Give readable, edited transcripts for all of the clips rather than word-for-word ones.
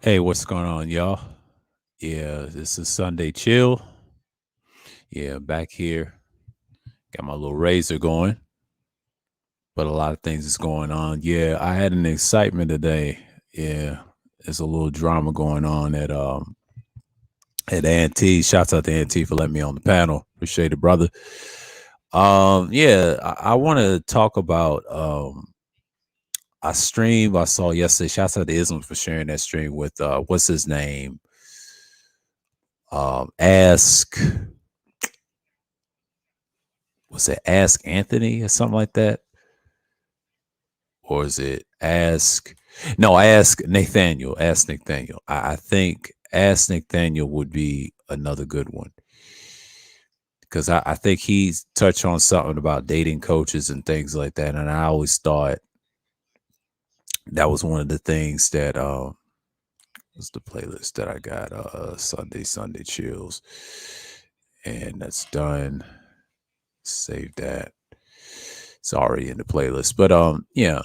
Hey, what's going on, y'all? Yeah, this is Sunday Chill. Yeah, back here. Got my little razor going, but a lot of things is going on. Yeah, I had an excitement today. Yeah, there's a little drama going on at ANT. Shouts out to ANT for letting me on the panel. Appreciate it, brother. Yeah, I want to talk about a stream I saw yesterday. Shouts out to Islam for sharing that stream with what's his name? Ask was it Ask Anthony or something like that? Or is it Ask? No, Ask Nathaniel. Ask Nathaniel. I think Ask Nathaniel would be another good one because I think he's touched on something about dating coaches and things like that. And I always thought that was one of the things that was the playlist that I got Sunday chills, and that's done. Save that. It's already in the playlist. But yeah,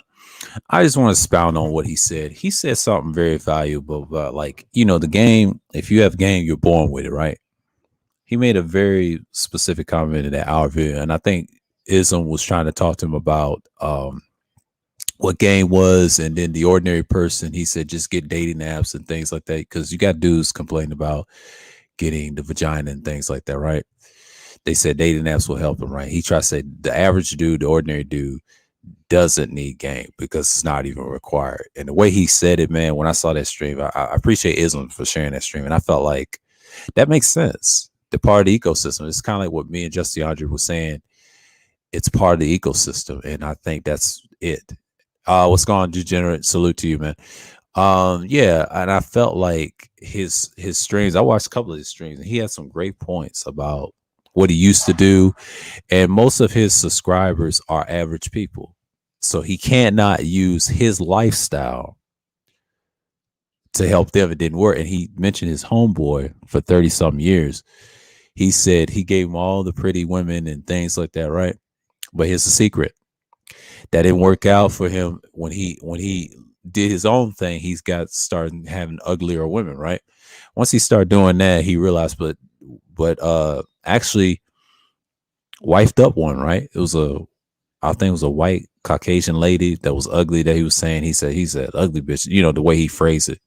I just want to expound on what he said. He said something very valuable about, like, the game. If you have game, you're born with it, right? He made a very specific comment in that hour video, and I think Ism was trying to talk to him about what game was, and then the ordinary person. He said just get dating apps and things like that because you got dudes complaining about getting the vagina and things like that, right? They said dating apps will help them, right? He tried to say the average dude, the ordinary dude, doesn't need game because it's not even required. And the way he said it, man, when I saw that stream, I appreciate Islam for sharing that stream. And I felt like that makes sense. The part of the ecosystem. It's kind of like what me and Justin Andre was saying. It's part of the ecosystem. And I think that's it. What's going on, Degenerate? Salute to you, man. Yeah, and I felt like his streams, I watched a couple of his streams, and he had some great points about what he used to do. And most of his subscribers are average people. So he cannot use his lifestyle to help them. It didn't work. And he mentioned his homeboy for 30 some years. He said he gave him all the pretty women and things like that, right? But here's the secret. That didn't work out for him when he did his own thing. He's got started having uglier women, right? Once he started doing that, he realized, but actually wifed up one, right? I think it was a white Caucasian lady that was ugly that he was saying. He said ugly bitch, the way he phrased it.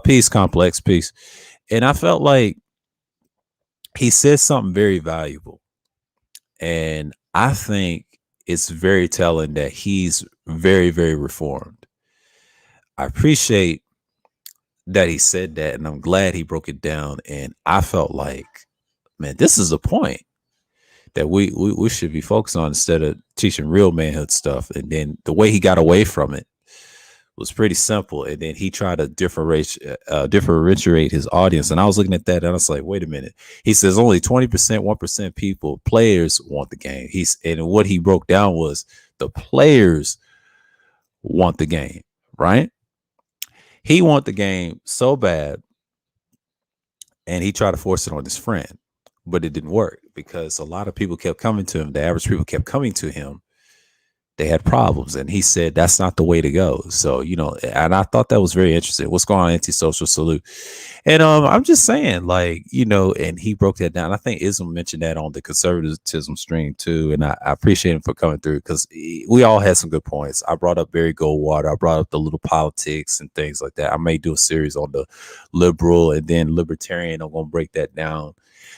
Peace, complex, peace. And I felt like he said something very valuable. And I think it's very telling that he's very, very reformed. I appreciate that he said that, and I'm glad he broke it down. And I felt like, man, this is a point that we should be focused on instead of teaching real manhood stuff. And then the way he got away from it was pretty simple. And then he tried to differentiate his audience. And I was looking at that and I was like, wait a minute. He says only 20%, 1% people, players want the game. And what he broke down was the players want the game, right? He want the game so bad, and he tried to force it on his friend, but it didn't work because a lot of people kept coming to him. The average people kept coming to him. They had problems, and he said that's not the way to go. So, and I thought that was very interesting. What's going on, antisocial salute? And I'm just saying, like, and he broke that down. I think Ism mentioned that on the conservatism stream too, and I appreciate him for coming through because we all had some good points. I brought up Barry Goldwater. I brought up the little politics and things like that. I may do a series on the liberal and then libertarian. I'm gonna break that down.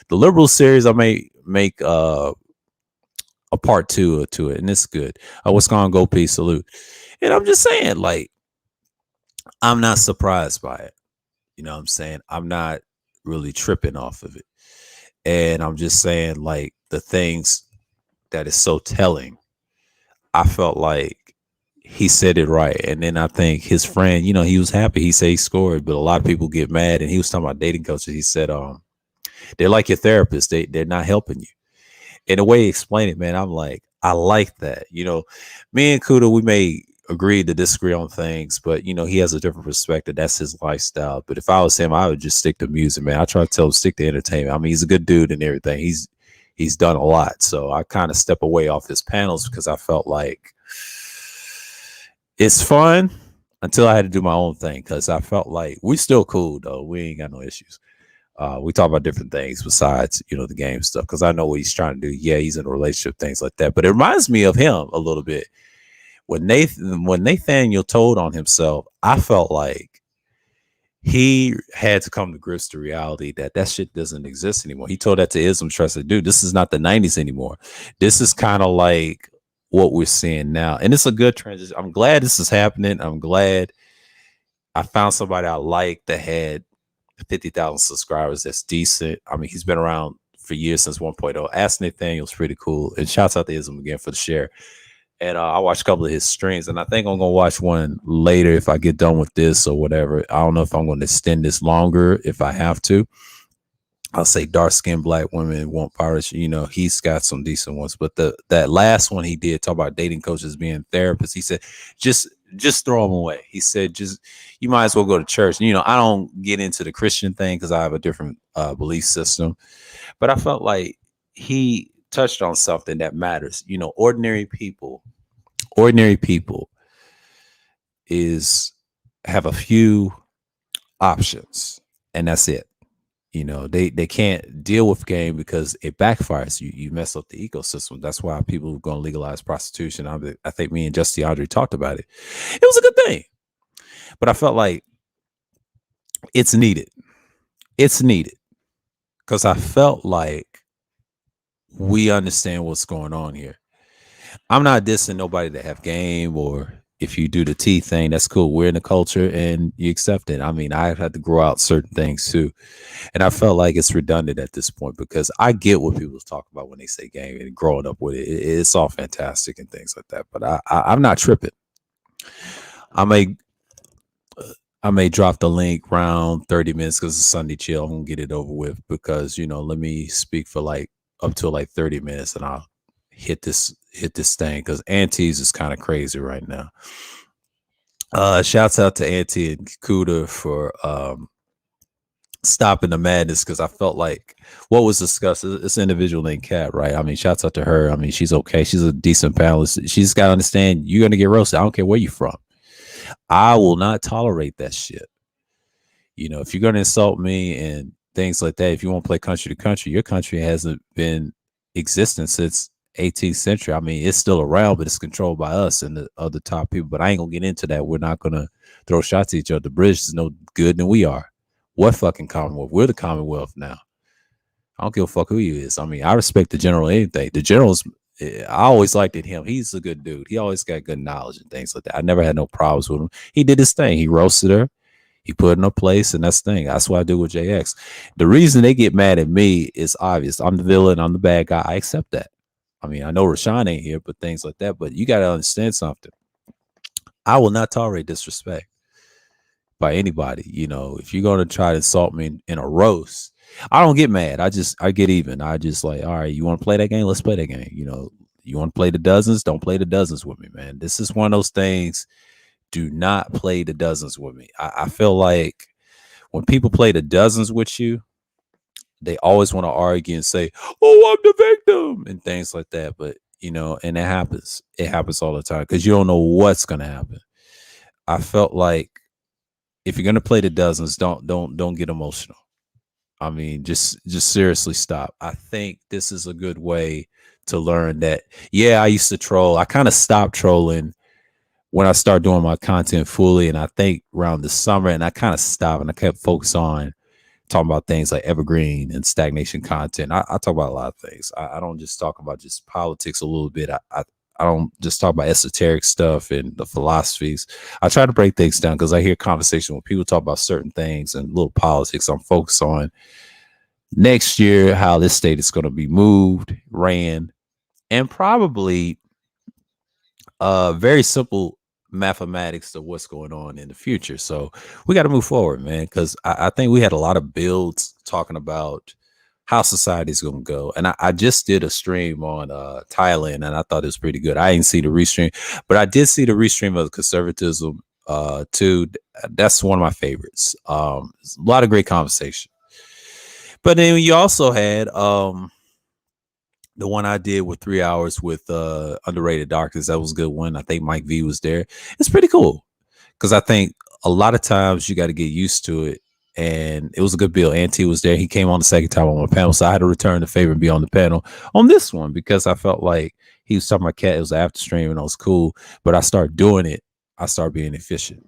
The liberal series I may make a part two to it, and it's good. What's going on, go peace, salute. And I'm just saying, like, I'm not surprised by it. You know what I'm saying? I'm not really tripping off of it. And I'm just saying, like, the things that is so telling, I felt like he said it right. And then I think his friend, he was happy. He said he scored, but a lot of people get mad. And he was talking about dating coaches. He said, they're like your therapist. They're not helping you. And the way he explained it, man, I'm like, I like that. Me and Kuda, we may agree to disagree on things, but he has a different perspective. That's his lifestyle. But if I was him, I would just stick to music, man. I try to tell him stick to entertainment. I mean, he's a good dude and everything. He's done a lot. So I kind of step away off his panels because I felt like it's fun, until I had to do my own thing because I felt like we still cool though. We ain't got no issues. We talk about different things besides, the game stuff because I know what he's trying to do. Yeah, he's in a relationship, things like that. But it reminds me of him a little bit. When Nathaniel told on himself, I felt like he had to come to grips to reality that that shit doesn't exist anymore. He told that to Islam Trust, dude, this is not the 90s anymore. This is kind of like what we're seeing now. And it's a good transition. I'm glad this is happening. I'm glad I found somebody I like that had 50,000 subscribers. That's decent. I mean, he's been around for years since 1.0. Ask Nathaniel's pretty cool. And shouts out to Islam again for the share. And I watched a couple of his streams, and I think I'm gonna watch one later if I get done with this or whatever. I don't know if I'm gonna extend this longer if I have to. I'll say dark skinned black women want pirates. He's got some decent ones, but that last one he did talk about dating coaches being therapists. He said, just throw them away. He said, you might as well go to church. I don't get into the Christian thing because I have a different belief system, but I felt like he touched on something that matters. Ordinary people have a few options, and that's it. They can't deal with game because it backfires. You mess up the ecosystem. That's why people are going to legalize prostitution. I think me and Justy Audrey talked about it. It was a good thing, but I felt like it's needed. It's needed because I felt like we understand what's going on here. I'm not dissing nobody that have game, or if you do the T thing, that's cool. We're in the culture and you accept it. I mean, I've had to grow out certain things too. And I felt like it's redundant at this point because I get what people talk about when they say game and growing up with it. It's all fantastic and things like that. But I'm not tripping. I may drop the link around 30 minutes because it's Sunday chill. I'm gonna get it over with because let me speak for like up to like 30 minutes and I'll hit this thing because Auntie's is kind of crazy right now. Shouts out to Auntie and Kuda for stopping the madness because I felt like what was discussed. This individual named Kat, right? I mean, shouts out to her. I mean, she's okay. She's a decent panelist. She's got to understand you're gonna get roasted. I don't care where you're from. I will not tolerate that shit. If you're gonna insult me and things like that, if you want to play country to country, your country hasn't been existent since 18th century. I mean, it's still around, but it's controlled by us and the other top people. But I ain't gonna get into that. We're not gonna throw shots at each other. The British is no good than we are. What fucking Commonwealth? We're the Commonwealth now. I don't give a fuck who he is. I mean, I respect the general anything. The general's, I always liked him. He's a good dude. He always got good knowledge and things like that. I never had no problems with him. He did his thing. He roasted her. He put in a place, and that's the thing. That's what I do with JX. The reason they get mad at me is obvious. I'm the villain. I'm the bad guy. I accept that. I mean, I know Rashawn ain't here, but things like that. But you got to understand something. I will not tolerate disrespect by anybody. If you're going to try to insult me in a roast, I don't get mad. I get even. I just like, all right, you want to play that game? Let's play that game. You want to play the dozens? Don't play the dozens with me, man. This is one of those things. Do not play the dozens with me. I feel like when people play the dozens with you, they always want to argue and say, oh, I'm the victim and things like that. But, and it happens. It happens all the time because you don't know what's going to happen. I felt like if you're going to play the dozens, don't get emotional. I mean, just seriously stop. I think this is a good way to learn that, yeah, I used to troll. I kind of stopped trolling when I started doing my content fully. And I think around the summer, and I kind of stopped and I kept focused on talking about things like evergreen and stagnation content. I talk about a lot of things. I don't just talk about just politics a little bit. I don't just talk about esoteric stuff and the philosophies. I try to break things down because I hear conversation when people talk about certain things and little politics. I'm focused on next year, how this state is going to be moved, ran, and probably very simple mathematics of what's going on in the future. So we got to move forward, man, because I think we had a lot of builds talking about how society is going to go. And I just did a stream on Thailand, and I thought it was pretty good. I didn't see the restream, but I did see the restream of conservatism too. That's one of my favorites. A lot of great conversation. But then you also had the one I did with 3 hours with Underrated Darkness. That was a good one. I think Mike V was there. It's pretty cool because I think a lot of times you got to get used to it. And it was a good bill. Auntie was there. He came on the second time on my panel, so I had to return the favor and be on the panel on this one because I felt like he was talking about cat. It was after stream and it was cool, but I started doing it. I started being efficient.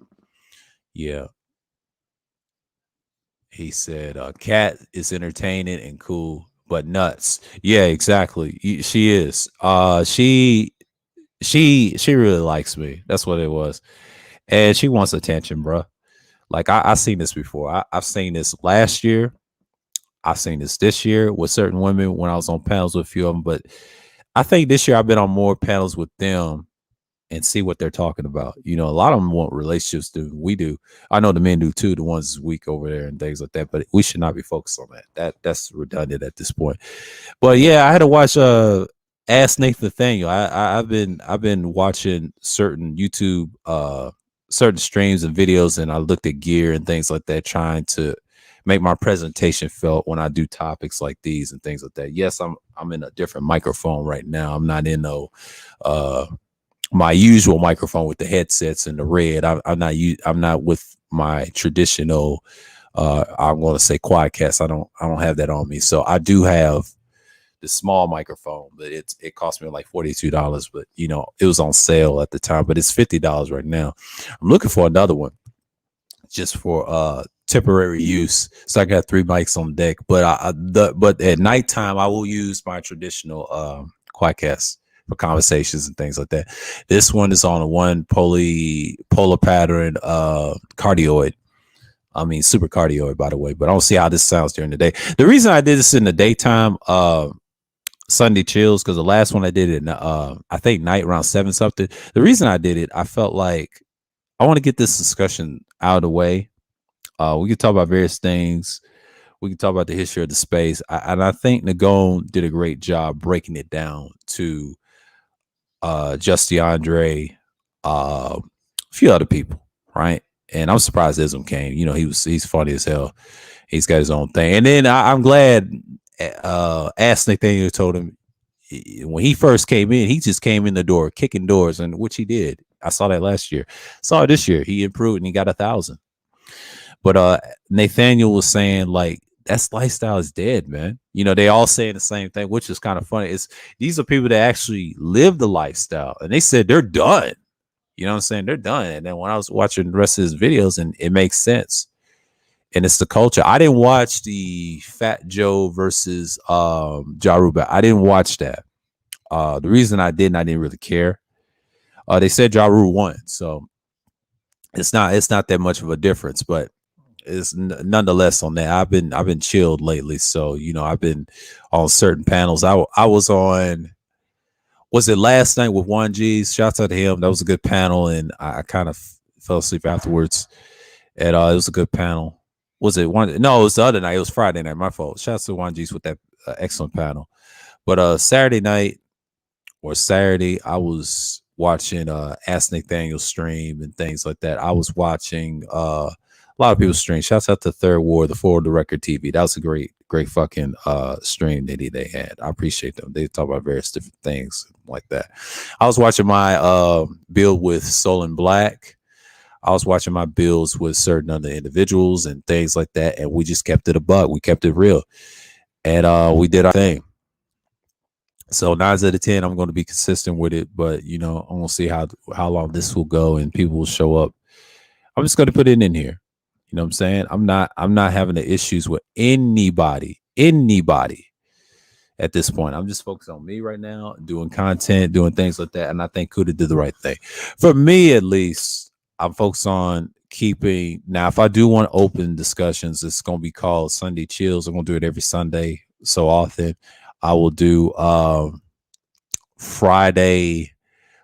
Yeah, he said, "Cat is entertaining and cool, but nuts." Yeah, exactly. She is. She really likes me. That's what it was, and she wants attention, bro. Like I seen this before. I've seen this last year. I've seen this year with certain women when I was on panels with a few of them. But I think this year I've been on more panels with them and see what they're talking about. You know, a lot of them want relationships. Do we do? I know the men do too. The ones weak over there and things like that. But we should not be focused on that. That's redundant at this point. But yeah, I had to watch Ask Nathan Nathaniel. I've been watching certain YouTube certain streams and videos, and I looked at gear and things like that, trying to make my presentation felt when I do topics like these and things like that. Yes, I'm in a different microphone right now. I'm not in no my usual microphone with the headsets and the red. I'm not with my traditional I'm going to say quadcast. I don't have that on me. So I do have the small microphone, but it cost me like $42, but you know, it was on sale at the time, but it's $50 right now. I'm looking for another one just for temporary use. So I got 3 mics on deck, but but at nighttime I will use my traditional quadcast for conversations and things like that. This one is on a polar pattern cardioid. I mean, super cardioid, by the way, but I don't see how this sounds during the day. The reason I did this in the daytime, Sunday chills, because the last one I did it, I think night around 7 something. The reason I did it, I felt like I want to get this discussion out of the way. We can talk about various things. We can talk about the history of the space, and I think Nagone did a great job breaking it down to Justy Andre, a few other people, right? And I'm surprised Ism came. You know, he's funny as hell. He's got his own thing. And then I'm glad Ask Nathaniel told him when he first came in, he just came in the door kicking doors, and which he did. I saw that last year. Saw it this year. He improved and he got 1,000. But Nathaniel was saying like that lifestyle is dead, man. You know, they all saying the same thing, which is kind of funny. It's these are people that actually live the lifestyle, and they said they're done. You know what I'm saying? They're done. And then when I was watching the rest of his videos, and it makes sense. And it's the culture. I didn't watch the Fat Joe versus Ja Rule. I didn't watch that. The reason I didn't really care. They said Ja Rule won, so it's not that much of a difference, but it's nonetheless on that. I've been chilled lately, so you know I've been on certain panels. I was on. Was it last night with 1G's? Shouts out to him. That was a good panel, and I kind of fell asleep afterwards. And it was a good panel. Was it one? No, it was the other night. It was Friday night. My fault. Shouts to 1G's with that excellent panel. But Saturday night or Saturday, I was watching Ask Nathaniel stream and things like that. I was watching a lot of people's stream. Shouts out to Third Ward, the Forward the Record TV. That was a great fucking stream that they had. I appreciate them. They talk about various different things like that. I was watching my build with Soul and Black. I was watching my builds with certain other individuals and things like that, and we just kept it a buck. We kept it real, and we did our thing. So 9 out of 10, I'm going to be consistent with it, but you know, I'm going to see how long this will go and people will show up. I'm just going to put it in here. You know what I'm saying? I'm not having the issues with anybody at this point. I'm just focused on me right now, doing content, doing things like that, and I think Kuda did the right thing. For me, at least, I'm focused on keeping. Now, if I do want open discussions, it's going to be called Sunday Chills. I'm going to do it every Sunday so often. I will do Friday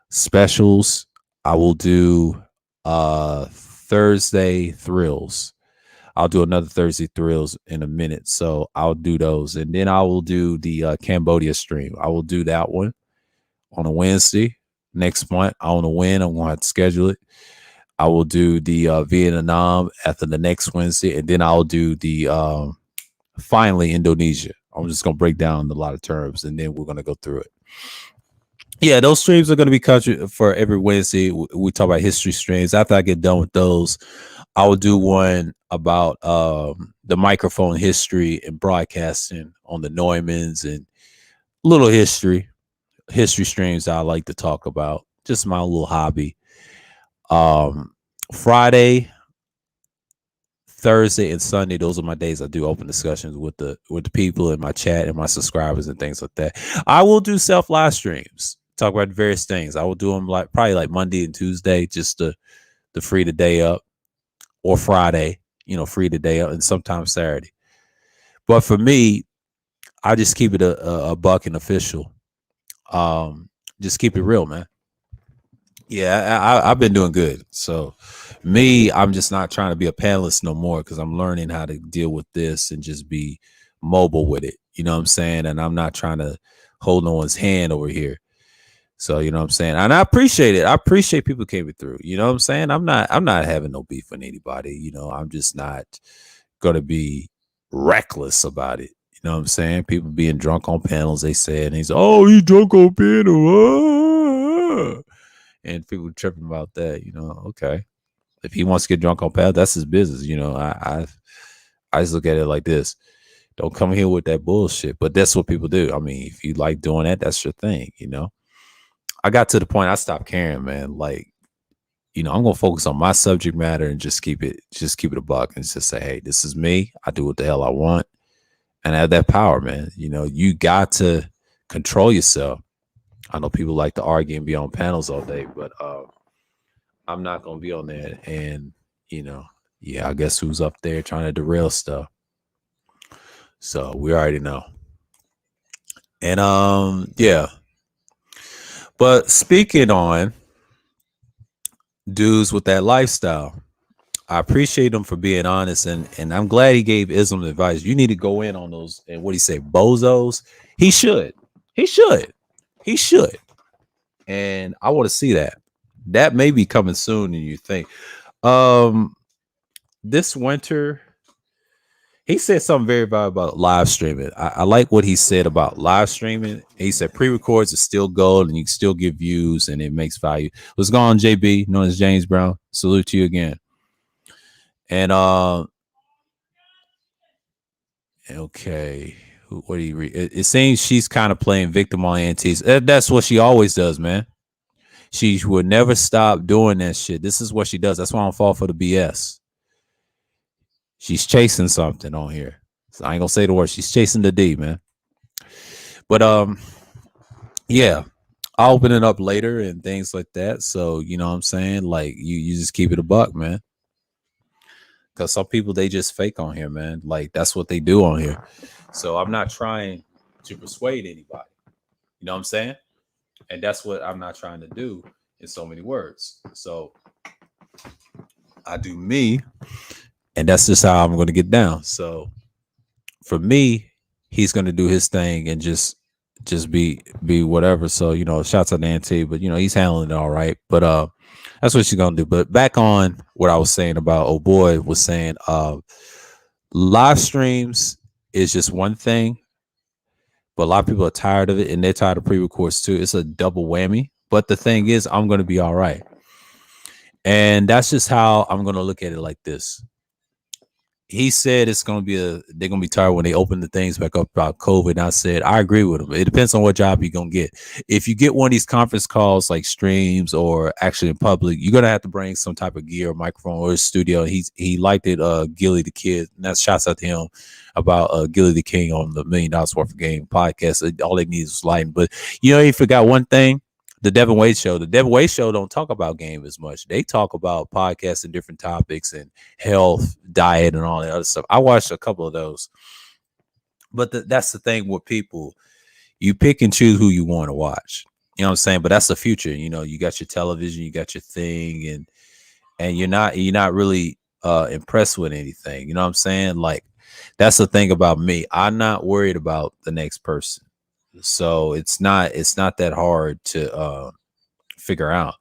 specials. I will do Thursday thrills. I'll do another Thursday thrills in a minute. So I'll do those. And then I will do the Cambodia stream. I will do that one on a Wednesday next month. I want to win. I'm going to have to schedule it. I will do the Vietnam after the next Wednesday. And then I'll do the finally Indonesia. I'm just going to break down a lot of terms and then we're going to go through it. Yeah, those streams are going to be country for every Wednesday. We talk about history streams. After I get done with those, I will do one about the microphone history and broadcasting on the Neumanns and little history streams I like to talk about. Just my little hobby. Um, Friday, Thursday, and Sunday, those are my days I do open discussions with the people in my chat and my subscribers and things like that. I will do self live streams, talk about various things. I will do them like probably like Monday and Tuesday, just to free the day up, or Friday, free the day up, and sometimes Saturday. But for me, I just keep it a buck and official. Just keep it real, man. Yeah, I've been doing good. So, me, I'm just not trying to be a panelist no more because I'm learning how to deal with this and just be mobile with it. You know what I'm saying? And I'm not trying to hold no one's hand over here. So, you know what I'm saying? And I appreciate it. I appreciate people came through. You know what I'm saying? I'm not having no beef with anybody. I'm just not gonna be reckless about it. You know what I'm saying? People being drunk on panels, they said, and he's, oh, you drunk on panel. And people tripping about that, okay. If he wants to get drunk on panel, that's his business. I just look at it like this. Don't come here with that bullshit. But that's what people do. I mean, if you like doing that, that's your thing. I got to the point I stopped caring, man. Like, I'm gonna focus on my subject matter and just keep it a buck and just say, hey, this is me. I do what the hell I want. And I have that power, man. You got to control yourself. I know people like to argue and be on panels all day, but I'm not gonna be on there. And yeah, I guess who's up there trying to derail stuff. So we already know. And yeah. But speaking on dudes with that lifestyle, I appreciate him for being honest, and I'm glad he gave Islam advice. You need to go in on those, and what he say, bozos. He should. He should. He should. And I want to see that. That may be coming soon than you think. This winter, he said something very valuable about live streaming. I like what he said about live streaming. He said pre-records is still gold and you can still get views and it makes value. What's going on, JB, known as James Brown? Salute to you again. And okay, what do you read? It seems she's kind of playing victim on antiques. That's what she always does, man. She would never stop doing that shit. This is what she does. That's why I don't fall for the BS. She's chasing something on here. So I ain't gonna say the word. She's chasing the D, man. But yeah, I'll open it up later and things like that. So you know what I'm saying? Like you just keep it a buck, man. Because some people they just fake on here, man. Like that's what they do on here. So I'm not trying to persuade anybody. You know what I'm saying? And that's what I'm not trying to do in so many words. So I do me, and that's just how I'm going to get down. So for me, he's going to do his thing and just be whatever. So shouts out to Auntie, but he's handling it all right. But that's what she's gonna do. But back on what I was saying about oh boy was saying live streams is just one thing, but a lot of people are tired of it and they're tired of pre-records too. It's a double whammy. But the thing is, I'm gonna be all right. And that's just how I'm gonna look at it like this. He said it's gonna be they're gonna be tired when they open the things back up about COVID. And I said I agree with him. It depends on what job you're gonna get. If you get one of these conference calls like streams or actually in public, you're gonna have to bring some type of gear, microphone, or a studio. He liked it. Gilly the Kid. And that's shouts out to him about Gilly the King on the $1 Million Worth of Game podcast. All they need is lighting. But he forgot one thing. The Devin Wade Show. The Devin Wade Show don't talk about game as much. They talk about podcasts and different topics and health, diet, and all that other stuff. I watched a couple of those. But that's the thing with people. You pick and choose who you want to watch. You know what I'm saying? But that's the future. You got your television, you got your thing, and you're not really impressed with anything. You know what I'm saying? Like that's the thing about me. I'm not worried about the next person. So it's not that hard to figure out.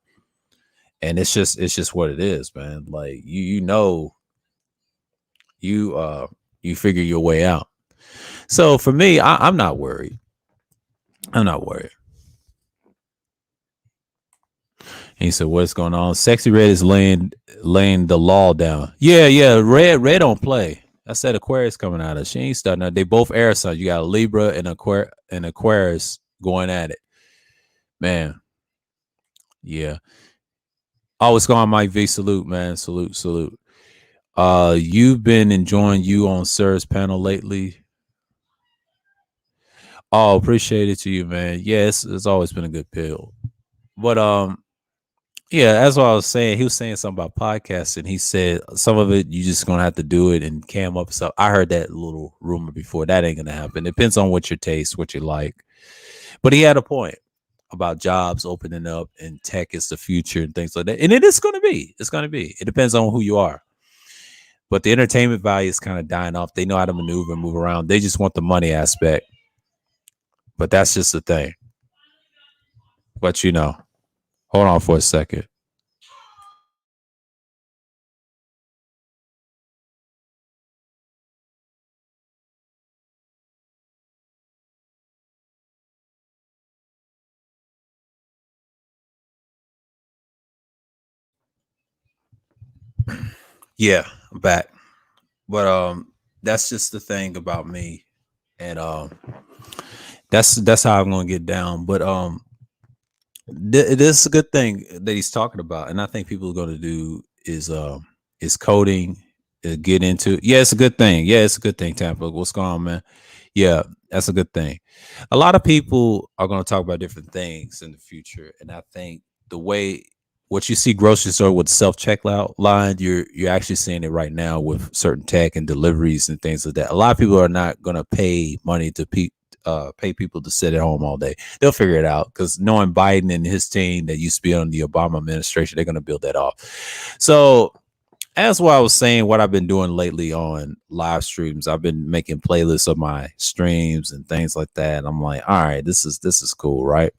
And it's just what it is, man. Like you figure your way out. So for me, I'm not worried. I'm not worried. He said, "What's going on?" Sexy Red is laying the law down. Yeah, yeah. Red don't play. I said Aquarius coming out of. She ain't starting out. They both air signs. You got a Libra and Aquarius going at it. Man, yeah. Oh, it's going, Mike V. Salute, man. Salute, salute. You've been enjoying you on Sir's panel lately. Oh, appreciate it to you, man. Yeah, it's always been a good pill. But yeah, that's what I was saying. He was saying something about podcasting. He said some of it you just gonna have to do it and cam up stuff. I heard that little rumor before. That ain't gonna happen. Depends on what your taste, what you like. But he had a point about jobs opening up and tech is the future and things like that. And it is gonna be. It's gonna be. It depends on who you are. But the entertainment value is kind of dying off. They know how to maneuver and move around. They just want the money aspect. But that's just the thing. But you know, hold on for a second. Yeah, I'm back. But that's just the thing about me. And that's how I'm gonna get down. But this is a good thing that he's talking about, and I think people are gonna do is coding, get into. Yeah, it's a good thing. Yeah, it's a good thing. Tampa, what's going on, man? Yeah, that's a good thing. A lot of people are gonna talk about different things in the future, and I think the way what you see grocery store with self checkout line, you're actually seeing it right now with certain tech and deliveries and things like that. A lot of people are not gonna pay money to pay people to sit at home all day. They'll figure it out because knowing Biden and his team that used to be on the Obama administration, they're going to build that off. So, as what I was saying, what I've been doing lately on live streams, I've been making playlists of my streams and things like that. And I'm like, all right, this is cool, right?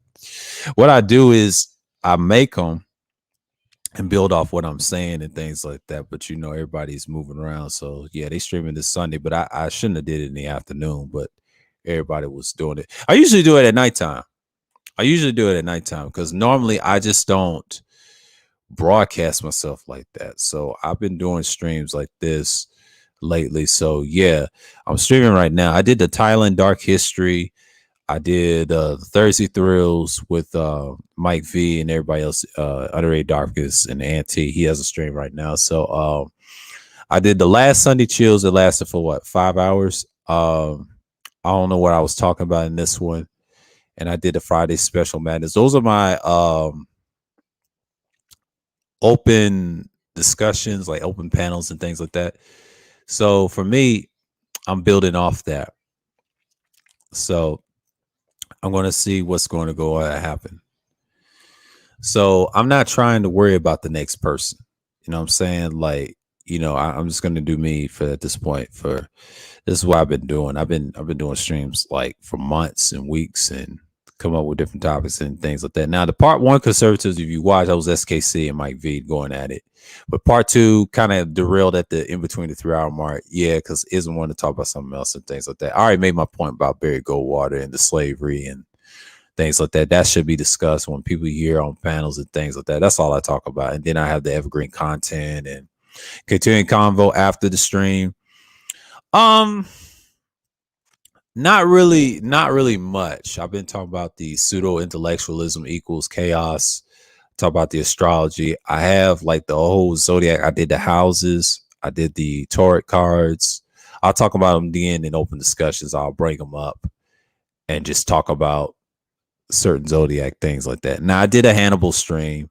What I do is I make them and build off what I'm saying and things like that. But you know, everybody's moving around. So yeah, they streaming this Sunday, but I shouldn't have did it in the afternoon, but everybody was doing it. I usually do it at nighttime. I usually do it at nighttime because normally I just don't broadcast myself like that. So I've been doing streams like this lately. So yeah, I'm streaming right now. I did the Thailand Dark History. I did Thursday Thrills with Mike V and everybody else, Underrated Darkest and Auntie. He has a stream right now. So I did the last Sunday Chills. It lasted for what, 5 hours? I don't know what I was talking about in this one. And I did the Friday Special Madness. Those are my open discussions, like open panels and things like that. So for me, I'm building off that. So I'm going to see what's going to go happen. So I'm not trying to worry about the next person. You know what I'm saying? Like, you know, I'm just going to do me for at this point. For this is what I've been doing. I've been doing streams like for months and weeks and come up with different topics and things like that. Now, the part one conservatives, if you watch, I was SKC and Mike V going at it. But part two kind of derailed at the in between the 3 hour mark. Yeah, because isn't wanting to talk about something else and things like that. I already made my point about Barry Goldwater and the slavery and things like that. That should be discussed when people hear on panels and things like that. That's all I talk about. And then I have the evergreen content and continuing convo after the stream. Um, not really much. I've been talking about the pseudo intellectualism equals chaos. Talk about the astrology. I have like the whole zodiac. I did the houses. I did the tarot cards. I'll talk about them then in open discussions. I'll bring them up and just talk about certain zodiac things like that. Now I did a Hannibal stream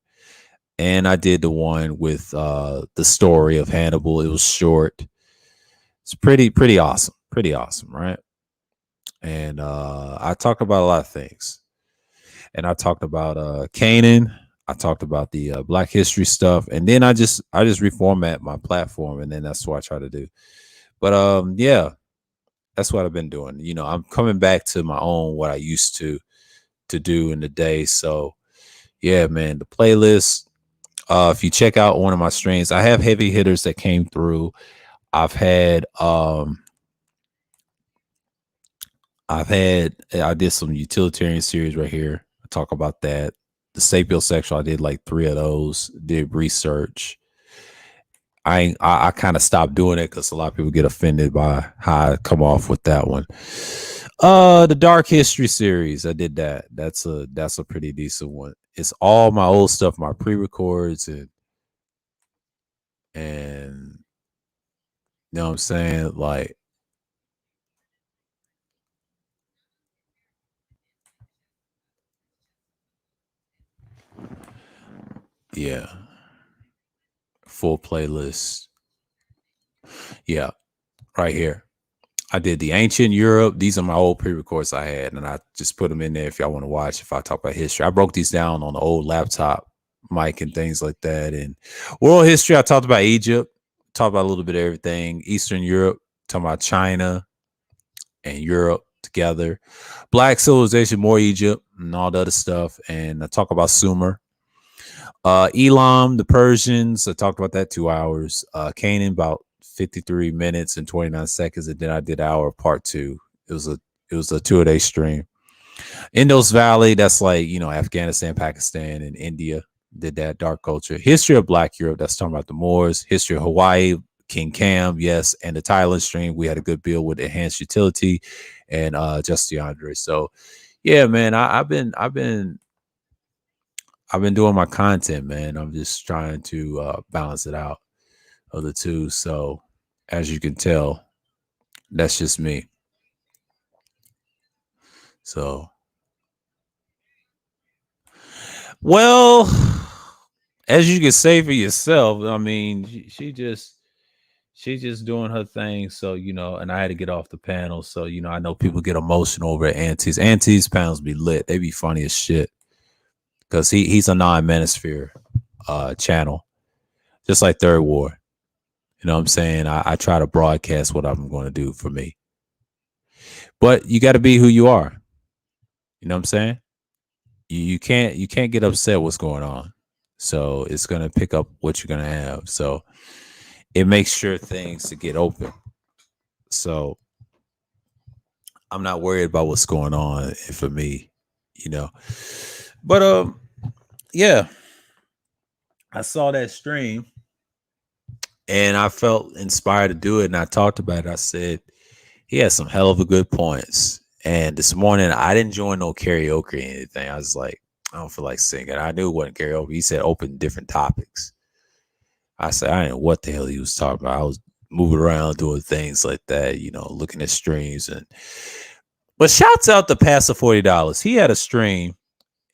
and I did the one with the story of Hannibal. It was short. It's pretty awesome. Pretty awesome, right? And I talked about a lot of things. And I talked about Canaan. I talked about the Black History stuff, and then I just reformat my platform, and then that's what I try to do. But yeah, that's what I've been doing. You know, I'm coming back to my own what I used to do in the day. So yeah, man, the playlist. If you check out one of my streams, I have heavy hitters that came through. I've had I did some utilitarian series right here. I talk about that. The sapiosexual, I did like 3 of those. Did research. I kind of stopped doing it because a lot of people get offended by how I come off with that one. The Dark History series, I did that. That's a pretty decent one. It's all my old stuff, my pre-records and you know what I'm saying? Like, yeah, full playlist. Yeah, right here. I did the ancient Europe. These are my old pre-records I had, and I just put them in there if y'all want to watch. If I talk about history, I broke these down on the old laptop mic and things like that. And world history, I talked about Egypt, talked about a little bit of everything. Eastern Europe, talking about China and Europe together. Black civilization, more Egypt and all the other stuff. And I talk about Sumer. Elam, the Persians, I talked about that 2 hours. Canaan, about 53 minutes and 29 seconds, and then I did hour part 2. It was a 2-a-day stream. Indus Valley, that's like, Afghanistan, Pakistan, and India. Did that dark culture. History of Black Europe, that's talking about the Moors. History of Hawaii, King Cam, yes, and the Thailand stream. We had a good build with enhanced utility and Just DeAndre. So yeah, man, I've been doing my content, man. I'm just trying to balance it out of the two. So as you can tell, that's just me. So, well, as you can say for yourself, I mean, she just doing her thing. So, and I had to get off the panel. So, I know people get emotional over Auntie's. Auntie's panels be lit. They be funny as shit. Because he's a non-manosphere channel, just like Third War. You know what I'm saying? I try to broadcast what I'm going to do for me. But you got to be who you are. You know what I'm saying? You can't get upset what's going on. So it's going to pick up what you're going to have. So it makes sure things to get open. So I'm not worried about what's going on for me, you know. But yeah, I saw that stream and I felt inspired to do it, and I talked about it. I said he has some hell of a good points. And this morning I didn't join no karaoke or anything. I was like, I don't feel like singing. I knew it wasn't karaoke. He said open different topics. I said, I didn't know what the hell he was talking about. I was moving around doing things like that, looking at streams. But shouts out to Pastor $40. He had a stream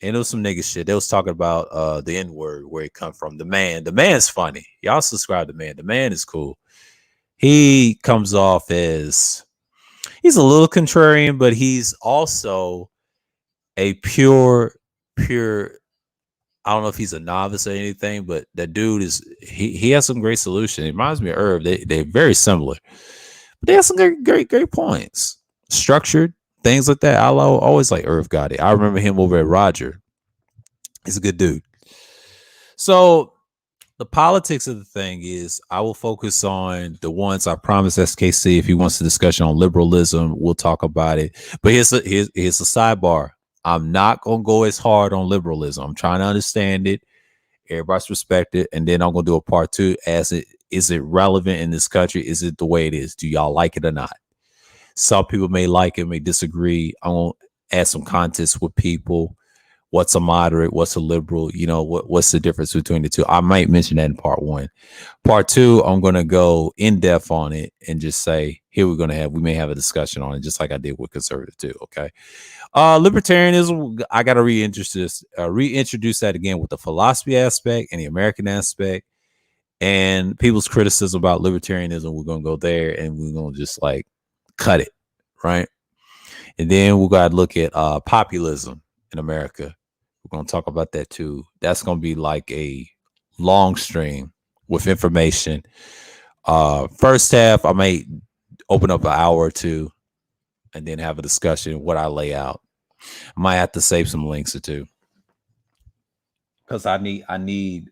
and it was some nigga shit. They was talking about the N-word, where it come from. The man. The man's funny. Y'all subscribe to the man. The man is cool. He comes off as he's a little contrarian, but he's also a pure. I don't know if he's a novice or anything, but that dude he has some great solutions. It reminds me of Irv. They're very similar, but they have some great points. Structured things like that. I always like Irv Gotti. I remember him over at Roger. He's a good dude. So the politics of the thing is I will focus on the ones I promised SKC. If he wants a discussion on liberalism, we'll talk about it. But here's a sidebar. I'm not going to go as hard on liberalism. I'm trying to understand it. Everybody's respect it. And then I'm going to do a part 2. Is it relevant in this country? Is it the way it is? Do y'all like it or not? Some people may like it, may disagree. I'm going to add some context with people. What's a moderate? What's a liberal? What's the difference between the two? I might mention that in part 1. Part 2, I'm going to go in depth on it and just say, here we may have a discussion on it, just like I did with conservative too. Okay. Libertarianism, I got to reintroduce that again with the philosophy aspect and the American aspect and people's criticism about libertarianism. We're going to go there and we're going to just like cut it. Right. And then we got to look at populism in America. We're going to talk about that too. That's going to be like a long stream with information. First half, I may open up an hour or two and then have a discussion what I lay out. I might have to save some links or two because I need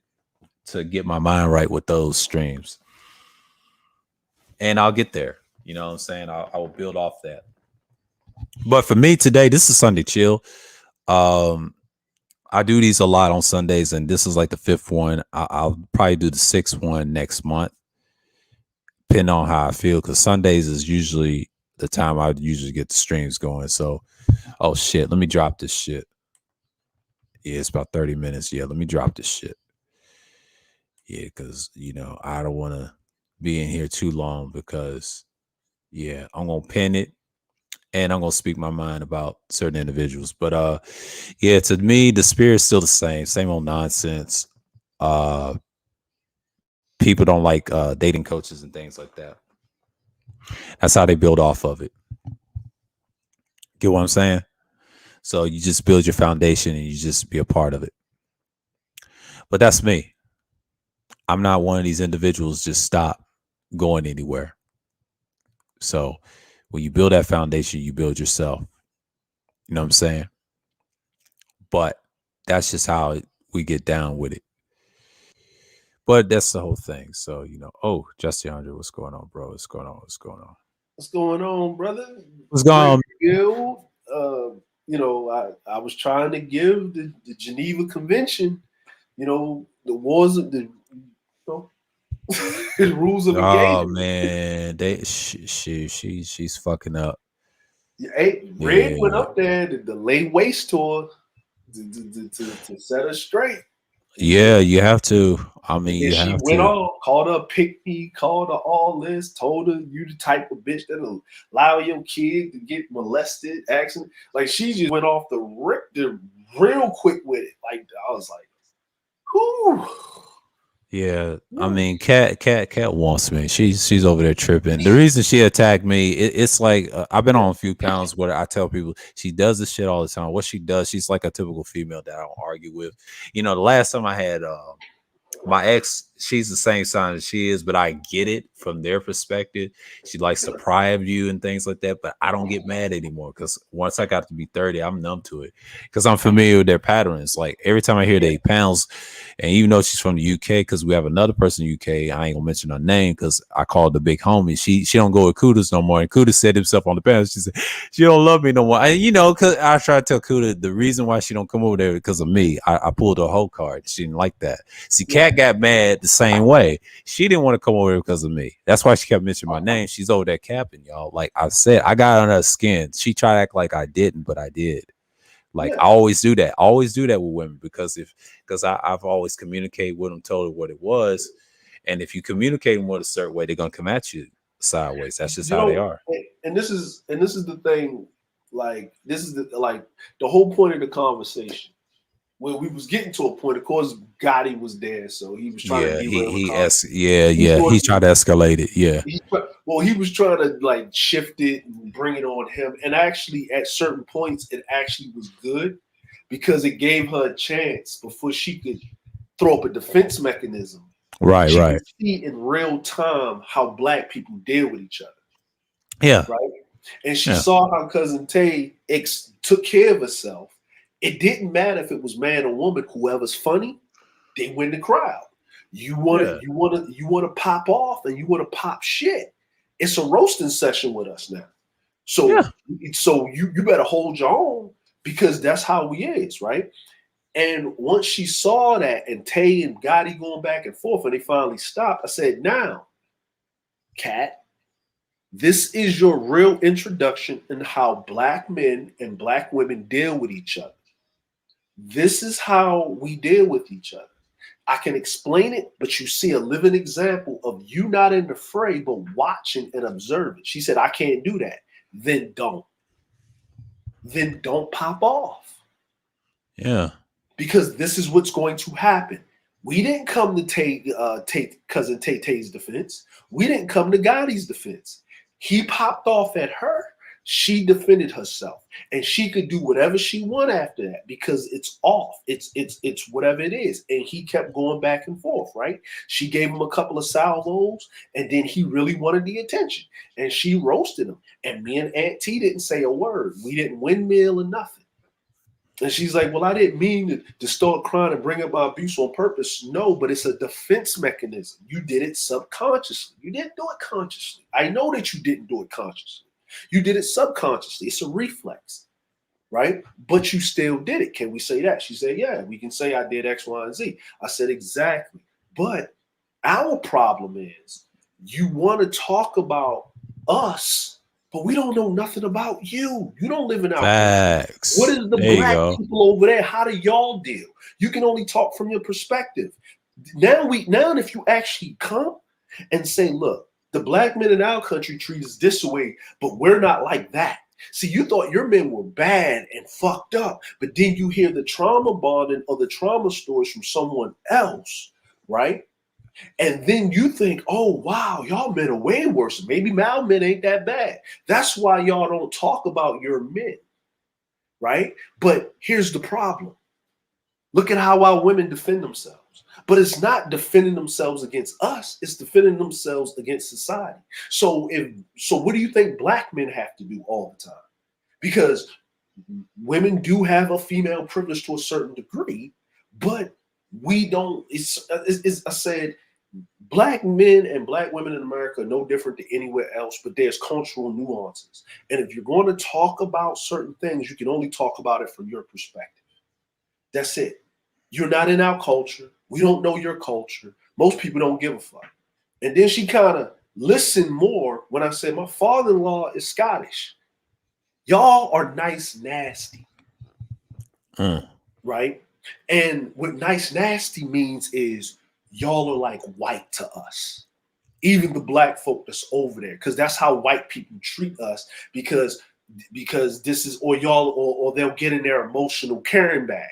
to get my mind right with those streams, and I'll get there. You know what I'm saying? I will build off that. But for me today, this is Sunday Chill. I I do these a lot on Sundays, and this is like the fifth one. I'll probably do the sixth one next month, depending on how I feel. Because Sundays is usually the time I usually get the streams going. So, oh shit, let me drop this shit. Yeah, it's about 30 minutes. Yeah, let me drop this shit. Yeah, because I don't want to be in here too long because yeah, I'm gonna pin it and I'm gonna speak my mind about certain individuals. But yeah, to me, the spirit's still the same old nonsense. Uh People don't like dating coaches and things like that. That's how they build off of it. Get what I'm saying? So you just build your foundation and you just be a part of it. But that's me. I'm not one of these individuals just stop going anywhere. So when you build that foundation, you build yourself. You know what I'm saying? But that's just how we get down with it. But that's the whole thing. So, oh, Justin Andre, what's going on, bro? What's going on? What's going on? What's going on, brother? What's going Great on? Guild. I was trying to give the Geneva Convention, the wars of know, the rules of Oh engagement. man, she's fucking up. Hey, Red went Yeah. up there to lay waste to her to set her straight. Yeah, you have to. I And mean, then you she have went to. on, called her a pick me, called her all this, told her you the type of bitch that'll allow your kid to get molested, accident. Like she just went off the real quick with it. Like I was like, whoo. Yeah, I mean, Cat wants me. She's over there tripping. The reason she attacked me, it's like I've been on a few pounds where I tell people she does this shit all the time. What she does, she's like a typical female that I don't argue with. The last time I had my ex, she's the same sign as she is, but I get it from their perspective. She likes to pry of you and things like that, but I don't get mad anymore because once I got to be 30, I'm numb to it because I'm familiar with their patterns. Like every time I hear Yeah, they pounds, and even though she's from the UK, because we have another person in the UK, I ain't gonna mention her name because I called the big homie. She don't go with Kudas no more, and Kudas said himself on the panel. She said she don't love me no more. And because I try to tell Kuda the reason why she don't come over there because of me. I pulled her whole card. She didn't like that. See, yeah. Kat got mad the same way. She didn't want to come over here because of me. That's why she kept mentioning my name. She's over there capping, y'all. Like I said, I got on her skin. She tried to act like I didn't, but I did. Like Yeah. I always do that. I always do that with women because I've always communicated with them, told her what it was, and if you communicate them with a certain way, they're gonna come at you sideways. That's just You how they know, are. and this is the thing, like this is the whole point of the conversation. When we was getting to a point, of course, Gotti was there, so he was trying to Yeah, derail the conversation. He yeah. thought He tried to escalate it. Yeah, he was trying to like shift it and bring it on him. And actually, at certain points, it actually was good because it gave her a chance before she could throw up a defense mechanism. right, She could right. see in real time how black people deal with each other, Yeah, right? And she yeah, saw how cousin Tay took care of herself. It didn't matter if it was man or woman, whoever's funny, they win the crowd. yeah, You want to pop off and you want to pop shit. It's a roasting session with us now. So yeah. you better hold your own because that's how we is, right? And once she saw that and Tay and Gotti going back and forth and they finally stopped, I said, now, Cat, this is your real introduction in how black men and black women deal with each other. This is how we deal with each other. I can explain it, but you see a living example of you not in the fray, but watching and observing. She said, I can't do that. Then don't. Then don't pop off Yeah. because this is what's going to happen. We didn't come to take cousin Tay Tay's defense. We didn't come to Gotti's defense. He popped off at her. She defended herself, and she could do whatever she want after that because it's off. It's whatever it is. And he kept going back and forth. Right? She gave him a couple of salvos, and then he really wanted the attention, and she roasted him. And me and Aunt T didn't say a word. We didn't windmill or nothing. And she's like, well, I didn't mean to start crying and bring up my abuse on purpose. No, but it's a defense mechanism. You did it subconsciously. You didn't do it consciously. I know that you didn't do it consciously. You did it subconsciously. It's a reflex, right? But you still did it. Can we say that? She said, yeah, we can say I did X, Y, and Z. I said, exactly. But our problem is you want to talk about us, but we don't know nothing about you. You don't live in our country. What Facts. is the There you black go. people over there? How do y'all deal? You can only talk from your perspective. Now if you actually come and say, look, the black men in our country treat us this way, but we're not like that. See, you thought your men were bad and fucked up, but then you hear the trauma bonding or the trauma stories from someone else, right? And then you think, oh, wow, y'all men are way worse. Maybe my men ain't that bad. That's why y'all don't talk about your men, right? But here's the problem. Look at how our women defend themselves. But it's not defending themselves against us, it's defending themselves against society. So what do you think black men have to do all the time? Because women do have a female privilege to a certain degree, but we don't. I said, black men and black women in America are no different than anywhere else, but there's cultural nuances. And if you're going to talk about certain things, you can only talk about it from your perspective. That's it. You're not in our culture. We don't know your culture. Most people don't give a fuck. And then she kind of listened more when I said, my father-in-law is Scottish. Y'all are nice, nasty. Right? And what nice, nasty means is y'all are like white to us. Even the black folk that's over there, because that's how white people treat us, because this is, or y'all, or they'll get in their emotional carrying bag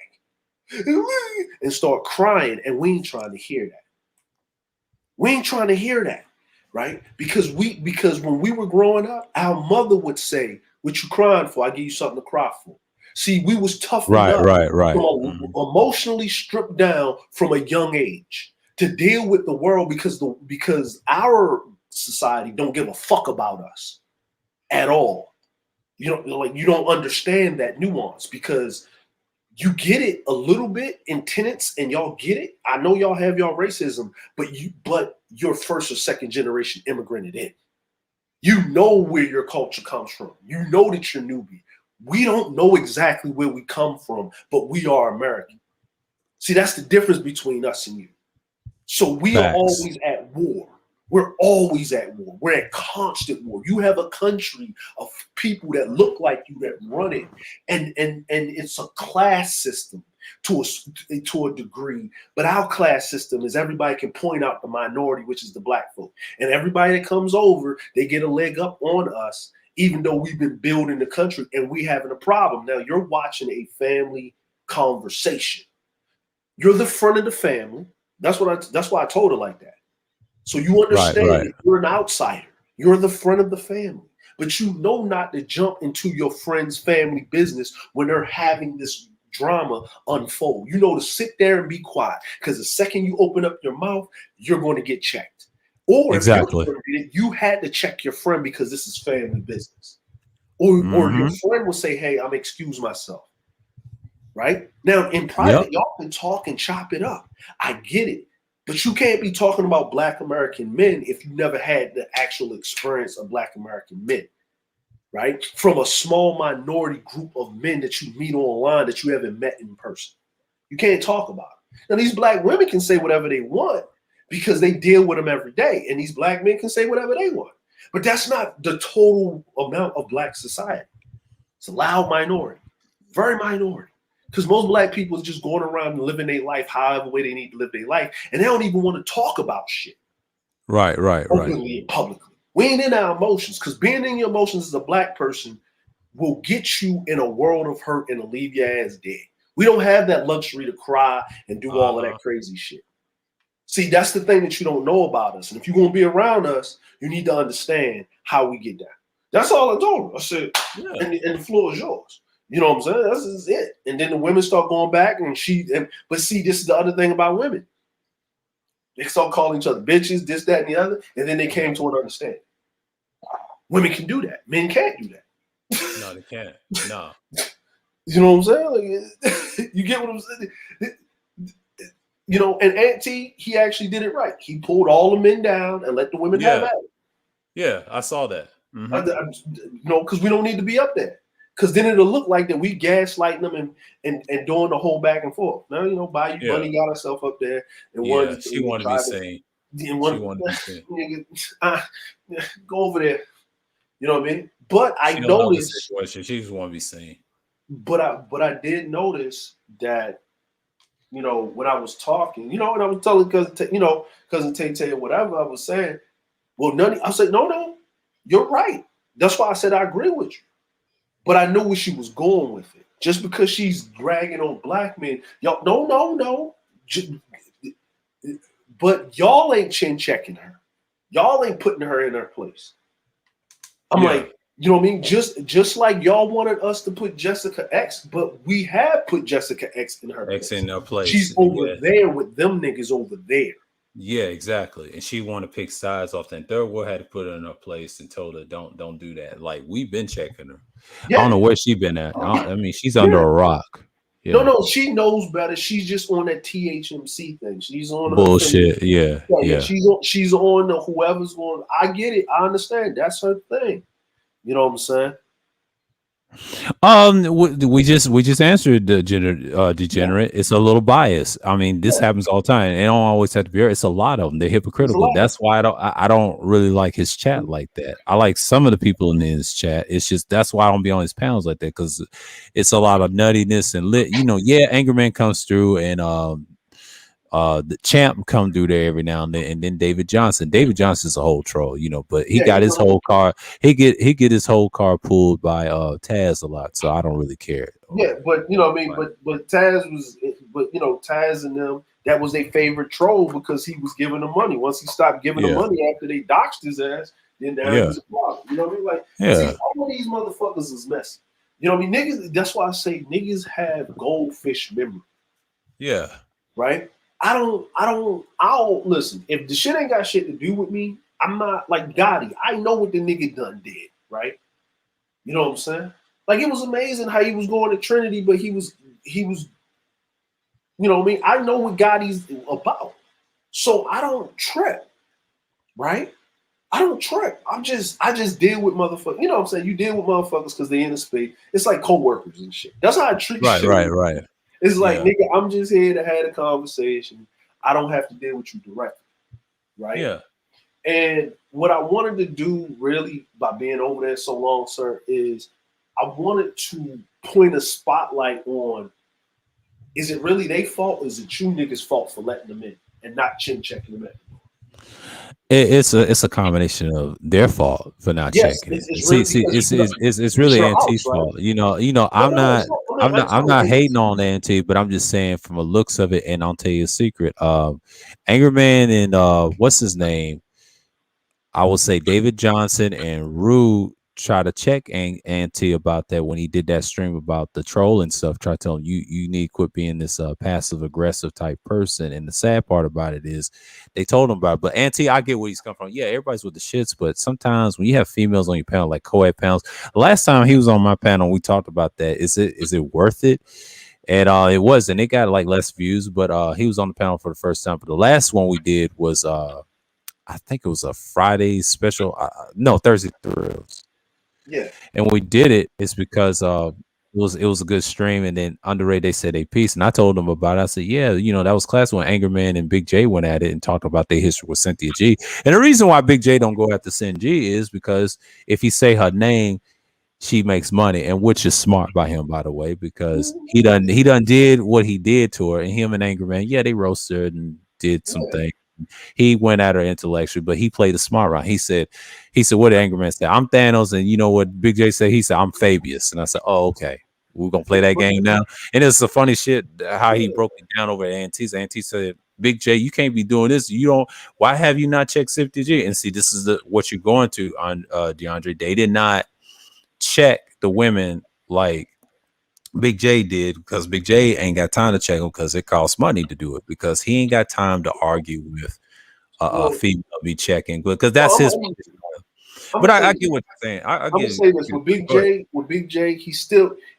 and start crying, and we ain't trying to hear that. We ain't trying to hear that, right? Because when we were growing up, our mother would say, "What you crying for? I give you something to cry for." See, we was toughened up, emotionally stripped down from a young age to deal with the world, because our society don't give a fuck about us at all. You don't understand that nuance, because you get it a little bit in tenets, and y'all get it. I know y'all have y'all racism, but you're first or second generation immigrated in. You know where your culture comes from. You know that you're newbie. We don't know exactly where we come from, but we are American. See, that's the difference between us and you. So we are always at war. We're always at war. We're at constant war. You have a country of people that look like you that run it, and it's a class system to a degree. But our class system is everybody can point out the minority, which is the black folk, and everybody that comes over, they get a leg up on us, even though we've been building the country and we having a problem. Now you're watching a family conversation. You're the front of the family. That's why I told her like that. So you understand that you're an outsider. You're the front of the family. But you know not to jump into your friend's family business when they're having this drama unfold. You know to sit there and be quiet, because the second you open up your mouth, you're going to get checked. Or if you had to check your friend because this is family business. Or your friend will say, hey, I'm excuse myself. Right? Now, in private, y'all can talk and chop it up. I get it. But you can't be talking about Black American men if you never had the actual experience of Black American men, right? From a small minority group of men that you meet online that you haven't met in person. You can't talk about it. Now, these Black women can say whatever they want because they deal with them every day. And these Black men can say whatever they want. But that's not the total amount of Black society. It's a loud minority, very minority. Because most Black people are just going around and living their life however way they need to live their life. And they don't even want to talk about shit. Right. Openly and publicly. We ain't in our emotions, because being in your emotions as a Black person will get you in a world of hurt and leave your ass dead. We don't have that luxury to cry and do all of that crazy shit. See, that's the thing that you don't know about us. And if you're going to be around us, you need to understand how we get down. That's all I told her. I said, and the floor is yours. You know what I'm saying? This is it. And then the women start going back, but see, this is the other thing about women. They start calling each other bitches, this, that, and the other, and then they came to an understanding. Women can do that. Men can't do that. No, they can't. No. You know what I'm saying? Like, you get what I'm saying? You know, and Auntie, he actually did it right. He pulled all the men down and let the women have at it. Yeah, I saw that. You know, because we don't need to be up there. Because then it'll look like that we gaslighting them and doing the whole back and forth. Now, you know, Bayou Bunny got herself up there and Yeah, wanted she to wanted to try be to seen. and She one wanted to be seen. nigga, go over there. You know what I mean? But I She don't know the noticed, situation. She just want to be seen. but I did notice that, you know, when I was talking, you know, and I was telling cousin Tay Tay or whatever I was saying, well, I said, no, you're right. That's why I said I agree with you. But I knew where she was going with it. Just because she's dragging on black men, y'all, no. But y'all ain't chin checking her. Y'all ain't putting her in her place. I'm like, you know what I mean? Just like y'all wanted us to put Jessica X, but we have put Jessica X in her X place. in her place. She's over there with them niggas over there. Yeah, exactly. And she want to pick sides off. And Third World had to put her in her place and told her, don't do that. Like, we've been checking her. Yeah. I don't know where she been at. I mean, she's under a rock. Yeah. No, she knows better. She's just on that THMC thing. She's on bullshit. Yeah. She's on the whoever's going. I get it. I understand. That's her thing. You know what I'm saying? We just answered the degenerate. It's a little biased. I mean, this happens all the time. It don't always have to be. It's a lot of them. They're hypocritical. That's why I don't really like his chat like that. I like some of the people in his chat. It's just that's why I don't be on his panels like that, because it's a lot of nuttiness and lit. You know, yeah, Angerman comes through and the champ come through there every now and then David Johnson. David Johnson's a whole troll, you know, but he got his whole car. He get his whole car pulled by Taz a lot, so I don't really care. Yeah, but you know what I mean, but Taz was, but you know, Taz and them, that was their favorite troll because he was giving them money. Once he stopped giving them money after they doxed his ass, then that was a problem. You know what I mean? Like, see, all of these motherfuckers is messy. You know what I mean? Niggas, that's why I say niggas have goldfish memory. Yeah. Right? I don't listen. If the shit ain't got shit to do with me, I'm not like Gotti. I know what the nigga done did, right? You know what I'm saying? Like, it was amazing how he was going to Trinity, but he was, you know what I mean? I know what Gotti's about. So I don't trip, right? I don't trip. I just deal with motherfuckers. You know what I'm saying? You deal with motherfuckers because they in the space. It's like co-workers and shit. That's how I treat shit. Right. It's like, nigga, I'm just here to have a conversation. I don't have to deal with you directly, right? Yeah. And what I wanted to do, really, by being over there so long, sir, is I wanted to point a spotlight on: is it really their fault, or is it you niggas' fault for letting them in and not chin checking them in? It's a combination of their fault for not checking it. It's really Auntie's fault. You know, I'm not hating on Auntie, but I'm just saying from a looks of it, and I'll tell you a secret. Angerman and what's his name? I will say David Johnson and Rude try to check Auntie about that when he did that stream about the troll and stuff. Try to tell him you need to quit being this passive aggressive type person. And the sad part about it is they told him about it. But Auntie, I get where he's come from. Yeah, everybody's with the shits, but sometimes when you have females on your panel, like co-ed panels, last time he was on my panel, we talked about that. Is it worth it? And it wasn't. It got like less views, but he was on the panel for the first time. But the last one we did was I think it was a Friday special. No, Thursday Thrills. Yeah. And we did it. It's because it was a good stream. And then Underrated, they said a piece, and I told them about it. I said, yeah, you know, that was classic when Angerman and Big J went at it and talked about their history with Cynthia G. And the reason why Big J don't go after Cynthia G is because if he say her name, she makes money, and which is smart by him, by the way, because he done did what he did to her, and him and Angerman, yeah, they roasted and did some things. He went at her intellectually, but he played a smart round. He said, what did Angerman say? I'm Thanos, and you know what Big J said? He said, I'm Fabius. And I said, oh, okay. We're gonna play that game now. And it's a funny shit how he broke it down over at Auntie's. Auntie said, Big J, you can't be doing this. Why have you not checked 50G? And see, this is what you're going to on DeAndre. They did not check the women like Big J did, because Big J ain't got time to check them because it costs money to do it, because he ain't got time to argue with a female be checking, because that's his. But I get what you're saying. I'm gonna say this with Big J, he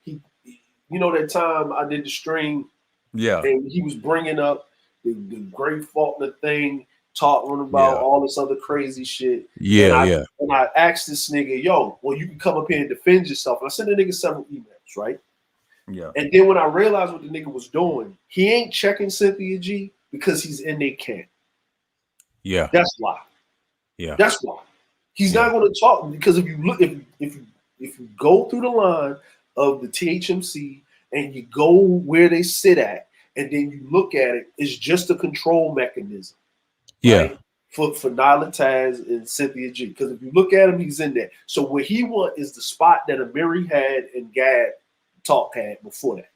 you know, that time I did the stream, yeah, and he was bringing up the great Faulkner thing, talking about all this other crazy shit. Yeah. And I asked this nigga, yo, well, you can come up here and defend yourself. And I sent the nigga several emails, right? Yeah. And then when I realized what the nigga was doing, he ain't checking Cynthia G because he's in their camp. Yeah. That's why. Yeah. That's why. He's not going to talk, because if you look, if you go through the line of the THMC and you go where they sit at, and then you look at it, it's just a control mechanism. Right? For Nyla Taz and Cynthia G. Because if you look at him, he's in there. So what he want is the spot that Amiri had and Gad Talk had before that.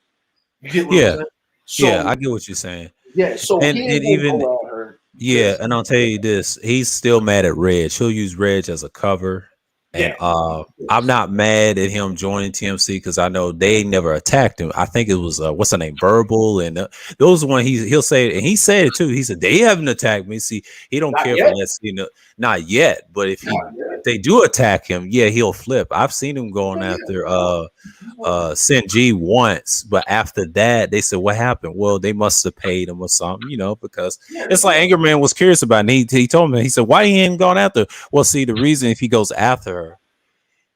You get what I'm saying? So, I get what you're saying. Yeah, so and he ain't even go at her. Yeah, and I'll tell you this: he's still mad at Reg. He'll use Reg as a cover, and I'm not mad at him joining TMC because I know they never attacked him. I think it was what's her name, Verbal, and those one he'll say it, and he said it too. He said they haven't attacked me. See, he don't care for let's not yet. But if they do attack him, he'll flip. I've seen him going after Sin G once, but after that they said what happened? Well, they must have paid him or something, because it's like Angerman was curious about it. And he told me, he said, why he ain't gone after her? Well, see, the reason if he goes after her,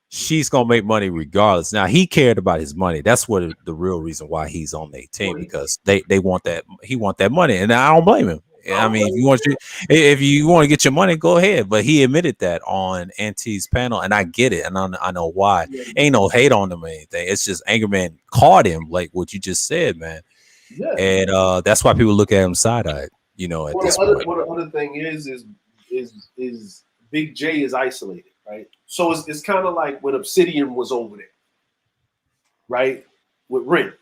she's gonna make money regardless. Now he cared about his money. That's what the real reason why he's on their team, because they want that, he want that money, and I don't blame him. I mean, if you want to get your money, go ahead. But he admitted that on Auntie's panel, and I get it, and I know why. Ain't no hate on him or anything. It's just Angerman caught him, like what you just said, man. And that's why people look at him side-eyed. At this point. What the other thing is Big J is isolated, right? So it's kind of like when Obsidian was over there, right? With Ren.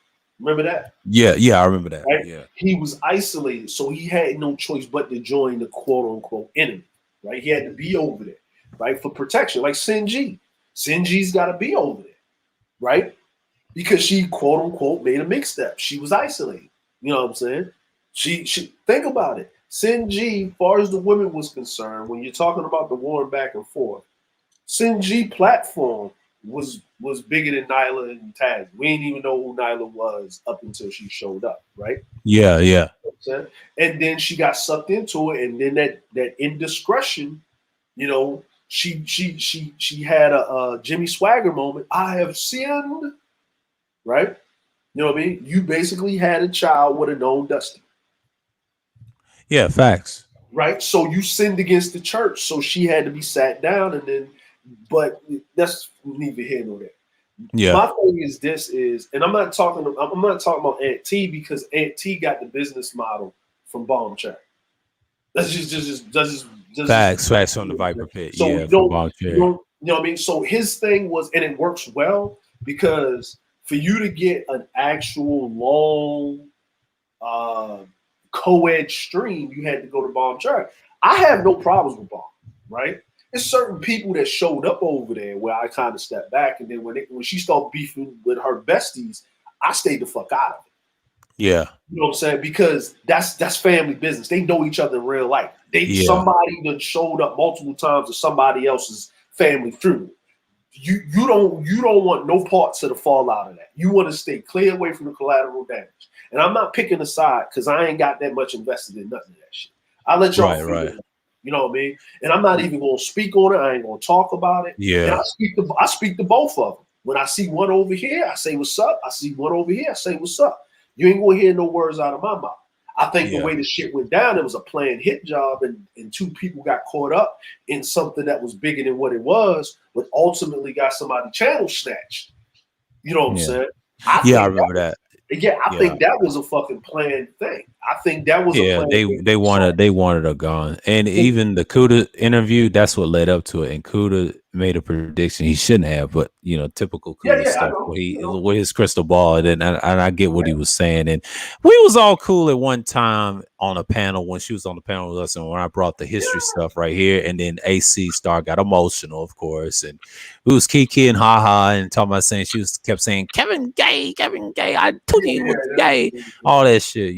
Remember that? Yeah, I remember that. Right? Yeah. He was isolated, so he had no choice but to join the quote-unquote enemy, right? He had to be over there, right? For protection, like Sin-G. Sin-G's got to be over there, right? Because she, quote-unquote, made a mix-step. She was isolated. You know what I'm saying? She think about it. Sin-G, as far as the women was concerned, when you're talking about the war back and forth, Sin-G platform was bigger than Nyla and Taz. We didn't even know who Nyla was up until she showed up, right? Yeah. You know, and then she got sucked into it, and then that indiscretion, she had a Jimmy Swagger moment. I have sinned, right? You know what I mean? You basically had a child with a known Dusty. Yeah, facts. Right? So you sinned against the church, so she had to be sat down, and then, but that's neither here nor there. Yeah. My thing is, and I'm not talking about Aunt T, because Aunt T got the business model from Bomb Cherry. That's just facts on the Viper Pit. So yeah, you know what I mean? So his thing was, and it works well, because for you to get an actual long co-ed stream, you had to go to Bomb Cherry. I have no problems with Bomb, right? There's certain people that showed up over there where I kind of stepped back, and then when she started beefing with her besties, I stayed the fuck out of it. Yeah. You know what I'm saying? Because that's family business. They know each other in real life. Somebody that showed up multiple times to somebody else's family funeral. You don't want no parts of the fallout of that. You want to stay clear away from the collateral damage. And I'm not picking a side, because I ain't got that much invested in nothing of that shit. I let y'all figure it out. You know what I mean? And I'm not even gonna speak on it. I ain't gonna talk about it. Yeah. And I speak to both of them. When I see one over here, I say what's up. I see one over here, I say what's up. You ain't gonna hear no words out of my mouth. I think the way the shit went down, it was a planned hit job, and two people got caught up in something that was bigger than what it was, but ultimately got somebody channel snatched. You know what I'm saying? I remember that. Yeah, I think that was a fucking planned thing. I think that was a planned thing. They wanted her gone. And even the Kuda interview, that's what led up to it. And Kuda made a prediction he shouldn't have, but typical Kuda stuff with his crystal ball, and I get what he was saying. And we was all cool at one time on a panel when she was on the panel with us, and when I brought the history stuff right here, and then AC Star got emotional, of course, and it was Kiki and haha and talking about saying kept saying Kevin gay, I told you he was gay, all that shit,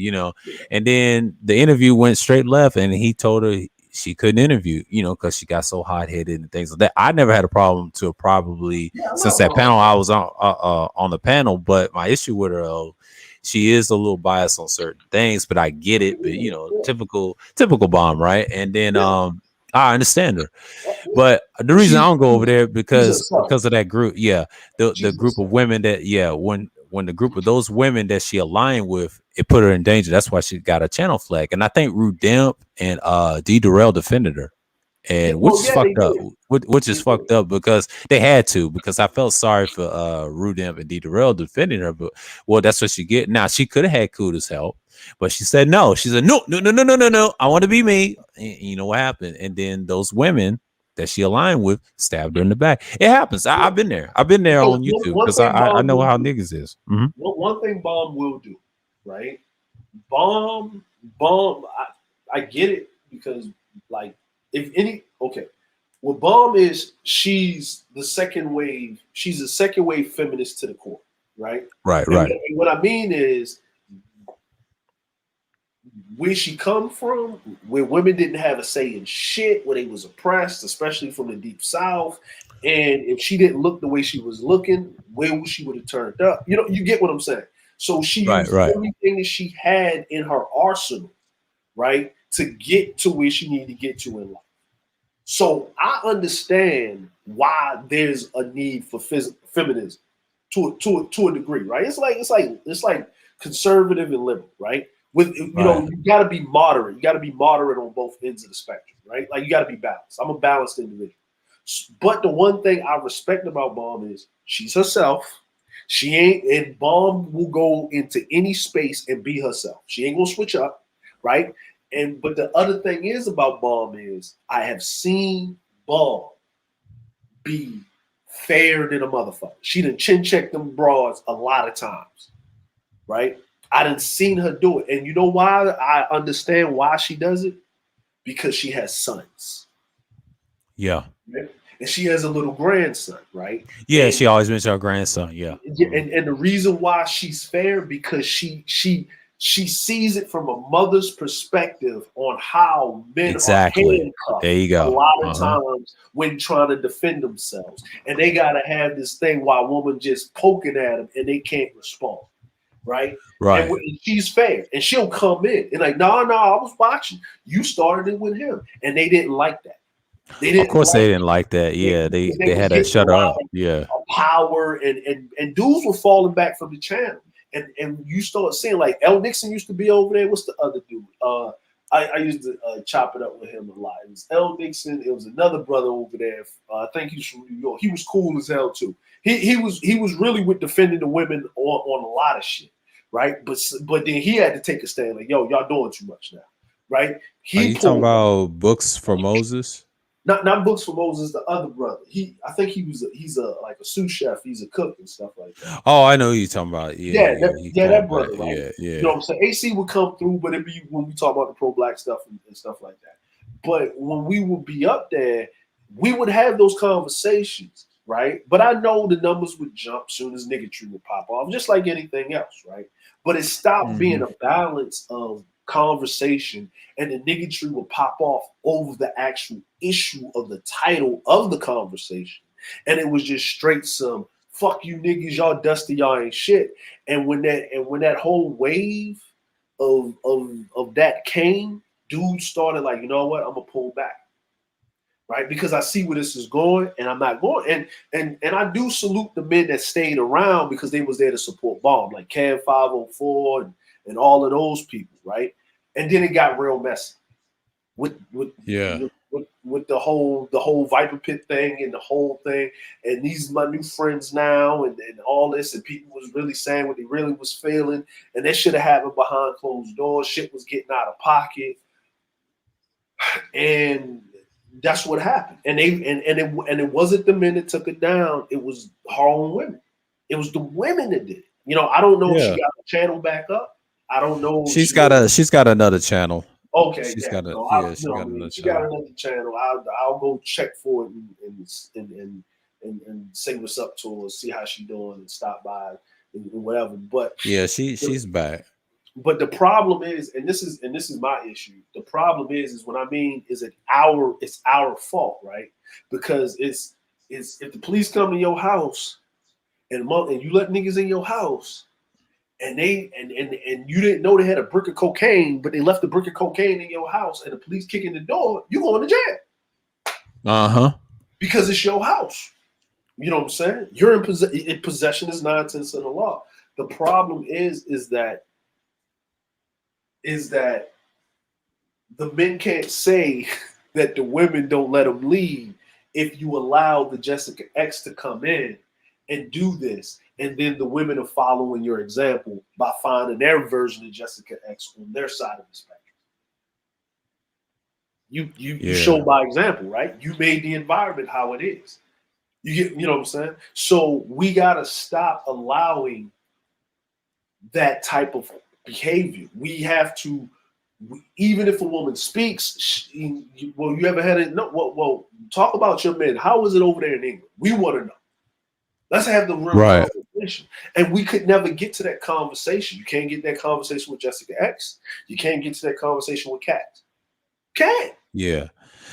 and then the interview went straight left, and he told her she couldn't interview, because she got so hot-headed and things like that. I never had a problem to probably since that panel I was on the panel, but my issue with her, she is a little biased on certain things, but I get it. But typical bomb, right? And then I understand her. But the reason I She's don't go over there she's because herself. of that group, the She's group of herself. women that when the group of those women that she aligned with, it put her in danger. That's why she got a channel flag. And I think Rude Demp and D Durrell defended her. Yeah, And which well, is yeah, they fucked up. did. Which They is fucked did. up because they had to, because I felt sorry for Rude Demp and D Durrell defending her, but well, that's what she get. Now she could have had Kuda's help, but she said no. She said no, no, no, no, no, no, no. I want to be me. And you know what happened? And then those women that she aligned with stabbed her in the back. It happens. Yeah. I've been there. I've been there So on YouTube one because thing I Bomb know will how do. niggas is. Mhm. One thing Bomb will do, right? Bomb. I get it because, like, if any, okay, what Bomb is, she's the second wave. She's a second wave feminist to the core, right? Right, And right. what I mean is, where she come from, where women didn't have a say in shit, where they was oppressed, especially from the deep south. And if she didn't look the way she was looking, where would she would have turned up? You know, you get what I'm saying. So she Right, used right. everything that she had in her arsenal, right, to get to where she needed to get to in life. So I understand why there's a need for feminism to a degree, right? It's like conservative and liberal, right? With Right. you got to be moderate. You got to be moderate on both ends of the spectrum, right? Like you got to be balanced. I'm a balanced individual. But the one thing I respect about Bomb is she's herself. She ain't, and Bomb will go into any space and be herself. She ain't gonna switch up, right? And but the other thing is about Bomb is I have seen Bomb be fair than a motherfucker. She done chin checked them broads a lot of times, right? I done seen her do it. And you know why I understand why she does it? Because she has sons. Yeah. Right? And she has a little grandson, right? Yeah, And she always mentioned her grandson. Yeah. Mhm. and the reason why she's fair because she sees it from a mother's perspective on how men are Exactly. There handcuffed you a go. lot of Uh-huh. times when trying to defend themselves, and they gotta have this thing while a woman just poking at them and they can't respond, right? And Right. she's fair, and she'll come in and like, no, I was watching. You started it with him, and they didn't like that. They Of didn't course they like didn't like that. it Yeah, because they they was had to getting a shut her lot up. Yeah. of power, and dudes were falling back from the channel. And you start seeing like L Nixon used to be over there. What's the other dude? I used to chop it up with him a lot. It was L Nixon. It was another brother over there. I think he's from New York. He was cool as hell too. He was really with defending the women on a lot of shit, right? But then he had to take a stand like, yo, y'all doing too much now, right? Are He you talking pulled back. about books for Moses? Not Books for Moses, the other brother. I think he's a like a sous chef. He's a cook and stuff like that. Oh, I know who you're talking about. Yeah, Yeah, yeah. He that called back. brother, right? Yeah, You know yeah. what I'm saying? AC would come through, but it'd be when we talk about the pro black stuff and stuff like that. But when we would be up there, we would have those conversations, right? But I know the numbers would jump soon as niggatry would pop off, just like anything else, right? But it stopped being Hmm. a balance of conversation, and the niggatry would pop off over the actual issue of the title of the conversation. And it was just straight some fuck you niggas, y'all dusty, y'all ain't shit. And when that whole wave of that came, dudes started like, you know what, I'm gonna pull back. Right, because I see where this is going, and I'm not going. And I do salute the men that stayed around because they was there to support Bomb, like Cam 504 and all of those people, right? And then it got real messy with with Yeah. with the whole Viper Pit thing and the whole thing. And these are my new friends now, and all this, and people was really saying what they really was feeling, and that should have happened behind closed doors. Shit was getting out of pocket, and that's what happened. And it wasn't the men that took it down. It was her own women. It was the women that did it. I don't know if she Yeah. got the channel back up. I don't know if She's she got did. another channel. Okay, She's yeah. got a So yeah, she got if another she got channel. another channel, I'll go check for it and say what's up to her, see how she doing, and stop by and whatever. But Yeah, the, she's back. but the problem is, and this is my issue. The problem is when I mean is it's our fault, right? Because it's if the police come to your house and you let niggas in your house and and you didn't know they had a brick of cocaine, but they left the brick of cocaine in your house, and the police kick in the door, you going to jail. Uh-huh. Because it's your house. You know what I'm saying? You're in possession is 9 tenths of the law. The problem is that the men can't say that the women don't let them leave if you allow the Jessica X to come in and do this, and then the women are following your example by finding their version of Jessica X on their side of the spectrum. You show by example, right? You made the environment how it is. You know what I'm saying? So we gotta stop allowing that type of behavior. We have to, even if a woman speaks, well, you ever had it? No, well, talk about your men. How is it over there in England? We want to know. Let's have the real conversation. And we could never get to that conversation. You can't get that conversation with Jessica X. You can't get to that conversation with Kat. Can't. Yeah.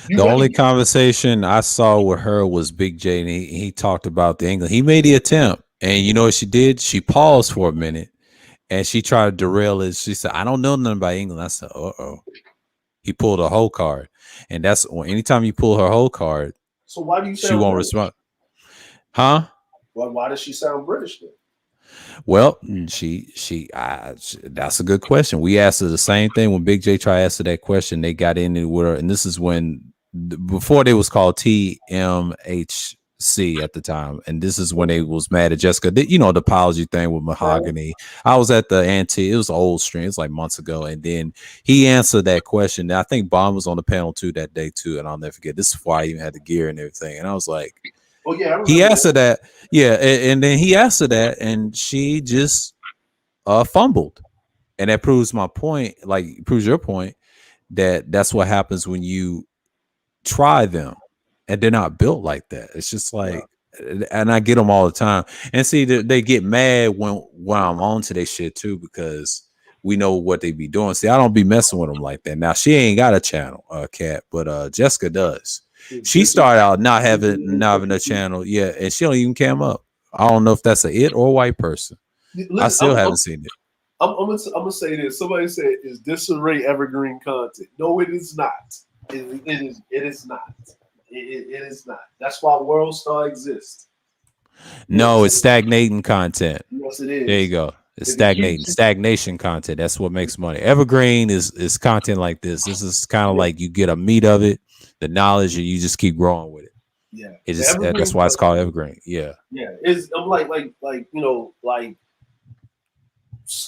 The only conversation I saw with her was Big J, and he talked about the England. He made the attempt, and you know what she did? She paused for a minute, and she tried to derail it. She said, "I don't know nothing about England." I said, "Uh-oh." He pulled a whole card, and that's anytime you pull her whole card. So why do you? She won't respond, huh? Why does she sound British then? Well, that's a good question. We asked her the same thing when Big J tried to answer that question. They got in it with her, and this is before they was called TMHC at the time, and this is when they was mad at Jessica. You know, the apology thing with Mahogany. I was at the it was an old stream, it was like months ago, and then he answered that question. I think Bond was on the panel too that day too, and I'll never forget. This is why I even had the gear and everything, and I was like, oh yeah, he answered that. Yeah, and then he answered that, and she just fumbled, and that proves my point. Like, proves your point that's what happens when you try them, and they're not built like that. It's just like, and I get them all the time. And see, they get mad when I'm on to their shit too, because we know what they be doing. See, I don't be messing with them like that. Now she ain't got a channel, Kat, but Jessica does. She started out not having a channel, yeah, and she don't even cam up. I don't know if that's it or a white person. Listen, I still haven't seen it. I'm gonna say this. Somebody said, "Is disarray evergreen content?" No, it is not. It is not. It is not. That's why World Star exists. No, it's stagnating content. Yes, it is. There you go. It's stagnation content. That's what makes money. Evergreen is content like this. This is kind of like you get a meat of it, the knowledge, and you just keep growing with it. Yeah, that's why it's called evergreen. Yeah, yeah. I'm like you know, like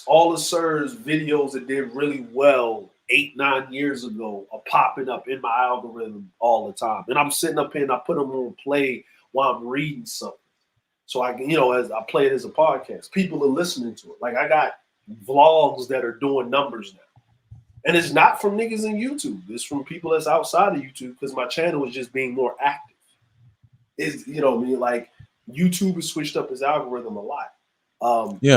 all the Sir's videos that did really well 8-9 years ago are popping up in my algorithm all the time, and I'm sitting up here and I put them on play while I'm reading something, so I can, you know, as I play it as a podcast, people are listening to it. Like I got vlogs that are doing numbers now. And it's not from niggas in YouTube. It's from people that's outside of YouTube, because my channel is just being more active. Is, you know what I mean? Like YouTube has switched up its algorithm a lot. You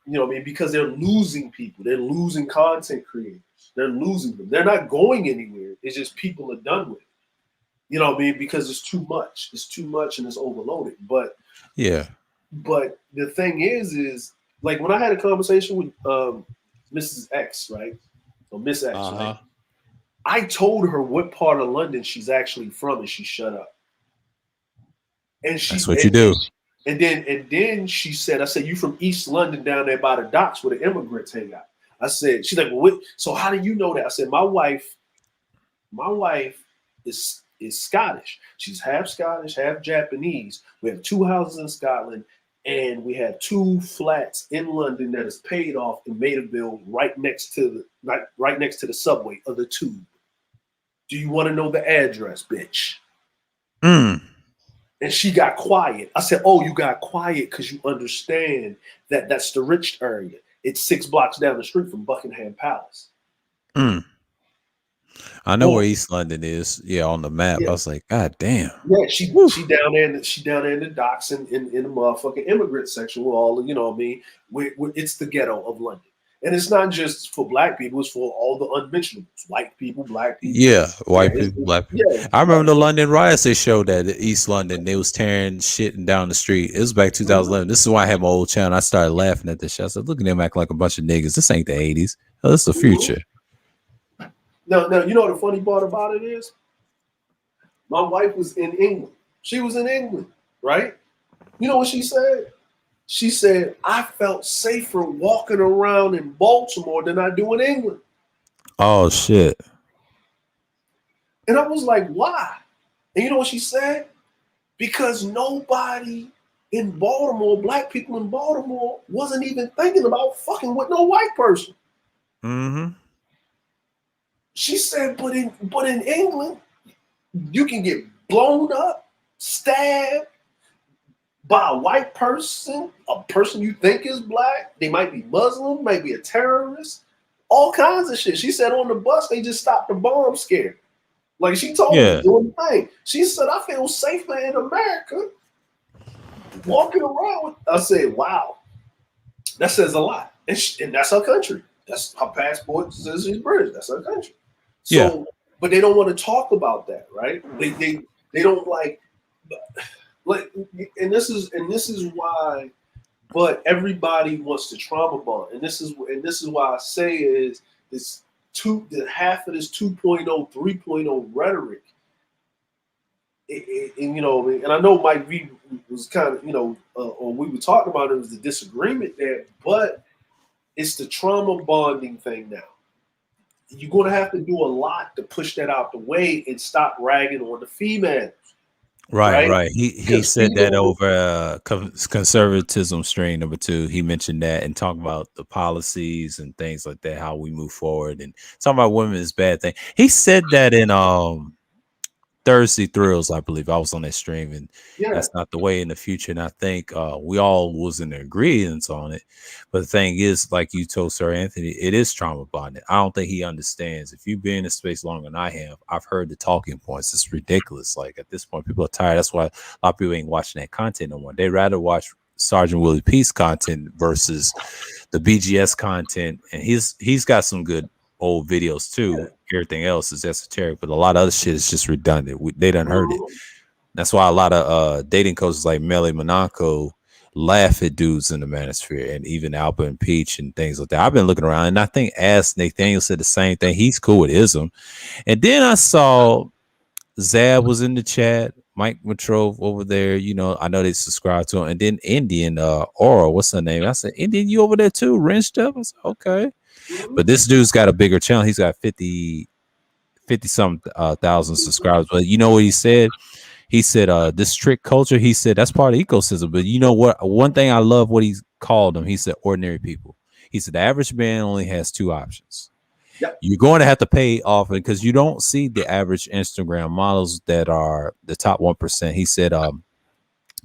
know what I mean? Because they're losing people. They're losing content creators. They're losing them. They're not going anywhere. It's just people are done with it. You know what I mean? Because it's too much. It's too much and it's overloaded. But yeah. But the thing is like when I had a conversation with Mrs. X, right? So Miss X, right? I told her what part of London she's actually from, and she shut up. And that's what you do. And then she said, I said, "You from East London down there by the docks where the immigrants hang out?" I said, she's like, "Well, what, so how do you know that?" I said, my wife is Scottish. She's half Scottish, half Japanese. We have 2 houses in Scotland, and we have 2 flats in London that is paid off in Maidaville, right next to the subway of the Tube. Do you want to know the address, bitch? And she got quiet. I said, "Oh, you got quiet because you understand that that's the rich area. It's 6 blocks down the street from Buckingham Palace." I know where East London is. Yeah, on the map. Yeah. I was like, God damn. Yeah, she down there. She down there in the docks in the motherfucking immigrant section where all, you know what I mean? It's the ghetto of London. And it's not just for black people; it's for all the unmentionables, white people, black people. Yeah, Yeah, white people, black people. yeah, I remember the London riots. They showed that in East London, they was tearing shit down the street. It was back 2011. This is why I had my old channel. I started laughing at this shit. I said, "Look at them acting like a bunch of niggas. This ain't the '80s. Oh, this is the future." Now, you know what the funny part about it is? My wife was in England. She was in England, right? You know what she said? She said, I felt safer walking around in Baltimore than I do in England. Oh, shit. And I was like, why? And you know what she said? Because nobody in Baltimore, black people in Baltimore, wasn't even thinking about fucking with no white person. Mm-hmm. She said, but in England, you can get blown up, stabbed by a white person, a person you think is black. They might be Muslim, might be a terrorist, all kinds of shit. She said on the bus, they just stopped the bomb scare. Like she told me doing the thing. She said, I feel safer in America walking around. I said, wow, that says a lot. And that's her country. That's her passport says she's British. That's her country. So, but they don't want to talk about that, right? They don't like, and this is why. But everybody wants to trauma bond, and this is why I say is this half of this 2.0, 3.0 rhetoric. And you know, and I know Mike V was kind of or we were talking about it was the disagreement there, but it's the trauma bonding thing now. You're going to have to do a lot to push that out the way and stop ragging on the females. Right. He said that over conservatism strain number 2. He mentioned that and talked about the policies and things like that, how we move forward, and talking about women is bad thing. He said that in Thursday Thrills, I believe. I was on that stream, and that's not the way in the future. And I think we all was in agreement on it. But the thing is, like you told Sir Anthony, it is trauma bonded. I don't think he understands. If you've been in the space longer than I have, I've heard the talking points. It's ridiculous. Like at this point, people are tired. That's why a lot of people ain't watching that content no more. They'd rather watch Sergeant Willie Peace content versus the BGS content. And he's got some good old videos too. Everything else is esoteric, but a lot of other shit is just redundant. They done heard it. That's why a lot of dating coaches like Melly Monaco laugh at dudes in the manosphere, and even Alba and Peach and things like that. I've been looking around, and I think Ask Nathaniel said the same thing. He's cool with ism. And then I saw Zab was in the chat, Mike Matrove over there. You know, I know they subscribe to him. And then Indian Aura, what's her name? I said, Indian, you over there too? Wrenched up? I said, okay. But this dude's got a bigger channel. He's got 50 some thousand subscribers. But you know what he said? He said, this trick culture, he said, that's part of the ecosystem. But you know what? One thing I love what he called them. He said, ordinary people. He said, the average man only has 2 options. Yep. You're going to have to pay off it because you don't see the average Instagram models that are the top 1%. He said,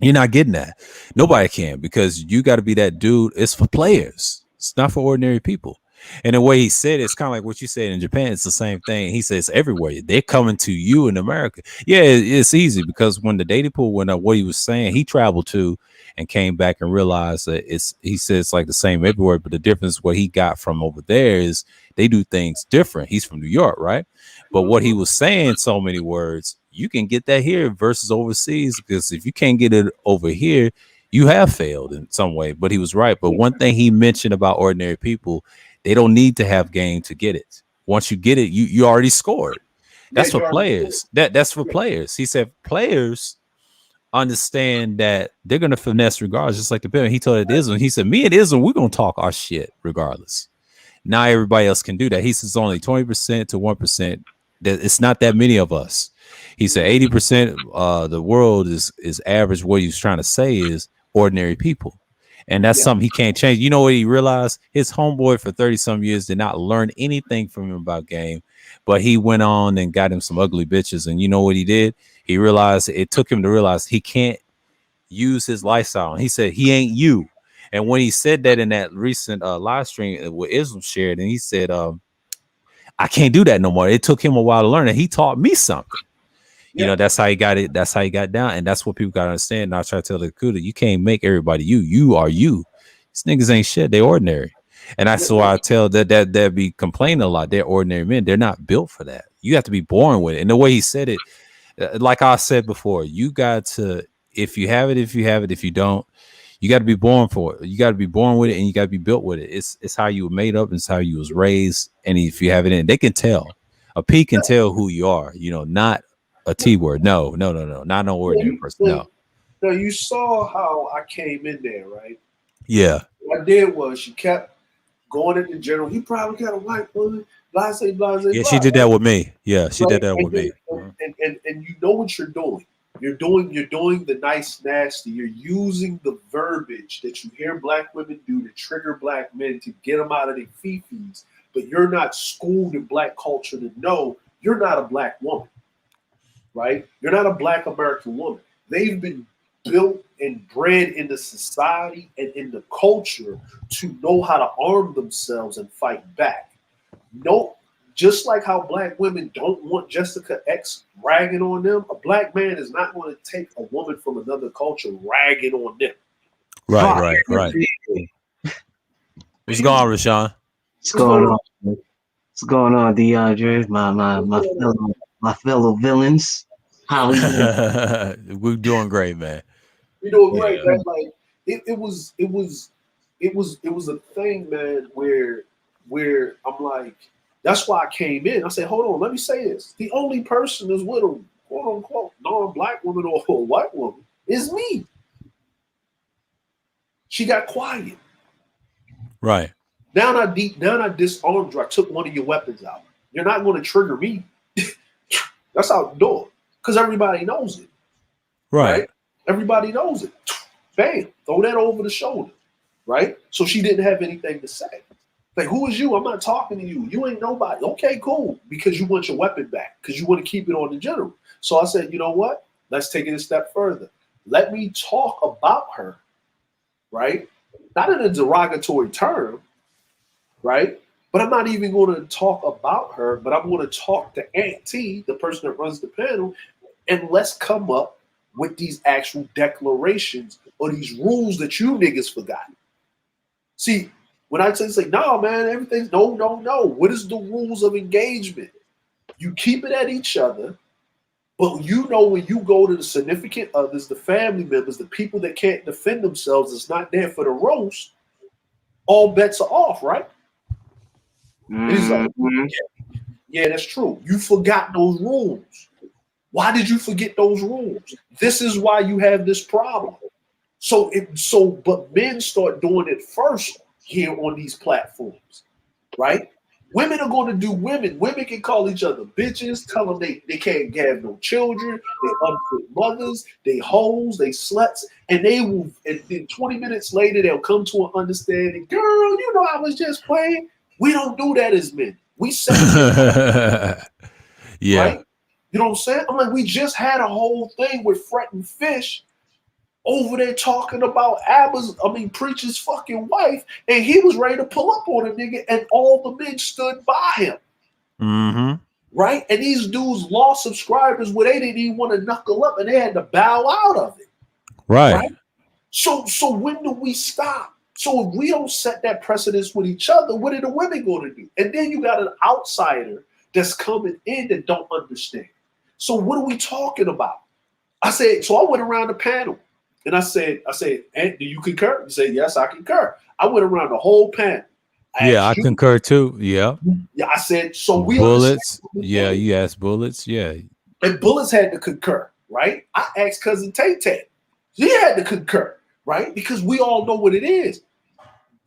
you're not getting that. Nobody can, because you got to be that dude. It's for players. It's not for ordinary people. And the way he said it's kind of like what you said in Japan. It's the same thing. He says everywhere they're coming to you in America. Yeah, it's easy because when the dating pool went up, what he was saying, he traveled to and came back and realized that he said it's like the same everywhere, but the difference what he got from over there is they do things different. He's from New York, right? But what he was saying, so many words, you can get that here versus overseas, because if you can't get it over here, you have failed in some way. But he was right. But one thing he mentioned about ordinary people, they don't need to have game to get it. Once you get it, you already scored. That's for players. That's for players. He said players understand that they're gonna finesse regardless, just like the parent. He told it Ism. He said, me and Ism, we're gonna talk our shit regardless. Now everybody else can do that. He says only 20% to 1%. That it's not that many of us. He said 80% the world is average. What he was trying to say is ordinary people. And that's something he can't change. You know what he realized? His homeboy for 30-some years did not learn anything from him about game, but he went on and got him some ugly bitches. And you know what he did? He realized it took him to realize he can't use his lifestyle. And he said, he ain't you. And when he said that in that recent live stream with Islam shared, and he said, I can't do that no more. It took him a while to learn, and he taught me something. You know, that's how he got it. That's how he got down. And that's what people got to understand. And I try to tell the Kuda, you can't make everybody you. You are you. These niggas ain't shit. They ordinary. And that's why I tell that be complaining a lot. They're ordinary men. They're not built for that. You have to be born with it. And the way he said it, like I said before, you got to, if you have it, if you don't, you got to be born for it. You got to be born with it, and you got to be built with it. It's how you were made up. It's how you was raised. And if you have it in, they can tell. A P can tell who you are. You know, not a T word. No, not no ordinary person. No. Now you saw how I came in there, right? Yeah. What I did was she kept going at the general. He probably got a white woman. Blase. Yeah, she did that with me. Yeah, she did that with me. And you know what you're doing. You're doing the nice nasty. You're using the verbiage that you hear black women do to trigger black men to get them out of their fifis. But you're not schooled in black culture to know you're not a black woman, right? You're not a black American woman. They've been built and bred into society and in the culture to know how to arm themselves and fight back. No, just like how black women don't want Jessica X ragging on them, a black man is not going to take a woman from another culture ragging on them. Right. What's going on, Rashawn? What's going on? What's going on, DeAndre? My fellow villains. How are you? We're doing great, man. We're doing great, man. Like it was a thing, man, where I'm like, that's why I came in. I said, hold on, let me say this. The only person that's with a quote unquote non-black woman or a white woman is me. She got quiet. Right. Now I disarmed you. I took one of your weapons out. You're not going to trigger me. That's how I do it. Because everybody knows it. Right. Everybody knows it. Bam. Throw that over the shoulder. Right? So she didn't have anything to say. Like, who is you? I'm not talking to you. You ain't nobody. Okay, cool. Because you want your weapon back. Because you want to keep it on the general. So I said, you know what? Let's take it a step further. Let me talk about her. Right? Not in a derogatory term. Right? But I'm not even going to talk about her, but I'm going to talk to Aunt T, the person that runs the panel, and let's come up with these actual declarations or these rules that you niggas forgot. See, when I say, no, man, everything's no. What is the rules of engagement? You keep it at each other, but you know when you go to the significant others, the family members, the people that can't defend themselves, it's not there for the roast, all bets are off, right? And he's like, yeah, that's true. You forgot those rules. Why did you forget those rules? This is why you have this problem. But men start doing it first here on these platforms, right? Women are going to do women. Women can call each other bitches, tell them they can't have no children, they unfit mothers, they hoes, they sluts, and they will, and then 20 minutes later, they'll come to an understanding. Girl, you know I was just playing. We don't do that as men. We say, yeah. Right? You know what I'm saying? I'm like, we just had a whole thing with Fret and Fish over there talking about Preacher's fucking wife, and he was ready to pull up on a nigga, and all the men stood by him. Mm-hmm. Right? And these dudes lost subscribers where they didn't even want to knuckle up, and they had to bow out of it. Right? So when do we stop? So if we don't set that precedence with each other, what are the women going to do? And then you got an outsider that's coming in that don't understand. So what are we talking about? I went around the panel and I said, "And do you concur?" He said, "Yes, I concur." I went around the whole panel. I concur too. Yeah. Yeah, I said, so we Bullets. Yeah, you asked Bullets. Yeah. And Bullets had to concur, right? I asked Cousin Tay. She had to concur, right? Because we all know what it is.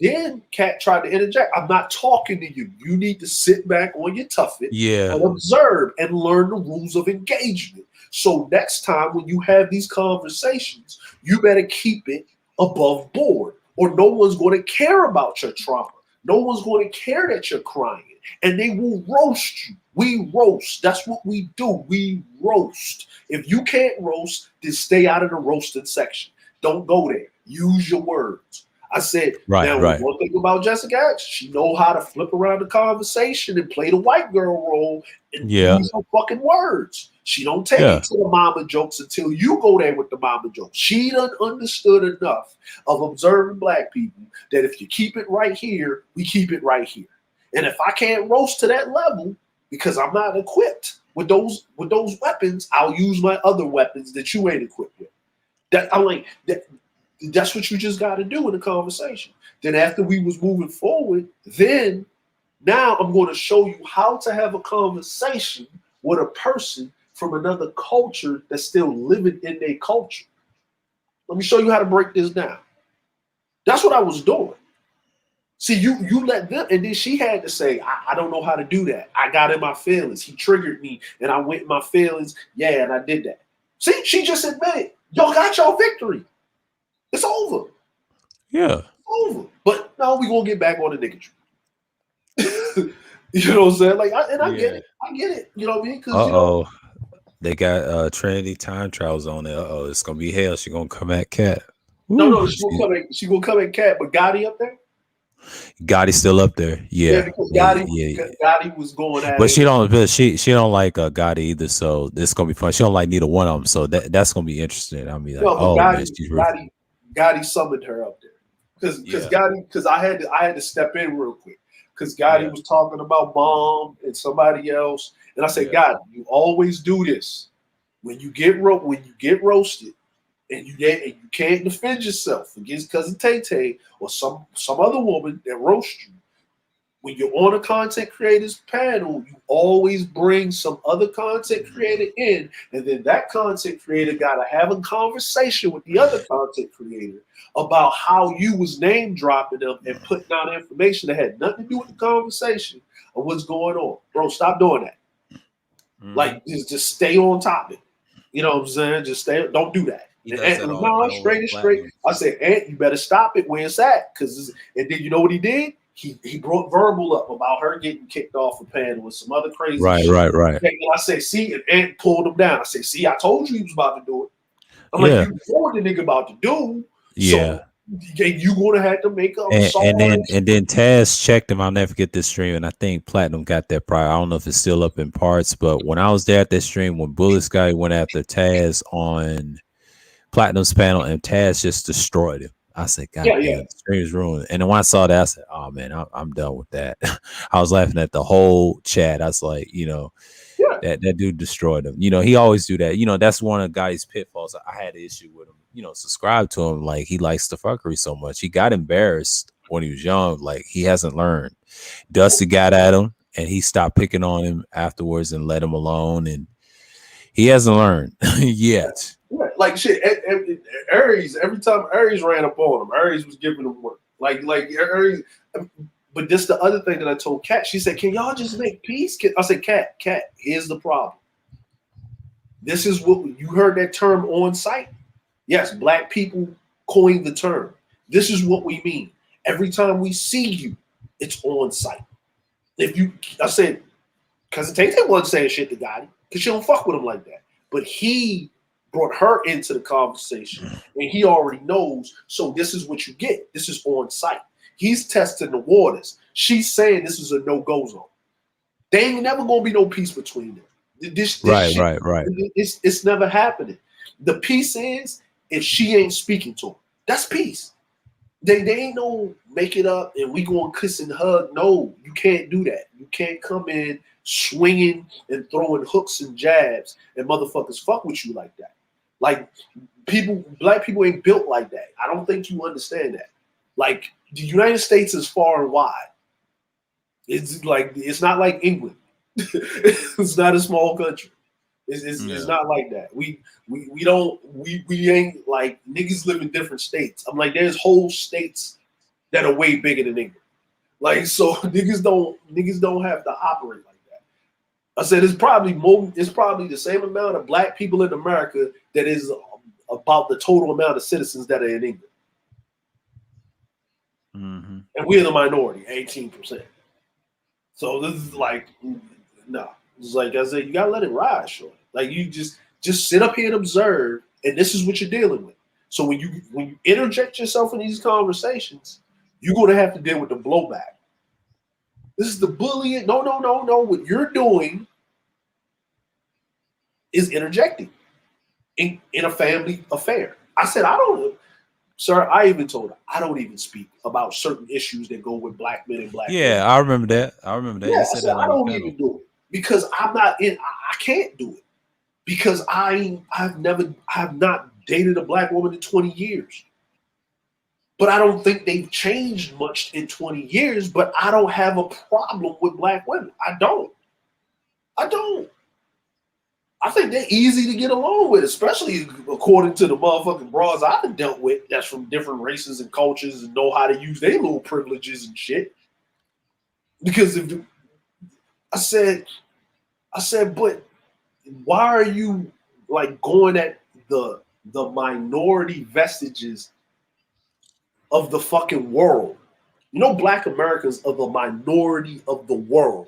Then Cat tried to interject. I'm not talking to you. You need to sit back on your tuffet and observe and learn the rules of engagement. So next time when you have these conversations, you better keep it above board, or no one's going to care about your trauma. No one's going to care that you're crying, and they will roast you. We roast. That's what we do. We roast. If you can't roast, then stay out of the roasting section. Don't go there. Use your words. I said, Right, now right. one thing about Jessica X, she know how to flip around the conversation and play the white girl role and Yeah, use her fucking words. She don't take yeah, it to the mama jokes until you go there with the mama jokes. She done understood enough of observing black people that if you keep it right here, we keep it right here. And if I can't roast to that level because I'm not equipped with those weapons, I'll use my other weapons that you ain't equipped with. That I'm like that. That's what you just got to do in the conversation. Then after we was moving forward, then now I'm going to show you how to have a conversation with a person from another culture that's still living in their culture. Let me show you how to break this down. That's what I was doing. See, you let them, and then she had to say, I don't know how to do that. I got in my feelings. He triggered me, and I went in my feelings. Yeah, and I did that. See, she just admitted, y'all got your victory. It's over. yeah. Over. But no, we gonna get back on the nigga tree. You know what I'm saying? Like, I get Yeah. it. I get it. You know what I mean? Because Uh oh. They got Trinity time trials on it. Uh oh, it's gonna be hell. She gonna come at Cat. no, she gonna come at Cat, but Gotti up there. Gotti's still up there. Yeah, Yeah. because Yeah, yeah. Gotti was going at But it. she don't like Gotti either. So this is gonna be fun. She don't like neither one of them. So that's gonna be interesting. I mean, like, No, but oh man, she's real. Gotti summoned her up there. Because Yeah. Gotti, because I had to step in real quick. Because Gotti was talking about Bomb and somebody else. And I said, Yeah. Gotti, you always do this. When you get roasted and you can't defend yourself against cousin Tay Tay or some other woman that roasts you, when you're on a content creators panel, you always bring some other content creator in, and then that content creator got to have a conversation with the other content creator about how you was name dropping them and putting out information that had nothing to do with the conversation of what's going on. Bro, stop doing that. Like, just stay on topic. You know what I'm saying? Just stay. Don't do that. He does that all No, over straight. Platinum. I said, Ant, you better stop it where it's at. And then you know what he did? He brought verbal up about her getting kicked off a panel with some other crazy Right, shit. right. And I say, see, and Ant pulled him down. I say, see, I told you he was about to do it. I'm Yeah. like, you know what the nigga about to do. Yeah. So you gonna have to make a song. And then Taz checked him. I'll never forget this stream, and I think Platinum got that prior. I don't know if it's still up in parts, but when I was there at that stream, when Bullet Sky went after Taz on Platinum's panel, and Taz just destroyed him. I said, God damn, the stream is ruined. And then when I saw that, I said, oh man, I'm done with that. I was laughing at the whole chat. I was like, that dude destroyed him. He always do that. That's one of Gotti's pitfalls. I had an issue with him. Subscribe to him. Like, he likes the fuckery so much. He got embarrassed when he was young. Like, he hasn't learned. Dusty got at him, and he stopped picking on him afterwards and let him alone. And he hasn't learned yet. Yeah, like shit, Aries. Every time Aries ran up on him, Aries was giving him work. Like Aries. But this the other thing that I told Kat. She said, "Can y'all just make peace?" I said, "Kat, here's the problem. This is what you heard that term on site. Yes, black people coined the term. This is what we mean. Every time we see you, it's on site. I said, cousin Tay Tay wasn't saying shit to Gotti because she don't fuck with him like that. But he brought her into the conversation, and he already knows. So this is what you get. This is on site. He's testing the waters. She's saying this is a no-go zone. There ain't never gonna be no peace between them. This right. It's never happening. The peace is if she ain't speaking to him. That's peace. They ain't no make it up and we gonna kiss and hug. No, you can't do that. You can't come in swinging and throwing hooks and jabs and motherfuckers fuck with you like that. Like, black people ain't built like that. I don't think you understand that. Like, the United States is far and wide. It's not like England. It's not a small country. It's not like that. We ain't like, niggas live in different states. I'm like, there's whole states that are way bigger than England. Like, so niggas don't have to operate like that. I said it's probably the same amount of black people in America that is about the total amount of citizens that are in England. Mm-hmm. And we're the minority, 18%. So this is like, no. It's like I said, you gotta let it ride, short. Like, you just sit up here and observe, and this is what you're dealing with. So when you interject yourself in these conversations, you're going to have to deal with the blowback. This is the bullying. No. What you're doing is interjecting in a family affair. I said, I don't, sir, I even told her, I don't even speak about certain issues that go with black men and black women. I remember that. Yeah, I said, I don't even do it because I'm not in, I can't do it because I've not dated a black woman in 20 years. But I don't think they've changed much in 20 years, but I don't have a problem with black women. I don't. I think they're easy to get along with, especially according to the motherfucking bras I've dealt with that's from different races and cultures and know how to use their little privileges and shit. Because I said, but why are you like going at the minority vestiges of the fucking world? You know, black Americans are the minority of the world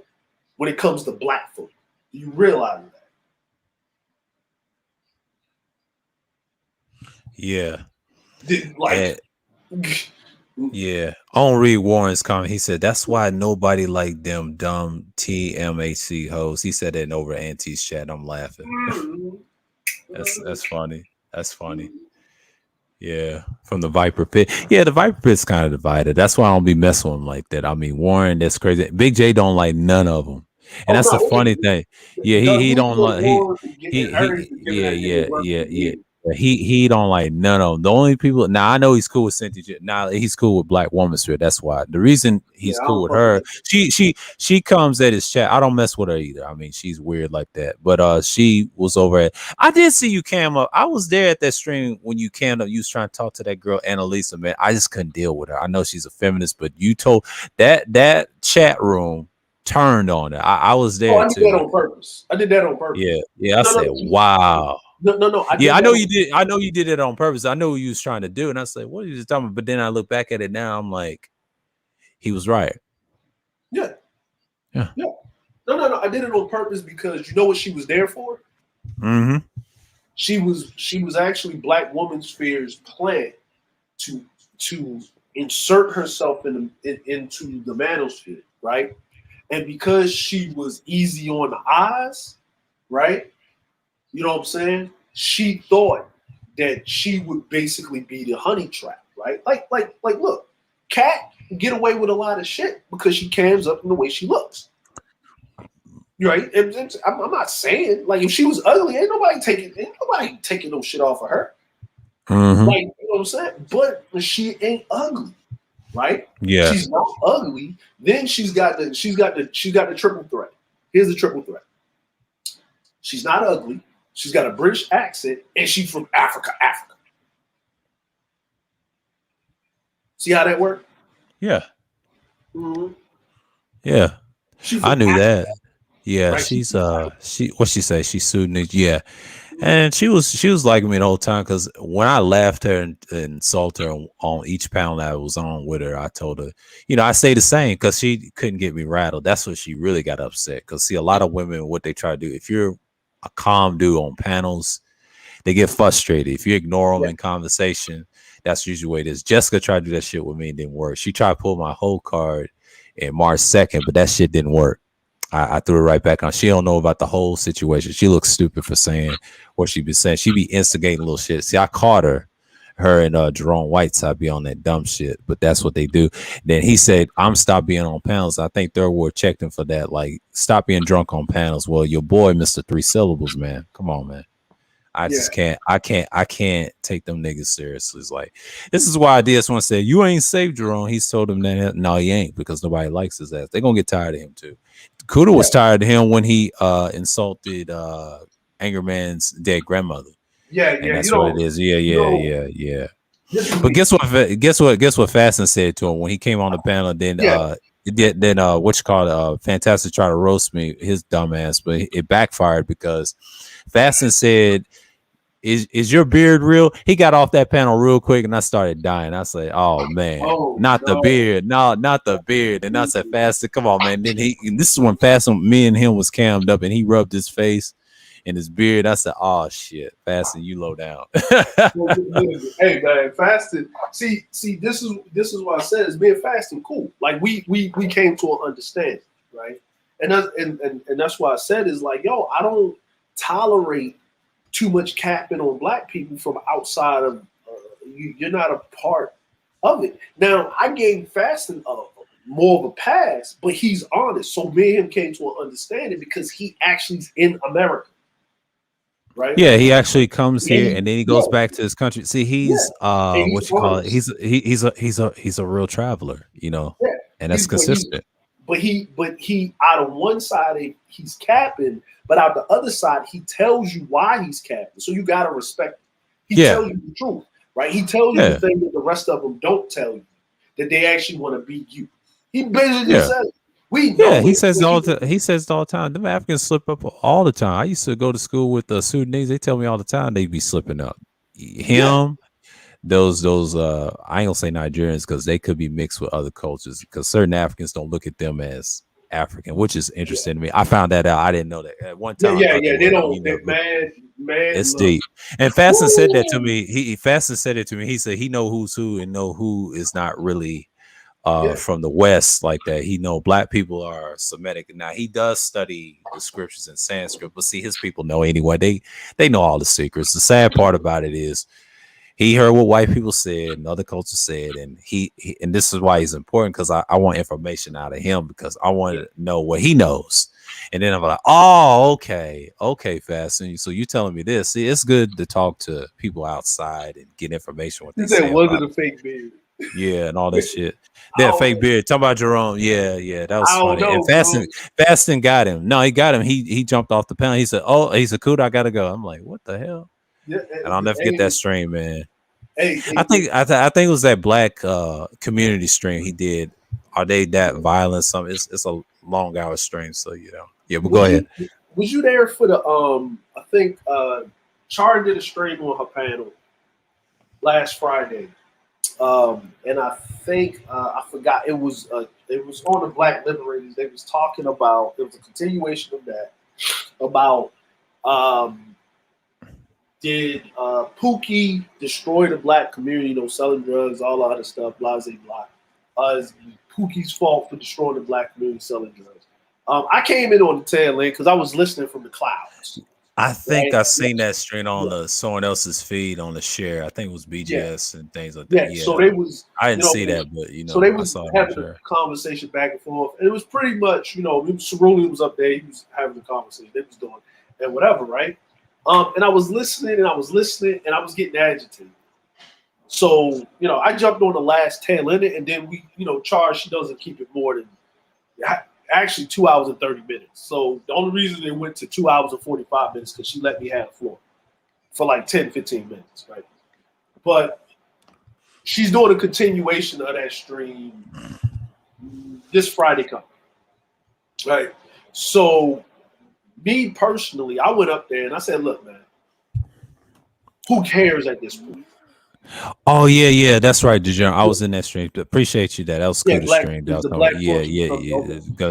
when it comes to black folk. Do you realize that? Yeah. Yeah. Henri Warren's comment. He said that's why nobody like them dumb TMHC hoes. He said that over Auntie's chat. I'm laughing. That's funny. That's funny. Yeah, from the Viper Pit. Yeah, the Viper Pit's kind of divided. That's why I don't be messing with him like that. I mean, Warren, that's crazy. Big J don't like none of them, and that's the funny thing. Yeah, he don't like he don't like none of them. The only people now I know he's cool with Cynthia. Now he's cool with Black Woman Spirit. That's why the reason he's cool with her. She comes at his chat. I don't mess with her either. I mean, she's weird like that. But she was over at. I did see you cam up. I was there at that stream when you cammed up. You was trying to talk to that girl Annalisa. Man, I just couldn't deal with her. I know she's a feminist, but you told that chat room turned on her. I was there. I did that on purpose. Yeah. I said, wow. No. I know you did. I know you did it on purpose. I know what you was trying to do, and I said, "What are you talking about?" But then I look back at it now. I'm like, he was right. Yeah. No. I did it on purpose because you know what she was there for. Mm-hmm. She was actually Black Woman Sphere's plan to insert herself into the manosphere, right? And because she was easy on the eyes, right? You know what I'm saying? She thought that she would basically be the honey trap, right? Like, look, Kat can get away with a lot of shit because she cams up in the way she looks. Right? And I'm not saying like if she was ugly, ain't nobody taking no shit off of her. Mm-hmm. Like, you know what I'm saying? But she ain't ugly, right? Yeah. She's not ugly. Then she's got the triple threat. Here's the triple threat. She's not ugly. She's got a British accent, and she's from Africa. See how that worked? Yeah. Mm-hmm. Yeah. I knew Africa. that. Yeah, Right? she's what she say? She's Sudanese. Yeah. And she was liking me the whole time because when I laughed her and insulted her on each panel I was on with her, I told her, I say the same because she couldn't get me rattled. That's what she really got upset. Because see, a lot of women, what they try to do, if you're a calm dude on panels, they get frustrated. If you ignore them in conversation, that's usually what it is. Jessica tried to do that shit with me, and it didn't work. She tried to pull my whole card in March 2nd, but that shit didn't work. I threw it right back on. She don't know about the whole situation. She looks stupid for saying what she be saying. She be instigating little shit. See, I caught her and Jerome Whiteside be on that dumb shit, but that's what they do. Then he said, I'm stop being on panels. I think Third Ward checked him for that. Like, stop being drunk on panels. Well, your boy, Mr. Three Syllables, man. Come on, man. I just can't take them niggas seriously. It's like, this is why DS1 said, you ain't safe, Jerome. He's told him that no, he ain't, because nobody likes his ass. They're gonna get tired of him too. Kuda was tired of him when he insulted Angerman's dead grandmother. And that's what it is. Yeah. But guess what Fasten said to him when he came on the panel? Then what you call it, Fantastic tried to roast me, his dumb ass, but it backfired because Fasten said, is your beard real? He got off that panel real quick and I started dying. I said, oh man, the beard. No, not the beard. And I said, Fasten, come on, man. Then this is when Fasten, me and him was cammed up and he rubbed his face and his beard. I said, "Oh shit, fasting, you low down." Hey man, fasting. See, this is what I said. Is being fasting cool? Like we came to an understanding, right? And that's why I said is like, yo, I don't tolerate too much capping on black people from outside of you're not a part of it. Now I gave fasting more of a pass, but he's honest. So me and him came to an understanding because he actually's in America. Right? Yeah, he actually comes here and then he goes yeah. back to his country. See, he's And what you call it? honest. He's a real traveler, you know, Yeah. and that's consistent. But he out of one side he's capping, but out the other side he tells you why he's capping. So you gotta respect it. He tells you the truth, right? He tells you the thing that the rest of them don't tell you, that they actually want to beat you. He basically says it. We know he says it all the time. Them Africans slip up all the time. I used to go to school with the Sudanese. They tell me all the time they be slipping up. Him, those I ain't gonna say Nigerians because they could be mixed with other cultures because certain Africans don't look at them as African, which is interesting to me. I found that out. I didn't know that at one time. They don't. Man, it's deep. And Faston said that to me. Faston said it to me. He said he know who's who and know who is not really from the West like that. He know black people are Semitic. Now he does study the scriptures in Sanskrit, but see his people know anyway. They know all the secrets. The sad part about it is he heard what white people said and other cultures said, and he and this is why he's important because I want information out of him because I want to know what he knows. And then I'm like, oh, okay, Faston. So you telling me this? See, it's good to talk to people outside and get information. What they say. Was it a fake beard? Yeah, and all that shit. That fake beard. Talking about Jerome. Yeah, that was funny. Know, and Faston got him. No, he got him. He jumped off the panel. He said, "Oh, he's a coot. I gotta go." I'm like, what the hell? Yeah, and I'll never get that stream, man. I think it was that black community stream he did. Are they that violent? Something. It's a long hour stream, so you know. Yeah, but go ahead. Was you there for the I think Char did a stream on her panel last Friday. And I think I forgot it was on the Black Liberators. They was talking about it was a continuation of that about did Pookie destroy the black community? You know, selling drugs, all that other stuff, blah blah blah. Is Pookie's fault for destroying the black community, selling drugs? I came in on the tail end because I was listening from the clouds. I think I seen that stream on someone else's feed on the share. I think it was BGS and things like that. Yeah, so they was. I didn't see that, but you know, so they was having a conversation back and forth, and it was pretty much, you know, Cerrone was up there, he was having a conversation, they was doing and whatever, right? And I was listening, and I was getting agitated. So you know, I jumped on the last tail in it, and then we, you know, Char, she doesn't keep it more than. Actually 2 hours and 30 minutes. So the only reason it went to 2 hours and 45 minutes because she let me have the floor for like 10, 15 minutes, right? But she's doing a continuation of that stream this Friday coming, right? So me personally, I went up there and I said, look, man, who cares at this point? Oh yeah, that's right, DeJean. I was in that stream. Appreciate you. That was good stream. That was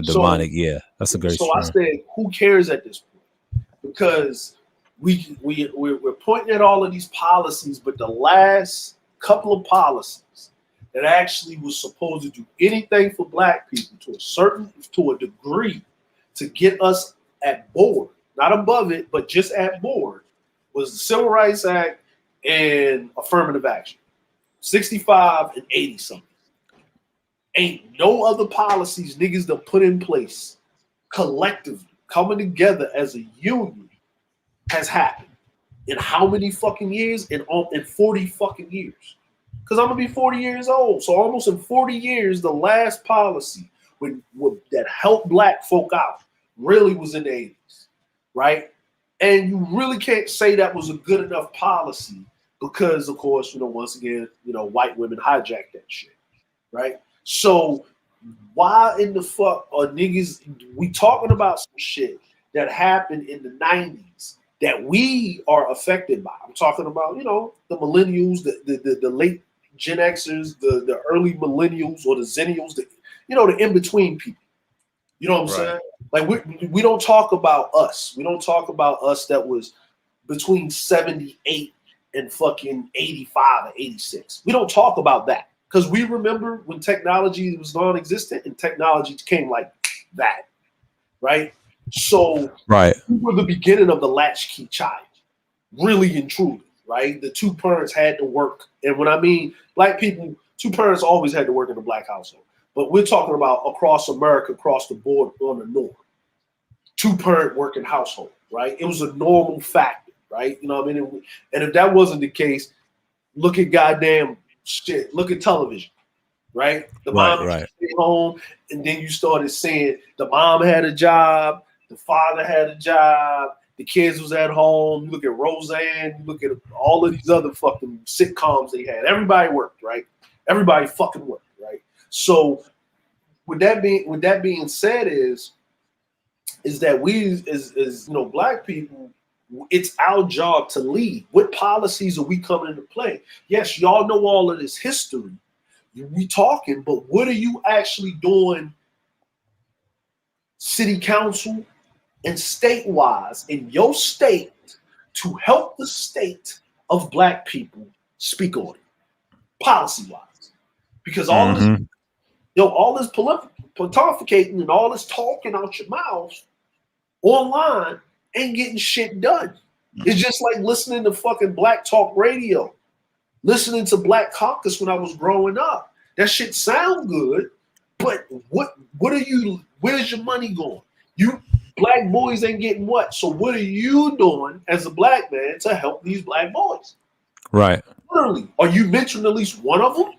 demonic. Yeah, that's a great stream. So I said, who cares at this point? Because we're pointing at all of these policies, but the last couple of policies that actually was supposed to do anything for black people to a degree to get us at board, not above it, but just at board, was the Civil Rights Act and affirmative action, 65 and 80 something. Ain't no other policies niggas done put in place collectively, coming together as a union, has happened in how many fucking years? In 40 fucking years. Because I'm gonna be 40 years old. So almost in 40 years, the last policy that helped black folk out really was in the 80s, right? And you really can't say that was a good enough policy because, of course, you know, once again, you know, white women hijacked that shit, right? So why in the fuck are niggas, we talking about some shit that happened in the 90s that we are affected by? I'm talking about, you know, the millennials, the late Gen Xers, the early millennials or the Zennials, you know, the in-between people. You know what I'm Right. saying? Like we don't talk about us. We don't talk about us that was between 78 and fucking 85 or 86. We don't talk about that because we remember when technology was non-existent and technology came like that, right? So Right. we were the beginning of the latchkey child, really and truly, right? The two parents had to work, and when I mean black people, two parents always had to work in a black household. But we're talking about across America, across the board on the north. Two-parent working household, right? It was a normal factor, right? You know what I mean? And if that wasn't the case, look at goddamn shit. Look at television, right? The mom Right. stayed home, and then you started saying the mom had a job, the father had a job, the kids was at home. You look at Roseanne, you look at all of these other fucking sitcoms they had. Everybody worked, right? Everybody fucking worked, right? So with that being said is that we as you know black people, it's our job to lead. What policies are we coming into play? Yes, y'all know all of this history. We talking, but what are you actually doing city council and state-wise in your state to help the state of black people speak on it, policy-wise? Because all this all this pontificating and all this talking out your mouth online ain't getting shit done. It's just like listening to fucking Black Talk Radio, listening to Black Caucus when I was growing up. That shit sound good, but where's your money going? You black boys ain't getting what? So what are you doing as a black man to help these black boys? Right. Literally, are you mentioning at least one of them?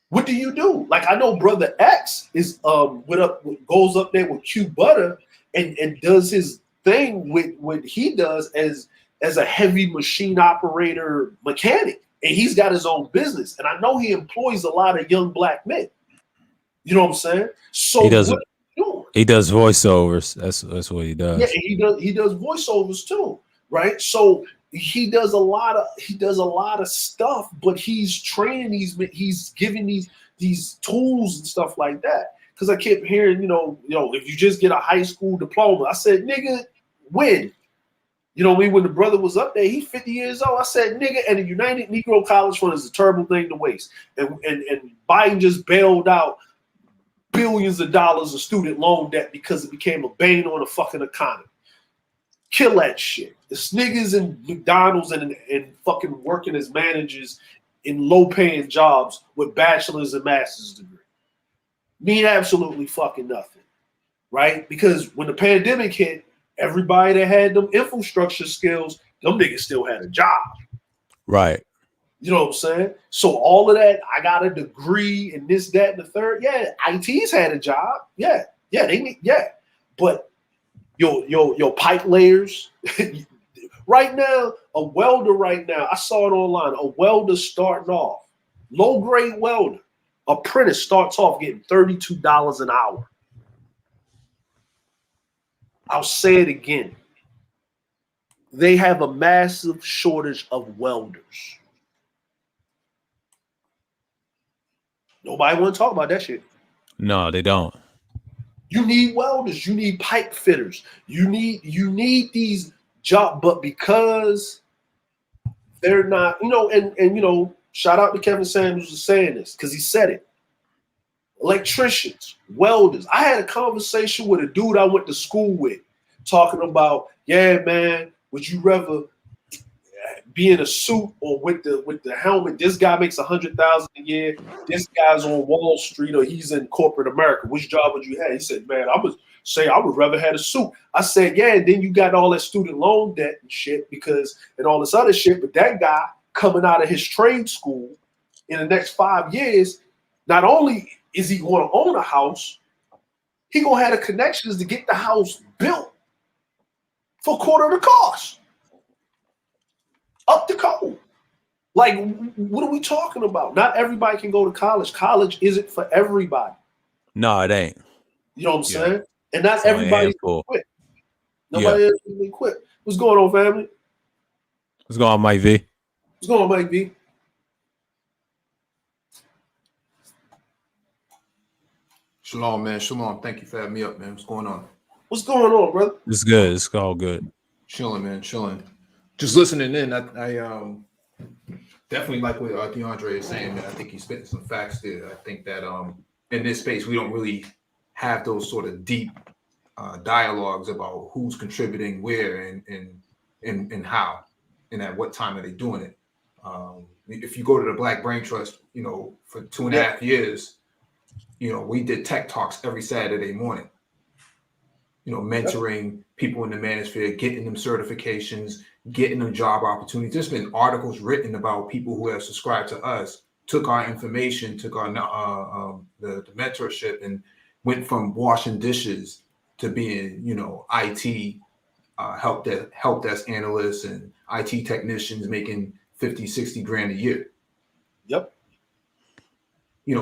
What do you do? Like I know Brother X is goes up there with Q Butter and does his thing with what he does as a heavy machine operator mechanic, and he's got his own business. And I know he employs a lot of young black men. You know what I'm saying? So He does. what are you doing? He does voiceovers. That's what he does. Yeah, he does voiceovers too, right? So he does a lot of stuff, but he's training he's giving these tools and stuff like that. Because I kept hearing, you know, if you just get a high school diploma, I said, nigga, when? You know, when the brother was up there, he 50 years old. I said, nigga, and the United Negro College Fund is a terrible thing to waste. And Biden just bailed out billions of dollars of student loan debt because it became a bane on the fucking economy. Kill that shit. It's niggas in McDonald's and fucking working as managers in low-paying jobs with bachelor's and master's degree. Mean absolutely fucking nothing, right? Because when the pandemic hit, everybody that had them infrastructure skills, them niggas still had a job. Right. You know what I'm saying? So all of that, I got a degree in this, that, and the third. Yeah, IT's had a job. Yeah, but your pipe layers. Right now, a welder right now, I saw it online, a welder starting off, low-grade welder, apprentice starts off getting $32 an hour. I'll say it again. They have a massive shortage of welders. Nobody want to talk about that shit. No, they don't. You need welders. You need pipe fitters. You need these jobs, but because they're not, and shout out to Kevin Samuels for saying this because he said it. Electricians, welders. I had a conversation with a dude I went to school with, talking about, yeah, man, would you rather be in a suit or with the helmet? This guy makes $100,000 a year. This guy's on Wall Street or he's in corporate America. Which job would you have? He said, man, I would rather have a suit. I said, yeah, and then you got all that student loan debt and shit and all this other shit. But that guy coming out of his trade school in the next 5 years, not only is he going to own a house, he going to have the connections to get the house built for a quarter of the cost. Up the code. Like, what are we talking about? Not everybody can go to college. College isn't for everybody. No, it ain't. You know what I'm saying? And not everybody's quit. Nobody else can quit. What's going on, family? What's going on, Mike V? What's going on, Mike V? Shalom, man. Shalom. Thank you for having me up, man. What's going on? What's going on, brother? It's good. It's all good. Chilling, man. Chilling. Just listening in. I definitely like what DeAndre is saying, man. I think he's spitting some facts there. I think that in this space we don't really have those sort of deep dialogues about who's contributing where and how and at what time are they doing it. If you go to the Black Brain Trust, for 2.5 years, we did tech talks every Saturday morning. Mentoring people in the manosphere, getting them certifications, getting them job opportunities. There's been articles written about people who have subscribed to us, took our information, took our the mentorship, and went from washing dishes to being, IT help desk analysts and IT technicians making 50, 60 grand a year. Yep.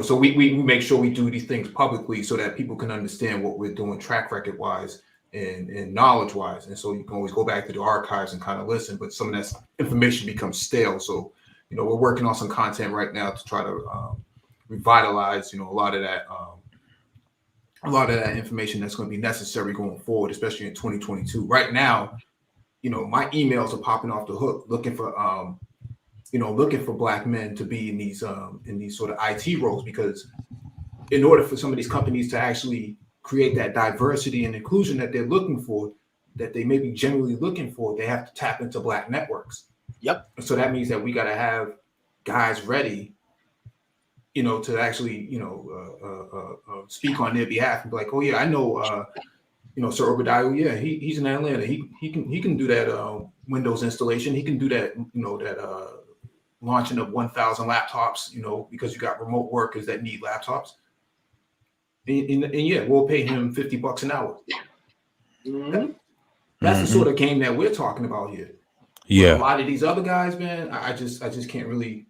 So we make sure we do these things publicly so that people can understand what we're doing track record wise and knowledge wise. And so you can always go back to the archives and kind of listen, but some of that information becomes stale. So, we're working on some content right now to try to revitalize, a lot of that information that's going to be necessary going forward, especially in 2022. Right now, my emails are popping off the hook looking for Black men to be in these sort of IT roles, because in order for some of these companies to actually create that diversity and inclusion that they're looking for, that they may be generally looking for, they have to tap into Black networks. Yep. So that means that we got to have guys ready, to actually, speak on their behalf and be like, oh yeah, I know, Sir Obadiah, yeah, he's in Atlanta. He can do that Windows installation. He can do that, that launching of 1,000 laptops, because you got remote workers that need laptops. And yeah, we'll pay him $50 an hour. Mm-hmm. That's the sort of game that we're talking about here. Yeah. But a lot of these other guys, man, I just can't really.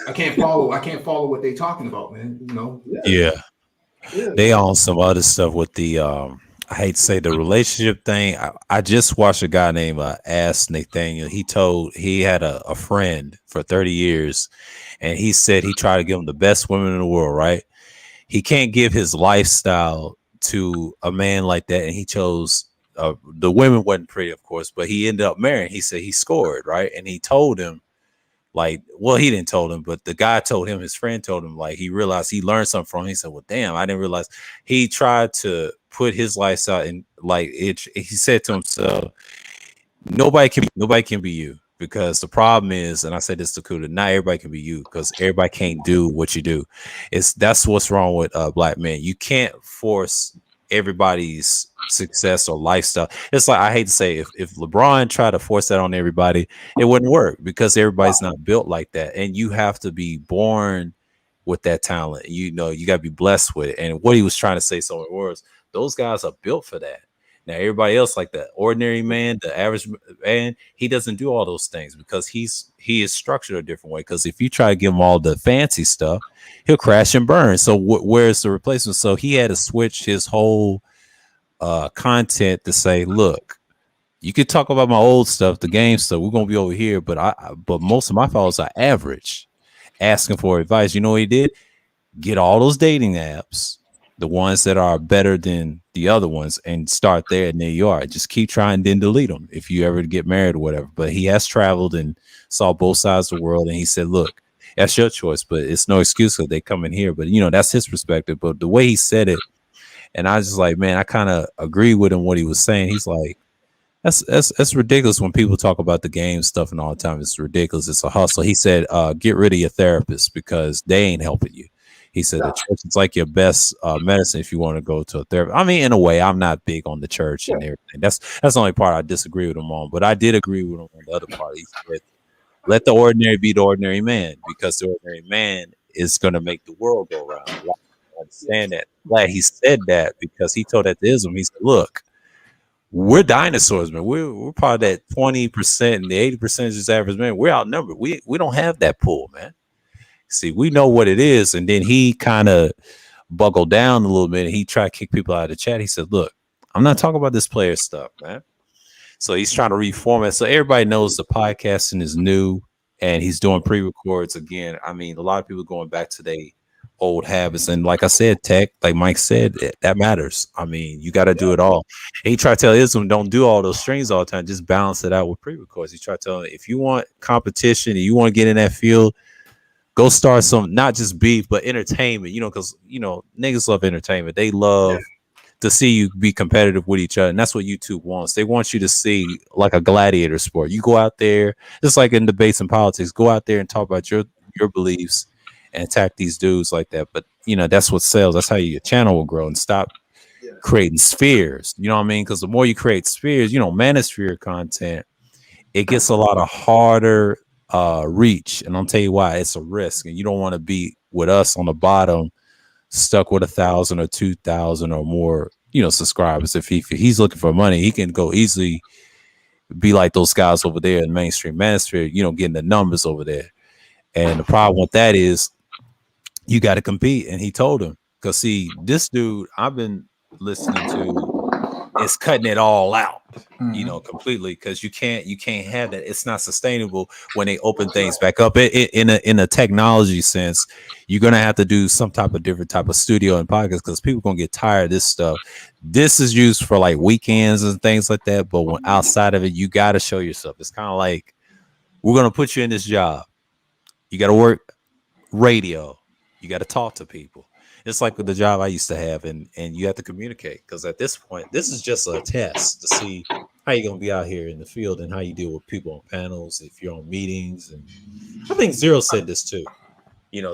I can't follow what they're talking about, man. Yeah. They on some other stuff with the I hate to say the relationship thing. I just watched a guy named Ask Nathaniel. He had a friend for 30 years, and he said he tried to give him the best women in the world, right? He can't give his lifestyle to a man like that, and he chose the women wasn't pretty, of course, but he ended up marrying. He said he scored, right? And he told him, he didn't told him, but the guy told him, his friend told him, he realized he learned something from him. He said, well, damn, I didn't realize. He tried to put his lifestyle in, he said to himself, nobody can be you, because the problem is, and I said this to Kuda, not everybody can be you, because everybody can't do what you do. That's what's wrong with Black men. You can't force everybody's success or lifestyle. It's like, I hate to say, if LeBron tried to force that on everybody, it wouldn't work, because everybody's not built like that, and you have to be born with that talent. You got to be blessed with it. And what he was trying to say, so it was, those guys are built for that. Now everybody else, like the ordinary man, the average man, he doesn't do all those things, because he is structured a different way. Because if you try to give him all the fancy stuff, he'll crash and burn. So where's the replacement? So he had to switch his whole content to say, look, you could talk about my old stuff, the game stuff, we're gonna be over here, but most of my followers are average, asking for advice. You know what he did? Get all those dating apps, the ones that are better than the other ones, and start there, and there you are. Just keep trying, then delete them if you ever get married or whatever. But he has traveled and saw both sides of the world, and he said, look, that's your choice, but it's no excuse because they come in here. But that's his perspective. But the way he said it, and I was just like, man, I kind of agree with him what he was saying. He's like, that's ridiculous when people talk about the game stuff and all the time. It's ridiculous. It's a hustle. He said, get rid of your therapist, because they ain't helping you. He said the church is like your best medicine if you want to go to a therapist. I mean, in a way, I'm not big on the church and everything. That's the only part I disagree with him on. But I did agree with him on the other part. He said, let the ordinary be the ordinary man, because the ordinary man is going to make the world go round. I understand that. Glad he said that, because he told that to Islam. He said, look, we're dinosaurs, man. We're probably that 20% and the 80% is just average man. We're outnumbered. We don't have that pull, man. See, we know what it is. And then he kind of buckled down a little bit, and he tried to kick people out of the chat. He said, look, I'm not talking about this player stuff, man. So he's trying to reformat. So everybody knows the podcasting is new, and he's doing pre-records again. I mean, a lot of people going back to their old habits. And like I said, tech, like Mike said, that matters. I mean, you got to do it all. And he tried to tell Islam, don't do all those strings all the time. Just balance it out with pre-records. He tried to tell him, if you want competition and you want to get in that field, go start some, not just beef, but entertainment, because, niggas love entertainment. They love to see you be competitive with each other. And that's what YouTube wants. They want you to see like a gladiator sport. You go out there, just like in debates and politics, go out there and talk about your beliefs and attack these dudes like that. But, that's what sells. That's how your channel will grow, and stop creating spheres. You know what I mean? Because the more you create spheres, manosphere content, it gets a lot of harder reach. And I'll tell you why. It's a risk. And you don't want to be with us on the bottom, stuck with 1,000 or 2,000 or more, subscribers. If he's looking for money, he can go easily be like those guys over there in mainstream manosphere, getting the numbers over there. And the problem with that is you got to compete. And he told him, because see, this dude I've been listening to is cutting it all out, completely, because you can't have that. It's not sustainable when they open things back up. In a technology sense, you're gonna have to do some different type of studio and podcast, because people gonna get tired of this stuff. This is used for like weekends and things like that, but when outside of it, you got to show yourself. It's kind of like, we're gonna put you in this job. You got to work radio. You got to talk to people. It's like with the job I used to have, and you have to communicate, because at this point, this is just a test to see how you're going to be out here in the field and how you deal with people on panels, if you're on meetings. And I think Zero said this too.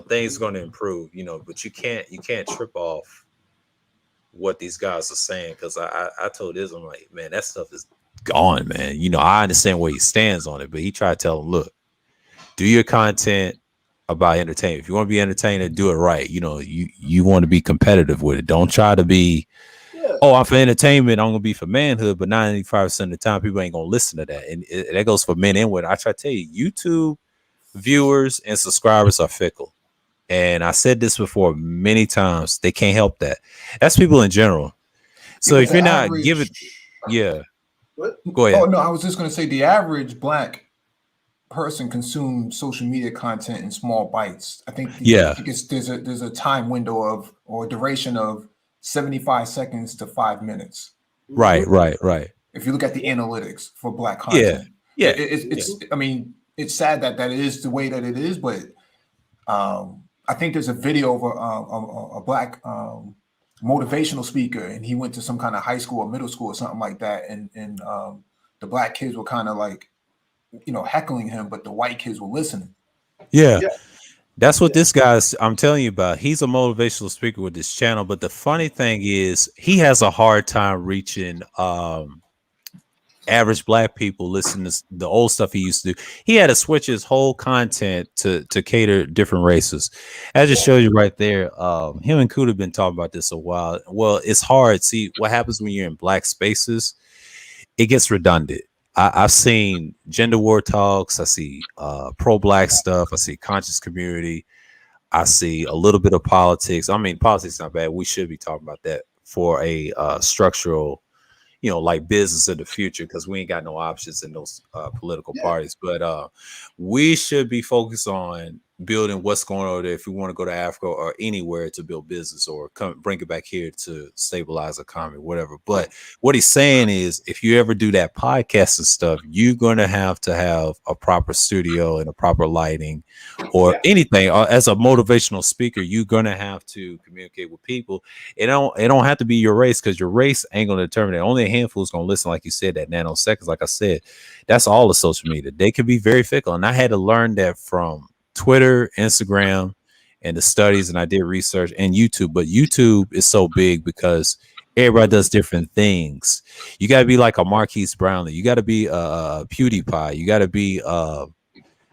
Things are going to improve, but you can't trip off what these guys are saying, because I told this, I'm like, man, that stuff is gone, man. I understand where he stands on it, but he tried to tell him, look, do your content about entertainment. If you want to be entertained, do it right. You want to be competitive with it. Don't try to be, I'm for entertainment, I'm gonna be for manhood, but 95% of the time people ain't gonna listen to that. And that goes for men and women. I try to tell you, YouTube viewers and subscribers are fickle. And I said this before many times, they can't help that. That's people in general. So if you're not giving, go ahead. Oh no, I was just gonna say the average Black person consumes social media content in small bites. I think there's a time window or duration of 75 seconds to 5 minutes. Right. If you look at the analytics for Black content, it's I mean, it's sad that it is the way that it is, but I think there's a video of a Black motivational speaker, and he went to some kind of high school or middle school or something like that, and the Black kids were kind of like, heckling him, but the white kids were listening. Yeah. That's what this guy's, I'm telling you about. He's a motivational speaker with this channel, but the funny thing is he has a hard time reaching average Black people listening to the old stuff he used to do. He had to switch his whole content to cater different races. I just showed you right there. Him and Kuda have been talking about this a while. Well, it's hard. See, what happens when you're in Black spaces, it gets redundant. I've seen gender war talks. I see pro-Black stuff. I see conscious community. I see a little bit of politics. I mean, politics is not bad. We should be talking about that for a structural, like business in the future, because we ain't got no options in those political parties. But we should be focused on building what's going on there if we want to go to Africa or anywhere to build business or bring it back here to stabilize the economy, whatever. But what he's saying is, if you ever do that podcast and stuff, you're going to have a proper studio and a proper lighting or anything. As a motivational speaker, you're going to have to communicate with people. It don't have to be your race, because your race ain't going to determine it. Only a handful is going to listen, like you said, that nanoseconds. Like I said, that's all the social media. They can be very fickle. And I had to learn that from Twitter, Instagram, and the studies, and I did research, and YouTube. But YouTube is so big because everybody does different things. You got to be like a Marquise Brownlee. You got to be a PewDiePie. You got to be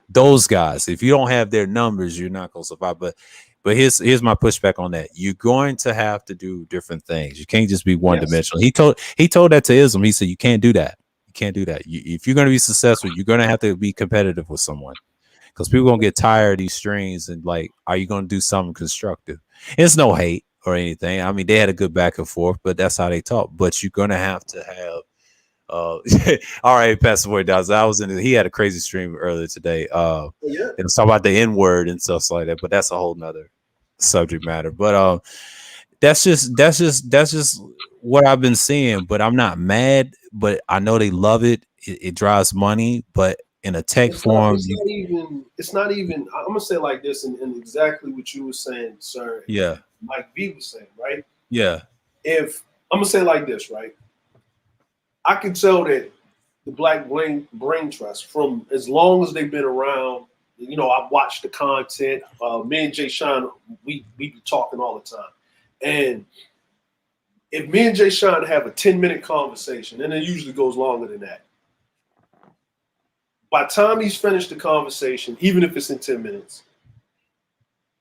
those guys. If you don't have their numbers, you're not going to survive. But here's my pushback on that. You're going to have to do different things. You can't just be one dimensional. He told that to Islam. He said, you can't do that. You can't do that. If you're going to be successful, you're going to have to be competitive with someone. Because people gonna get tired of these strings, and like, are you gonna do something constructive? It's no hate or anything. I mean, they had a good back and forth, but that's how they talk. But you're gonna have to have all right, Pastor Boy Dawes. He had a crazy stream earlier today. It was talking about the N-word and stuff like that, but that's a whole nother subject matter. But that's just what I've been seeing. But I'm not mad. But I know they love it. It drives money. But in a tech form, it's not even. I'm gonna say it like this, and exactly what you were saying, sir. Yeah. Mike V was saying, right? Yeah. If I'm gonna say it like this, right? I can tell that the Black Brain Trust, from as long as they've been around, you know, I've watched the content. Me and Jay Sean, we be talking all the time. And if me and Jay Sean have a 10-minute conversation, and it usually goes longer than that, by the time he's finished the conversation, even if it's in 10 minutes,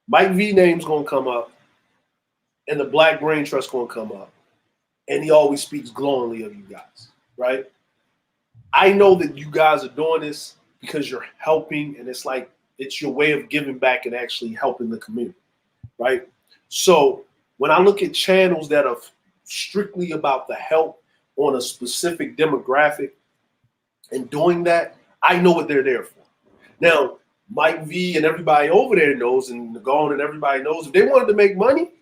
Mike V name's gonna come up, and the Black Brain Trust gonna come up, and he always speaks glowingly of you guys, right? I know that you guys are doing this because you're helping, and it's like it's your way of giving back and actually helping the community, right? So when I look at channels that are strictly about the help on a specific demographic and doing that, I know what they're there for. Now, Mike V and everybody over there knows, and Nagone and everybody knows, if they wanted to make money,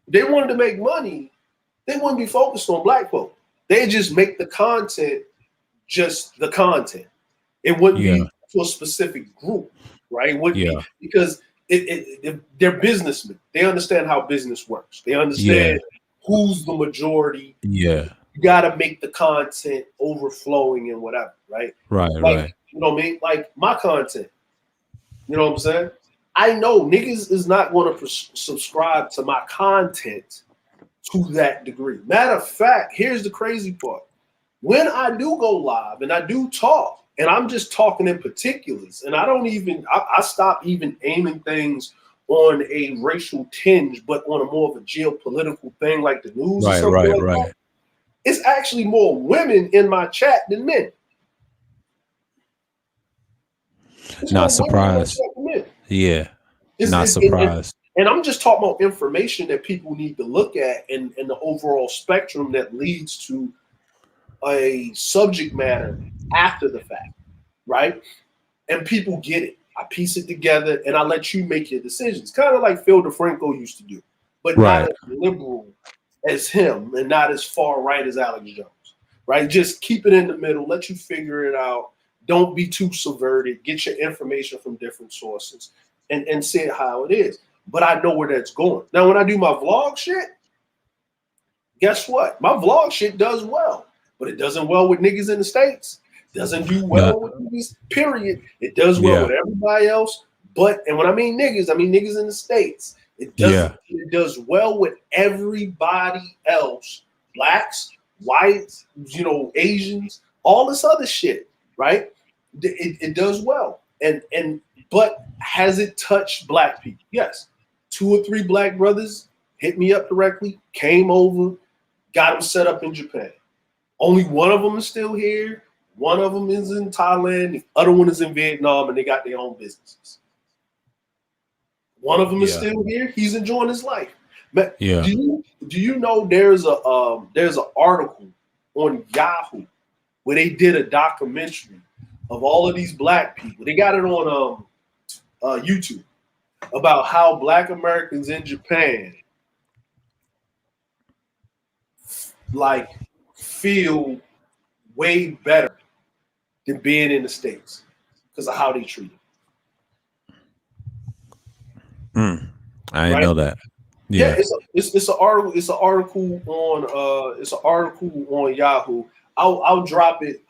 they wouldn't be focused on Black folk. They just make the content just the content. It wouldn't be to a specific group, right? It wouldn't be, because they're businessmen. They understand how business works. They understand who's the majority. Yeah. You got to make the content overflowing and whatever, right? Right, like, you know what I mean? Like my content, you know what I'm saying? I know niggas is not going to subscribe to my content to that degree. Matter of fact, here's the crazy part. When I do go live and I do talk, and I'm just talking in particulars, and I stop even aiming things on a racial tinge, but on a more of a geopolitical thing like the news or something like that. It's actually more women in my chat than men. Not surprised. Yeah. Not surprised. And I'm just talking about information that people need to look at and the overall spectrum that leads to a subject matter after the fact, right? And people get it. I piece it together and I let you make your decisions. Kind of like Phil DeFranco used to do, but not as liberal as him and not as far right as Alex Jones, right? Just keep it in the middle, let you figure it out. Don't be too subverted. Get your information from different sources and see it how it is. But I know where that's going. Now, when I do my vlog shit, guess what? My vlog shit does well, but it doesn't well with niggas in the States. Doesn't do well with niggas, period. It does well with everybody else. And when I mean niggas in the States. It does well with everybody else. Blacks, whites, you know, Asians, all this other shit, right? It does well. But has it touched Black people? Yes. 2 or 3 Black brothers hit me up directly, came over, got them set up in Japan. Only one of them is still here. One of them is in Thailand. The other one is in Vietnam, and they got their own businesses. One of them is still here. He's enjoying his life. But do you know there's an article on Yahoo where they did a documentary of all of these Black people. They got it on YouTube about how Black Americans in Japan like feel way better than being in the States because of how they treat them. I didn't know that. It's an article on Yahoo. I'll drop it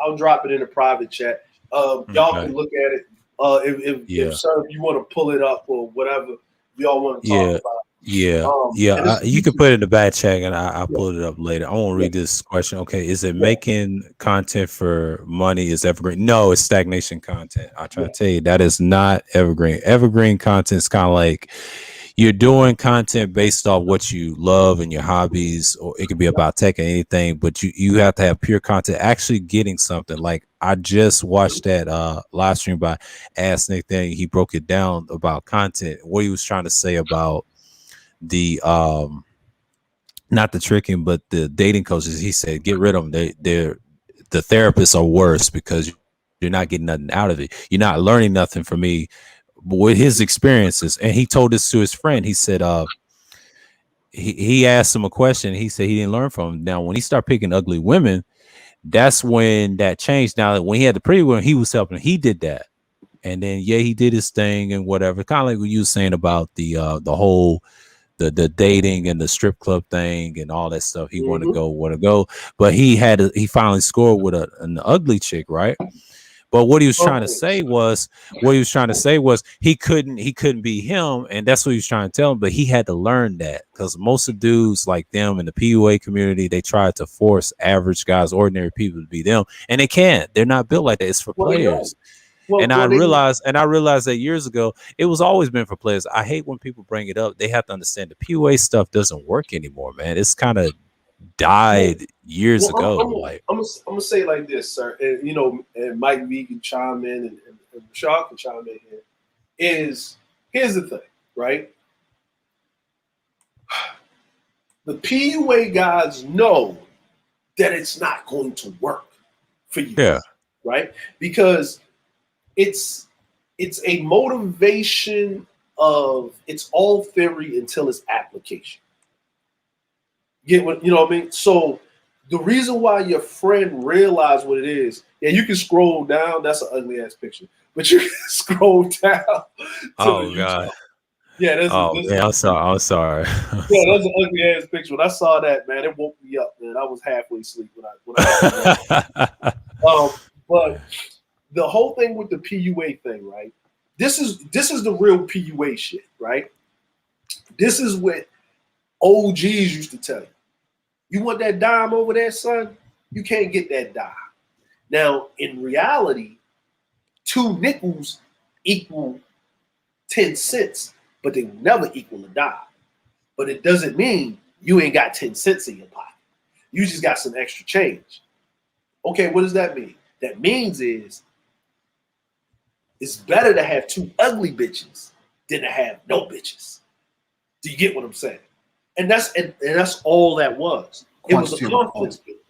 in a private chat. Y'all can look at it. If sir, if you want to pull it up or whatever y'all want to talk about. You can put it in the back check and I'll pull it up later. I won't read this question. Okay, is it making content for money is evergreen? No, it's stagnation content. I try to tell you that is not evergreen. Evergreen content is kind of like you're doing content based off what you love and your hobbies, or it could be about tech or anything, but you have to have pure content, actually getting something. Like I just watched that live stream by Ask Nick Thing. He broke it down about content, what he was trying to say about the not the tricking, but the dating coaches. He said, get rid of them. The therapists are worse because you're not getting nothing out of it. You're not learning nothing from me with his experiences, and he told this to his friend. He said, he asked him a question. He said he didn't learn from him. Now, when he started picking ugly women, that's when that changed. Now, when he had the pretty women, he was helping. He did that, and then he did his thing and whatever. Kind of like what you were saying about the whole the dating and the strip club thing and all that stuff. He want to go, but he finally scored with an ugly chick, right? But what he was trying to say was, he couldn't be him, and that's what he was trying to tell him. But he had to learn that, because most of dudes like them in the PUA community, they try to force average guys, ordinary people, to be them, and they can't. They're not built like that. It's for players. I realized that years ago, it was always been for players. I hate when people bring it up. They have to understand the PUA stuff doesn't work anymore, man. It's kind of died years ago. I'm gonna say it like this, sir, and and Mike V can chime in, and Rashad can chime in here. Here's the thing, right? The PUA guys know that it's not going to work for you, right? Because it's a motivation of, it's all theory until it's application. Get what you know what I mean? So the reason why your friend realized what it is, you can scroll down. That's an ugly ass picture, but you can scroll down. Oh God. Yeah, I'm sorry. Yeah, that's an ugly ass picture. When I saw that, man, it woke me up, man. I was halfway asleep when I but the whole thing with the PUA thing, right? This is the real PUA shit, right? This is what OGs used to tell you. You want that dime over there, son? You can't get that dime. Now, in reality, 2 nickels equal 10 cents, but they will never equal a dime. But it doesn't mean you ain't got 10 cents in your pocket. You just got some extra change. Okay, what does that mean? That means it's better to have 2 ugly bitches than to have no bitches. Do you get what I'm saying? And that's all that was. It was a confidence building,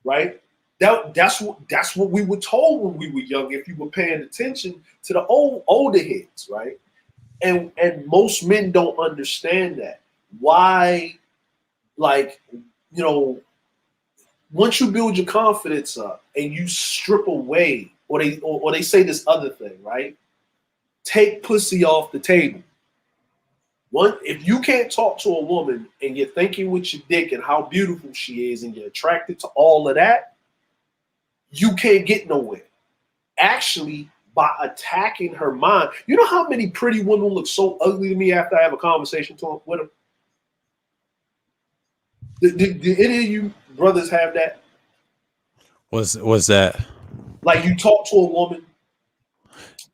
right? That's what we were told when we were young, if you were paying attention to the older heads, right? And most men don't understand that. Why, once you build your confidence up and you strip away, or they say this other thing, right? Take pussy off the table. If you can't talk to a woman and you're thinking with your dick and how beautiful she is and you're attracted to all of that, you can't get nowhere. Actually, by attacking her mind, you know how many pretty women look so ugly to me after I have a conversation with them? Did any of you brothers have that? What's that? Like, you talk to a woman,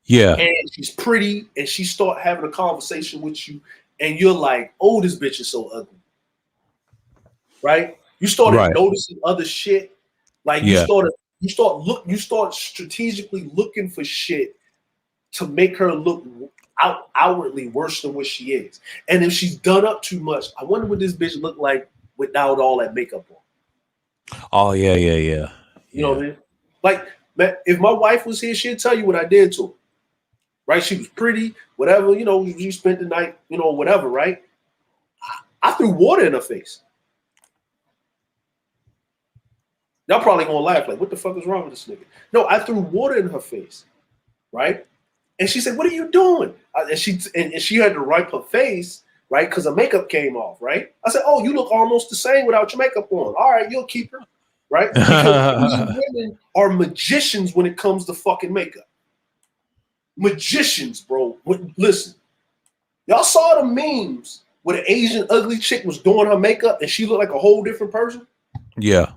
and she's pretty, and she start having a conversation with you, and you're like, "Oh, this bitch is so ugly," right? You started noticing other shit, like you start strategically looking for shit to make her look outwardly worse than what she is. And if she's done up too much, I wonder what this bitch look like without all that makeup on. Oh yeah. You know what I mean? Like, man, if my wife was here, she'd tell you what I did to her. Right? She was pretty, whatever, you spent the night, whatever, right? I threw water in her face. Y'all probably gonna laugh, like, what the fuck is wrong with this nigga? No, I threw water in her face, right? And she said, "What are you doing?" And she had to wipe her face, right? Because her makeup came off, right? I said, "Oh, you look almost the same without your makeup on. All right, you'll keep her." Right? Because these women are magicians when it comes to fucking makeup. Magicians, bro. Listen, y'all saw the memes where the Asian ugly chick was doing her makeup and she looked like a whole different person? Yeah.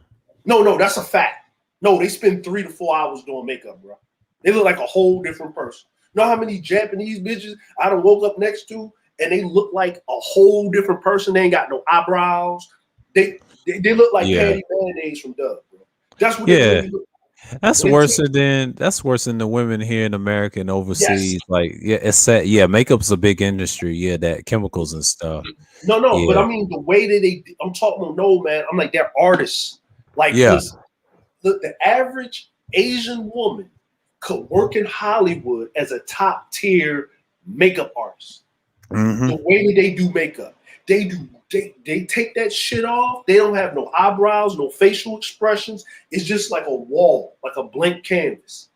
No, that's a fact. No, they spend 3 to 4 hours doing makeup, bro. They look like a whole different person. You know how many Japanese bitches I done woke up next to and they look like a whole different person? They ain't got no eyebrows. They look like Patty Band-Aids from Doug, bro. That's what they really look like. That's worse than the women here in America and overseas. Yes. Like, it's sad. Yeah, makeup's a big industry. Yeah, that chemicals and stuff. No, but I mean the way that I'm talking about, no, man. I'm like, they're artists. Like, listen, look, the average Asian woman could work in Hollywood as a top tier makeup artists. Mhm. The way that they do makeup, they take that shit off. They don't have no eyebrows, no facial expressions. It's just like a wall, like a blank canvas.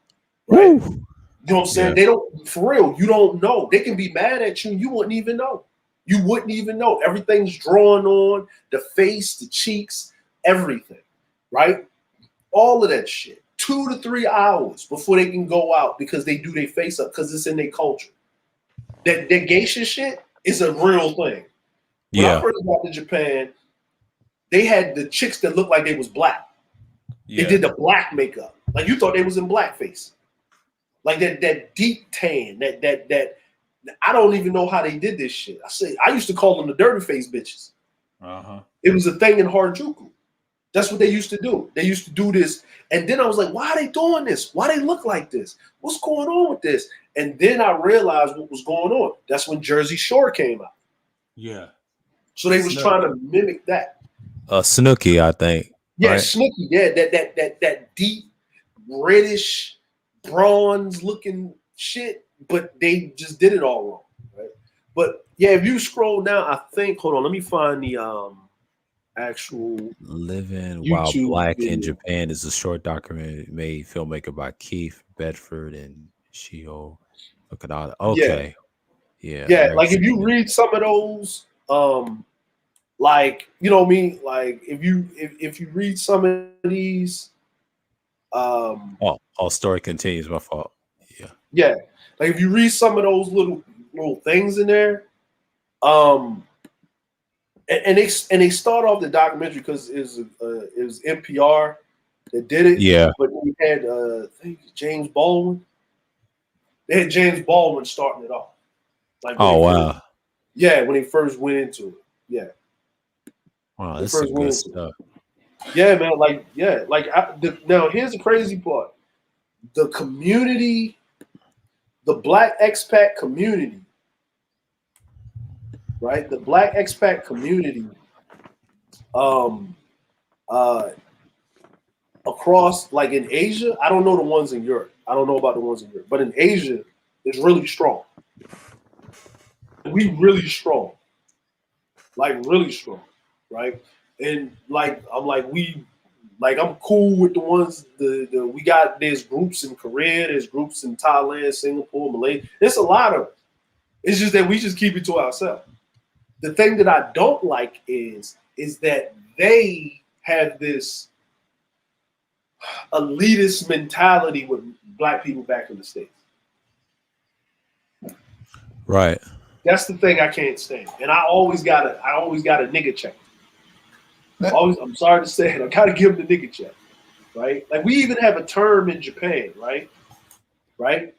Right? Woo. You know what I'm saying? Yeah. They don't, for real, you don't know. They can be mad at you, you wouldn't even know. You wouldn't even know. Everything's drawn on, the face, the cheeks, everything, right? All of that shit. 2 to 3 hours before they can go out because they do their face up because it's in their culture. That geisha shit is a real thing. When I first got to Japan, they had the chicks that looked like they was black. Yeah. They did the black makeup. Like you thought they was in blackface. Like that deep tan, that I don't even know how they did this shit. I used to call them the dirty face bitches. Uh-huh. It was a thing in Harajuku. That's what they used to do. They used to do this. And then I was like, why are they doing this? Why they look like this? What's going on with this? And then I realized what was going on. That's when Jersey Shore came out. Yeah. So they was trying to mimic that. Snooki, I think. Yeah, right? Snooki. Yeah, that deep reddish bronze looking shit, but they just did it all wrong, right? But yeah, if you scroll down, I think. Hold on, let me find the actual Living YouTube While Black video. in Japan is a short documentary made filmmaker by Keith Bedford and Shio Okada. Okay. Yeah. Like if you read some of those, like you know what I mean, like if you read some of these, story continues. My fault. Yeah, like if you read some of those little things in there, and they start off the documentary because it was NPR that did it. Yeah, but we had I think James Baldwin. They had James Baldwin starting it off. Like wow. When he first went into it. Yeah. Wow, this is good stuff. Yeah, man. Now here's the crazy part: the community, the Black expat community, right? The Black expat community, across like in Asia. I don't know the ones in Europe. I don't know about the ones in Europe, but in Asia, it's really strong. We really strong, like really strong, right? And like I'm cool with the ones we got. There's groups in Korea, there's groups in Thailand, Singapore, Malaysia. There's a lot of. It's just that we just keep it to ourselves. The thing that I don't like is that they have this elitist mentality with Black people back in the States. Right. That's the thing I can't stand. And I always got a nigga check. I'm sorry to say it, I gotta give them the nigga check. Right? Like we even have a term in Japan, right? Right?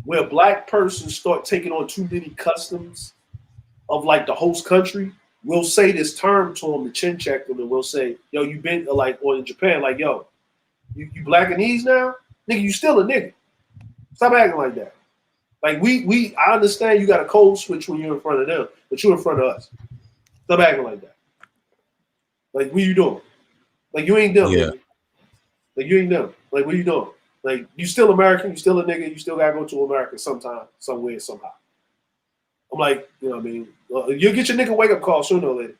Where a Black person start taking on too many customs of like the host country, we'll say this term to them to chin check them, and we'll say, yo, you been like, or in Japan, like, yo, you Blackanese now? Nigga, you still a nigga. Stop acting like that. Like I understand you got a code switch when you're in front of them, but you're in front of us. Stop acting like that. Like, what you doing? Like, you ain't them. Yeah. Nigga. Like, you ain't them. Like, what you doing? Like, you still American, you still a nigga, you still gotta go to America sometime, somewhere, somehow. I'm like, you know what I mean? You'll get your nigga wake up call sooner or later.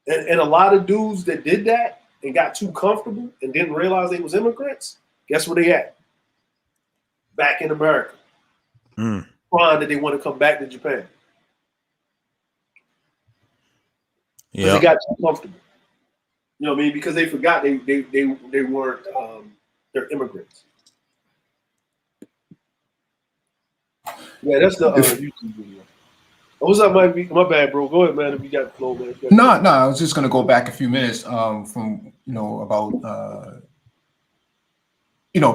And a lot of dudes that did that and got too comfortable and didn't realize they was immigrants, guess where they at? Back in America. Crying that they want to come back to Japan. Yeah, they got too comfortable. You know what I mean? Because they forgot they weren't they're immigrants. Yeah, that's the YouTube video. Oh, what's up, Mike? My bad, bro. Go ahead, man. If you got the flow, man. No. I was just gonna go back a few minutes from about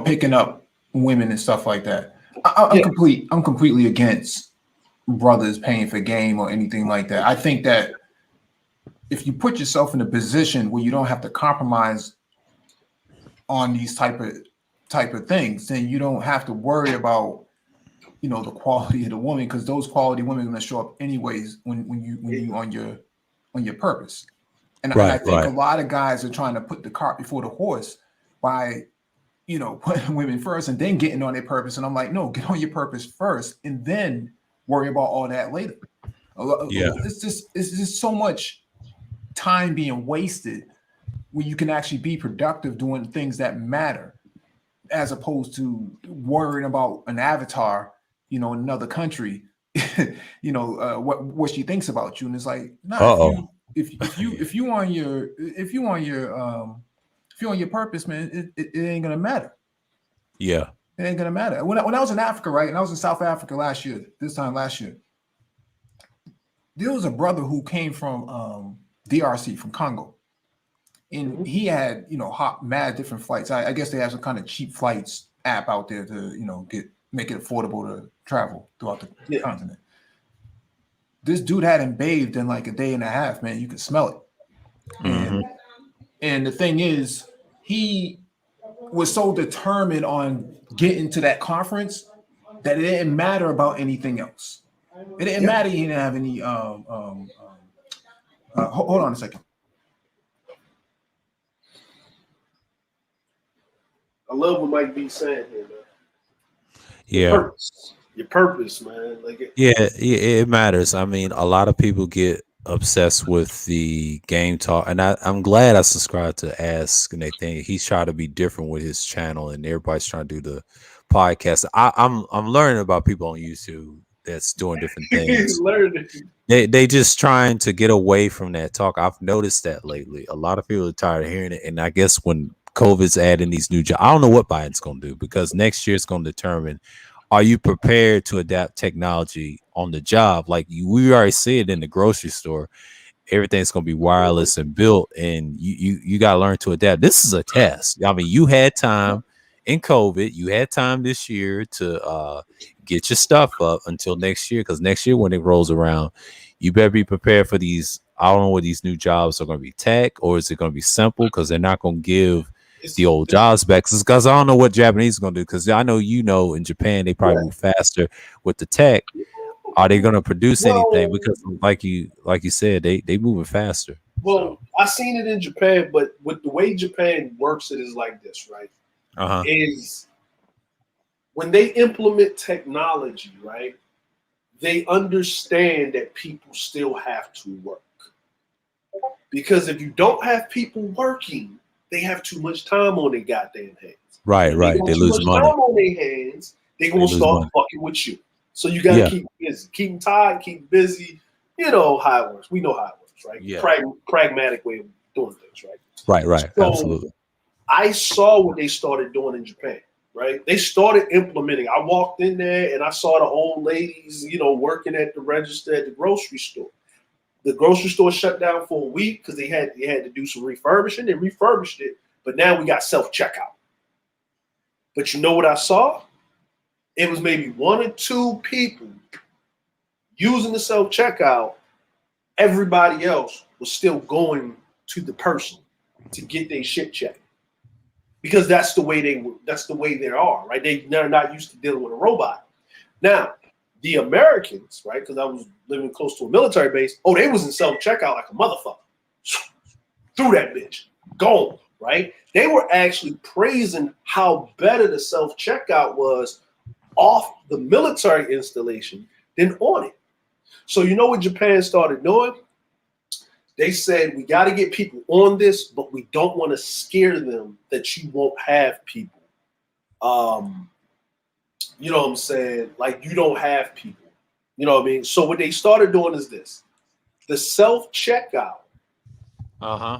picking up women and stuff like that. I'm completely against brothers paying for game or anything like that. I think that if you put yourself in a position where you don't have to compromise on these type of things, then you don't have to worry about the quality of the woman, because those quality women are going to show up anyways when you on your purpose. And I think a lot of guys are trying to put the cart before the horse by you know, putting women first and then getting on their purpose. And I'm like, no, get on your purpose first and then worry about all that later. Yeah. It's just so much time being wasted when you can actually be productive doing things that matter, as opposed to worrying about an avatar, you know, in another country, you know, what she thinks about you. And it's like, nah, if you on your purpose, man, it ain't gonna matter. Yeah. It ain't gonna matter. When I was in Africa, right, and I was in South Africa last year, there was a brother who came from DRC, from Congo, and he had, you know, mad different flights. I guess they have some kind of cheap flights app out there to, you know, make it affordable to travel throughout the continent. This dude hadn't bathed in like a day and a half, man. You could smell it. Mm-hmm. And the thing is, he was so determined on getting to that conference that it didn't matter about anything else. It didn't matter. He didn't have any. Hold on a second. I love what Mike B saying here, man. Yeah. Your purpose, man. Like it matters. I mean, a lot of people get obsessed with the game talk, and I'm glad I subscribed to Ask Nathaniel. He's trying to be different with his channel, and everybody's trying to do the podcast. I'm learning about people on YouTube that's doing different things. They just trying to get away from that talk. I've noticed that lately. A lot of people are tired of hearing it, and I guess when COVID's adding these new jobs, I don't know what Biden's going to do, because next year it's going to determine, are you prepared to adapt technology on the job? Like we already see it in the grocery store. Everything's going to be wireless and built, and you got to learn to adapt. This is a test. I mean, you had time in COVID. You had time this year to get your stuff up until next year, because next year when it rolls around, you better be prepared for these. I don't know what these new jobs are going to be, tech, or is it going to be simple, because they're not going to give the old jobs back, because I don't know what Japanese is going to do, because I know, you know, in Japan they probably move faster with the tech. Are they going to produce anything? Because like you said, they moving faster. Well, I seen it in Japan, but with the way Japan works, it is like this, right? Is when they implement technology, right, they understand that people still have to work. Because if you don't have people working, they have too much time on their goddamn hands. Right. They lose money. Time on their hands, they're gonna start fucking with you. So you gotta keep busy, keep them tired, keep busy. You know how it works. We know how it works, right? Yeah. Pragmatic way of doing things, right? Right. So absolutely. I saw what they started doing in Japan, right? They started implementing. I walked in there and I saw the old ladies, you know, working at the register at the grocery store. The grocery store shut down for a week because they had to do some refurbishing. They refurbished it, but now we got self-checkout. But you know what I saw? It was maybe one or two people using the self-checkout. Everybody else was still going to the person to get their shit checked, because that's the way they are, right? They're not used to dealing with a robot. Now, the Americans, right? Because I was living close to a military base. Oh, they was in self-checkout like a motherfucker. Through that bitch. Gone, right? They were actually praising how better the self-checkout was off the military installation than on it. So you know what Japan started doing? They said, we got to get people on this, but we don't want to scare them that you won't have people. You know what I'm saying? Like, you don't have people. You know what I mean? So what they started doing is this. The self-checkout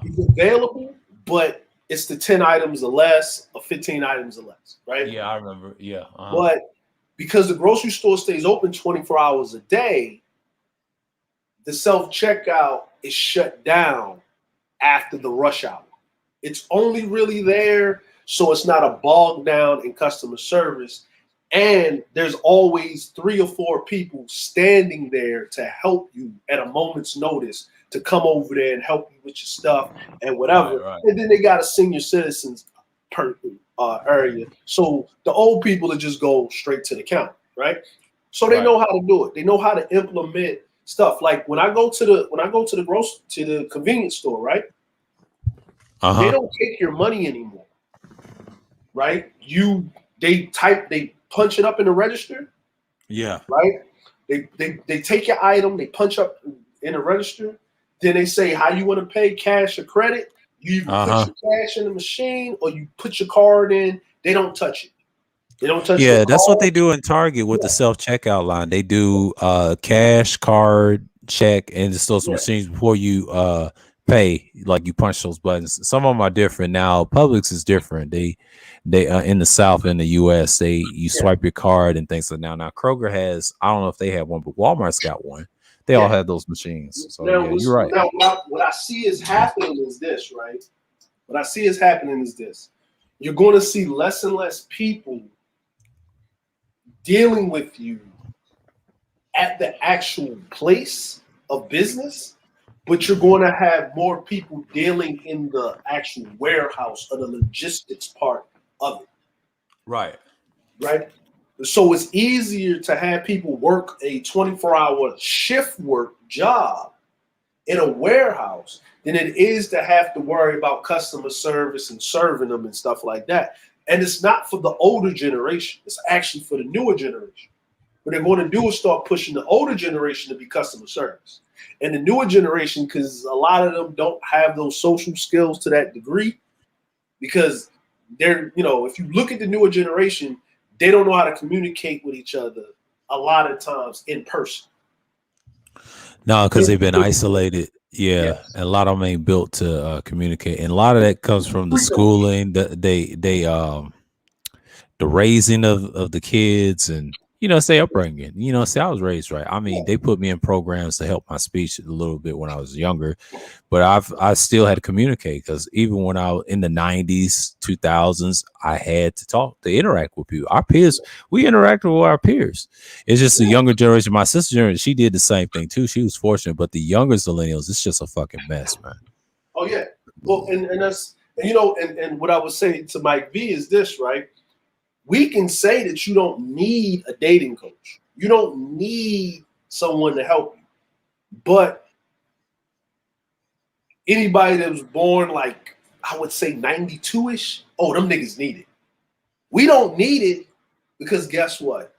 is available, but it's the 10 items or less, or 15 items or less, right? Yeah, I remember. Yeah. But because the grocery store stays open 24 hours a day, the self-checkout is shut down after the rush hour. It's only really there so it's not a bog down in customer service. And there's always 3 or 4 people standing there to help you at a moment's notice to come over there and help you with your stuff and whatever. Right. And then they got a senior citizens area. So the old people that just go straight to the counter, right? So they know how to do it. They know how to implement stuff. Like when I go to the convenience store, right? They don't take your money anymore. right? They punch it up in the register. Yeah. Right? They take your item, they punch up in the register, then they say how you want to pay, cash or credit. You either put your cash in the machine or you put your card in. They don't touch it. They don't touch it. Yeah, that's what they do in Target with the self-checkout line. They do cash, card, check, and just those machines before you pay. Like you punch those buttons. Some of them are different now. Publix is different. They in the South, in the US, you swipe your card and things like that. Now Kroger has, I don't know if they have one, but Walmart's got one. They all have those machines. So now, you're right. Now, what I see is happening is this, right? What I see is happening is this. You're going to see less and less people dealing with you at the actual place of business, but you're going to have more people dealing in the actual warehouse or the logistics part of it. Right. Right. So it's easier to have people work a 24-hour shift work job in a warehouse than it is to have to worry about customer service and serving them and stuff like that. And it's not for the older generation. It's actually for the newer generation. What they're going to do is start pushing the older generation to be customer service. And the newer generation, because a lot of them don't have those social skills to that degree, because they're, if you look at the newer generation, they don't know how to communicate with each other a lot of times in person. No, because they've been isolated. Yeah, and a lot of them ain't built to communicate, and a lot of that comes from the schooling, the raising of the kids, and say upbringing. Say I was raised right. I mean, they put me in programs to help my speech a little bit when I was younger, but I still had to communicate, because even when I was in the 90s, 2000s, I had to interact with people. Our peers, we interacted with our peers. It's just the younger generation. My sister generation, she did the same thing too. She was fortunate, but the younger millennials, it's just a fucking mess, man. Oh yeah. Well, and that's, and what I would say to Mike V is this, right? We can say that you don't need a dating coach. You don't need someone to help you. But anybody that was born like, I would say 92-ish, them niggas need it. We don't need it because guess what?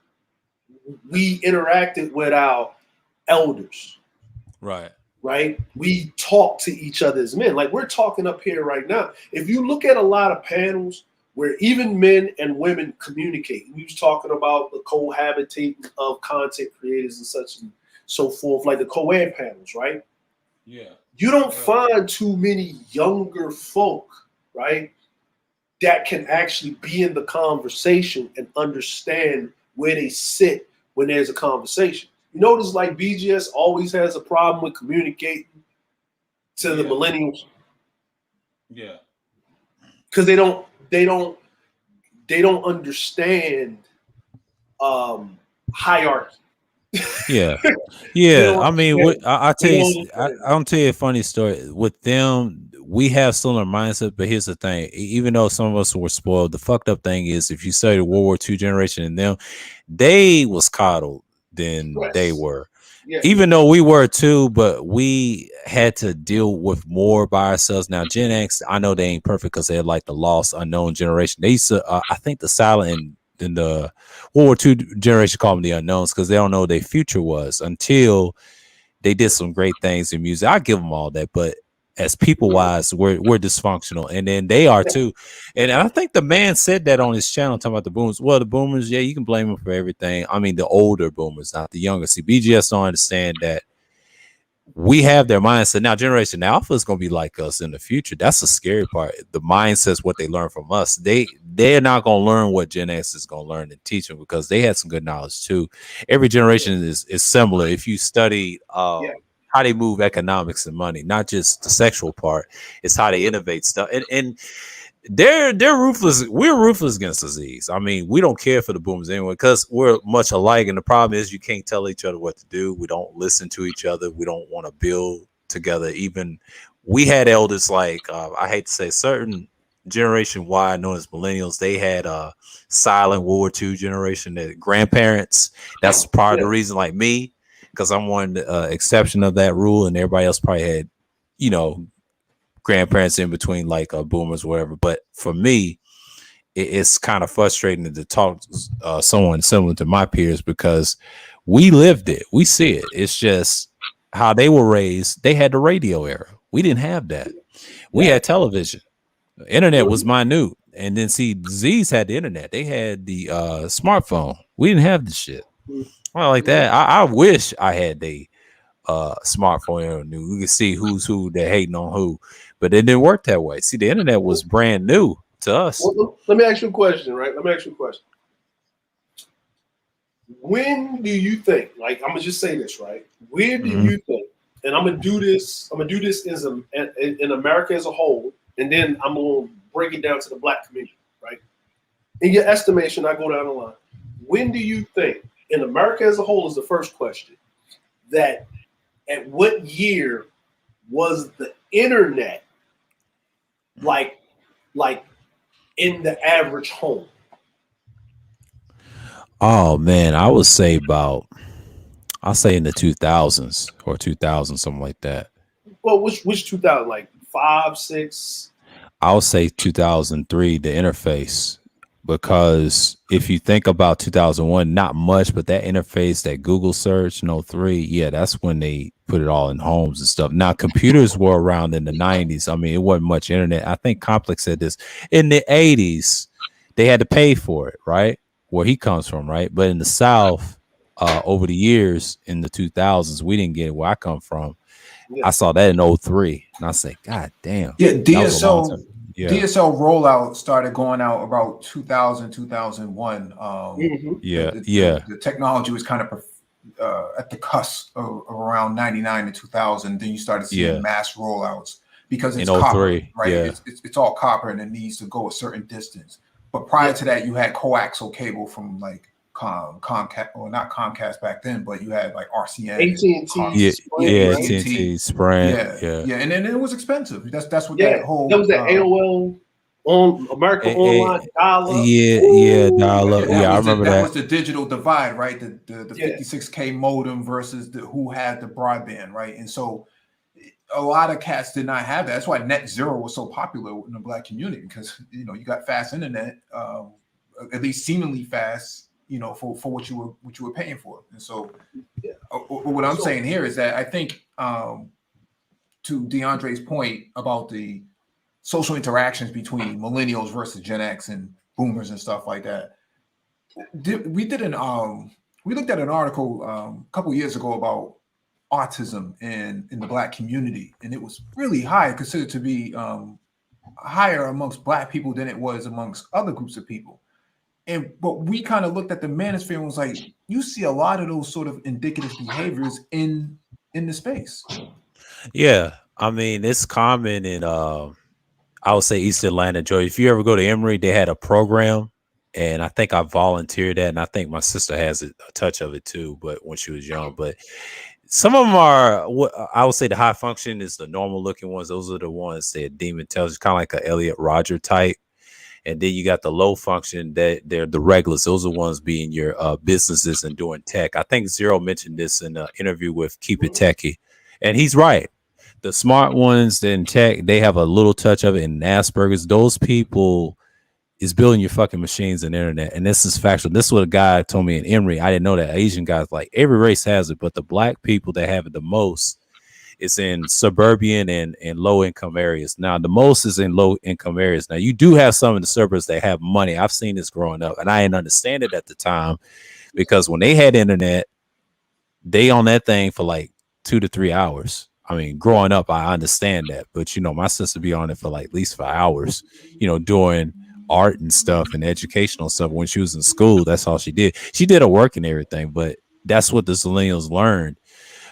We interacted with our elders. Right. Right? We talk to each other as men. Like we're talking up here right now. If you look at a lot of panels where even men and women communicate. We was talking about the cohabitating of content creators and such and so forth, like the co-ed panels, right? Yeah. You don't find too many younger folk, right, that can actually be in the conversation and understand where they sit when there's a conversation. You notice like BGS always has a problem with communicating to the millennials. Yeah. Because they don't understand hierarchy. Yeah. I mean, I tell you, I'll tell you a funny story. With them, we have similar mindset, but here's the thing: even though some of us were spoiled, the fucked up thing is, if you study the World War II generation and them, they was coddled than they were. Yeah. Even though we were too, but we had to deal with more by ourselves. Now, Gen X, I know they ain't perfect because they're like the lost, unknown generation. They used to, I think the silent and the World War II generation call them the unknowns because they don't know what their future was until they did some great things in music. I give them all that, but as people wise, we're dysfunctional, and then they are too. And I think the man said that on his channel, talking about the boomers. Well, the boomers, yeah, you can blame them for everything. I mean, the older boomers, not the younger. See, BGS don't understand that we have their mindset. Now, Generation Alpha is going to be like us in the future. That's the scary part. The mindset's what they learn from us. They're not going to learn what Gen X is going to learn and teach them because they had some good knowledge too. Every generation is similar. If you study how they move economics and money, not just the sexual part, it's how they innovate stuff. And they're ruthless. We're ruthless against disease. I mean, we don't care for the boomers anyway because we're much alike. And the problem is you can't tell each other what to do. We don't listen to each other. We don't want to build together. Even we had elders like, I hate to say, certain Generation Y, known as millennials, they had a silent World War II generation, that grandparents. That's part of the reason, like me, because I'm one exception of that rule, and everybody else probably had, grandparents in between, like boomers, whatever. But for me, it's kind of frustrating to talk to someone similar to my peers because we lived it. We see it. It's just how they were raised. They had the radio era. We didn't have that. We had television. The internet was minute. And then see, Z's had the internet. They had the smartphone. We didn't have the shit. Well, like that. I wish I had the smartphone. And we could see who's who. They're hating on who, but it didn't work that way. See, the internet was brand new to us. Well, let me ask you a question, right? Let me ask you a question. When do you think? Like, I'm gonna just say this, right? Where do you think? And I'm gonna do this. I'm gonna do this in America as a whole, and then I'm gonna break it down to the Black community, right? In your estimation, I go down the line. When do you think, in America as a whole, is the first question, that at what year was the internet like in the average home? Oh man, I would say I'll say in the 2000s or 2000, something like that. Well, which 2000, like 5, 6? I would say 2003, the interface, because if you think about 2001, not much, but that interface, that Google search in 03, yeah, that's when they put it all in homes and stuff. Now, computers were around in the 90s. I mean, it wasn't much internet. I think Complex said this in the 80s, they had to pay for it, right? Where he comes from, right? But in the South, over the years in the 2000s, we didn't get it where I come from. I saw that in 03, and I said, God damn. Yeah, DSL rollout started going out about 2000, 2001. The technology was kind of at the cusp of around 99 to 2000. Then you started seeing mass rollouts because it's copper, right? Yeah. It's all copper and it needs to go a certain distance. But prior to that, you had coaxial cable from like Comcast, or not Comcast back then, but you had like RCN, AT&T, Sprint, and then it was expensive. That's what that was that AOL on America Online dial-up. Dial-up. I remember that. That was the digital divide, right? The 56K modem versus who had the broadband, right? And so a lot of cats did not have that. That's why Net Zero was so popular in the Black community, because you got fast internet, at least seemingly fast, for what you were paying for. And so what I'm saying here is that I think to DeAndre's point about the social interactions between millennials versus Gen X and boomers and stuff like that, we looked at an article a couple years ago about autism in the Black community, and it was really high, considered to be higher amongst Black people than it was amongst other groups of people. But we kind of looked at the manosphere and was like, you see a lot of those sort of indicative behaviors in the space. Yeah, I mean, it's common in I would say East Atlanta, Georgia. If you ever go to Emory, they had a program, and I think I volunteered that, and I think my sister has a touch of it too, but when she was young. But some of them are, what I would say the high function is the normal looking ones. Those are the ones that deem intelligence, kind of like an Elliot Rodger type. And then you got the low function, that they're the regulars. Those are ones being your businesses and doing tech. I think Zero mentioned this in an interview with Keep It Techie, and he's right. The smart ones in tech, they have a little touch of it. In Asperger's, those people is building your fucking machines and internet. And this is factual. This is what a guy told me in Emory. I didn't know that. Asian guys, like every race has it, but the Black people that have it the most is in suburban and low income areas. Now, the most is in low income areas. Now, you do have some in the suburbs that have money. I've seen this growing up, and I didn't understand it at the time, because when they had internet, they on that thing for like 2 to 3 hours. I mean, growing up, I understand that, but my sister be on it for like at least 5 hours, doing art and stuff and educational stuff. When she was in school, that's all she did. She did her work and everything, but that's what the millennials learned.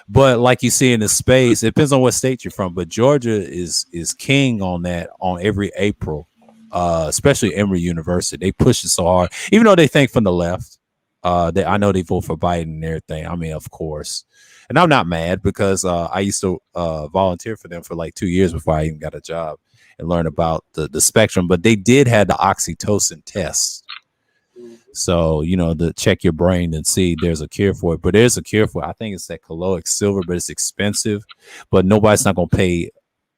But like you see in the space, it depends on what state you're from. But Georgia is king on that on every April, especially Emory University. They push it so hard, even though they think from the left. I know they vote for Biden and everything. I mean, of course. And I'm not mad, because I used to volunteer for them for like 2 years before I even got a job and learn about the spectrum. But they did have the oxytocin test. So, to check your brain and see there's a cure for it. But there's a cure for it. I think it's that colloic silver, but it's expensive. But nobody's not going to pay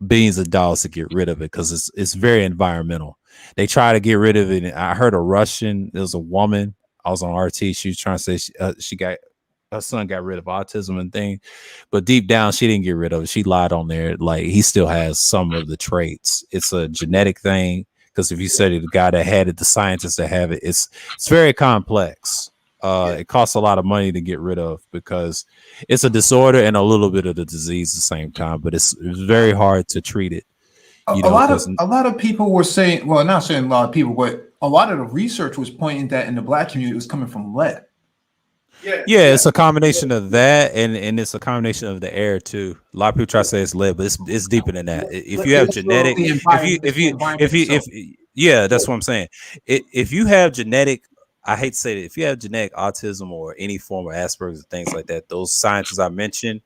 billions of dollars to get rid of it, because it's very environmental. They try to get rid of it. I heard a Russian. There was a woman. I was on RT. She was trying to say she got her son got rid of autism and thing, but deep down she didn't get rid of it. She lied on there. Like he still has some of the traits. It's a genetic thing. Because if you study the guy that had it, the scientists that have it, it's very complex. It costs a lot of money to get rid of because it's a disorder and a little bit of the disease at the same time. But it's very hard to treat it. A lot of people were saying, well, not saying a lot of people, but a lot of the research was pointing that in the Black community it was coming from lead. Yeah, it's a combination of that, and it's a combination of the air too. A lot of people try to say it's lead, but it's deeper than that. If you have genetic, yeah, that's what I'm saying. If you have genetic, I hate to say it, if you have genetic autism or any form of Asperger's and things like that, those sciences I mentioned,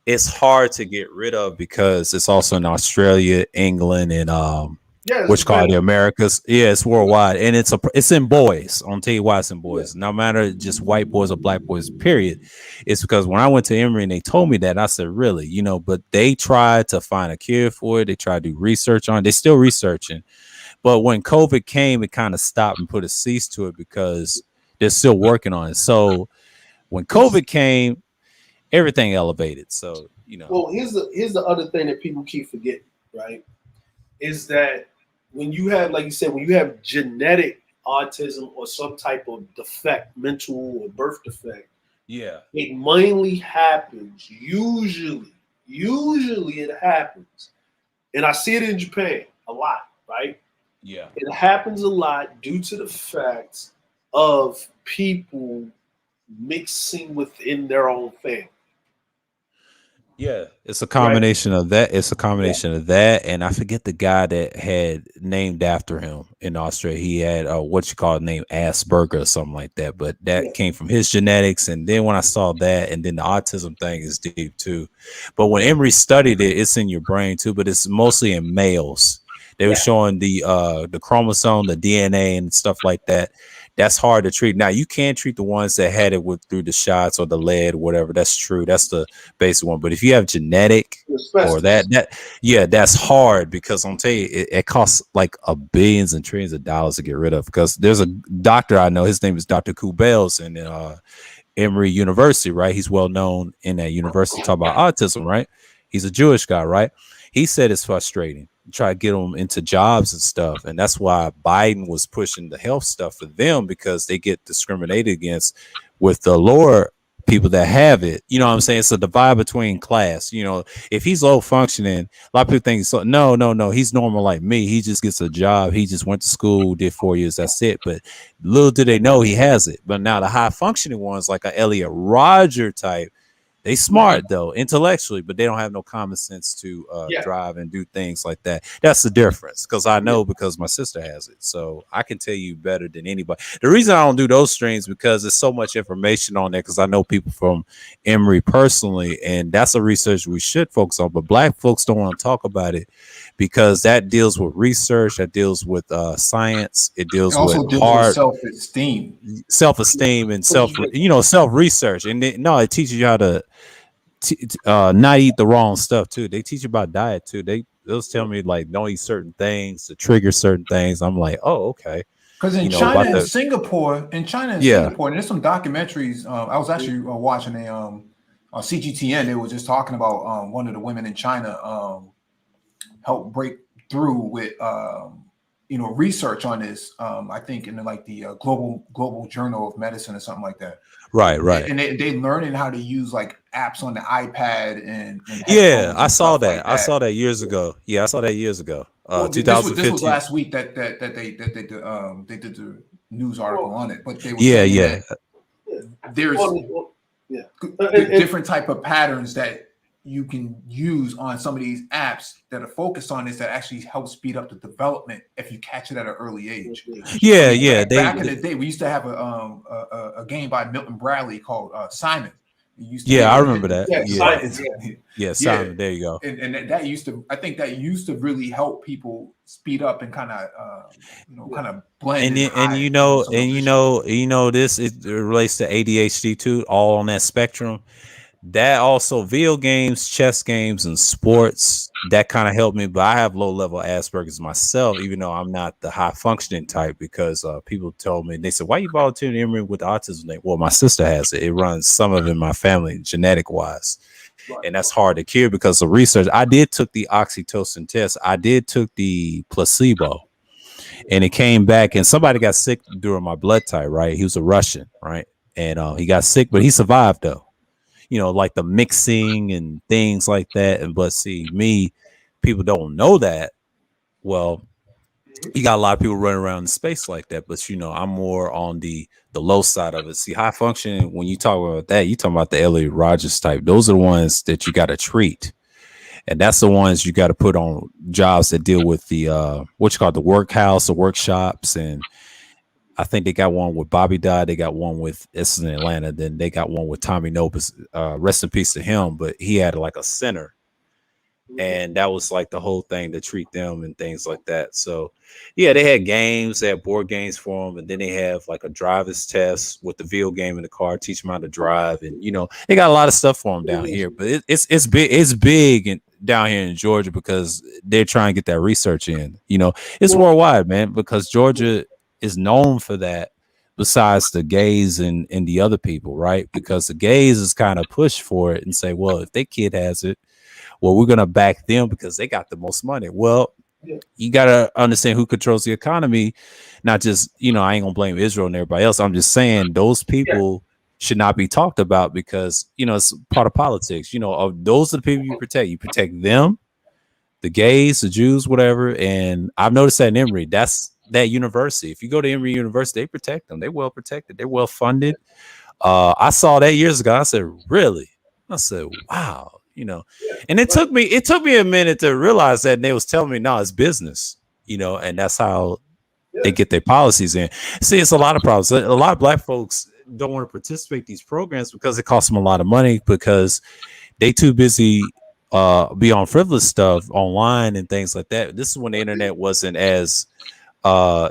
it's hard to get rid of because it's also in Australia, England, and which called the Americas. Yeah, it's worldwide, and it's in boys. I'll tell you why it's in boys. No matter just white boys or black boys, period. It's because when I went to Emory and they told me that, I said, really, but they tried to find a cure for it. They tried to do research on it. They're still researching, but when COVID came, it kind of stopped and put a cease to it because they're still working on it. So when COVID came, everything elevated. So Well, here's the other thing that people keep forgetting, right? Is that when you have, like you said, when you have genetic autism or some type of defect, mental or birth defect, yeah, it mainly happens. Usually it happens, and I see it in Japan a lot, right? Yeah, it happens a lot due to the fact of people mixing within their own family. Yeah, it's a combination of that. It's a combination of that, and I forget the guy that had named after him in Australia. He had named Asperger or something like that. But that came from his genetics. And then when I saw that, and then the autism thing is deep too. But when Emory studied it, it's in your brain too, but it's mostly in males. They were showing the chromosome, the DNA, and stuff like that. That's hard to treat. Now you can treat the ones that had it through the shots or the lead, or whatever. That's true. That's the basic one. But if you have genetic or that's hard because I'm telling you, it costs like billions and trillions of dollars to get rid of. Because there's a doctor I know, his name is Dr. Kubels in Emory University, right? He's well known in that university. Talk about autism, right? He's a Jewish guy, right? He said it's frustrating. Try to get them into jobs and stuff, and that's why Biden was pushing the health stuff for them, because they get discriminated against with the lower people that have it. You know what I'm saying? It's a divide between class. If he's low functioning, a lot of people think so. No, he's normal like me. He just gets a job. He just went to school, did 4 years. That's it. But little do they know he has it. But now the high functioning ones, like a Elliot Rodger type, they smart though intellectually, but they don't have no common sense to drive and do things like that. That's the difference, because I know, because my sister has it, so I can tell you better than anybody. The reason I don't do those streams because there's so much information on there, because I know people from Emory personally, and that's a research we should focus on. But black folks don't want to talk about it because that deals with research, that deals with science, it deals with hard self-esteem, and self-research, and it teaches you how to not eat the wrong stuff too. They teach you about diet too. They'll tell me like don't eat certain things to trigger certain things. I'm like, oh, okay. Because in China and Singapore, and there's some documentaries. I was actually watching a CGTN. They were just talking about one of the women in China helped break through with research on this. I think in the Global Journal of Medicine or something like that. Right. And they learning how to use like apps on the iPad and I saw that. I saw that years ago. Yeah, I saw that years ago. 2015. This was last week that they did the news article on it. But they were there's different type of patterns that you can use on some of these apps that are focused on this that actually help speed up the development if you catch it at an early age. Back in the day, we used to have a game by Milton Bradley called Simon. I remember that. Simon. There you go. And that used to really help people speed up and kind of blend. This it relates to ADHD too, all on that spectrum. that also video games, chess games, and sports that kind of helped me. But I have low level Asperger's myself, even though I'm not the high functioning type. Because people told me, they said, "Why you volunteering with autism?" Well, my sister has it. It runs some of it in my family, genetic wise, and that's hard to cure because of research. I did took the oxytocin test. I did took the placebo. And it came back, and somebody got sick during my blood type, right? He was a Russian, right? And he got sick, but he survived though. Like the mixing and things like that. And but see, me, people don't know that. Well, you got a lot of people running around in space like that, but I'm more on the low side of it. See, high functioning, when you talk about that, you talking about the Elliot Rogers type. Those are the ones that you got to treat. And that's the ones you got to put on jobs that deal with the what you call the workhouse or workshops. And I think they got one with Bobby Dodd. They got one with it's in Atlanta. Then they got one with Tommy Nobis. Rest in peace to him. But he had like a center, and that was like the whole thing to treat them and things like that. So yeah, they had games, they had board games for them, and then they have like a driver's test with the video game in the car, teach them how to drive, and they got a lot of stuff for them down here. But it's big and down here in Georgia because they're trying to get that research in. It's worldwide, man, because Georgia is known for that. Besides the gays and the other people, right? Because the gays is kind of push for it and say, well, if their kid has it, well, we're gonna back them because they got the most money. Well, you gotta understand who controls the economy, not just I ain't gonna blame Israel and everybody else. I'm just saying those people should not be talked about because it's part of politics. Those are the people you protect. You protect them, the gays, the Jews, whatever. And I've noticed that in Emory, that's that university. If you go to Emory University, they protect them. They're well protected. They're well funded. I saw that years ago. I said, really? I said, wow. And it took me a minute to realize that, and they was telling me, no, it's business, and that's how they get their policies in. See, it's a lot of problems. A lot of black folks don't want to participate in these programs because it costs them a lot of money because they too busy be on frivolous stuff online and things like that. This is when the internet wasn't as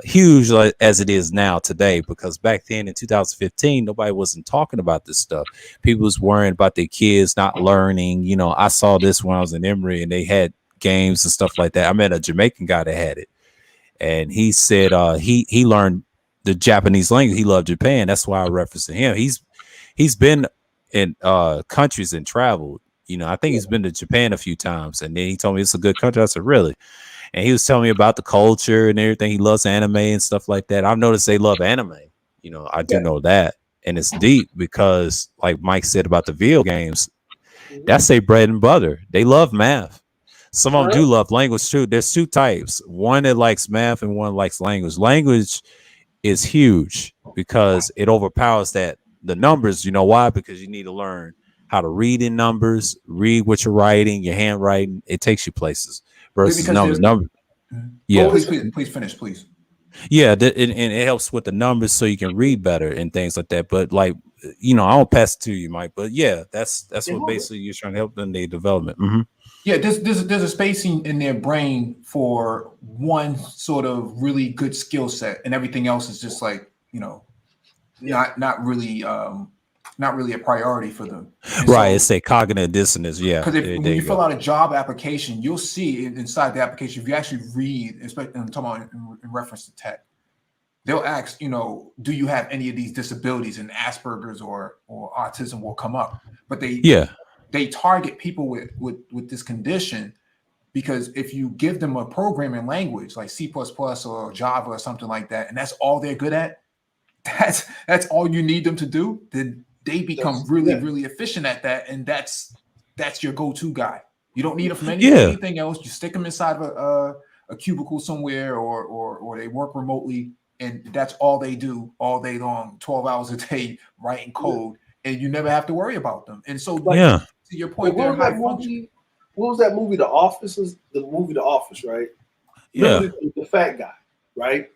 huge as it is now today, because back then in 2015 nobody wasn't talking about this stuff. People was worrying about their kids not learning. I saw this when I was in Emory and they had games and stuff like that. I met a Jamaican guy that had it, and he said he learned the Japanese language. He loved Japan. That's why I referenced him. He's been in countries and traveled. I think he's been to Japan a few times, and then he told me it's a good country. I said, really? And he was telling me about the culture and everything. He loves anime and stuff like that. I've noticed they love anime. I do know that. And it's deep because, like Mike said about the video games, that's their bread and butter. They love math. Some of them do love language too. There's two types. One that likes math and one likes language. Language is huge because it overpowers the numbers. You know why? Because you need to learn how to read in numbers, read what you're writing, your handwriting. It takes you places. Versus numbers. Yeah. Please finish, please. Yeah, and it helps with the numbers so you can read better and things like that. But I don't pass it to you, Mike. But yeah, that's what basically you're trying to help in their development. Mm-hmm. Yeah, there's a spacing in their brain for one sort of really good skill set, and everything else is just like not really a priority for them. And right. It's a cognitive dissonance. Yeah. Because when you fill out a job application, you'll see inside the application, if you actually read, especially I'm talking about in reference to tech, they'll ask, do you have any of these disabilities, and Asperger's or autism will come up. But they target people with this condition because if you give them a programming language like C++ or Java or something like that, and that's all they're good at, that's all you need them to do, then they become really efficient at that, and that's your go-to guy. You don't need them from anything else. You stick them inside of a cubicle somewhere, or they work remotely, and that's all they do all day long, 12 hours a day, writing code, and you never have to worry about them. And so, to your point, what was that movie? The Office, right? Yeah, the fat guy, right?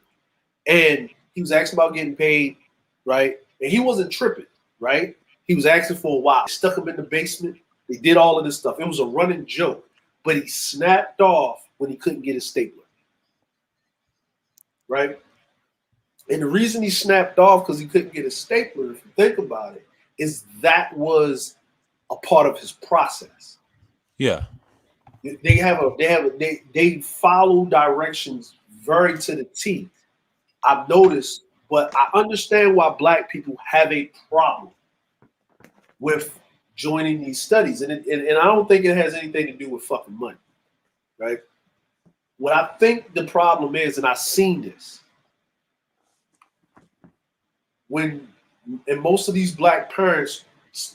And he was asking about getting paid, right? And he wasn't tripping. Right? He was asking for a while. Stuck him in the basement. They did all of this stuff. It was a running joke. But he snapped off when he couldn't get his stapler. Right? And the reason he snapped off because he couldn't get his stapler, if you think about it, is that was a part of his process. Yeah. They follow directions very to the T. I've noticed, but I understand why Black people have a problem with joining these studies, and I don't think it has anything to do with fucking money, right? What I think the problem is, and I've seen this, and most of these Black parents,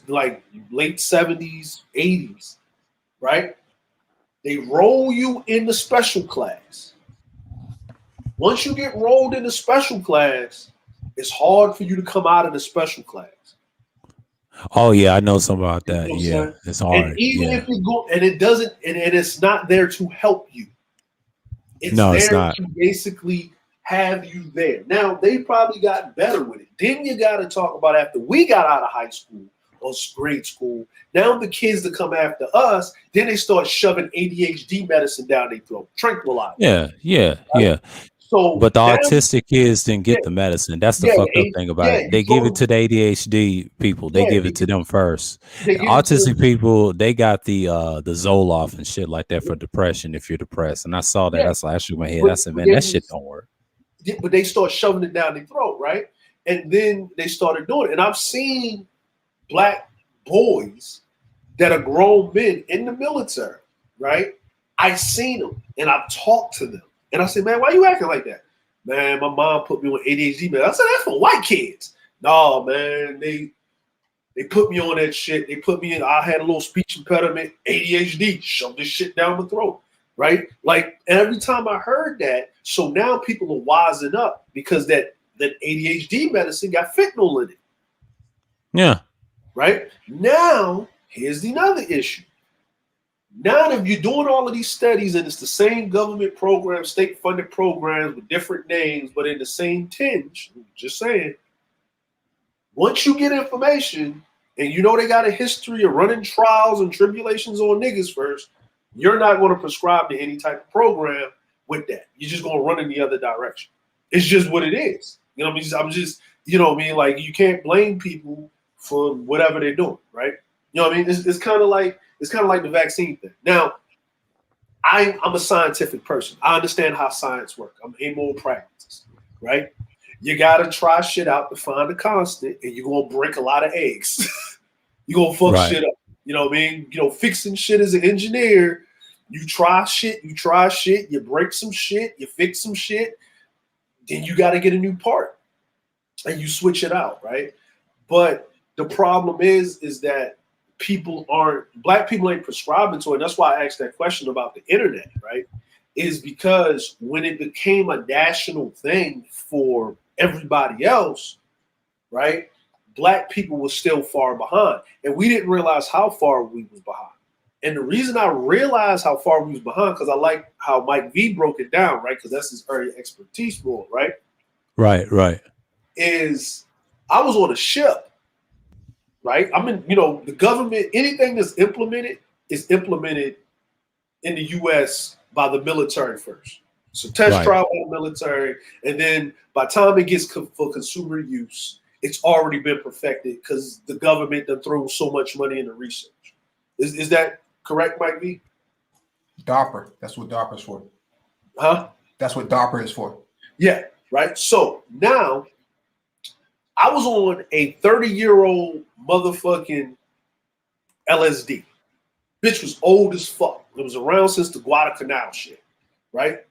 like late 70s, 80s, right? They roll you into special class. Once you get rolled into special class, it's hard for you to come out of the special class. Oh yeah, I know something about that. You know Yeah, it's hard. And even if you go, and it doesn't, and it's not there to help you. It's there to basically have you there. Now they probably got better with it. Then you got to talk about after we got out of high school or grade school. Now the kids that come after us, then they start shoving ADHD medicine down their throat, tranquilizer. Yeah. So, but the autistic kids didn't get the medicine. That's the fucked up thing about it. They give it to the ADHD people. They give it to them first. Autistic people, they got the Zoloft and shit like that for depression if you're depressed. And I saw that. That's like I shook my head. I said, man, that shit don't work. But they start shoving it down their throat, right? And then they started doing it. And I've seen Black boys that are grown men in the military, right? I've seen them and I've talked to them. And I said, man, why you acting like that? Man, my mom put me on ADHD, man. I said, that's for white kids. No, man, they put me on that shit. They put me in, I had a little speech impediment, ADHD, shove this shit down my throat, right? Like every time I heard that, so now people are wising up because that ADHD medicine got fentanyl in it. Yeah. Right? Now, here's another issue. Now, if you're doing all of these studies and it's the same government program, state-funded programs with different names, but in the same tinge, just saying, once you get information and you know they got a history of running trials and tribulations on niggas first, you're not going to prescribe to any type of program with that. You're just going to run in the other direction. It's just what it is. You know what I mean? I'm just, you know what I mean? Like, you can't blame people for whatever they're doing, right? You know what I mean? It's kind of like the vaccine thing. Now, I'm a scientific person. I understand how science works. I'm a moral pragmatist, right? You got to try shit out to find a constant, and you're going to break a lot of eggs. You're going to fuck shit up. You know what I mean? You know, fixing shit as an engineer, you try shit, you break some shit, you fix some shit, then you got to get a new part, and you switch it out, right? But the problem is that Black people ain't prescribing to it. And that's why I asked that question about the internet, right? Is because when it became a national thing for everybody else, right? Black people were still far behind. And we didn't realize how far we was behind. And the reason I realized how far we was behind, because I like how Mike V broke it down, right? Because that's his area of expertise more, right? Right. Is I was on a ship. Right? I mean, you know, the government, anything that's implemented is implemented in the U.S. by the military first. So test trial by the military, and then by the time it gets for consumer use, it's already been perfected because the government done thrown so much money into research. Is that correct, Mike V? DARPA. That's what DARPA is for. Huh? That's what DARPA is for. Yeah. Right. So now, I was on a 30-year-old motherfucking LSD. Bitch was old as fuck. It was around since the Guadalcanal shit, right?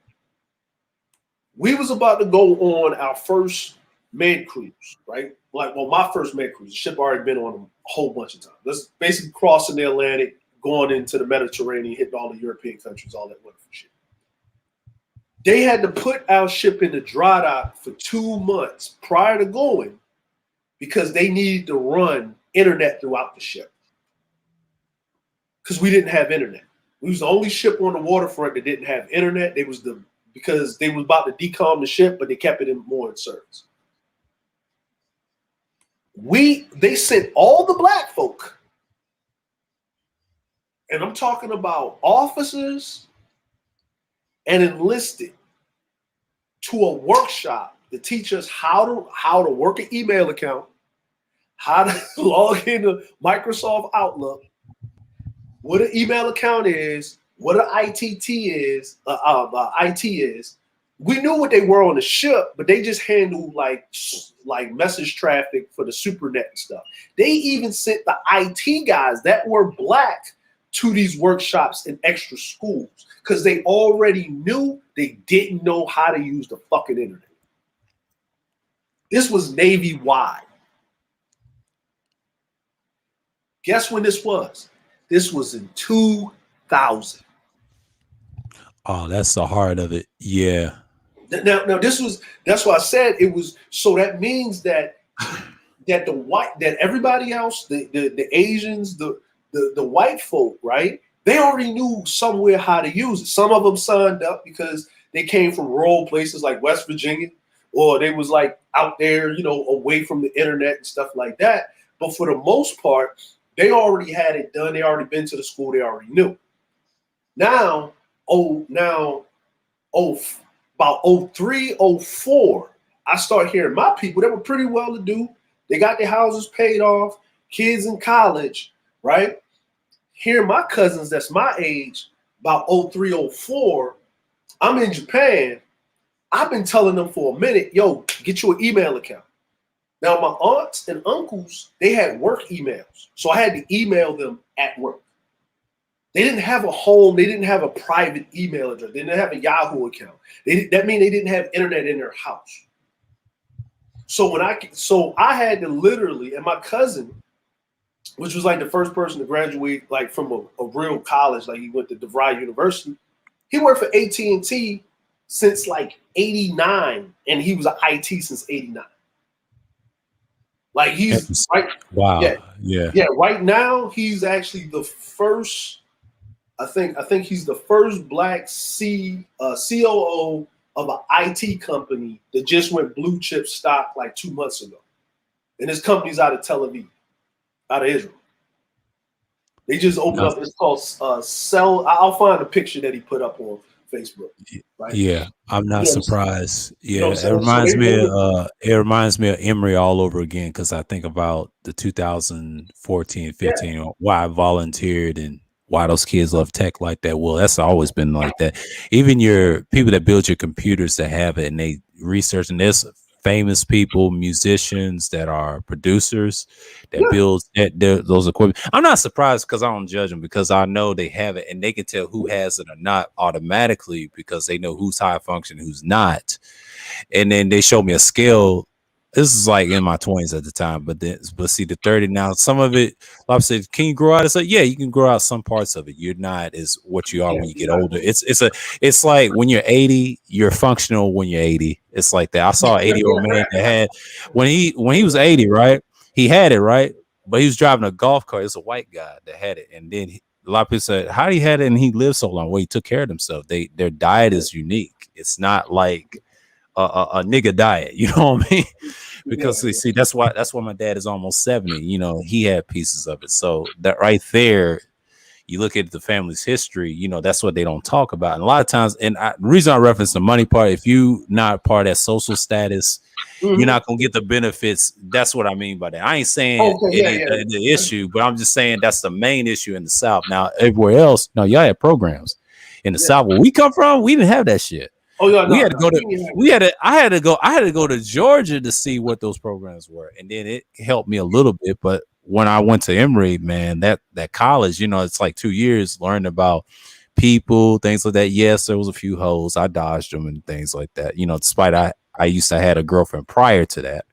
We was about to go on our first med cruise, right? Like, well, my first med cruise. The ship already been on a whole bunch of times. That's basically crossing the Atlantic, going into the Mediterranean, hitting all the European countries, all that wonderful shit. They had to put our ship in the dry dock for 2 months prior to going, because they needed to run internet throughout the ship. Because we didn't have internet. We was the only ship on the waterfront that didn't have internet. Because they was about to decom the ship, but they kept it in service. They sent all the Black folk, and I'm talking about officers and enlisted, to a workshop to teach us how to work an email account, how to log into Microsoft Outlook, what an email account is, what an IT is. We knew what they were on the ship, but they just handled like message traffic for the SuperNet and stuff. They even sent the IT guys that were black to these workshops in extra schools because they already knew they didn't know how to use the fucking internet. This was Navy-wide. Guess when this was? This was in 2000. Oh, that's the heart of it. Yeah. Now that's why I said it was. So that means that everybody else, the Asians, the white folk, right? They already knew somewhere how to use it. Some of them signed up because they came from rural places like West Virginia, or they was like out there, away from the internet and stuff like that. But for the most part, they already had it done. They already been to the school. They already knew. Now, about 03, 04, I start hearing my people that were pretty well to do. They got their houses paid off, kids in college, right? Hearing my cousins that's my age, about 03, 04, I'm in Japan. I've been telling them for a minute, yo, get you an email account. Now, my aunts and uncles, they had work emails. So I had to email them at work. They didn't have a home. They didn't have a private email address. They didn't have a Yahoo account. That means they didn't have internet in their house. So I had to literally, and my cousin, which was like the first person to graduate like from a real college, like he went to DeVry University. He worked for AT&T since like 89, and he was an IT since 89. Like he's right. Wow. Yeah. Right now, he's actually the first. I think he's the first black COO of an IT company that just went blue chip stock like 2 months ago, and his company's out of Tel Aviv, out of Israel. They just opened up. It's called Cell. I'll find a picture that he put up on Facebook. Right? Yeah, I'm not surprised. Yeah, it reminds me of Emory all over again because I think about the 2014, 15, why I volunteered and why those kids love tech like that. Well, that's always been like that. Even your people that build your computers that have it and they research, and there's famous people, musicians that are producers that build those equipment. I'm not surprised because I don't judge them because I know they have it and they can tell who has it or not automatically because they know who's high function, who's not. And then they show me a scale. This is like in my 20s at the time, but see the 30 now, some of it, like I said, can you grow out? It's like, yeah, you can grow out some parts of it. You're not as what you are when you get older. It's like when you're 80, you're functional when you're 80. It's like that. I saw an 80-year-old man that had when he was 80, right? He had it, right? But he was driving a golf cart. It's a white guy that had it. And then a lot of people said, how did he had it and he lived so long? Well, he took care of himself. Their diet is unique. It's not like a nigga diet, you know what I mean? Because see, that's why my dad is almost 70. He had pieces of it. So that right there, you look at the family's history, that's what they don't talk about. And a lot of times, the reason I reference the money part, if you not part of that social status, you're not gonna get the benefits. That's what I mean by that. I ain't saying the issue, but I'm just saying that's the main issue in the South. Now, everywhere else, no, y'all had programs. In the South, where we come from, we didn't have that shit. Oh yeah, we had to go to. I had to go to Georgia to see what those programs were, and then it helped me a little bit. But when I went to Emory, man, that college, it's like 2 years learning about people, things like that. Yes, there was a few hoes. I dodged them and things like that. Despite I used to had a girlfriend prior to that.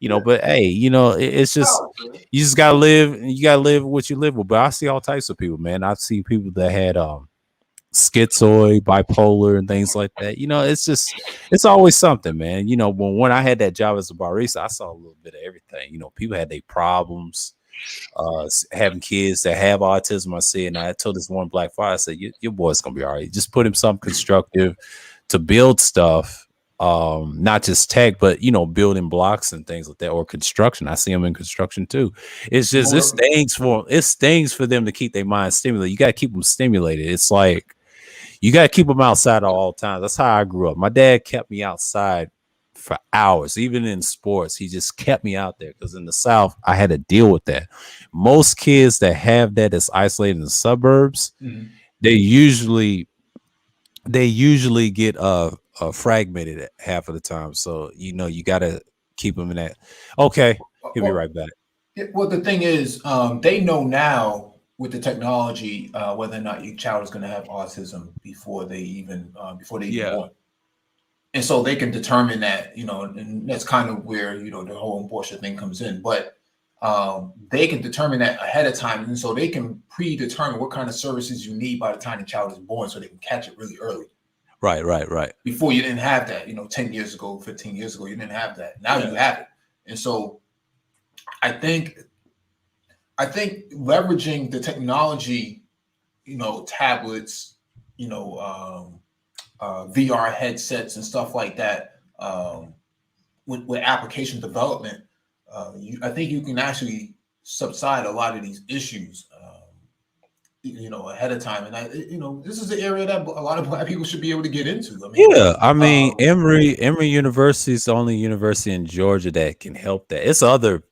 But hey, it's just you just gotta live. And you gotta live what you live with. But I see all types of people, man. I've seen people that had schizoid, bipolar, and things like that. It's always something, man. When I had that job as a barista, I saw a little bit of everything. People had their problems, having kids that have autism. I said, and I told this one black father, I said, your boy's gonna be all right. Just put him something constructive to build stuff, not just tech, but building blocks and things like that, or construction. I see them in construction too. It's just it stings for them to keep their mind stimulated. You got to keep them stimulated. It's like you got to keep them outside at all times. That's how I grew up. My dad kept me outside for hours. Even in sports, he just kept me out there because in the South, I had to deal with that. Most kids that have that that's isolated in the suburbs, they usually get fragmented half of the time. So you got to keep them in that. Okay, he'll be right back. Well, the thing is, they know now with the technology whether or not your child is going to have autism before they even born. And so they can determine that, and that's kind of where, the whole abortion thing comes in. But they can determine that ahead of time. And so they can predetermine what kind of services you need by the time the child is born so they can catch it really early. Right. Before you didn't have that, 10 years ago, 15 years ago, you didn't have that. Now you have it. And so I think leveraging the technology, tablets, VR headsets and stuff like that, with application development, I think you can actually subside a lot of these issues, ahead of time. And this is an area that a lot of Black people should be able to get into. Emory University is the only university in Georgia that can help that. It's other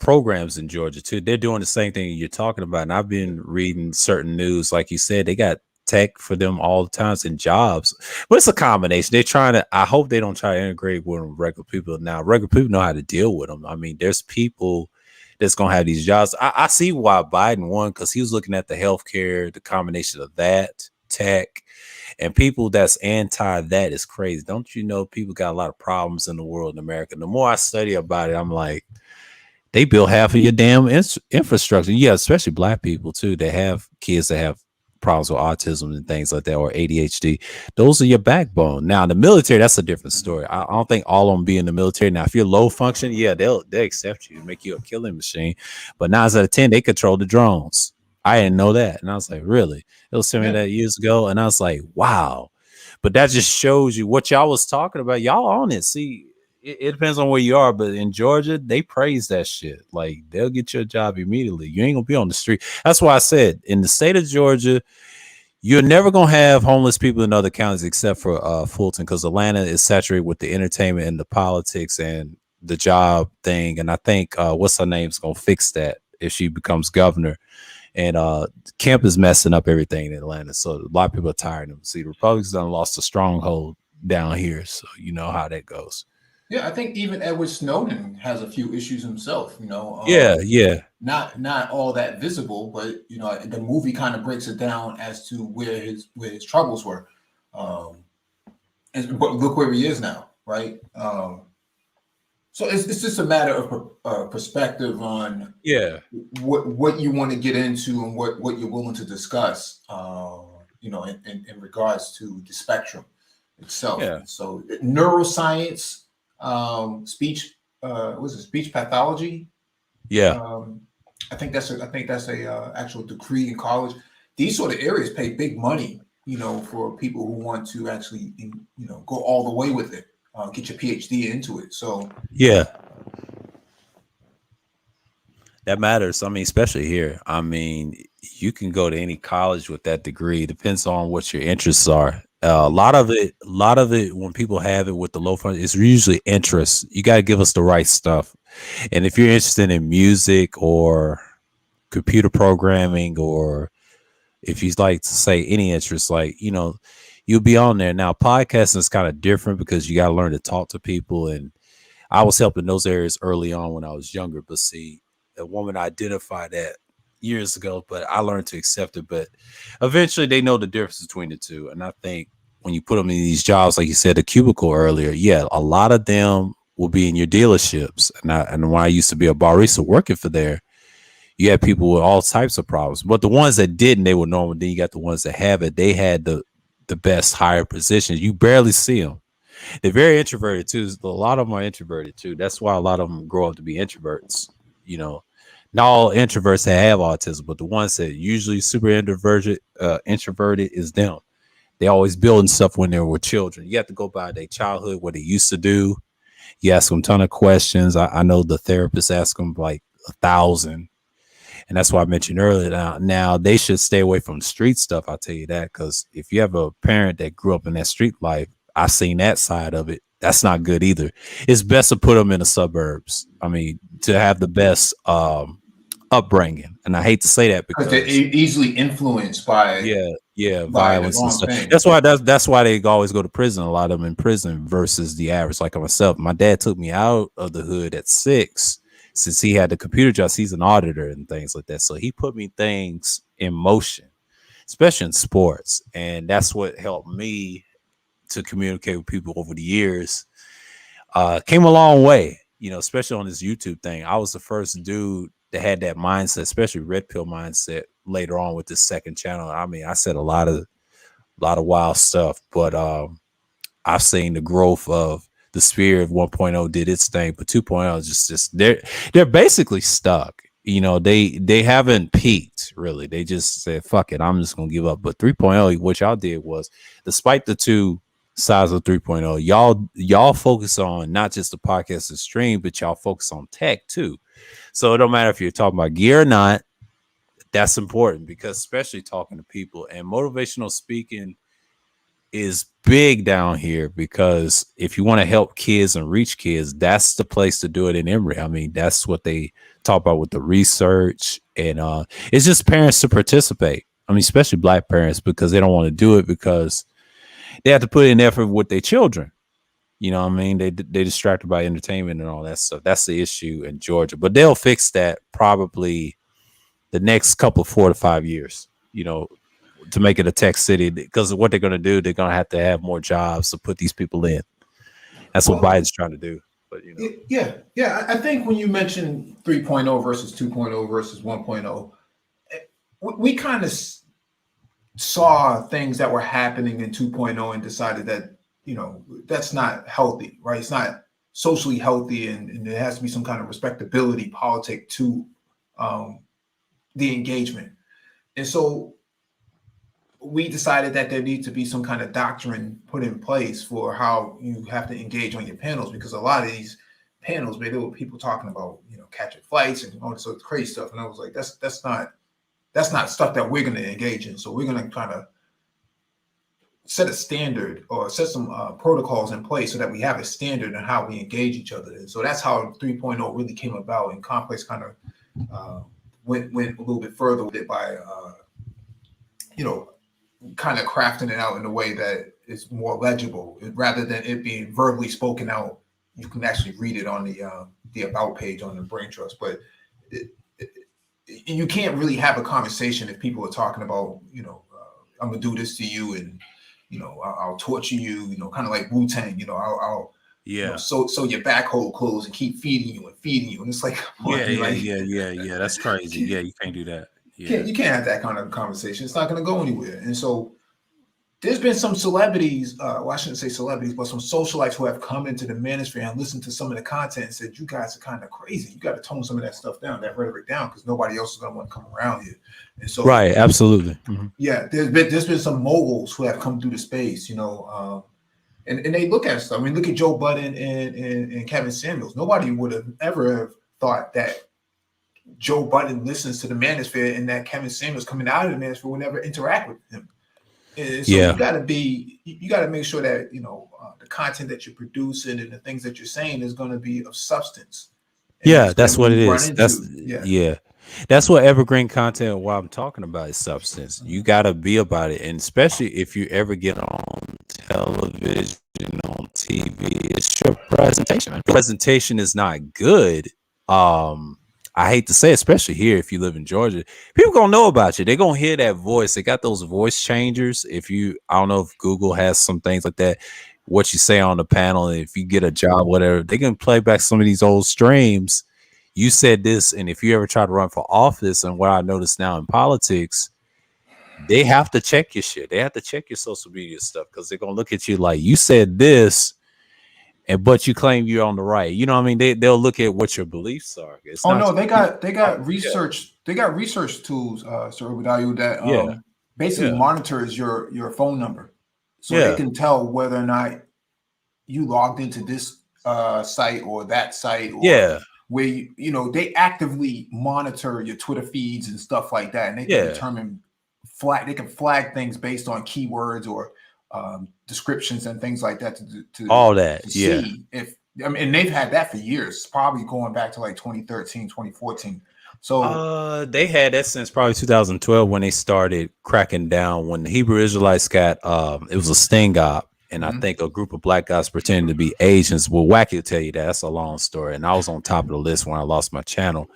programs in Georgia too. They're doing the same thing you're talking about. And I've been reading certain news, like you said, they got tech for them all the times and jobs, but it's a combination. They're trying to, I hope they don't try to integrate with regular people. Now, regular people know how to deal with them. I mean, there's people that's going to have these jobs. I see why Biden won, because he was looking at the healthcare, the combination of that tech, and people that's anti that is crazy. Don't you know people got a lot of problems in the world in America? The more I study about it, I'm like, they build half of your damn infrastructure. Yeah, especially Black people too. They have kids that have problems with autism and things like that, or ADHD. Those are your backbone. Now, in the military, that's a different story. I don't think all of them be in the military. Now, if you're low function, yeah, they'll accept you, make you a killing machine. But 9 out of 10, they control the drones. I didn't know that, and I was like, really? It was telling me that years ago, and I was like, wow. But that just shows you what y'all was talking about. Y'all on it. See, it depends on where you are, but in Georgia, they praise that shit. Like, they'll get you a job immediately. You ain't gonna be on the street. That's why I said in the state of Georgia, you're never gonna have homeless people in other counties except for Fulton, because Atlanta is saturated with the entertainment and the politics and the job thing. And I think what's her name's gonna fix that if she becomes governor. And Kemp is messing up everything in Atlanta, so a lot of people are tired of him. See, the Republicans done lost a stronghold down here, so you know how that goes. Yeah, I think even Edward Snowden has a few issues himself, Yeah. Not all that visible, but the movie kind of breaks it down as to where his troubles were. But look where he is now, right? So it's just a matter of perspective on what you want to get into and what you're willing to discuss, in regards to the spectrum itself. Yeah. So neuroscience, speech pathology. I think that's a actual degree in college. These sort of areas pay big money, for people who want to actually, go all the way with it, get your PhD into it. So that matters. I mean, especially here. I mean, you can go to any college with that degree. It depends on what your interests are. A lot of it, when people have it with the low fund, it's usually interest. You got to give us the right stuff. And if you're interested in music or computer programming, or if you'd like to say any interest, like, you'll be on there. Now, podcasting is kind of different because you got to learn to talk to people. And I was helping those areas early on when I was younger. But see, a woman identified that years ago, but I learned to accept it. But eventually they know the difference between the two. And I think when you put them in these jobs, like you said, the cubicle earlier, a lot of them will be in your dealerships. And when I used to be a barista working for there, you had people with all types of problems. But the ones that didn't, they were normal. Then you got the ones that have it. They had the best higher positions. You barely see them. They're very introverted too. A lot of them are introverted too. That's why a lot of them grow up to be introverts. Not all introverts have autism, but the ones that usually super introverted is them. They always building stuff when they were children. You have to go by their childhood, what they used to do. You ask them a ton of questions. I know the therapist asked them like 1,000. And that's why I mentioned earlier. Now they should stay away from street stuff. I'll tell you that, because if you have a parent that grew up in that street life, I've seen that side of it. That's not good either. It's best to put them in the suburbs. I mean, to have the best upbringing. And I hate to say that because they're easily influenced by violence and stuff. thing. That's why they always go to prison. A lot of them in prison versus the average. Like myself, my dad took me out of the hood at 6 since he had the computer jobs. He's an auditor and things like that. So he put me things in motion, especially in sports, and that's what helped me to communicate with people over the years. Came a long way, especially on this YouTube thing. I was the first dude that had that mindset, especially red pill mindset later on with this second channel. I mean, I said a lot of wild stuff, but I've seen the growth of the Spirit 1.0 did its thing, but 2.0 is just they're basically stuck. They haven't peaked really. They just said, fuck it, I'm just gonna give up. But 3.0, what y'all did was, despite the two sides of 3.0, y'all focus on not just the podcast and stream, but y'all focus on tech too. So it don't matter if you're talking about gear or not. That's important, because especially talking to people, and motivational speaking is big down here, because if you want to help kids and reach kids, that's the place to do it in Emory. I mean, that's what they talk about with the research, and it's just parents to participate. I mean, especially Black parents, because they don't want to do it because they have to put in effort with their children. You know what I mean? They distracted by entertainment and all that stuff. That's the issue in Georgia, but they'll fix that probably the next couple 4 to 5 years, to make it a tech city, because what they're going to do, they're going to have more jobs to put these people in. That's what Biden's trying to do. But yeah. I think when you mentioned 3.0 versus 2.0 versus 1.0, we kind of saw things that were happening in 2.0 and decided that, that's not healthy, right? It's not socially healthy, and there has to be some kind of respectability politic to the engagement. And so we decided that there needs to be some kind of doctrine put in place for how you have to engage on your panels, because a lot of these panels, man, there were people talking about, catching flights and all this sort of crazy stuff. And I was like, that's not stuff that we're going to engage in. So we're going to kind of set a standard, or set some protocols in place so that we have a standard on how we engage each other. And so that's how 3.0 really came about, and Complex kind of went a little bit further with it by, kind of crafting it out in a way that is more legible, rather than it being verbally spoken out. You can actually read it on the about page on the Brain Trust, but you can't really have a conversation if people are talking about, I'm gonna do this to you, and I'll torture you, kind of like Wu-Tang, I'll so your back hole closed and keep feeding you, and it's like, yeah, that's crazy. Yeah, you can't do that. Yeah. You can't have that kind of conversation. It's not going to go anywhere. And so there's been some celebrities, well, I shouldn't say celebrities, but some socialites who have come into the manosphere and listened to some of the content and said, you guys are kind of crazy. You got to tone some of that stuff down, that rhetoric down, because nobody else is going to want to come around here. And so, right, absolutely. Mm-hmm. Yeah, there's been some moguls who have come through the space, and they look at stuff. I mean, look at Joe Budden and Kevin Samuels. Nobody would have ever thought that Joe Budden listens to the manosphere, and that Kevin Samuels coming out of the manosphere will never interact with him. And so you got to make sure that the content that you're producing and the things that you're saying is going to be of substance. Yeah, that's what it is. That's what evergreen content. What I'm talking about is substance. You got to be about it, and especially if you ever get on television, on TV, it's your presentation. Presentation is not good. I hate to say, especially here, if you live in Georgia, people gonna know about you. They're gonna hear that voice. They got those voice changers. I don't know if Google has some things like that, what you say on the panel, and if you get a job, whatever, they can play back some of these old streams. You said this, and if you ever try to run for office, and what I notice now in politics, they have to check your shit. They have to check your social media stuff, because they're gonna look at you like, you said this, but you claim you're on the right. You know what I mean? They'll look at what your beliefs are. They got research. They got research tools, Sir Obadiah, that basically monitors your phone number, so they can tell whether or not you logged into this site or that site. Or where they actively monitor your Twitter feeds and stuff like that, and they can determine they can flag things based on keywords or descriptions and things like that to all that. To see if, I mean, and they've had that for years, probably going back to like 2013, 2014. So they had that since probably 2012 when they started cracking down. When the Hebrew Israelites got it was a sting op, and I think a group of black guys pretending to be Asians. Well, Wacky will tell you that. That's a long story, and I was on top of the list when I lost my channel.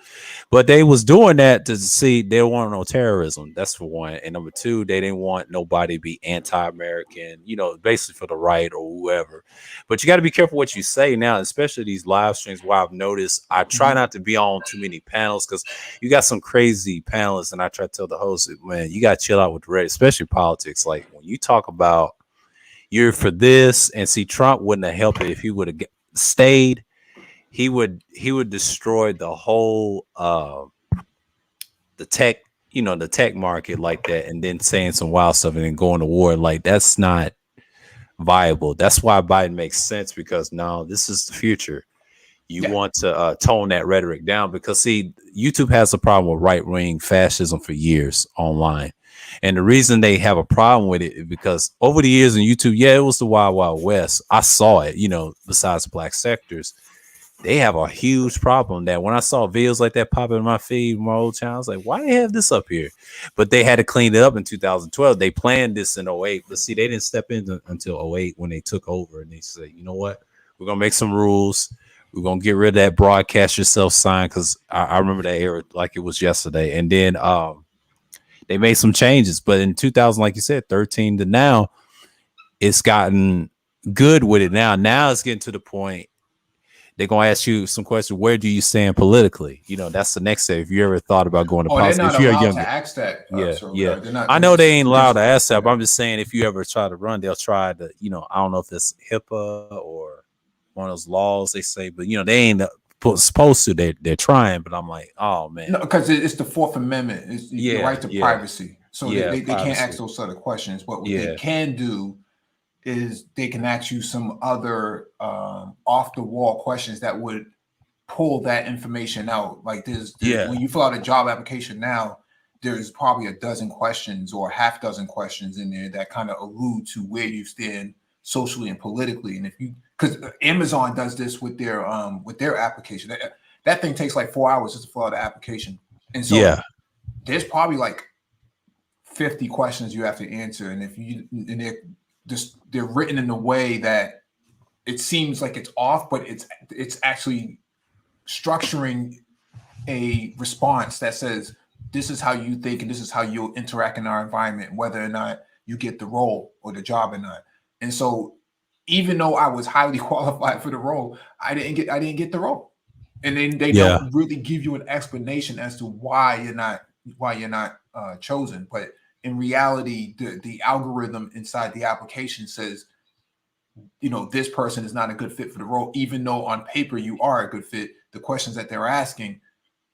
But they was doing that to see they don't want no terrorism. That's for one. And number two, they didn't want nobody to be anti-American, you know, basically for the right or whoever. But you got to be careful what you say now, especially these live streams. Where I've noticed, I try not to be on too many panels because you got some crazy panelists, and I try to tell the host, man, you got to chill out with the red, especially politics. Like when you talk about you're for this, and see, Trump wouldn't have helped it if he would have stayed. He would destroy the whole the tech, you know, the tech market like that, and then saying some wild stuff and then going to war. Like that's not viable. That's why Biden makes sense, because no, this is the future. You want to tone that rhetoric down, because see, YouTube has a problem with right-wing fascism for years online. And the reason they have a problem with it is because over the years on YouTube, it was the Wild Wild West. I saw it, you know, besides black sectors. They have a huge problem that when I saw videos like that pop in my feed, my old channel, I was like, why do they have this up here? But they had to clean it up in 2012. They planned this in 08, but see, they didn't step in until 08 when they took over, and they said, you know what? We're going to make some rules. We're going to get rid of that broadcast yourself sign, because I remember that era like it was yesterday. And then they made some changes. But in 2000, like you said, 13 to now, it's gotten good with it now. Now it's getting to the point they're going to ask you some questions. Where do you stand politically? You know, that's the next step. If you ever thought about going to politics, they're not if you're allowed younger, to ask that. I know they ain't allowed to ask that, but I'm just saying, if you ever try to run, they'll try to, you know, I don't know if it's HIPAA or one of those laws they say, but you know, they ain't supposed to. They're trying, but I'm like, oh man, no, because it's the Fourth Amendment. It's the right to privacy. So they can't ask those sort of questions. But what they can do is they can ask you some other off the wall questions that would pull that information out. Like there's when you fill out a job application now, there's probably a dozen questions or half dozen questions in there that kind of allude to where you stand socially and politically. And if you, because Amazon does this with their application, that thing takes like 4 hours just to fill out the application. And so there's probably like 50 questions you have to answer. And if you, and they're written in a way that it seems like it's off, but it's actually structuring a response that says, this is how you think and this is how you'll interact in our environment, whether or not you get the role or the job or not. And so even though I was highly qualified for the role, I didn't get the role. And then they don't really give you an explanation as to why you're not chosen. But in reality, the algorithm inside the application says, you know, this person is not a good fit for the role, even though on paper you are a good fit. The questions that they're asking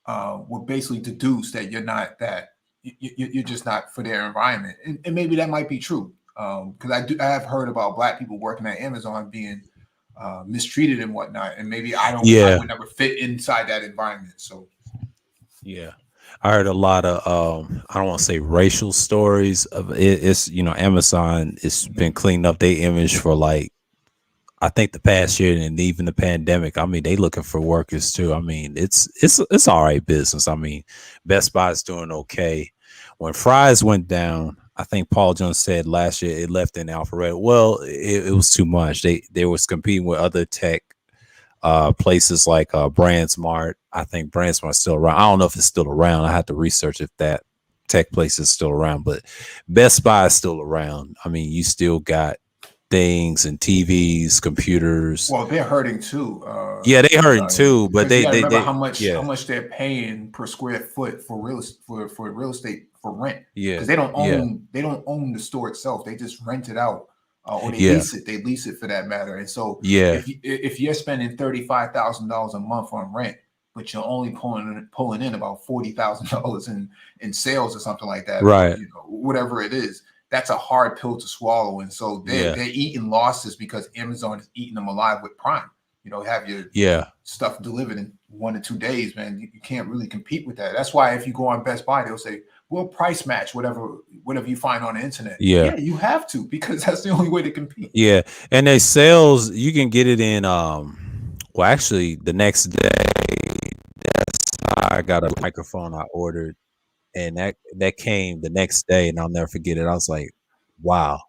will basically deduce that you're not that you're just not for their environment, and maybe that might be true. Because I have heard about Black people working at Amazon being mistreated and whatnot, and maybe I would never fit inside that environment. So I heard a lot of I don't want to say racial stories of it. It's, you know, Amazon has been cleaning up their image for like, I think the past year, and even the pandemic. I mean, they looking for workers too. I mean, it's all right business. I mean, Best Buy is doing okay. When Fry's went down, I think Paul Jones said last year it left in Alpharetta. Well, it was too much. They was competing with other tech places like BrandsMart. I think BrandsMart's still around. I don't know if it's still around. I have to research if that tech place is still around, but Best Buy is still around. I mean, you still got things and TVs, computers. Well, they're hurting too. They're hurting too, but they remember how much they're paying per square foot for real estate for rent. Because they don't own the store itself. They just rent it out. Or they lease it. They lease it for that matter. And so if you're spending $35,000 a month on rent, but you're only pulling in about $40,000 in sales or something like that, right? Or, you know, whatever it is, that's a hard pill to swallow. And so they're eating losses because Amazon is eating them alive with Prime. have your stuff delivered in 1 to 2 days, man. You can't really compete with that. That's why if you go on Best Buy, they'll say, we'll price match whatever you find on the internet. Yeah, you have to, because that's the only way to compete. Yeah, and they sales, you can get it in well, actually the next day. I got a microphone I ordered, and that came the next day, and I'll never forget it. I was like, wow.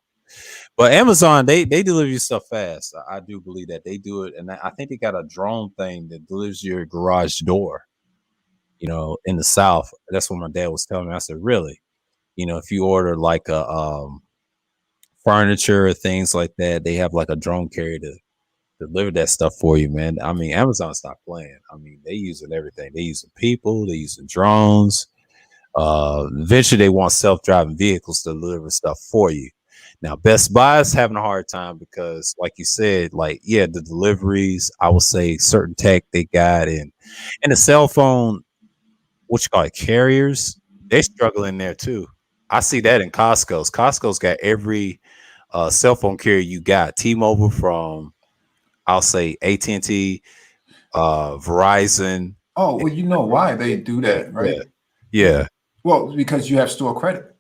But Amazon, they deliver you stuff fast. I do believe that they do it, and I think they got a drone thing that delivers your garage door. In the South, that's what my dad was telling me. I said, really? If you order like a furniture or things like that, they have like a drone carrier to deliver that stuff for you, man. I mean, Amazon's not playing. I mean, they using everything. They using people, they using drones. Eventually they want self-driving vehicles to deliver stuff for you. Now, Best Buy is having a hard time because, like you said, the deliveries, I would say certain tech they got, and the cell phone, what you call it, carriers, they're struggling there too. I see that in Costco's. Costco's got every cell phone carrier you got. T-Mobile from, I'll say, AT&T, Verizon. Oh, well, you know why they do that, right? Yeah. Well, because you have store credit.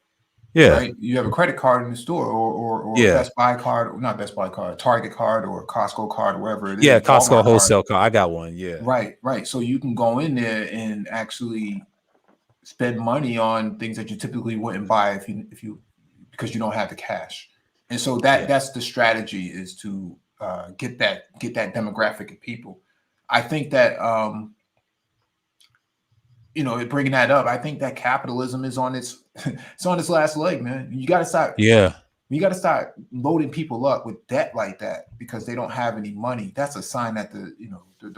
Yeah. Right? You have a credit card in the store, or Best Buy card, not Best Buy card, Target card, or Costco card, or wherever it is. Yeah, Costco wholesale card. I got one. Yeah. Right. So you can go in there and actually spend money on things that you typically wouldn't buy if you because you don't have the cash. And so that's the strategy, is to get that demographic of people. I think that bringing that up, I think that capitalism is on its last leg, man. You got to start. Yeah. You got to start loading people up with debt like that because they don't have any money. That's a sign that the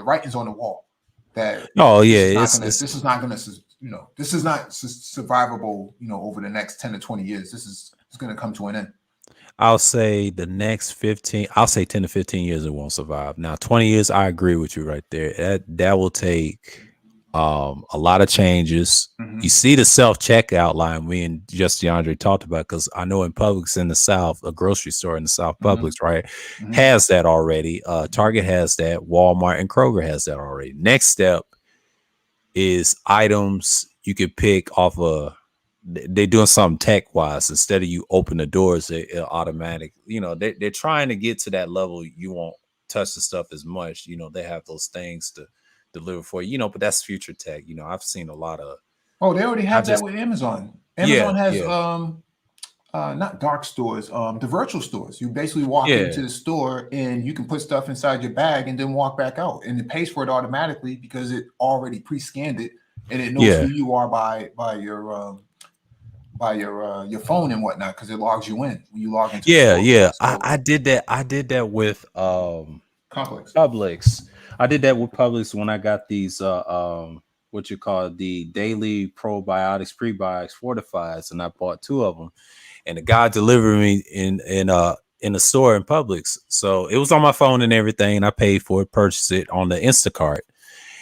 writing's on the wall. That this is not survivable. Over the next 10 to 20 years, it's going to come to an end. I'll say the next 10 to 15 years it won't survive. Now 20 years, I agree with you right there. That will take a lot of changes. You see the self-checkout line me and just DeAndre talked about, because I know in Publix in the South, a grocery store in the South, Publix, right, has that already. Target has that. Walmart and Kroger has that already. Next step is items you can pick off they're doing something tech wise. Instead of you open the doors, it'll automatic. They're trying to get to that level. You won't touch the stuff as much. They have those things to deliver for you. But that's future tech. I've seen a lot of. Oh, they already have that with Amazon. Amazon has not dark stores, the virtual stores. You basically walk into the store and you can put stuff inside your bag and then walk back out, and it pays for it automatically because it already pre-scanned it and it knows who you are by your phone and whatnot, because it logs you in when you log into the store. I did that with Publix. I did that with Publix when I got these what you call the daily probiotics, prebiotics, fortifieds, and I bought 2 of them, and the guy delivered me in the store in Publix. So it was on my phone and everything. I paid for it, purchased it on the Instacart,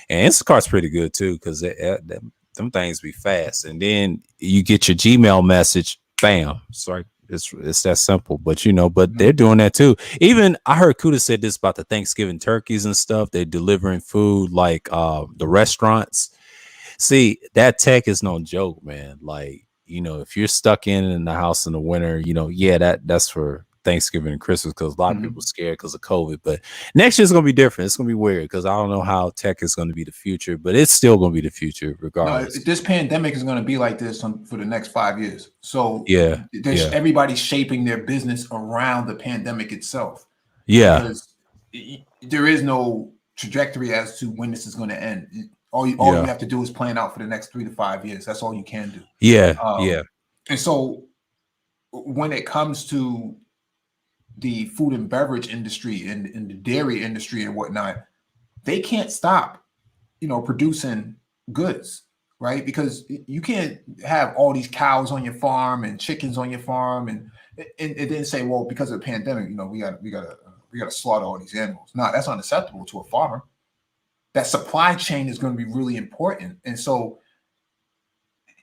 and Instacart's pretty good too, because them things be fast. And then you get your Gmail message, bam. Sorry, it's that simple. But they're doing that too. Even I heard Kuda said this about the Thanksgiving turkeys and stuff. They're delivering food like the restaurants. See, that tech is no joke, man. If you're stuck in the house in the winter, that's for Thanksgiving and Christmas, because a lot of people are scared because of COVID. But next year's gonna be different. It's gonna be weird because I don't know how tech is going to be the future, but it's still gonna be the future regardless. No, this pandemic is going to be like this for the next 5 years. So everybody's shaping their business around the pandemic itself. Because there is no trajectory as to when this is going to end. All you have to do is plan out for the next 3 to 5 years. That's all you can do. And so when it comes to the food and beverage industry and the dairy industry and whatnot, they can't stop, producing goods, right? Because you can't have all these cows on your farm and chickens on your farm and then say, well, because of the pandemic, we gotta slaughter all these animals. No, that's unacceptable to a farmer. That supply chain is going to be really important, and so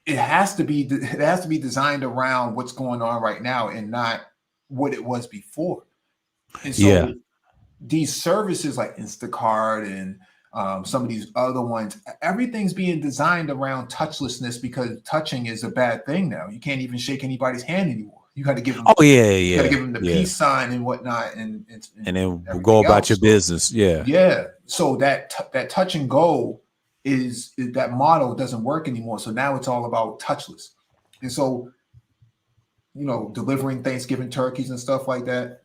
it has to be designed around what's going on right now and not what it was before. And so these services like Instacart and some of these other ones, everything's being designed around touchlessness because touching is a bad thing now. You can't even shake anybody's hand anymore. You got to give them. Oh yeah, You got to yeah, give them the yeah. peace sign and whatnot, and then go about your business. Yeah, yeah. So that touch and go is that model doesn't work anymore. So now it's all about touchless, and so delivering Thanksgiving turkeys and stuff like that.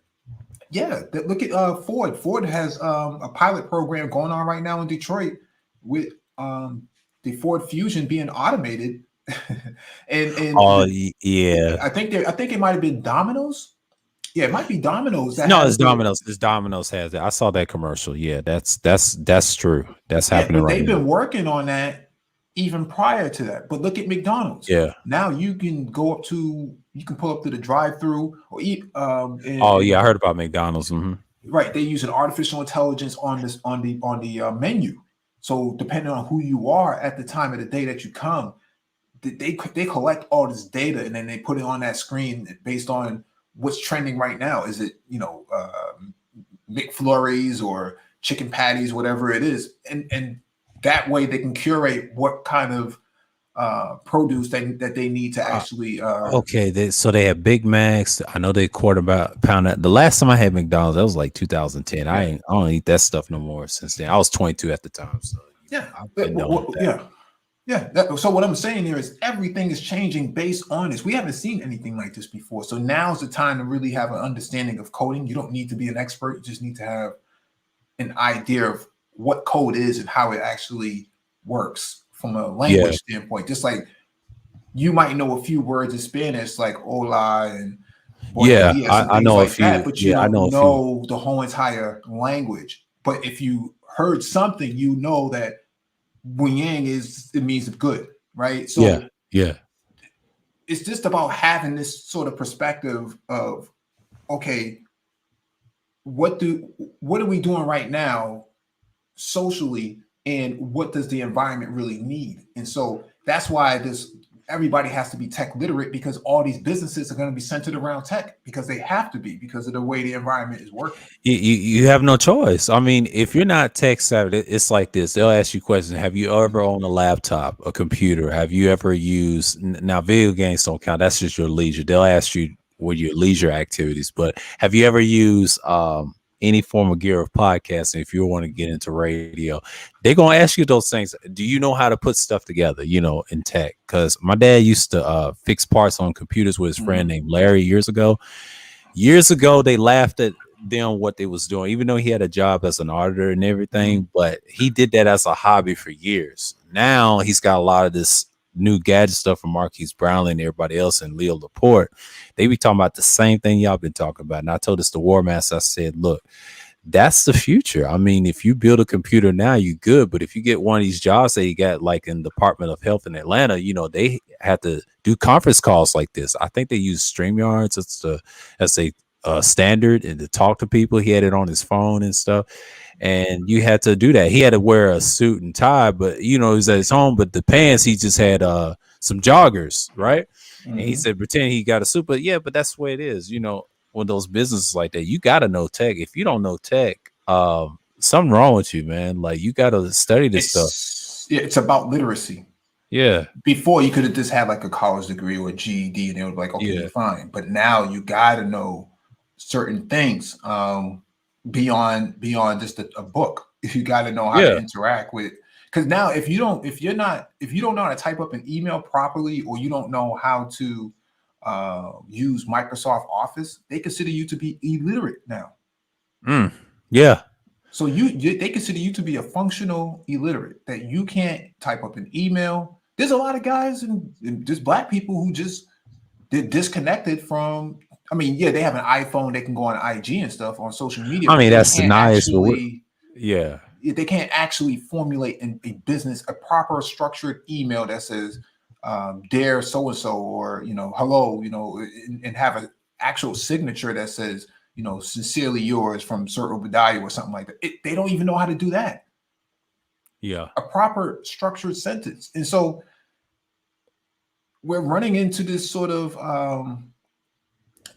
Yeah, look at Ford. Ford has a pilot program going on right now in Detroit with the Ford Fusion being automated. and yeah, I think it might have been Domino's. Yeah, it might be Domino's. It's Domino's. It's Domino's has it. I saw that commercial. Yeah, that's true. That's happening right now. They've been working on that even prior to that. But look at McDonald's. Yeah. Now you can pull up to the drive-through or eat. I heard about McDonald's. Mm-hmm. Right, they use an artificial intelligence on the menu. So depending on who you are at the time of the day that you come, they collect all this data and then they put it on that screen based on what's trending right now. Is it McFlurries or chicken patties, whatever it is, and that way they can curate what kind of produce that they need to actually. Okay, so they have Big Macs. I know they £quarter-pound. The last time I had McDonald's, that was like 2010. Yeah. I don't eat that stuff no more since then. I was 22 at the time. So So what I'm saying here is everything is changing based on this. We haven't seen anything like this before. So now's the time to really have an understanding of coding. You don't need to be an expert. You just need to have an idea of what code is and how it actually works from a language standpoint. Just like you might know a few words in Spanish, like hola and I know a few, but you don't know the whole entire language. But if you heard something, you know that Buyang means good, right? So it's just about having this sort of perspective of, okay, what are we doing right now socially, and what does the environment really need? And so that's why everybody has to be tech literate, because all these businesses are going to be centered around tech because they have to be, because of the way the environment is working. You have no choice. I mean, if you're not tech savvy, it's like this. They'll ask you questions. Have you ever owned a laptop, a computer? Have you ever used, now video games don't count. That's just your leisure. They'll ask you what your leisure activities, but have you ever used any form of gear of podcasting? If you want to get into radio, they're going to ask you those things. Do you know how to put stuff together, in tech? Because my dad used to fix parts on computers with his friend named Larry years ago. They laughed at them, what they was doing, even though he had a job as an auditor and everything, but he did that as a hobby for years. Now he's got a lot of this new gadget stuff from Marquise Brownlee and everybody else, and Leo Laporte. They be talking about the same thing y'all been talking about. And I told this to War Master. I said, look, that's the future. I mean, if you build a computer now, you good. But if you get one of these jobs that you got, like in the Department of Health in Atlanta, they have to do conference calls like this. I think they use StreamYards as a standard, and to talk to people. He had it on his phone and stuff. And you had to do that. He had to wear a suit and tie, but he was at his home. But the pants, he just had some joggers, right? Mm-hmm. And he said, pretend he got a suit. But but that's the way it is. When those businesses like that, you got to know tech. If you don't know tech, something wrong with you, man. Like, you got to study this stuff. Yeah, it's about literacy. Yeah. Before, you could have just had like a college degree or a GED, and they were like, okay, fine. But now you got to know certain things. Beyond just a book. You got to know how to interact with, because now if you don't know how to type up an email properly, or you don't know how to use Microsoft Office, they consider you to be illiterate now. So they consider you to be a functional illiterate, that you can't type up an email. There's a lot of guys and just Black people who just disconnected from. I mean, they have an iPhone. They can go on IG and stuff on social media. I mean, that's nice. They can't actually formulate a proper structured email that says, "Dear so-and-so," or, "Hello," and have an actual signature that says, "Sincerely yours from Sir Obadiah," or something like that. They don't even know how to do that. Yeah. A proper structured sentence. And so we're running into this sort of,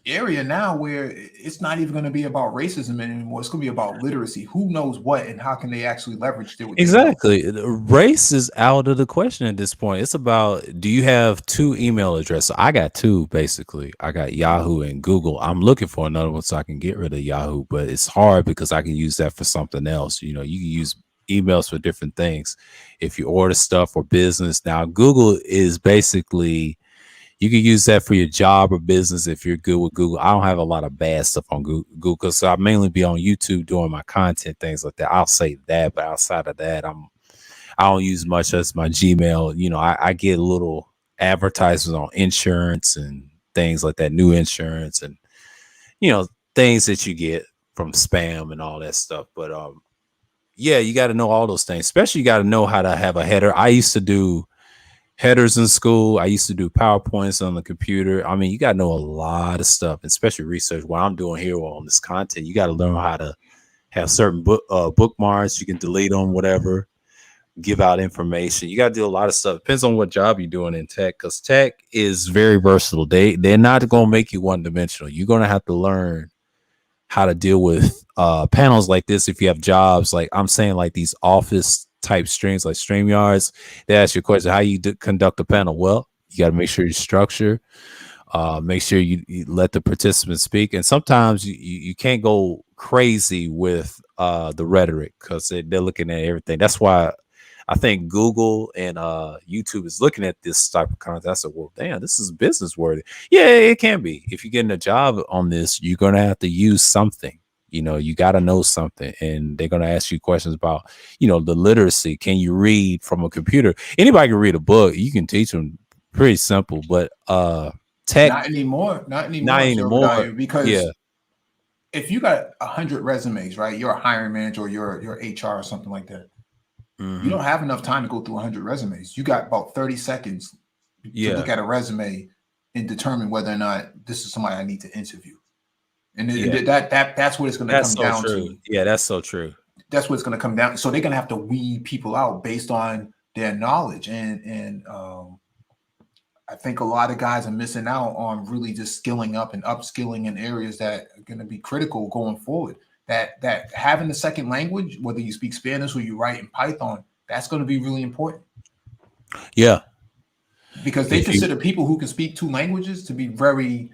area now where it's not even going to be about racism anymore. It's going to be about literacy. Who knows what and how can they actually leverage it? Exactly. Race is out of the question at this point. It's about, do you have 2 email addresses? I got 2 basically. I got Yahoo and Google. I'm looking for another one so I can get rid of Yahoo, but it's hard because I can use that for something else. You know, you can use emails for different things. If you order stuff or business. Now, Google is basically, you can use that for your job or business if you're good with Google. I don't have a lot of bad stuff on Google because I mainly be on YouTube doing my content, things like that. I'll say that, but outside of that, I don't use much as my Gmail. You know, I get little advertisements on insurance and things like that, new insurance and, you know, things that you get from spam and all that stuff. But yeah, you got to know all those things, especially you got to know how to have a header. I used to do headers in school. I used to do PowerPoints on the computer. I mean, you got to know a lot of stuff, especially research. What I'm doing here on this content, you got to learn how to have certain bookmarks. You can delete them, whatever, give out information. You got to do a lot of stuff. Depends on what job you're doing in tech, because tech is very versatile. They're not going to make you one dimensional. You're going to have to learn how to deal with panels like this. If you have jobs, like I'm saying, like these office type streams like StreamYards, they ask you a question, how you conduct a panel? Well, you got to make sure you structure, make sure you let the participants speak. And sometimes you can't go crazy with the rhetoric because they're looking at everything. That's why I think Google and YouTube is looking at this type of content. I said, well, damn, this is business worthy. Yeah, it can be. If you're getting a job on this, you're going to have to use something. You know, you got to know something, and they're going to ask you questions about, you know, the literacy. Can you read from a computer? Anybody can read a book. You can teach them, pretty simple, but tech. Not anymore. Because if you got 100 resumes, right, you're a hiring manager or you're HR or something like that. You don't have enough time to go through 100 resumes. You got about 30 seconds to look at a resume and determine whether or not this is somebody I need to interview. And that's what it's going to come down to. Yeah, that's so true. That's what it's going to come down. So they're going to have to weed people out based on their knowledge. And I think a lot of guys are missing out on really just skilling up and upskilling in areas that are going to be critical going forward. That having a second language, whether you speak Spanish or you write in Python, that's going to be really important. Yeah. Because they consider people who can speak 2 languages to be very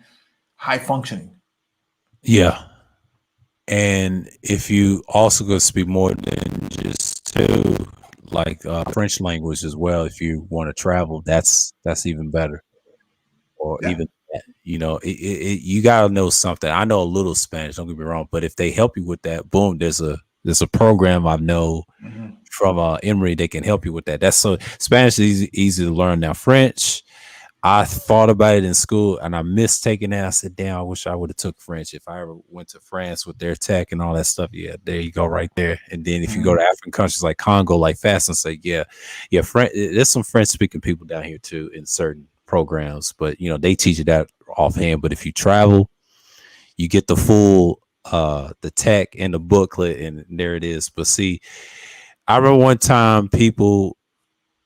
high functioning. Yeah. And if you also go speak more than just 2, like French language as well, if you want to travel, that's even better. Or even that, you know, you got to know something. I know a little Spanish, don't get me wrong, but if they help you with that, boom, there's a program I know from Emory, they can help you with that. That's so Spanish is easy to learn. Now French, I thought about it in school and I missed taking that. I said, damn, I wish I would have took French if I ever went to France with their tech and all that stuff. Yeah, there you go right there. And then if you go to African countries like Congo, like fast and say, yeah, French, there's some French speaking people down here too in certain programs, but you know, they teach you that offhand. But if you travel, you get the full the tech and the booklet, and there it is. But see, I remember one time people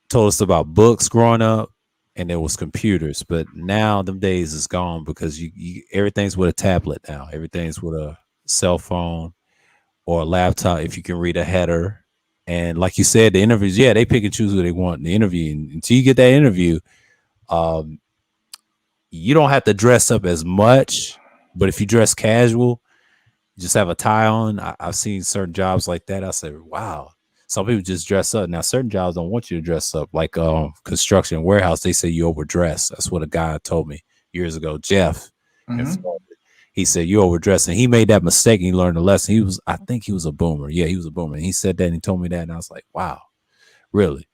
told us about books growing up and there was computers, but now them days is gone because you everything's with a tablet now. Everything's with a cell phone or a laptop if you can read a header. And like you said, the interviews, they pick and choose who they want in the interview. And until you get that interview, you don't have to dress up as much, but if you dress casual, just have a tie on. I've seen certain jobs like that. I say, wow, some people just dress up. Now, certain jobs don't want you to dress up, like construction warehouse. They say you overdress. That's what a guy told me years ago, Jeff. He said you overdress, and he made that mistake. And he learned a lesson. I think he was a boomer. Yeah, he was a boomer. And he said that, and he told me that, and I was like, wow, really?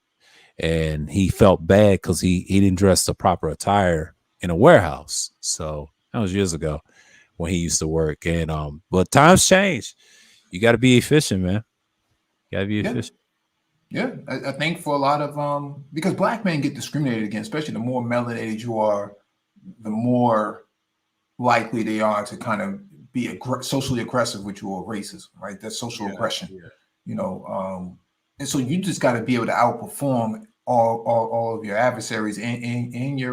And he felt bad because he didn't dress the proper attire in a warehouse. So that was years ago when he used to work. And but times change. You got to be efficient, man. You got to be efficient. Yeah, I think for a lot of because black men get discriminated against, especially the more melanated you are, the more likely they are to kind of be socially aggressive with you or racism, right? That's social aggression, you know. And so you just got to be able to outperform all of your adversaries and your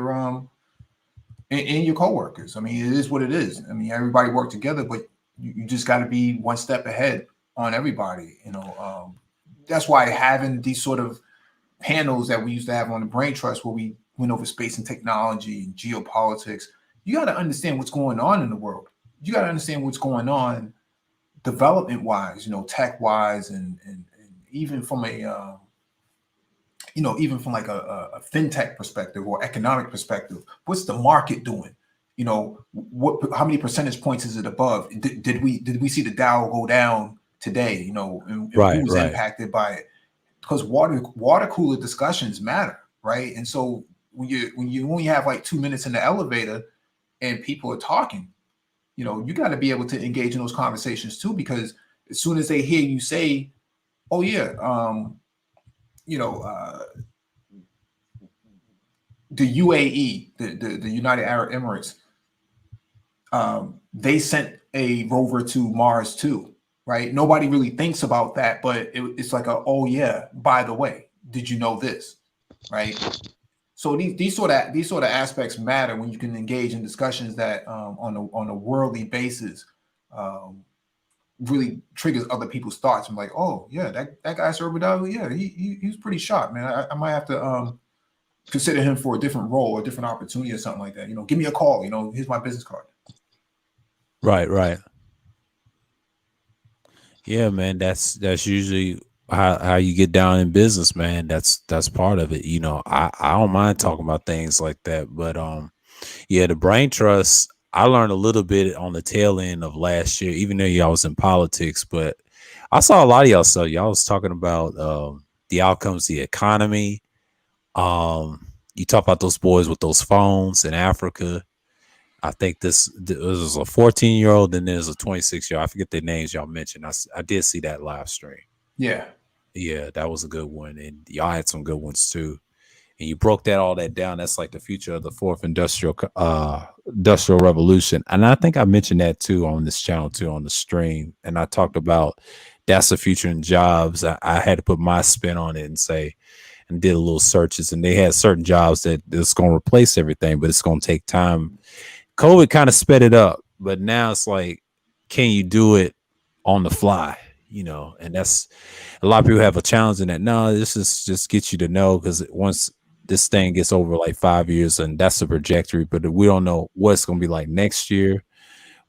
and your coworkers. I mean, it is what it is. I mean, everybody work together, but you just got to be one step ahead on everybody. You know, that's why having these sort of panels that we used to have on the Brain Trust, where we went over space and technology and geopolitics. You got to understand what's going on in the world. You got to understand what's going on development wise, you know, tech wise, and even from a even from like a fintech perspective or economic perspective. What's the market doing? You know, how many percentage points is it above? Did we see the Dow go down today? You know, and who was impacted by it? Because water cooler discussions matter, right? And so when you only have like 2 minutes in the elevator and people are talking, you know, you got to be able to engage in those conversations too, because as soon as they hear you say, "Oh yeah, the UAE, the United Arab Emirates, they sent a rover to Mars too." Right? Nobody really thinks about that, but it's like oh yeah, by the way, did you know this? Right? So these sort of aspects matter when you can engage in discussions that on a worldly basis really triggers other people's thoughts. I'm like, oh yeah, that guy Sir Obadiah, yeah, he's pretty sharp, man. I might have to consider him for a different role or a different opportunity or something like that. You know, give me a call. You know, here's my business card. Right. Yeah, man, that's usually how you get down in business, man. That's part of it. You know, I don't mind talking about things like that, but yeah, the Brain Trust, I learned a little bit on the tail end of last year, even though y'all was in politics, but I saw a lot of y'all stuff. Y'all was talking about the outcomes of the economy. You talk about those boys with those phones in Africa. I think this was a 14-year-old, and there's a 26-year-old. I forget their names y'all mentioned. I did see that live stream. Yeah, that was a good one, and y'all had some good ones too. And you broke all that down. That's like the future of the fourth industrial revolution. And I think I mentioned that too on this channel too on the stream. And I talked about that's the future in jobs. I had to put my spin on it and say, and did a little searches, and they had certain jobs that it's going to replace everything, but it's going to take time. COVID kind of sped it up, but now it's like, can you do it on the fly? You know, and that's a lot of people have a challenge in that. No, this is just get you to know, because once this thing gets over like 5 years, and that's the trajectory, but we don't know what it's going to be like next year.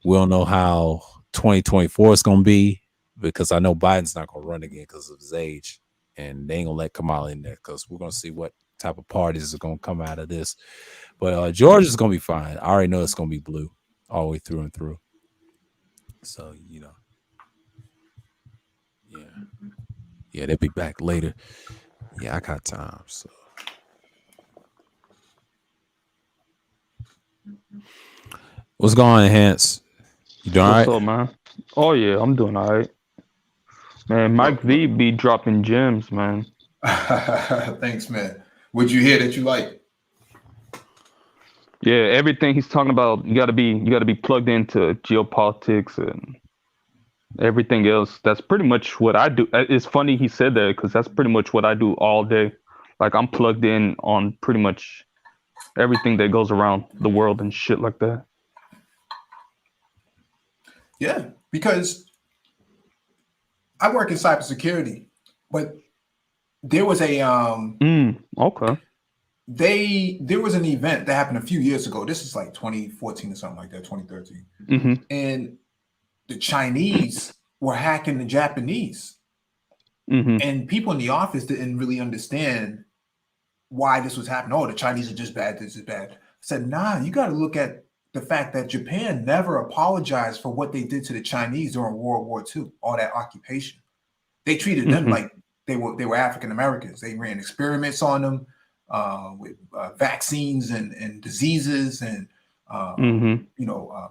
We don't know how 2024 is going to be, because I know Biden's not going to run again because of his age, and they ain't going to let Kamala in there, because we're going to see what type of parties are going to come out of this. But Georgia's going to be fine. I already know it's going to be blue all the way through and through. So, you know. Yeah, they'll be back later. Yeah, I got time. So, what's going on, Hans? You doing all right? What's up, man? Oh yeah, I'm doing all right. Man, Mike V be dropping gems, man. Thanks, man. What'd you hear that you like? Yeah, everything he's talking about, you gotta be plugged into geopolitics and everything else. That's pretty much what I do. It's funny he said that, because that's pretty much what I do all day. Like, I'm plugged in on pretty much everything that goes around the world and shit like that. Yeah, because I work in cybersecurity, but there was a okay. There was an event that happened a few years ago. This is like 2014 or something like that, 2013. Mm-hmm. And the Chinese were hacking the Japanese. Mm-hmm. And people in the office didn't really understand why this was happening. Oh, the Chinese are just bad, this is bad. I said, nah, you got to look at the fact that Japan never apologized for what they did to the Chinese during World War II, all that occupation. They treated them like they were African Americans. They ran experiments on them with vaccines and diseases, and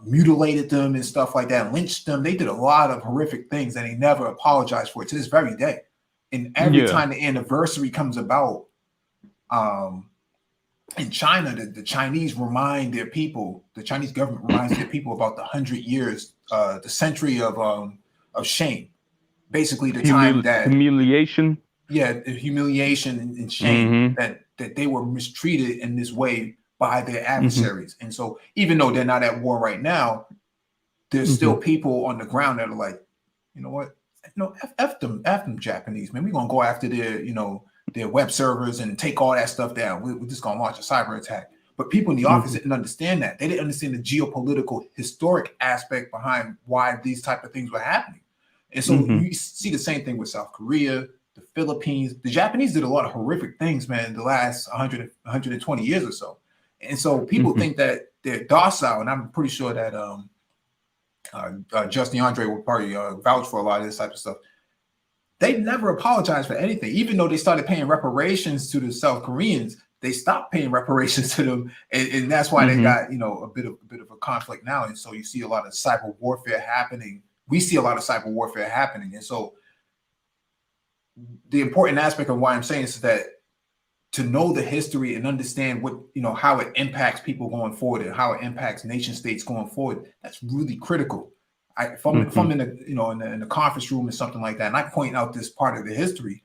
mutilated them and stuff like that, lynched them. They did a lot of horrific things, and they never apologized for it to this very day. And every time the anniversary comes about, in China, the Chinese remind their people, the Chinese government reminds their people about the 100 years, the century of shame. Basically, the time that humiliation. Yeah, the humiliation and shame that they were mistreated in this way by their adversaries. And so even though they're not at war right now, there's still people on the ground that are like, you know what? No, F them Japanese, man. We're gonna go after their, their web servers and take all that stuff down. We're just gonna launch a cyber attack. But people in the office didn't understand that. They didn't understand the geopolitical, historic aspect behind why these type of things were happening. And so you see the same thing with South Korea, the Philippines. The Japanese did a lot of horrific things, man, in the last 120 years or so. And so people think that they're docile, and I'm pretty sure that Justin Andre will probably vouch for a lot of this type of stuff. They never apologized for anything, even though they started paying reparations to the South Koreans. They stopped paying reparations to them, and that's why they got a bit of a conflict now. And so you see a lot of cyber warfare happening. We see a lot of cyber warfare happening, and so the important aspect of why I'm saying this is that to know the history and understand what how it impacts people going forward and how it impacts nation states going forward, that's really critical. If I'm in the in the conference room or something like that, and I point out this part of the history,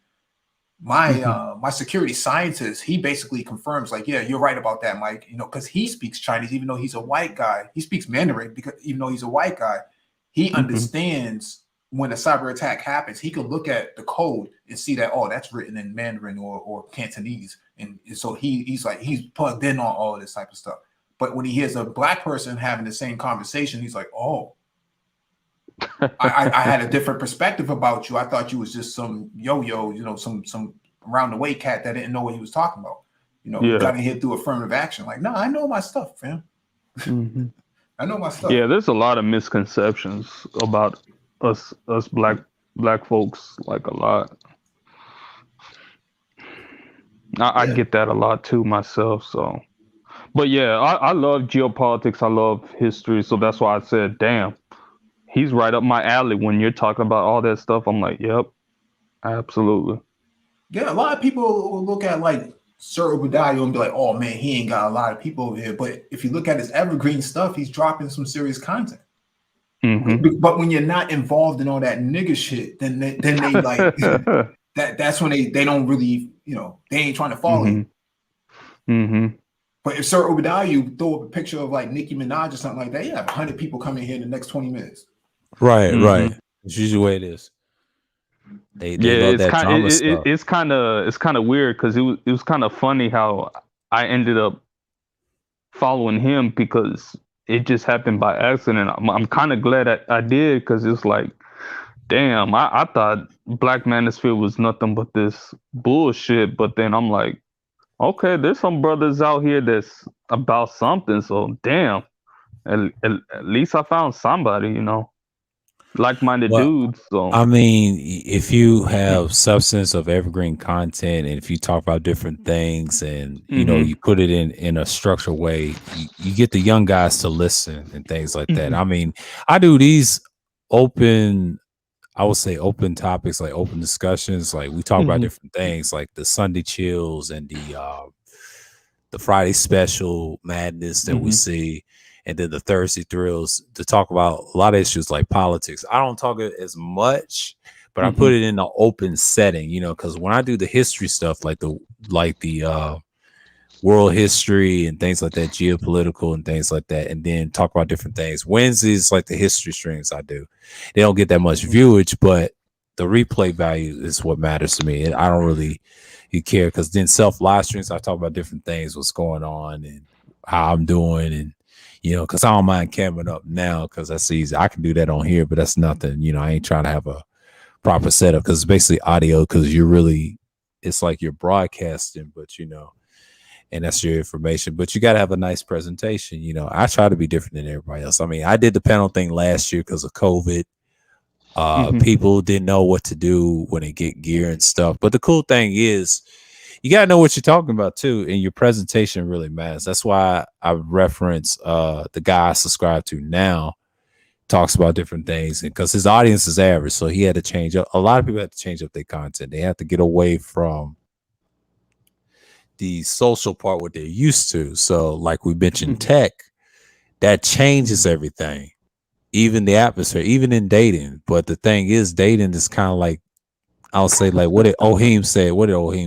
my security scientist, he basically confirms, like, yeah, you're right about that, Mike. Because he speaks Chinese, even though he's a white guy. He speaks Mandarin because even though he's a white guy, he understands when a cyber attack happens. He can look at the code and see that, oh, that's written in Mandarin or Cantonese, and so he's plugged in on all of this type of stuff. But when he hears a black person having the same conversation, he's like, oh. I had a different perspective about you. I thought you was just some yo-yo, some around the way cat that didn't know what he was talking about. Got in here through affirmative action. Like, no, I know my stuff, fam. I know my stuff. Yeah, there's a lot of misconceptions about us black folks, like a lot. I get that a lot too myself. So, but yeah, I love geopolitics. I love history. So that's why I said, damn. He's right up my alley. When you're talking about all that stuff, I'm like, yep, absolutely. Yeah, a lot of people will look at like Sir Obadiah and be like, oh man, he ain't got a lot of people over here. But if you look at his evergreen stuff, he's dropping some serious content. But when you're not involved in all that nigga shit, then they like that's when they don't really, they ain't trying to follow you. But if Sir Obadiah, you throw up a picture of like Nicki Minaj or something like that, you have 100 people coming here in the next 20 minutes. Right. It's usually the way it is. They love that drama stuff. It's kind of weird because it was kind of funny how I ended up following him because it just happened by accident. I'm kind of glad I did, because it's like, damn, I thought Black Manosphere was nothing but this bullshit, but then I'm like, okay, there's some brothers out here that's about something. So damn, at least I found somebody, like-minded dudes. So I mean, if you have substance of evergreen content, and if you talk about different things, and you put it in a structured way, you get the young guys to listen and things like that. I mean, I do these open topics, like open discussions. Like we talk about different things, like the Sunday chills and the Friday special madness that we see. And then the Thursday thrills, to talk about a lot of issues like politics. I don't talk it as much, but I put it in an open setting, because when I do the history stuff, like the world history and things like that, geopolitical and things like that, and then talk about different things. Wednesdays, like the history streams I do, they don't get that much viewage, but the replay value is what matters to me. And I don't really care, because then self live streams, I talk about different things, what's going on and how I'm doing, and because I don't mind camming up now, because that's easy. I can do that on here, but that's nothing. I ain't trying to have a proper setup, because it's basically audio, because it's like you're broadcasting, but and that's your information. But you got to have a nice presentation. I try to be different than everybody else. I mean, I did the panel thing last year because of COVID. People didn't know what to do when they get gear and stuff. But the cool thing is, you got to know what you're talking about too, and your presentation really matters. That's why I reference the guy I subscribe to now, talks about different things, because his audience is average, so he had to change up. A lot of people had to change up their content. They have to get away from the social part, what they're used to. So like we mentioned tech, that changes everything, even the atmosphere, even in dating. But the thing is, dating is kind of like I'll say like what did Ohim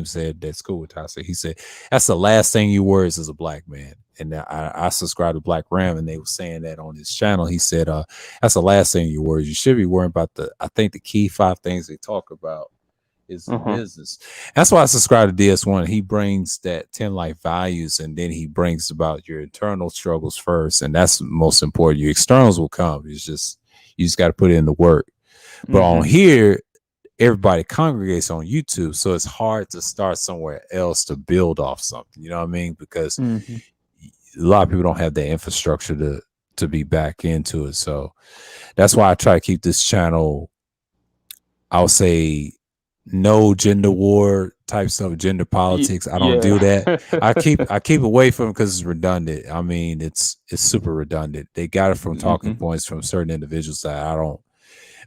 said that's cool with Toxic. He said that's the last thing you worry as a black man. And I subscribe to Black Ram, and they were saying that on his channel. He said that's the last thing you worry. You should be worrying about I think the key 5 things they talk about is the business. That's why I subscribe to DS1. He brings that 10 life values, and then he brings about your internal struggles first, and that's most important. Your externals will come. You just got to put in the work. But on here, everybody congregates on YouTube, so it's hard to start somewhere else to build off something. You know what I mean? Because a lot of people don't have the infrastructure to be back into it. So that's why I try to keep this channel, I'll say, no gender war type stuff, gender politics. I don't do that. I keep away from it because it's redundant. I mean, it's super redundant. They got it from talking points from certain individuals that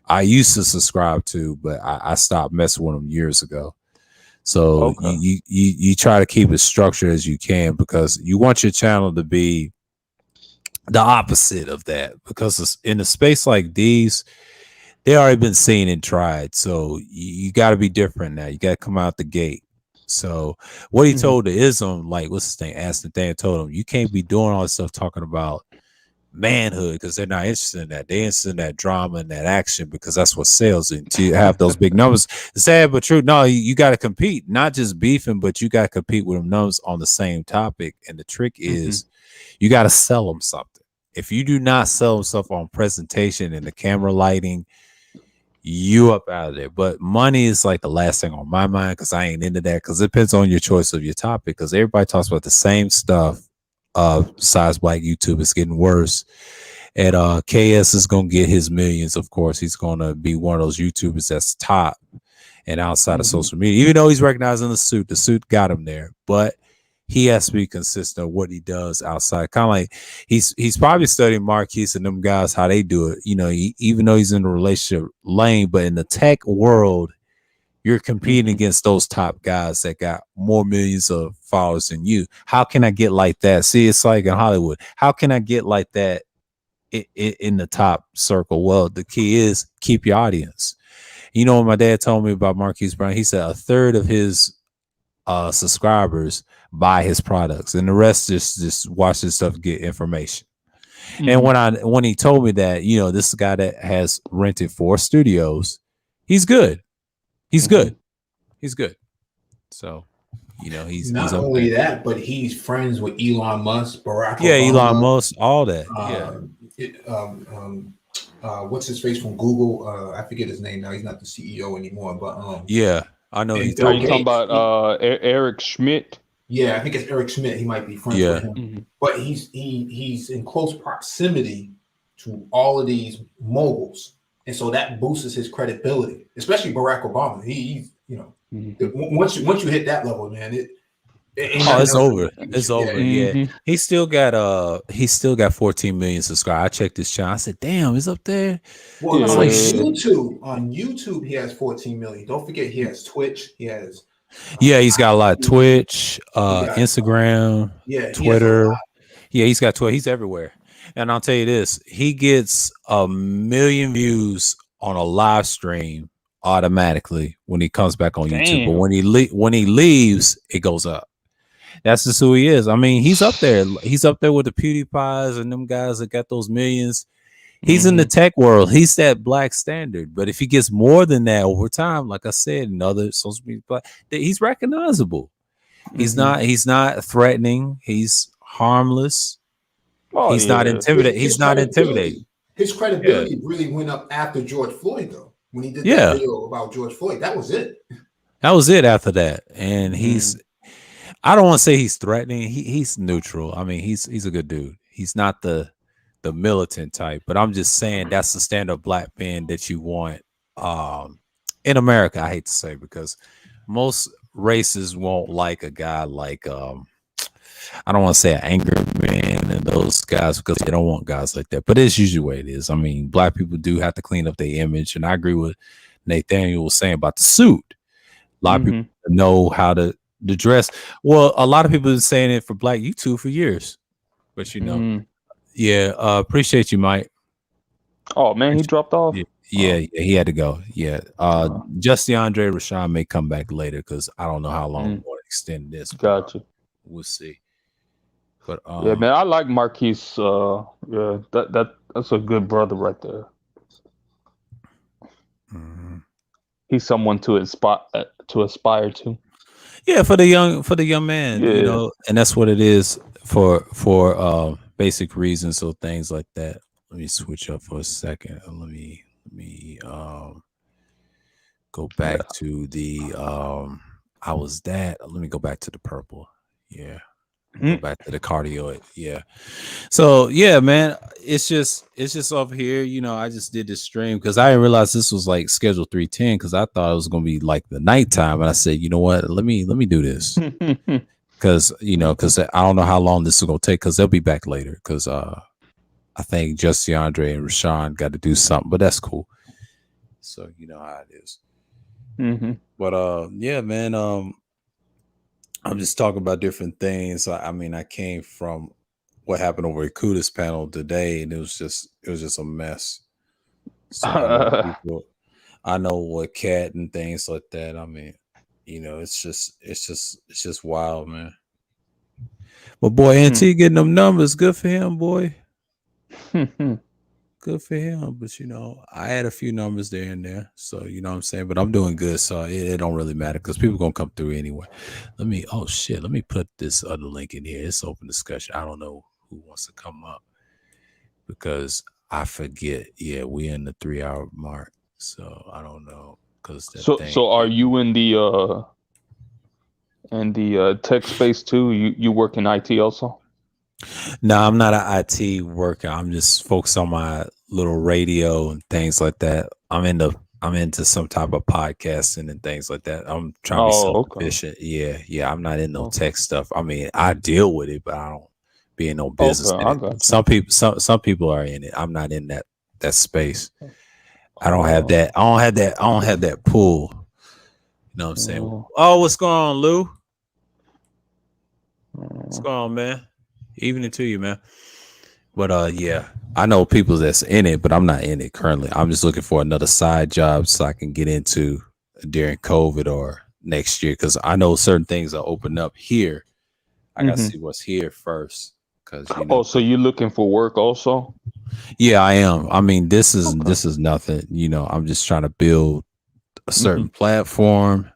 I used to subscribe to, but I stopped messing with them years ago. So you try to keep it structured as you can, because you want your channel to be the opposite of that, because in a space like these, they already been seen and tried. So you got to be different now. You got to come out the gate. So what he told the Ism, like, what's his name? Asked Nathaniel, told him, you can't be doing all this stuff talking about manhood, because they're not interested in that. They're interested in that drama and that action, because that's what sells. And to have those big numbers, sad but true. No, you got to compete, not just beefing, but you got to compete with them numbers on the same topic. And the trick is you got to sell them something. If you do not sell them stuff on presentation and the camera lighting, you up out of there. But money is like the last thing on my mind, because I ain't into that, because it depends on your choice of your topic, because everybody talks about the same stuff. Besides Black YouTube, is getting worse. And KS is gonna get his millions. Of course, he's gonna be one of those YouTubers that's top and outside of social media. Even though he's recognized in the suit got him there, but he has to be consistent of what he does outside. Kind of like he's probably studying Marquise and them guys, how they do it. You know, even though he's in the relationship lane, but in the tech world, you're competing against those top guys that got more millions of followers than you. How can I get like that? See, it's like in Hollywood. How can I get like that in the top circle? Well, the key is keep your audience. You know what my dad told me about Marquise Brown? He said 1/3 of his subscribers buy his products, and the rest just watch this stuff, get information. And when he told me that, you know, this guy that has rented 4 studios, he's good. He's good. He's good. So, you know, he's not only that, but he's friends with Elon Musk, Barack Obama. Elon Musk, all that. What's his face from Google? I forget his name now. He's not the CEO anymore, but I know. Are you talking about Eric Schmidt? Yeah, I think it's Eric Schmidt. He might be friends with him, but he's in close proximity to all of these moguls. And so that boosts his credibility, especially Barack Obama. He's, you know, once you hit that level, man, it's over. It's over. Yeah. He still got 14 million subscribers. I checked his channel. I said, damn, he's up there. Well, on YouTube, he has 14 million. Don't forget, he has Twitch. He has he's got a lot of Twitch, Instagram, Twitter. He's got Twitter. He's everywhere. And I'll tell you this, he gets 1 million views on a live stream automatically when he comes back on YouTube. But when he leaves, it goes up. That's just who he is. I mean, he's up there. He's up there with the PewDiePies and them guys that got those millions. He's in the tech world. He's that black standard. But if he gets more than that over time, like I said, in other social media, he's recognizable. He's not threatening. He's harmless. He's not intimidating. He's not intimidating. His credibility really went up after George Floyd, though. When he did that video about George Floyd, that was it. That was it after that. And I don't want to say he's threatening. He's neutral. I mean, he's a good dude. He's not the militant type, but I'm just saying that's the stand-up black man that you want in America. I hate to say, because most races won't like a guy like I don't want to say an angry man and those guys, because they don't want guys like that. But it's usually the way it is. I mean, black people do have to clean up their image, and I agree with Nathaniel was saying about the suit. A lot of people know how to dress. Well, a lot of people have been saying it for Black YouTube for years, but you know, appreciate you, Mike. Oh man, he dropped off. Yeah, he had to go. Yeah. Just DeAndre Rashawn may come back later because I don't know how long we're going to extend this. Gotcha. We'll see. But yeah, man, I like Marquise. Yeah, that's a good brother right there. He's someone to aspire to. Yeah, for the young man, you know, and that's what it is for basic reasons, so things like that. Let me switch up for a second. Let me go back to the let me go back to the purple. Yeah. Go back to the cardioid. Yeah. So yeah, man, it's just over here. You know, I just did this stream because I didn't realize this was like schedule 310 because I thought it was gonna be like the nighttime. And I said, you know what, let me do this. Because I don't know how long this is gonna take because they'll be back later. Because I think just DeAndre and Rashawn got to do something, but that's cool. So you know how it is. But yeah, man, I'm just talking about different things. I mean, I came from what happened over at Kuda's panel today, and it was just a mess. So I know what Cat and things like that. I mean, you know, it's just wild, man. But boy, NT getting them numbers, good for him, boy. Good for him. But you know, I had a few numbers there and there, so you know what I'm saying. But I'm doing good, so it don't really matter because people gonna come through anyway. Let me put this other link in here. It's open discussion. I don't know who wants to come up because I forget. Yeah, we're in the 3-hour mark, so I don't know because so are you in the tech space too? You work in IT also? No, I'm not an IT worker. I'm just focused on my little radio and things like that. I'm into some type of podcasting and things like that. I'm trying to be self-sufficient. Okay. Yeah. I'm not in no tech stuff. I mean, I deal with it, but I don't be in no business. Some people are in it. I'm not in that space. I don't have that. I don't have that pull. You know what I'm saying? Oh, what's going on, Lou? What's going on, man? Evening to you, man. But yeah, I know people that's in it, but I'm not in it currently. I'm just looking for another side job so I can get into during COVID or next year because I know certain things are open up here. I gotta see what's here first. Cause so you're looking for work also? Yeah, I am. I mean, this is nothing. You know, I'm just trying to build a certain platform.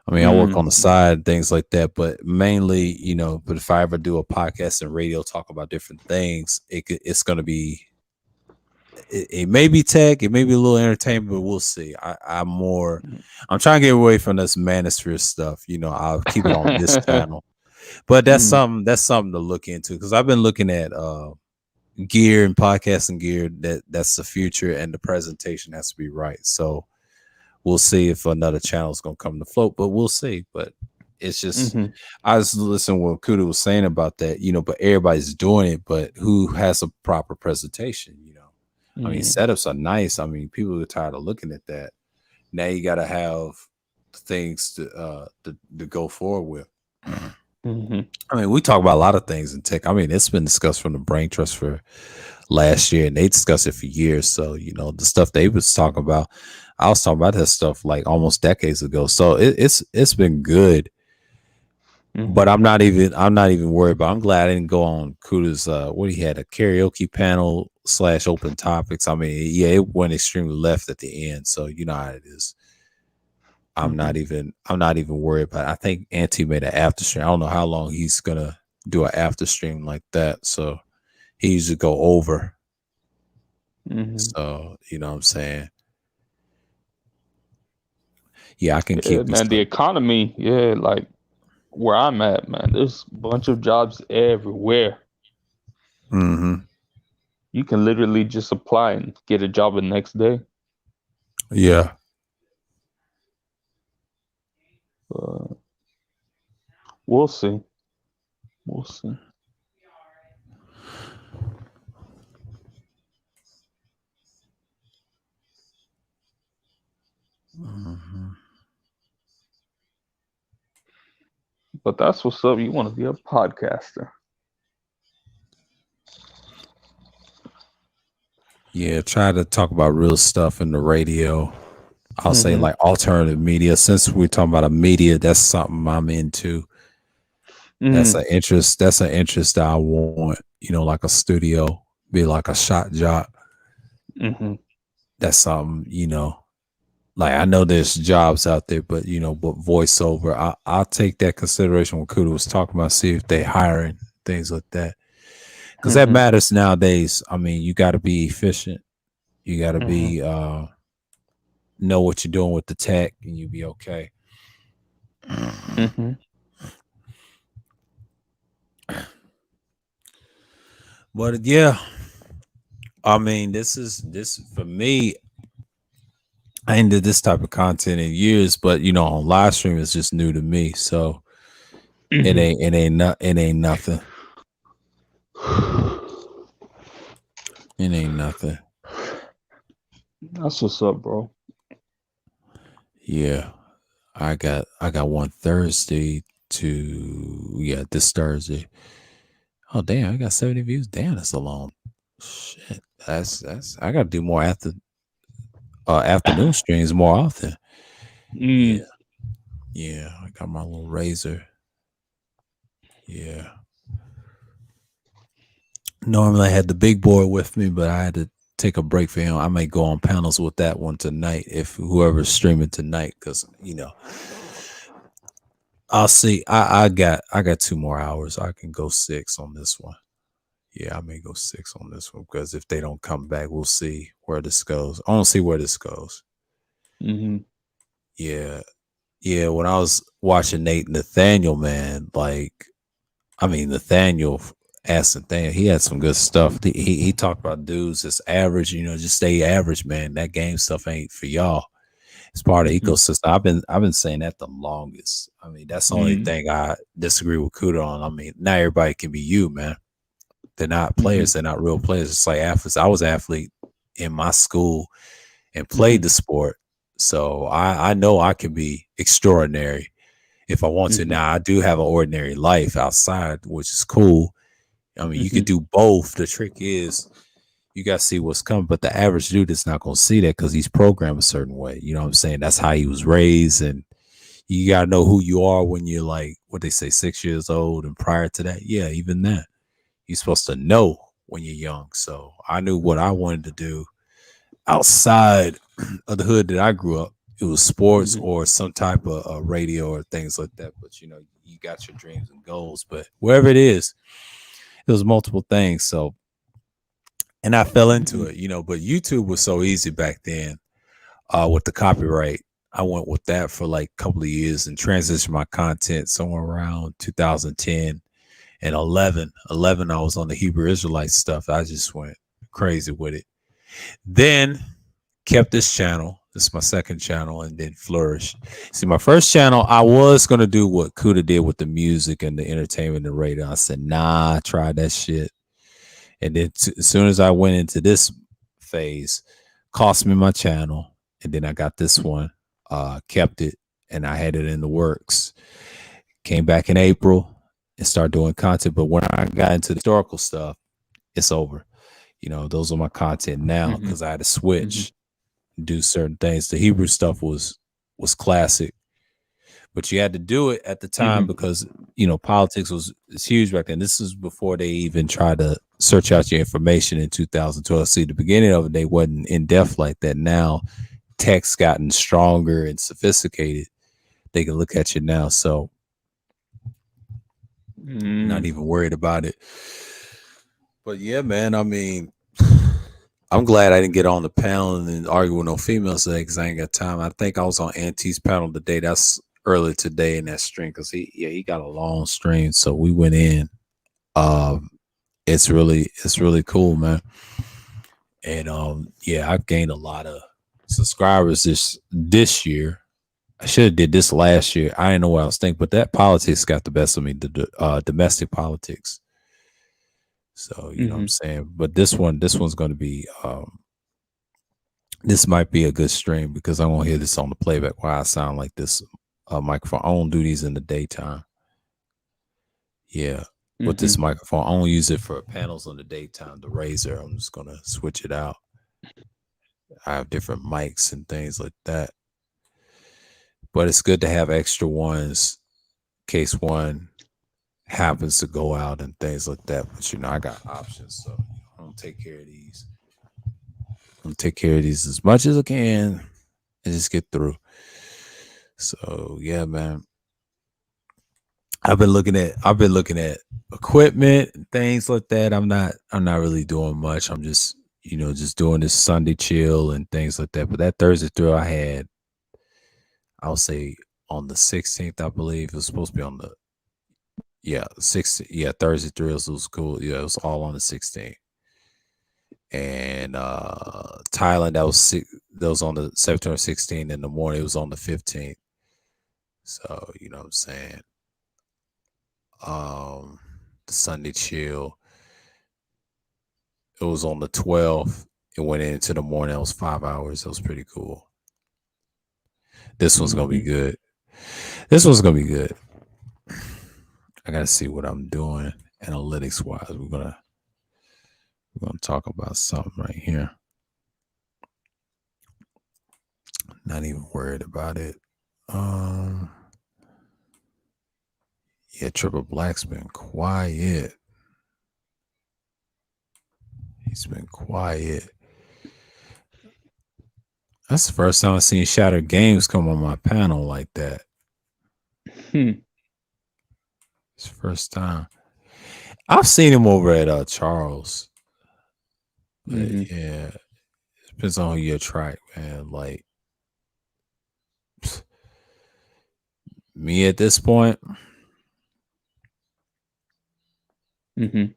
I mean, I work on the side, things like that, but mainly, you know, but if I ever do a podcast and radio, talk about different things, it's going to be, it may be tech, it may be a little entertainment, but we'll see. I'm trying to get away from this manosphere stuff. You know, I'll keep it on this channel, but that's something to look into because I've been looking at gear and podcasting gear that's the future and the presentation has to be right. So, we'll see if another channel is going to come to float, but we'll see. But it's just, I was listening to what Kuda was saying about that, you know, but everybody's doing it, but who has a proper presentation, you know? I mean, setups are nice. I mean, people are tired of looking at that. Now you got to have things to go forward with. I mean, we talk about a lot of things in tech. I mean, it's been discussed from the Brain Trust for last year, and they discussed it for years. So, you know, the stuff they was talking about, I was talking about that stuff like almost decades ago. So it's been good. But I'm not even worried about. I'm glad I didn't go on Kuda's what he had, a karaoke panel / open topics. I mean, yeah, it went extremely left at the end. So you know how it is. I'm not even worried about it. I think Auntie made an after stream. I don't know how long he's gonna do an after stream like that. So he usually go over. So you know what I'm saying. Yeah, I can keep. Man, the economy, like where I'm at, man, there's a bunch of jobs everywhere. You can literally just apply and get a job the next day. Yeah. We'll see. We'll see. But that's what's up. You want to be a podcaster. Yeah, try to talk about real stuff in the radio. I'll say like alternative media. Since we're talking about a media, that's something I'm into. That's an interest. That's an interest that I want. You know, like a studio, be like a shot job. That's something, you know. Like I know there's jobs out there, but you know, but voiceover, I'll take that consideration when Kuda was talking about, see if they hiring things like that, because that matters nowadays. I mean, you got to be efficient. You got to be know what you're doing with the tech, and you be okay. But yeah, I mean, this for me. I ain't did this type of content in years, but you know, on live stream it's just new to me. So it ain't nothing. It ain't nothing. That's what's up, bro. Yeah. I got one Thursday this Thursday. Oh damn, I got 70 views. Damn, that's a long shit. That's I gotta do more afternoon streams more often. Yeah. I got my little razor. Yeah. Normally I had the big boy with me, but I had to take a break for him. I may go on panels with that one tonight if whoever's streaming tonight, because you know, I'll see. I got 2 more hours. I can go 6 on this one. Yeah, I may go 6 on this one because if they don't come back, we'll see where this goes. I want to see where this goes. Yeah. When I was watching Nathaniel, man, like, I mean, Nathaniel asked Nathaniel, he had some good stuff. He talked about dudes that's average, you know, just stay average, man. That game stuff ain't for y'all. It's part of the ecosystem. I've been saying that the longest. I mean, that's the only thing I disagree with Kuda on. I mean, not everybody can be you, man. They're not players. They're not real players. It's like athletes. I was an athlete in my school and played the sport. So I know I can be extraordinary if I want to. Now, I do have an ordinary life outside, which is cool. I mean, you could do both. The trick is you got to see what's coming. But the average dude is not going to see that because he's programmed a certain way. You know what I'm saying? That's how he was raised. And you got to know who you are when you're like, what they say, 6 years old. And prior to that, yeah, even that. You're supposed to know when you're young. So I knew what I wanted to do outside of the hood that I grew up. It was sports or some type of radio or things like that. But, you know, you got your dreams and goals. But wherever it is, it was multiple things. So, and I fell into it, you know, but YouTube was so easy back then with the copyright. I went with that for like a couple of years and transitioned my content somewhere around 2010. And 11, I was on the Hebrew Israelite stuff. I just went crazy with it. Then kept this channel. This is my second channel, and then flourished. See, my first channel, I was going to do what Kuda did with the music and the entertainment and radio. I said, nah, try that shit. And then as soon as I went into this phase, cost me my channel. And then I got this one, kept it, and I had it in the works. Came back in April and start doing content. But when I got into the historical stuff, it's over. You know, those are my content now because I had to switch, do certain things. The Hebrew stuff was classic, but you had to do it at the time because, you know, politics was huge back then. This is before they even tried to search out your information in 2012. See, the beginning of it, they wasn't in depth like that. Now, tech's gotten stronger and sophisticated. They can look at you now. So, not even worried about it. But yeah, man, I mean, I'm glad I didn't get on the panel and argue with no females today because I ain't got time. I think I was on Auntie's panel today. That's early today in that stream because he got a long stream. So we went in. It's really cool, man. And I've gained a lot of subscribers this year. I should have did this last year. I didn't know what I was thinking, but that politics got the best of me, the domestic politics. So, you know what I'm saying? But this one's going to be, this might be a good stream because I won't hear this on the playback while I sound like this microphone. I won't do these in the daytime. Yeah. With this microphone, I won't use it for panels on the daytime, the razor. I'm just going to switch it out. I have different mics and things like that. But it's good to have extra ones in case one happens to go out and things like that. But you know, I got options, so I'm gonna take care of these. I'm gonna take care of these as much as I can and just get through. So yeah, man. I've been looking at equipment and things like that. I'm not really doing much. I'm just, you know, just doing this Sunday chill and things like that. But that Thursday thrill I had, I'll say on the 16th, I believe it was supposed to be on the 16th. Yeah, Thursday thrills was cool. Yeah, it was all on the 16th. And Thailand, that was on the September 16th in the morning. It was on the 15th. So, you know what I'm saying? The Sunday chill, it was on the 12th. It went into the morning. It was 5 hours. It was pretty cool. This one's gonna be good. This one's gonna be good. I gotta see what I'm doing analytics wise. We're gonna talk about something right here. Not even worried about it. Yeah, Triple Black's been quiet. He's been quiet. That's the first time I've seen Shattered Games come on my panel like that. It's the first time. I've seen him over at Charles. But yeah, it depends on who you attract, man. Like me at this point. I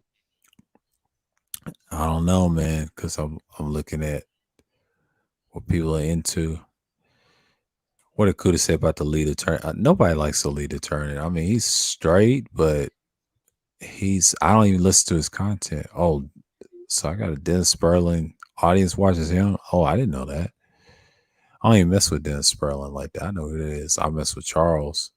don't know, man, because I'm looking at what people are into. What did Kuda say about the lead attorney? Nobody likes the lead attorney. I mean, he's straight, but I don't even listen to his content. Oh, so I got a Dennis Sperling audience watches him. Oh, I didn't know that. I don't even mess with Dennis Sperling like that. I know who it is. I mess with Charles.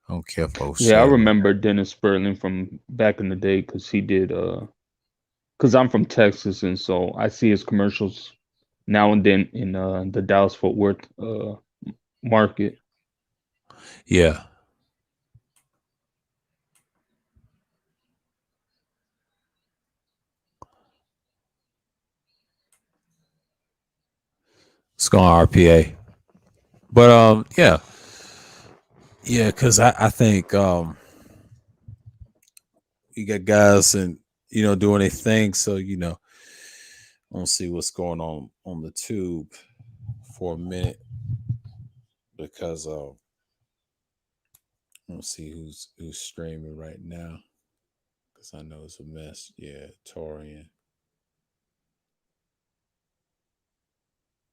I don't care for I remember Dennis Sperling from back in the day because he did because I'm from Texas, and so I see his commercials now and then in the Dallas-Fort Worth market. Yeah. It's going RPA. But yeah, because I think you got guys and doing their thing, so I don't see what's going on the tube for a minute because I don't see who's streaming right now because I know it's a mess. Yeah, Torian.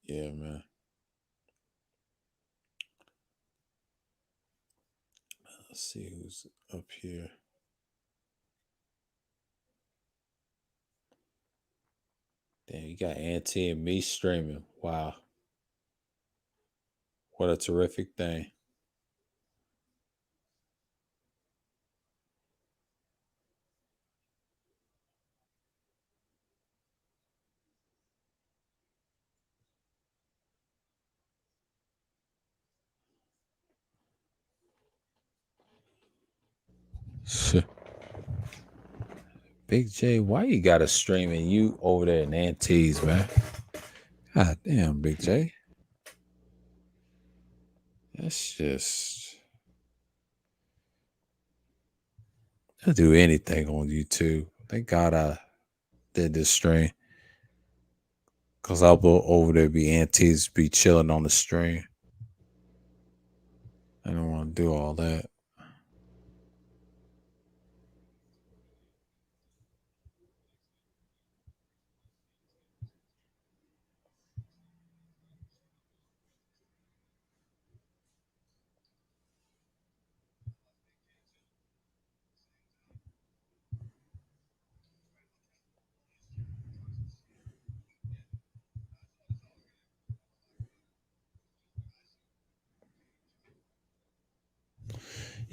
Yeah, man. Let's see who's up here. Damn, you got Auntie and me streaming. Wow. What a terrific thing. Big J, why you got a stream and you over there in Auntie's, man? God damn, Big J. That's just... I'll do anything on YouTube. Thank God I did this stream. Because I'll go over there, be Auntie's, be chilling on the stream. I don't want to do all that.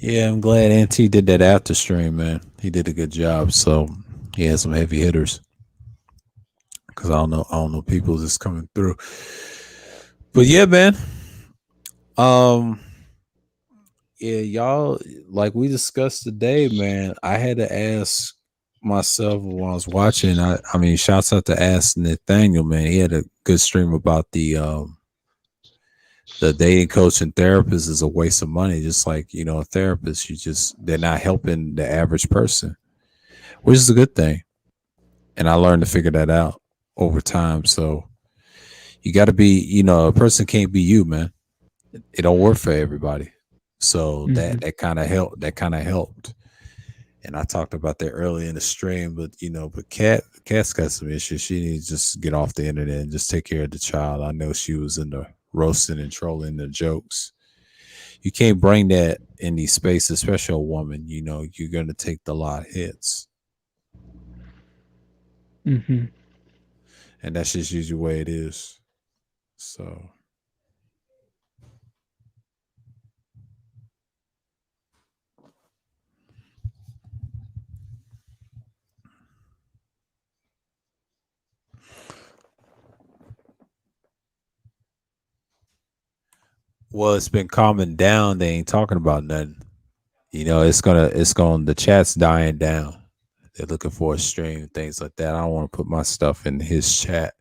Yeah, I'm glad Auntie did that after stream, man. He did a good job. So he had some heavy hitters because I don't know people just coming through. But yeah, man. Yeah, y'all, like we discussed today, man. I had to ask myself when I was watching. I mean, shouts out to Ask Nathaniel, man. He had a good stream about the dating coach and therapist is a waste of money. Just like, you know, a therapist, they're not helping the average person, which is a good thing. And I learned to figure that out over time. So you got to be, you know, a person can't be you, man. It don't work for everybody. So that kind of helped. That kind of helped. And I talked about that early in the stream, but you know, but Kat's got some issues. She needs to just get off the internet and just take care of the child. I know she was in the roasting and trolling the jokes. You can't bring that in these spaces, especially a woman. You know, you're gonna take the lot of hits. And that's just usually the way it is. So well, it's been calming down. They ain't talking about nothing. You know, the chat's dying down. They're looking for a stream, things like that. I don't want to put my stuff in his chat,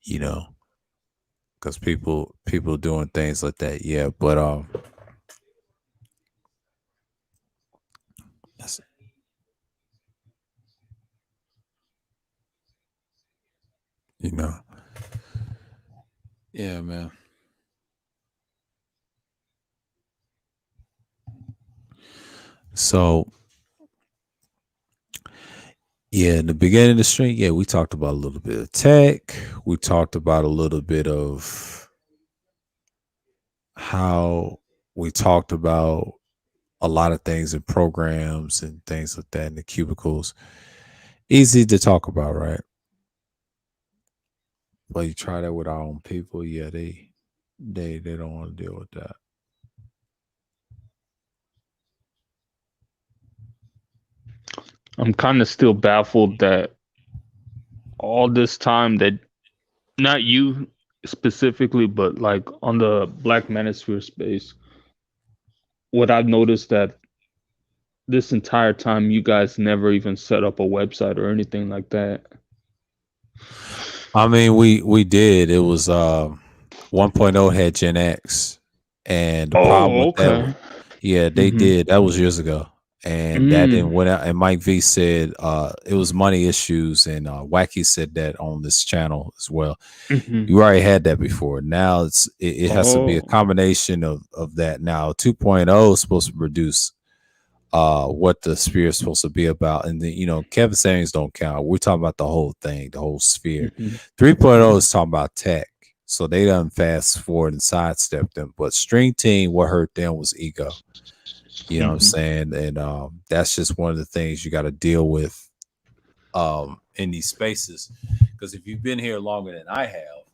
you know, because people doing things like that. Yeah, but you know, yeah, man. So yeah, in the beginning of the stream, yeah, we talked about a little bit of tech. We talked about a little bit of how we talked about a lot of things in programs and things like that in the cubicles. Easy to talk about, right? But you try that with our own people, yeah, they don't want to deal with that. I'm kind of still baffled that all this time that not you specifically, but like on the Black Manosphere space, what I've noticed that this entire time you guys never even set up a website or anything like that. I mean, we did. It was 1.0 had Gen X, and the problem with that, yeah, they did. That was years ago, and that didn't went out. And Mike V said it was money issues, and Wacky said that on this channel as well. You already had that before. Now it has to be a combination of that. Now 2.0 is supposed to produce what the sphere is supposed to be about, and then, you know, Kevin Samuels don't count. We're talking about the whole thing, the whole sphere. 3.0 is talking about tech, so they done fast forward and sidestep them. But Stream Team, what hurt them was ego. You know what I'm saying? And that's just one of the things you got to deal with in these spaces, because if you've been here longer than I have,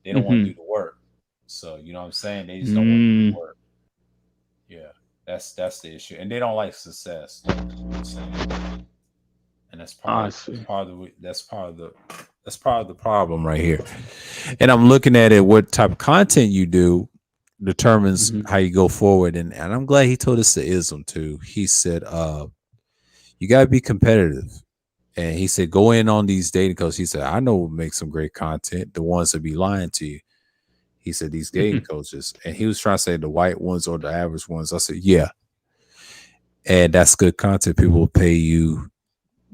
they don't want to do the work. So you know what I'm saying? They just don't want to do the work. Yeah. That's the issue, and they don't like success. You know what I'm saying? And that's part of the problem right here. And I'm looking at it. What type of content you do determines how you go forward. And I'm glad he told us the ism too. He said, "You gotta be competitive." And he said, "Go in on these dating coaches." He said, "I know what makes some great content. The ones that be lying to you." He said, "These dating coaches," and he was trying to say the white ones or the average ones. I said, "Yeah." And that's good content. People will pay you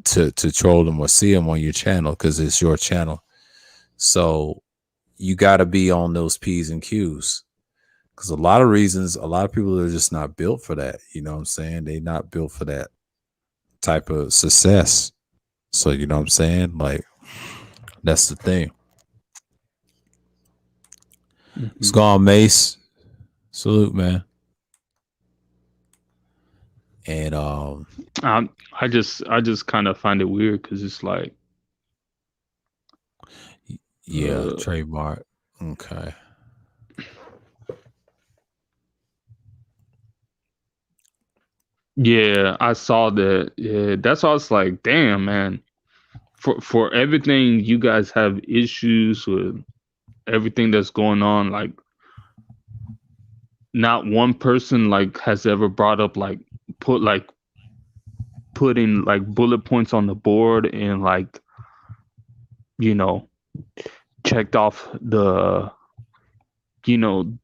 to troll them or see them on your channel because it's your channel. So you got to be on those P's and Q's, because a lot of people are just not built for that. You know what I'm saying? They're not built for that type of success. So you know what I'm saying? Like, that's the thing. It's gone, Mace. Salute, man. And I just kind of find it weird because it's like, yeah, trademark. Okay. Yeah, I saw that. Yeah, that's why I was like, damn, man. for everything you guys have issues with everything that's going on, like not one person like has ever brought up like putting like bullet points on the board and like, you know, checked off the, you know,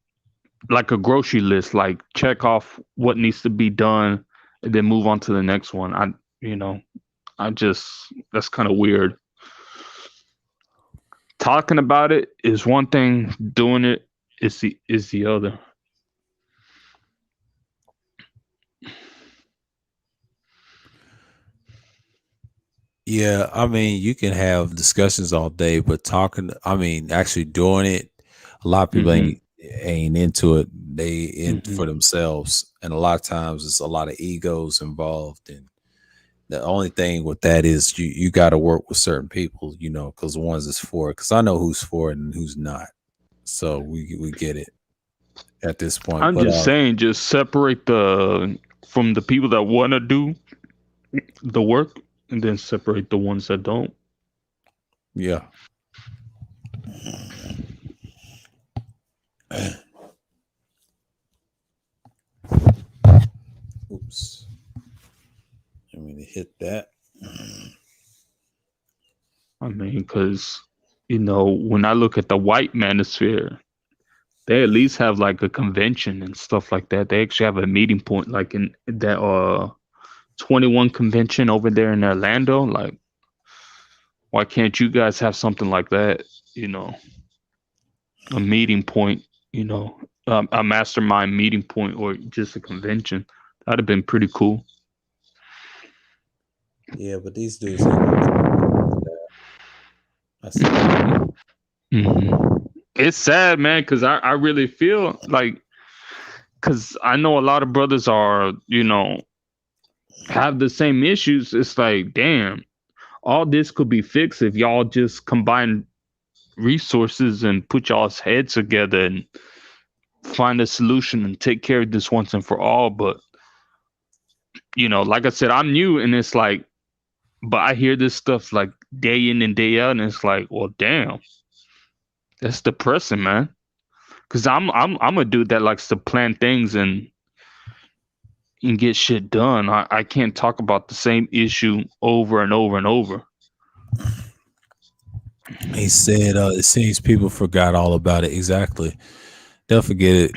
like a grocery list, like check off what needs to be done and then move on to the next one. That's kind of weird. Talking about it is one thing, doing it is the other. Yeah, I mean, you can have discussions all day, but actually doing it, a lot of people ain't into it. They in for themselves, and a lot of times it's a lot of egos involved. And the only thing with that is you got to work with certain people, you know, because the ones that's for it. Because I know who's for it and who's not, so we get it at this point. I'm just saying, just separate from the people that want to do the work, and then separate the ones that don't. Yeah. Oops. I mean to hit that. I mean, because, you know, when I look at the white manosphere, they at least have like a convention and stuff like that. They actually have a meeting point, like in that 21 convention over there in Orlando. Like, why can't you guys have something like that? You know, a meeting point, you know, a mastermind meeting point, or just a convention. That'd have been pretty cool. Yeah, but these dudes. It's sad, man, because I really feel like, because I know a lot of brothers are, you know, have the same issues. It's like, damn, all this could be fixed if y'all just combine resources and put y'all's heads together and find a solution and take care of this once and for all. But, you know, like I said, I'm new, and it's like, but I hear this stuff like day in and day out, and it's like, well, damn, that's depressing, man. Because I'm a dude that likes to plan things and get shit done. I can't talk about the same issue over and over and over. He said, it seems people forgot all about it. Exactly. They'll forget it.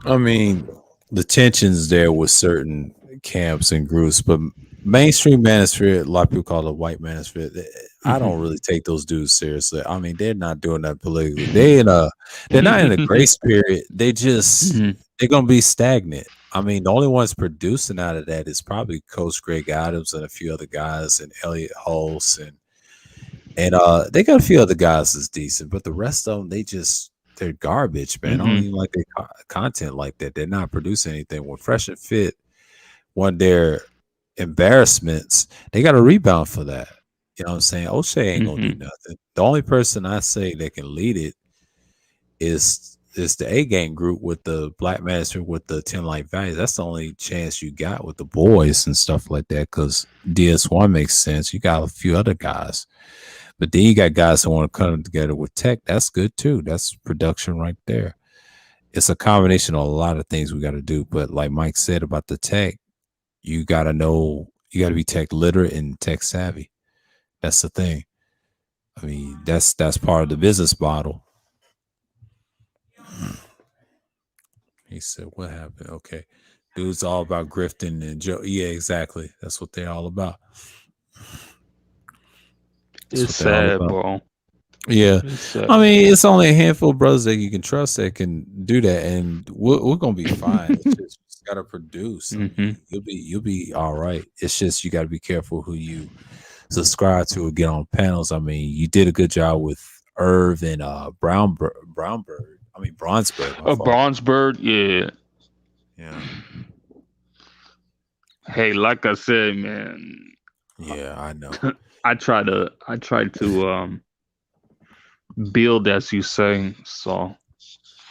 I mean, the tensions there with certain camps and groups, but mainstream manosphere, a lot of people call it white manosphere. I don't really take those dudes seriously. I mean, they're not doing that politically. They're not in a grace period. They just they're gonna be stagnant. I mean, the only ones producing out of that is probably Coach Greg Adams and a few other guys, and Elliot Hulse, and they got a few other guys that's decent, but the rest of them, they're garbage, man. I don't even like their content like that. They're not producing anything. When Fresh and Fit won their embarrassments, they got a rebound for that. You know what I'm saying? O'Shea ain't gonna do nothing. The only person I say that can lead it is the A Gang group with the Black Master with the 10 Light Values. That's the only chance you got with the boys and stuff like that, because DS1 makes sense. You got a few other guys, but then you got guys that want to come together with Tech. That's good too. That's production right there. It's a combination of a lot of things we got to do. But like Mike said about the tech, you got to know, you got to be tech literate and tech savvy. That's the thing. I mean, that's part of the business model. He said, what happened? Okay. Dude's all about grifting and Joe. Yeah, exactly. That's what they're all about. It's sad, bro. Yeah. I mean, it's only a handful of brothers that you can trust that can do that, and we're gonna be fine. It's just gotta produce. I mean, you'll be all right. It's just you gotta be careful who you subscribe to or get on panels. I mean, you did a good job with Irv and Brownsburg. Brownsburg, yeah. Yeah. Hey, like I said, man. Yeah, I know. I try to build, as you say. So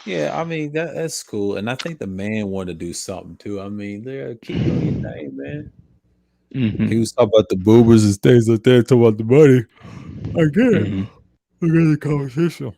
yeah, I mean that's cool, and I think the man want to do something too. I mean, keep doing your thing, man. He was talking about the boomers and things like that, talking about the money. I get it. I get the conversation.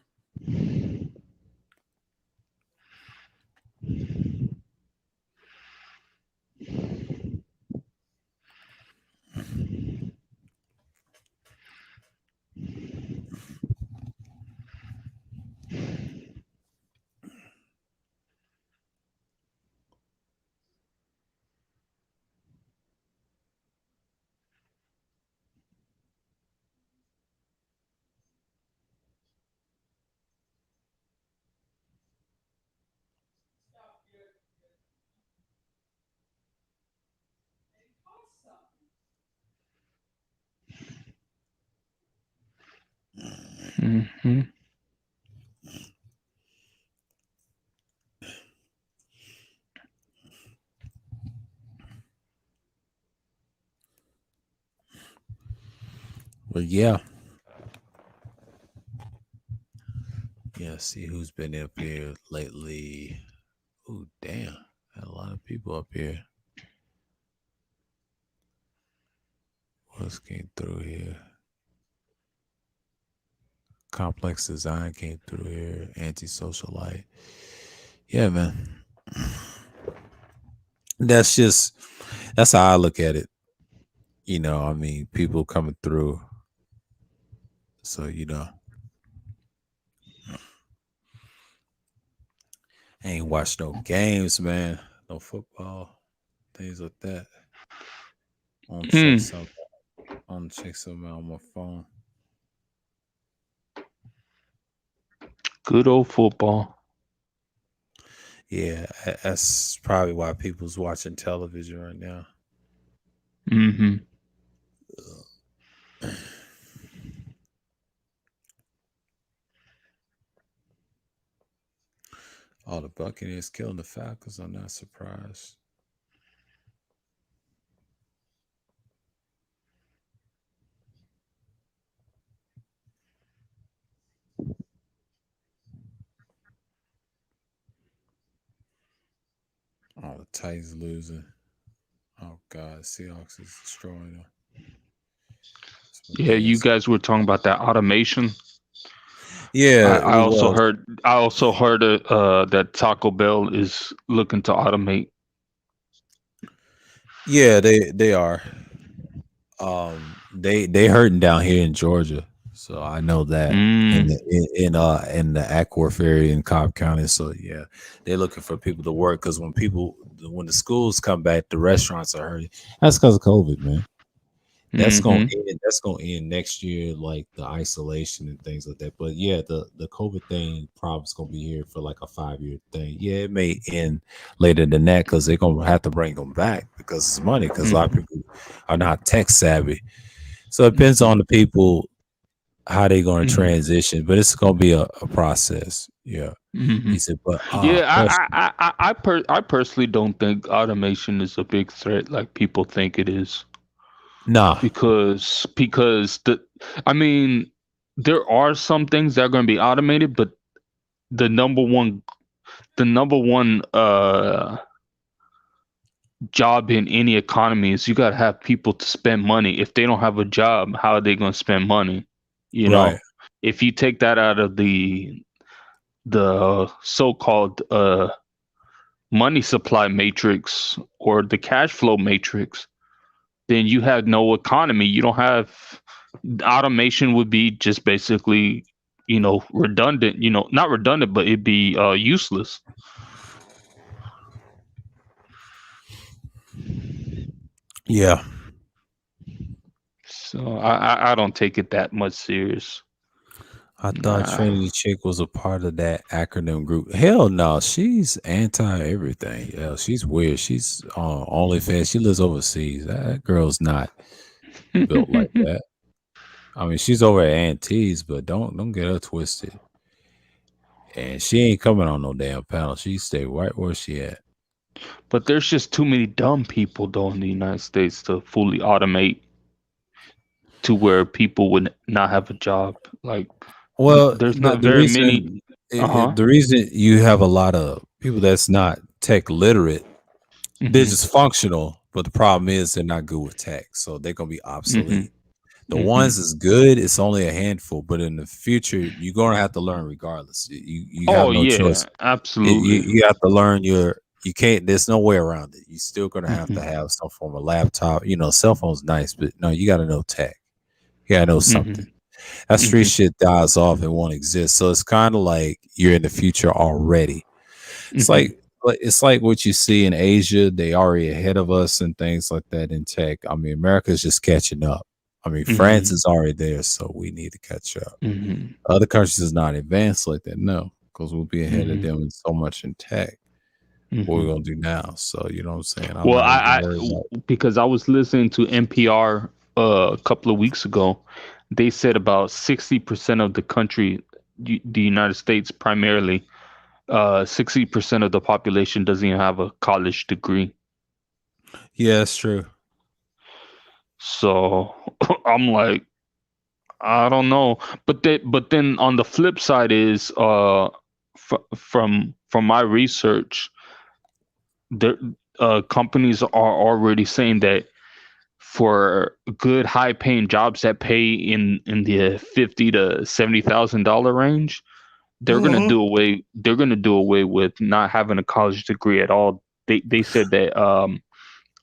But yeah. Yeah, see who's been up here lately. Oh, damn. Had a lot of people up here. What's came through here? Complex Design came through here. Antisocialite. Yeah, man. That's how I look at it. You know, I mean, people coming through. So, you know. I ain't watched no games, man. No football. Things like that. I want to check something. I want to check something out on my phone. Good old football. Yeah, that's probably why people's watching television right now. Oh, the Buccaneers killing the Falcons. I'm not surprised. Oh, the Titans losing. Oh, God. Seahawks is destroying them. Yeah, you guys were talking about that automation. Yeah, I also heard that Taco Bell is looking to automate. Yeah, they are. They hurting down here in Georgia, so I know that in the Ackworth area in Cobb County. So yeah, they're looking for people to work because when the schools come back, the restaurants are hurting. That's because of COVID, man. That's gonna end next year, like the isolation and things like that. But yeah, the COVID thing probably is gonna be here for like a 5-year thing. Yeah, it may end later than that because they're gonna have to bring them back because it's money. Because a lot of people are not tech savvy, so it depends on the people how they're gonna transition. But it's gonna be a process. Yeah, he said. But I personally don't think automation is a big threat like people think it is. Nah, because there are some things that are going to be automated, but the number one job in any economy is you got to have people to spend money. If they don't have a job, how are they going to spend money? You know, if you take that out of the so-called money supply matrix or the cash flow matrix, then you have no economy. You don't have automation would be just basically, redundant, not redundant, but it'd be useless. Yeah. So I don't take it that much serious. I thought Trinity Chick was a part of that acronym group. Hell no, she's anti everything. Yeah, she's weird. She's OnlyFans. She lives overseas. That girl's not built like that. I mean, she's over at Auntie's, but don't get her twisted. And she ain't coming on no damn panel. She stay right where she at. But there's just too many dumb people though in the United States to fully automate to where people would not have a job. Like, well, there's not very many. The reason you have a lot of people that's not tech literate, they're just functional, But the problem is they're not good with tech, so they're gonna be obsolete. The Mhm. ones is good, it's only a handful, but in the future, you're gonna have to learn regardless. You have Oh no yeah, choice. absolutely. You have to learn you can't, there's no way around it. You're still gonna have to Mhm. have some form of laptop. Cell phone's nice, but no, you gotta know tech. You gotta know something. Mhm. That street Mhm. shit dies off and won't exist. So it's kind of like you're in the future already. It's Mhm. like what you see in Asia. They already ahead of us and things like that in tech. I mean, America's just catching up. I mean, France Mhm. is already there, so we need to catch up. Mhm. Other countries is not advanced like that, no, because we'll be ahead of Mhm. them in so much in tech. What we're Mhm. gonna do now? So you know what I'm saying? I'm Well, not even worried about. because I was listening to NPR a couple of weeks ago, they said about 60% of the country, the United States primarily, 60% of the population doesn't even have a college degree. Yeah, that's true. So I'm like, I don't know, but then on the flip side is from my research, the companies are already saying that for good high paying jobs that pay in the 50 to $70,000 range, they're gonna do away with not having a college degree at all. They said that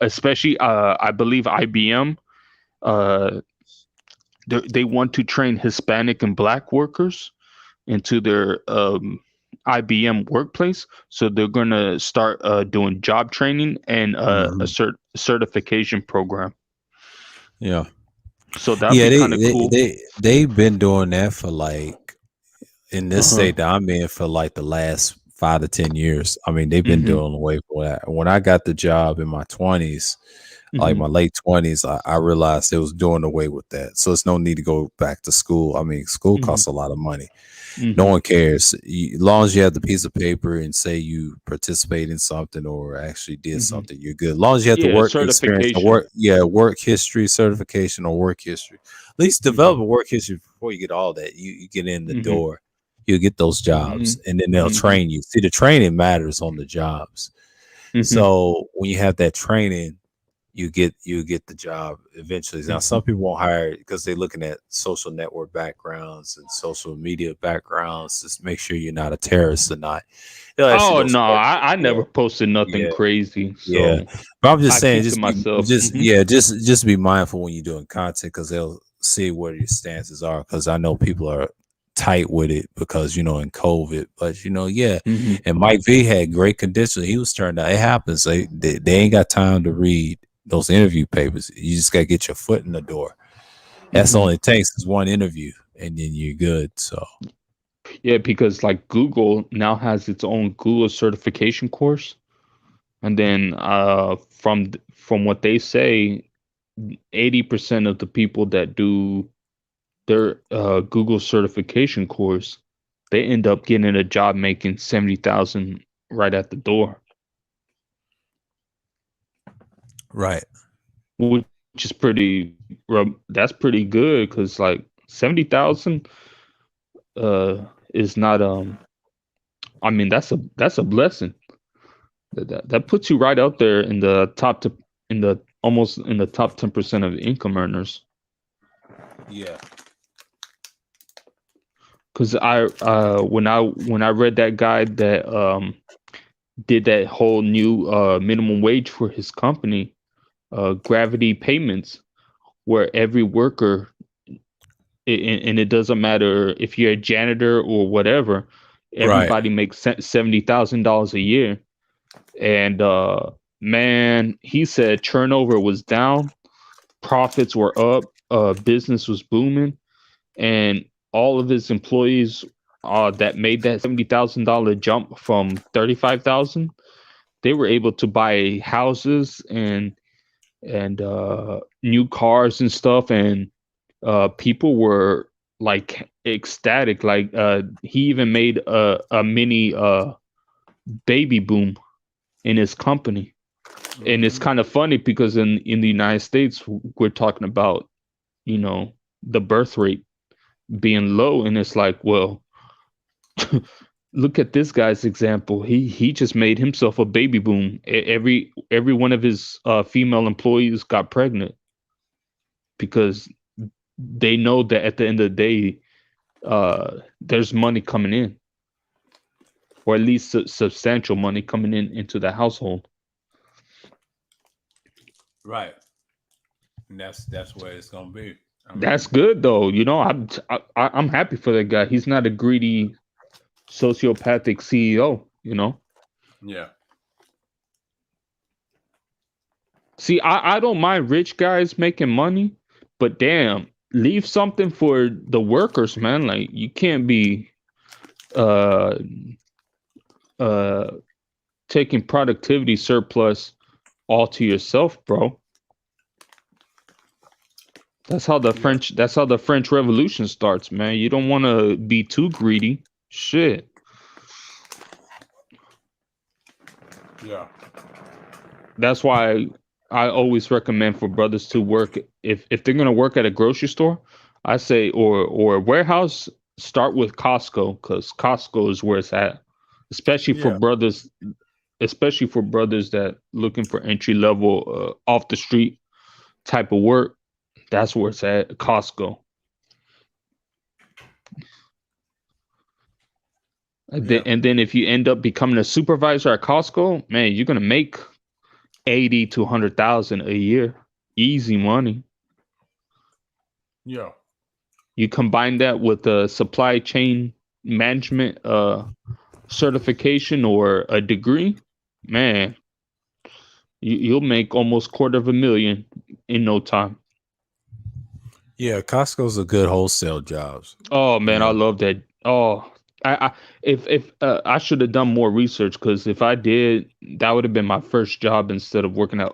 especially I believe IBM, uh they want to train Hispanic and Black workers into their IBM workplace. So they're going to start doing job training and a Mhm. certification program. Yeah, So that'd yeah. be They kind of they cool. they they've been doing that for like in this Uh-huh. state that I'm in for like the last 5 to 10 years. I mean, they've been Mm-hmm. doing away with that. When I got the job in my 20s, like Mm-hmm. my late 20s, I realized it was doing away with that. So it's no need to go back to school. I mean, school Mm-hmm. costs a lot of money. No Mm-hmm. one cares. As long as you have the piece of paper and say you participate in something or actually did Mm-hmm. something, you're good. As long as you have the Yeah, work experience or certification. work history certification or work history. At least develop Mm-hmm. a work history before you get all that. You get in the Mm-hmm. door, you'll get those Mm-hmm. jobs, and then they'll Mm-hmm. train you. See, the training matters on the jobs. Mm-hmm. So when you have that training, you get the job eventually. Now some people won't hire because they're looking at social network backgrounds and social media backgrounds. Just make sure you're not a terrorist or not. They'll ask you Oh those no, questions. I Yeah, never posted nothing yeah, crazy, yeah. so But I'm just I saying, keep to myself. Mm-hmm. just be mindful when you're doing content because they'll see where your stances are. Because I know people are tight with it because in COVID, but yeah. Mm-hmm. And Mike V had great conditions. He was turned out. It happens. They ain't got time to read those interview papers. You just got to get your foot in the door. That's all Mm-hmm. it takes is one interview, and then you're good. So Yeah, because like Google now has its own Google certification course, and then from what they say, 80% of the people that do their Google certification course, they end up getting a job making 70,000 right at the door, right, which is that's pretty good because like 70,000 is not I mean that's a blessing. That puts you right out there in the in the almost in the top 10% of income earners. yeah, Because when I read that guy that did that whole new minimum wage for his company, Gravity Payments, where every worker and it doesn't matter if you're a janitor or whatever, right. everybody makes $70,000 a year. And man, he said turnover was down, profits were up, business was booming, and all of his employees that made that $70,000 jump from 35,000, they were able to buy houses and new cars and stuff, and people were like ecstatic. Like he even made a mini baby boom in his company. And it's kind of funny because in the United States we're talking about the birth rate being low, and it's like, well, look at this guy's example. He just made himself a baby boom. Every one of his female employees got pregnant because they know that at the end of the day, there's money coming in, or at least substantial money coming into the household. Right. And that's where it's gonna be. I mean, That's good though. You know, I'm happy for that guy. He's not a greedy, sociopathic CEO. You know. yeah. See, I don't mind rich guys making money, but damn, leave something for the workers, man. Like you can't be uh taking productivity surplus all to yourself, bro. That's how the French Revolution starts, man. You don't want to be too greedy. Shit. Yeah. That's why I always recommend for brothers to work if they're gonna work at a grocery store, I say or a warehouse, start with Costco, because Costco is where it's at. Especially for brothers that looking for entry level off the street type of work. That's where it's at, Costco. And then if you end up becoming a supervisor at Costco, man, you're gonna make 80 to 100,000 a year, easy money. Yeah. You combine that with a supply chain management certification or a degree, man, you'll make almost $250,000 in no time. Yeah, Costco's a good wholesale jobs. Oh man, I love that. Oh, if I should have done more research, because if I did, that would have been my first job instead of working at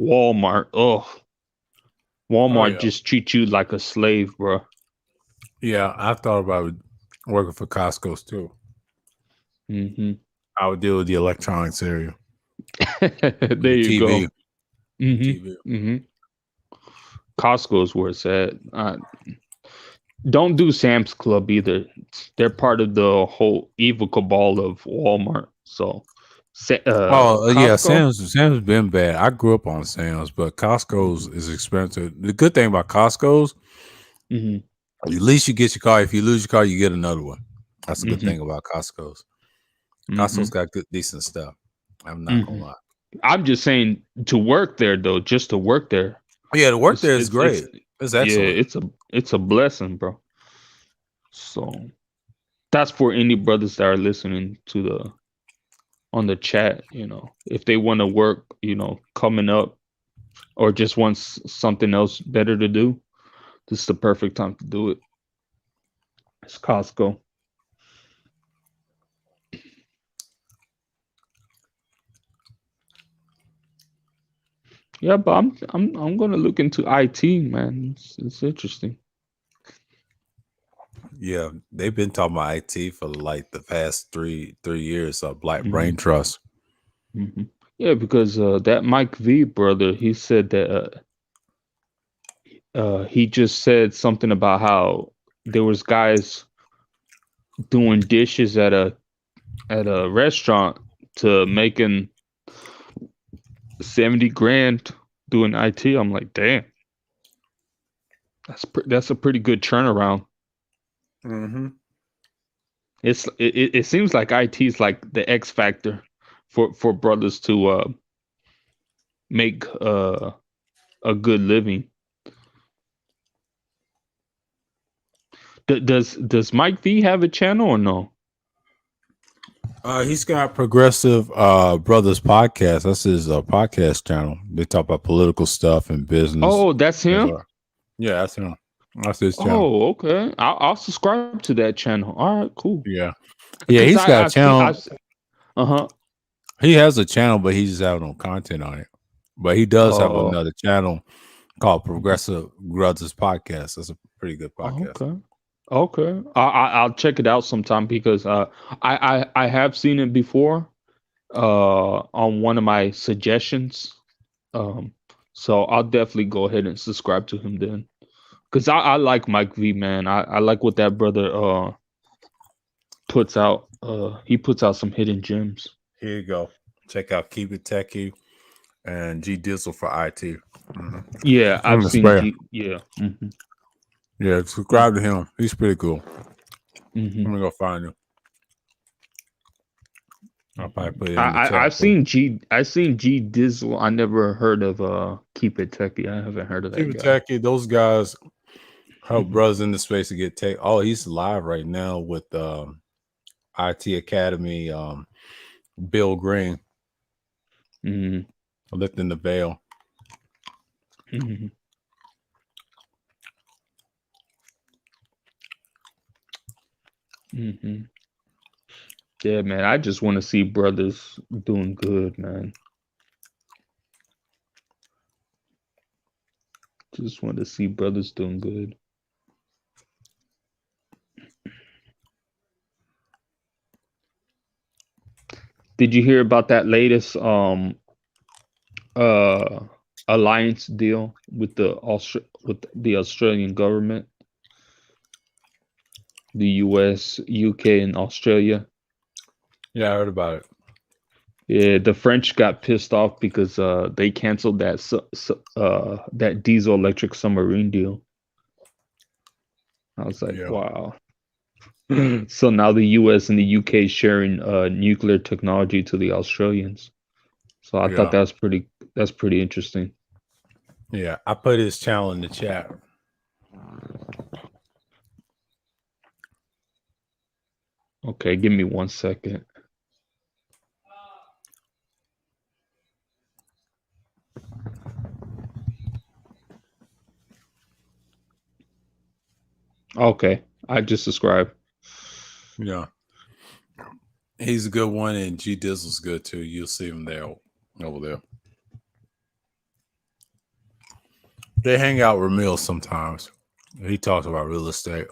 Walmart. Oh, Walmart just treats you like a slave, bro. Yeah, I thought about working for Costco's too. Mm-hmm. I would deal with the electronics area. There you go. Mm-hmm. TV. Mm-hmm. Costco's where it's at. Don't do Sam's Club either. They're part of the whole evil cabal of Walmart. So, yeah, Sam's been bad. I grew up on Sam's, but Costco's is expensive. The good thing about Costco's, at least you get your car. If you lose your car, you get another one. That's a good thing about Costco's. Costco's got good, decent stuff. I'm not gonna lie. I'm just saying to work there though, just to work there. Yeah, the work there is great. It's excellent. Yeah, it's a blessing, bro. So that's for any brothers that are listening to on the chat, you know, if they want to work, you know, coming up or just want something else better to do, this is the perfect time to do it. It's Costco. Yeah, but I'm gonna look into IT, man. It's interesting. Yeah, they've been talking about IT for like the past three years. Black Brain Trust. Mm-hmm. Yeah, because that Mike V brother, he said that he just said something about how there was guys doing dishes at a restaurant to making 70 grand doing IT. I'm like, damn, that's a pretty good turnaround. Mm-hmm. It seems like IT is like the X factor for brothers to make a good living. Does Mike V have a channel or no? He's got Progressive Brothers Podcast. That's his podcast channel. They talk about political stuff and business. Oh, that's him? Yeah, that's him. That's his channel. Oh, okay. I'll subscribe to that channel. All right, cool. Yeah. Yeah, he's got a channel. He has a channel, but he just has no content on it. But he does have another channel called Progressive Brothers Podcast. That's a pretty good podcast. Okay. I'll check it out sometime because I have seen it before on one of my suggestions. So I'll definitely go ahead and subscribe to him then. Because I like Mike V, man. I like what that brother puts out some hidden gems. Here you go. Check out Keep It Techie and G Dizzle for IT. Mm-hmm. Yeah, I've seen yeah. Mm-hmm. Yeah, subscribe to him. He's pretty cool. Mm-hmm. I'm gonna go find him. I'll probably put it in I've seen G Dizzle. I never heard of Keep It Techie. I haven't heard of that. Keep It Techie, those guys help brothers in the space to get tech. Oh, he's live right now with IT Academy, Bill Green. Mm-hmm. Lifting the veil. Mm-hmm. Mm-hmm. Yeah, man. I just want to see brothers doing good, man. Just want to see brothers doing good. Did you hear about that latest alliance deal with the Australian government? The US, UK, and Australia. Yeah, I heard about it. Yeah, the French got pissed off because they canceled that diesel electric submarine deal. I was like, wow. So now the US and the UK sharing nuclear technology to the Australians. So I thought that's pretty interesting. Yeah, I put his channel in the chat. Okay, give me 1 second. Okay, I just subscribed. Yeah. He's a good one, and G Dizzle's good too. You'll see him there over there. They hang out with Ramil sometimes. He talks about real estate.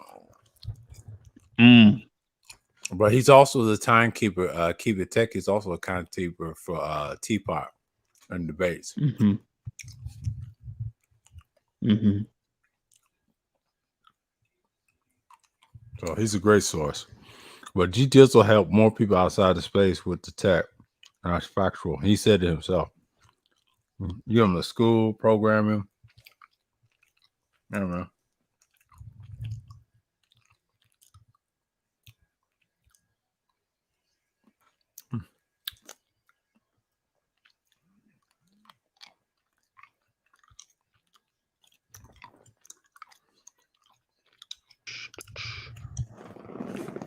But he's also the timekeeper. Keep It Tech is also a timekeeper for Teapot and debates. Mm-hmm. Mm-hmm. So he's a great source. But G Dizzle helped more people outside the space with the tech. That's factual. He said it himself. Give him the school programming. I don't know.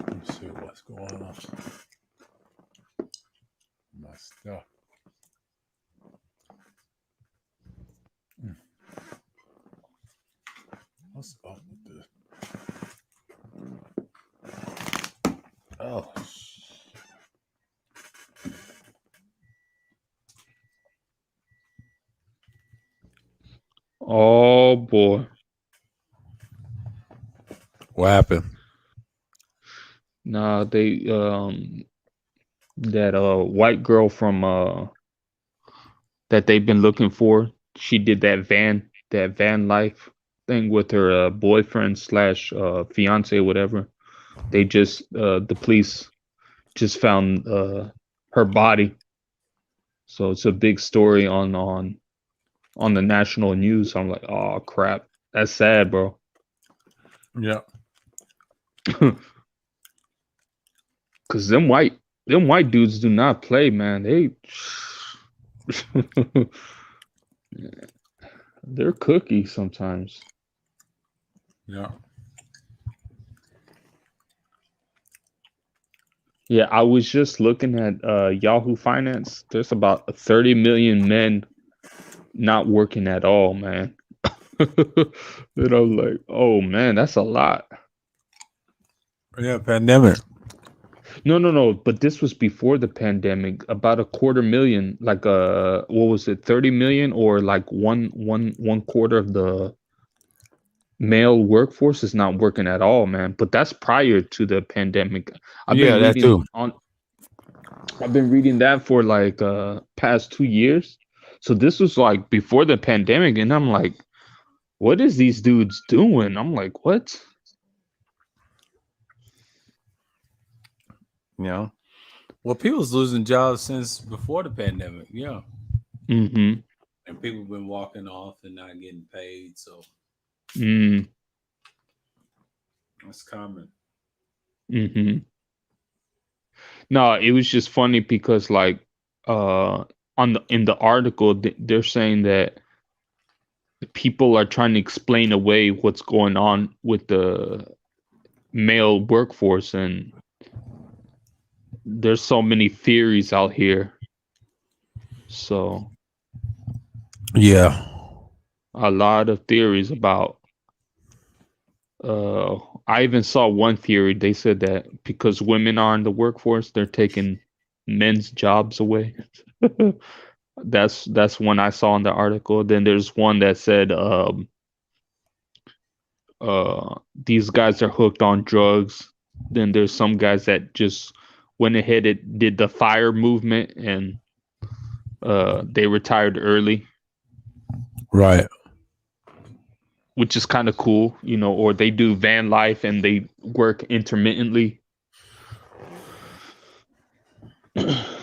Let's see what's going on. My stuff. What's up with this? Oh. Oh boy. What happened? Nah, they that white girl from that they've been looking for. She did that van life thing with her boyfriend slash fiance, whatever. They just the police just found her body. So it's a big story on the national news. I'm like, oh crap, that's sad, bro. Yeah. Cause them white dudes do not play, man. They're cookie sometimes. Yeah. Yeah, I was just looking at Yahoo Finance. There's about 30 million men not working at all, man. And I'm like, oh man, that's a lot. Yeah, pandemic. No. But this was before the pandemic. About 250,000, like what was it, 30 million, or like one quarter of the male workforce is not working at all, man. But that's prior to the pandemic. I've been reading that for like past 2 years. So this was like before the pandemic, and I'm like, what is these dudes doing? I'm like, what? You know, well, people's losing jobs since before the pandemic. Yeah, Mm-hmm. and people have been walking off and not getting paid. So that's common. Mm-hmm. No, it was just funny because like in the article they're saying that people are trying to explain away what's going on with the male workforce, and there's so many theories out here. So yeah, a lot of theories about I even saw one theory. They said that because women are in the workforce, they're taking men's jobs away. That's one I saw in the article. Then there's one that said these guys are hooked on drugs. Then there's some guys that just went ahead and did the FIRE movement, and they retired early. right. Which is kind of cool, or they do van life and they work intermittently.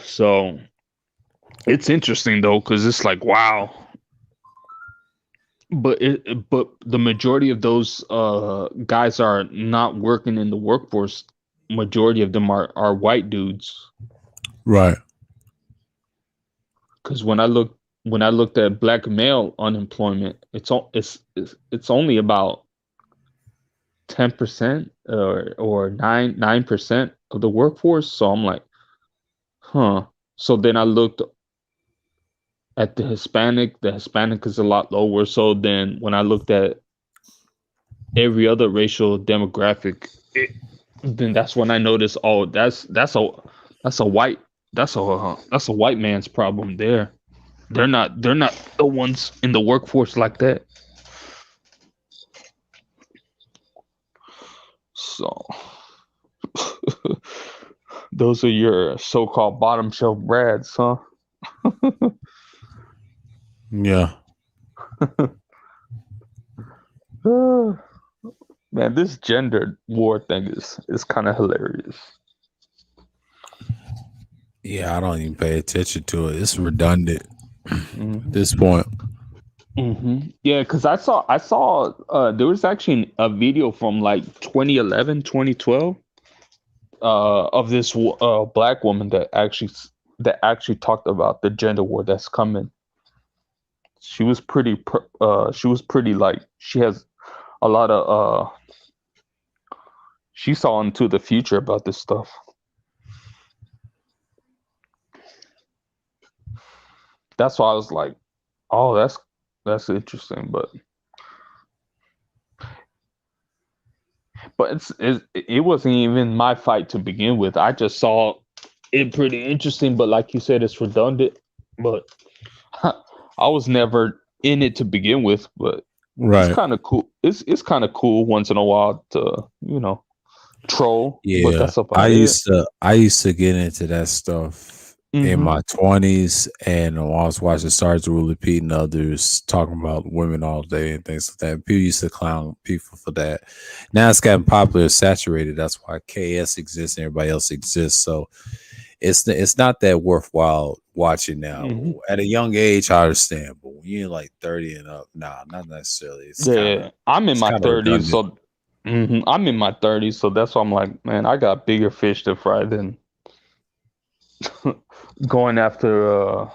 So it's interesting though, because it's like, wow. But the majority of those guys are not working in the workforce. Majority of them are white dudes. Right. Because when I looked at black male unemployment, it's only about 10% or 9% of the workforce. So I'm like, huh. So then I looked at the Hispanic is a lot lower. So then when I looked at every other racial demographic, then that's when I noticed, oh, that's a white man's problem there. They're not the ones in the workforce like that. So those are your so-called bottom shelf Brads, huh? Yeah. Man, this gender war thing is kind of hilarious. Yeah, I don't even pay attention to it. It's redundant at this point. Mm-hmm. Yeah, because I saw there was actually a video from like 2011, 2012 of this black woman that actually talked about the gender war that's coming. She was pretty like, she has a lot of she saw into the future about this stuff. That's why I was like, oh, that's interesting, but it wasn't even my fight to begin with. I just saw it pretty interesting, but like you said, it's redundant. But I was never in it to begin with. But right, it's kind of cool. It's kind of cool once in a while to troll. Yeah, but that's about I it. used to get into that stuff in my 20s, and I was watching Sergeant Ruler Pete and others talking about women all day and things like that. People used to clown people for that. Now it's gotten popular, saturated. That's why KS exists and everybody else exists. So it's not that worthwhile watching now. At a young age, I understand, but when you're like 30 and up, nah, not necessarily. I'm in my 30s, so I'm in my 30s, so that's why I'm like, man, I got bigger fish to fry than going after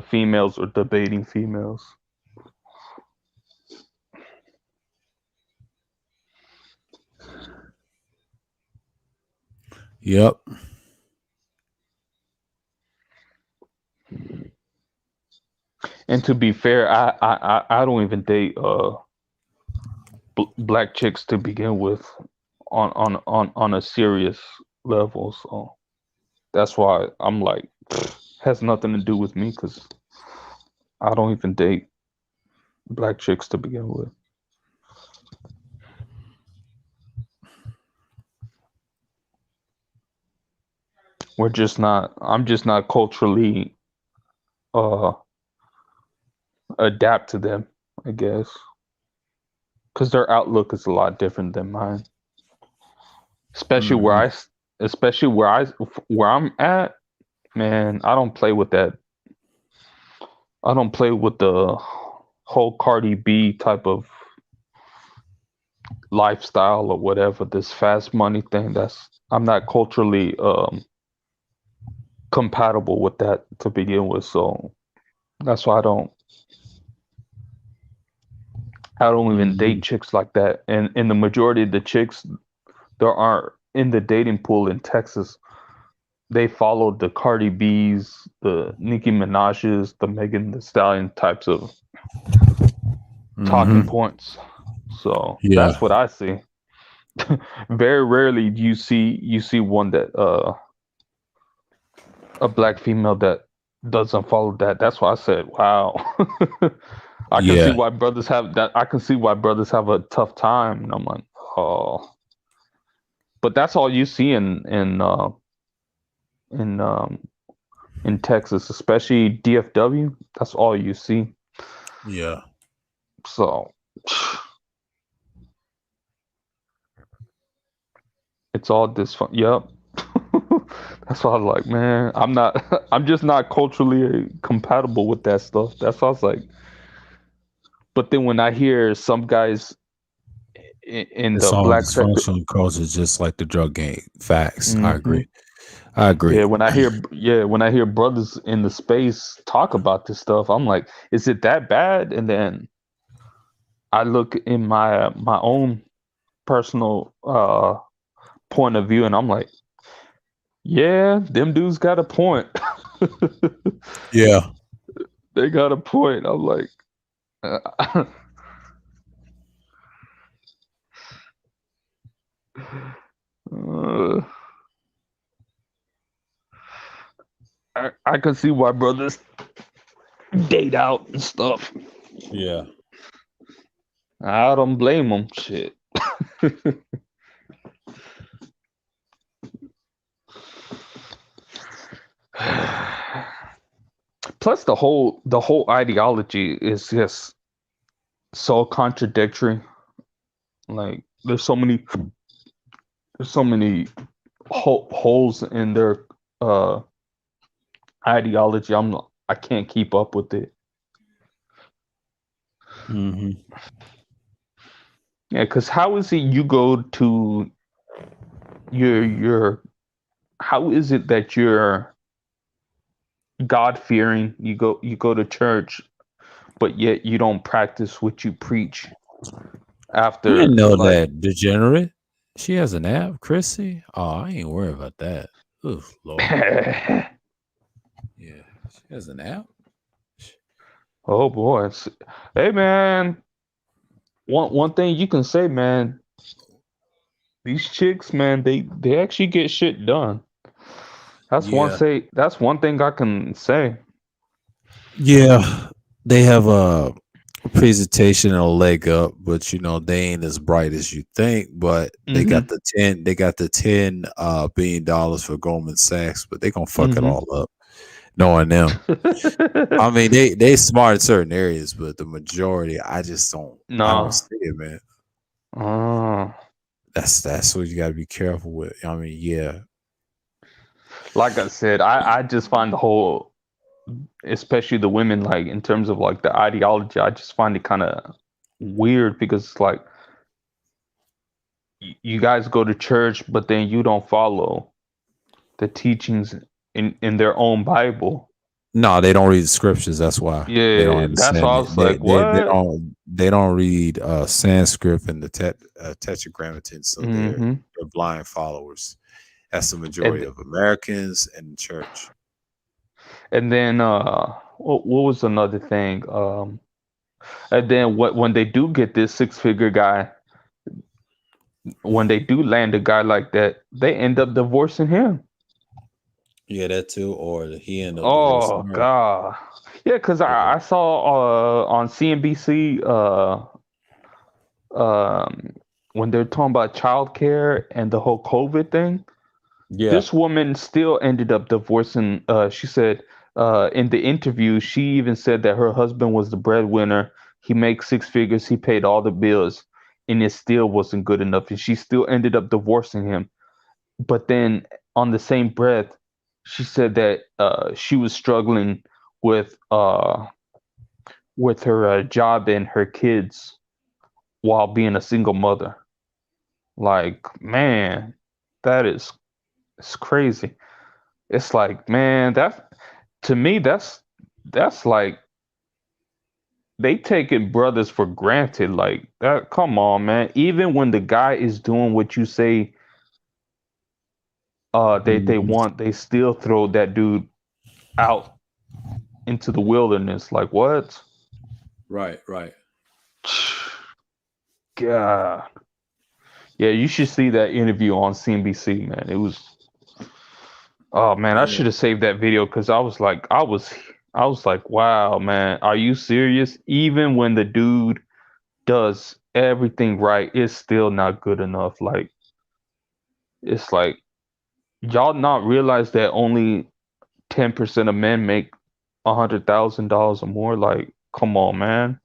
females or debating females. Yep. And to be fair, I don't even date black chicks to begin with on a serious level, so that's why I'm like, has nothing to do with me, because I don't even date black chicks to begin with. I'm just not culturally adapt to them, I guess, because their outlook is a lot different than mine, especially especially where I'm at, man, I don't play with that. I don't play with the whole Cardi B type of lifestyle or whatever, this fast money thing. I'm not culturally compatible with that to begin with, so that's why I don't even date chicks like that. And the majority of the chicks there are in the dating pool in Texas, they followed the Cardi B's, the Nicki Minaj's, the Megan Thee Stallion types of talking points. So that's what I see. Very rarely do you see one that a black female that doesn't follow that. That's why I said, wow. I can see why brothers have that. I can see why brothers have a tough time. And I'm like, oh. But that's all you see in Texas, especially DFW. That's all you see. Yeah. So it's all this fun. Yep. That's why I was like, man, I'm just not culturally compatible with that stuff. That's why I was like, but then when I hear some guys in the black sector, culture, just like the drug game. Facts. I agree. Yeah, when I hear brothers in the space talk about this stuff, I'm like, is it that bad? And then I look in my own personal point of view, and I'm like, yeah, them dudes got a point. Yeah, they got a point. I'm like, I can see why brothers date out and stuff. Yeah, I don't blame them. Shit. Plus, the whole ideology is just so contradictory. Like, there's so many holes in their ideology. I can't keep up with it. Mm-hmm. Yeah, because how is it you go to your how is it that you're God-fearing, you go to church, but yet you don't practice what you preach after? You didn't know that, degenerate. She has an app, Chrissy. Oh, I ain't worried about that. Oh, Lord. Yeah, she has an app. Oh boy. Hey man, one thing you can say, man, these chicks, man, they actually get shit done. That's one thing I can say. Yeah, they have a presentation and a leg up, but they ain't as bright as you think. But they got the $10 billion for Goldman Sachs, but they gonna fuck it all up. Knowing them, I mean, they smart in certain areas, but the majority, I just don't. No. I don't see it, man. That's what you got to be careful with. I mean, yeah. Like I said, I just find the whole, especially the women, like in terms of like the ideology, I just find it kind of weird because it's like you guys go to church, but then you don't follow the teachings in their own Bible. No, they don't read the scriptures. That's why. Yeah, that's why I was like, what? They don't read Sanskrit and the Tetragrammaton, so they're blind followers. That's the majority of Americans in the church. And then what was another thing? And then when they do get this 6-figure guy, when they do land a guy like that, they end up divorcing him. Yeah, that too, or he ended up. Oh God, yeah, because I saw on CNBC when they're talking about childcare and the whole COVID thing. Yeah, this woman still ended up divorcing. She said in the interview, she even said that her husband was the breadwinner. He makes 6 figures. He paid all the bills, and it still wasn't good enough, and she still ended up divorcing him. But then on the same breath, she said that she was struggling with her job and her kids while being a single mother. Like, man, it's crazy. It's like, man, that to me, that's like they taking brothers for granted. Like that, come on, man. Even when the guy is doing what you say they want, they still throw that dude out into the wilderness. Like what? Right. God. Yeah, you should see that interview on CNBC, man. It was oh man, I should have saved that video because I was like, wow, man, are you serious? Even when the dude does everything right, it's still not good enough. Like it's like y'all not realize that only 10% of men make $100,000 or more. Like, come on, man,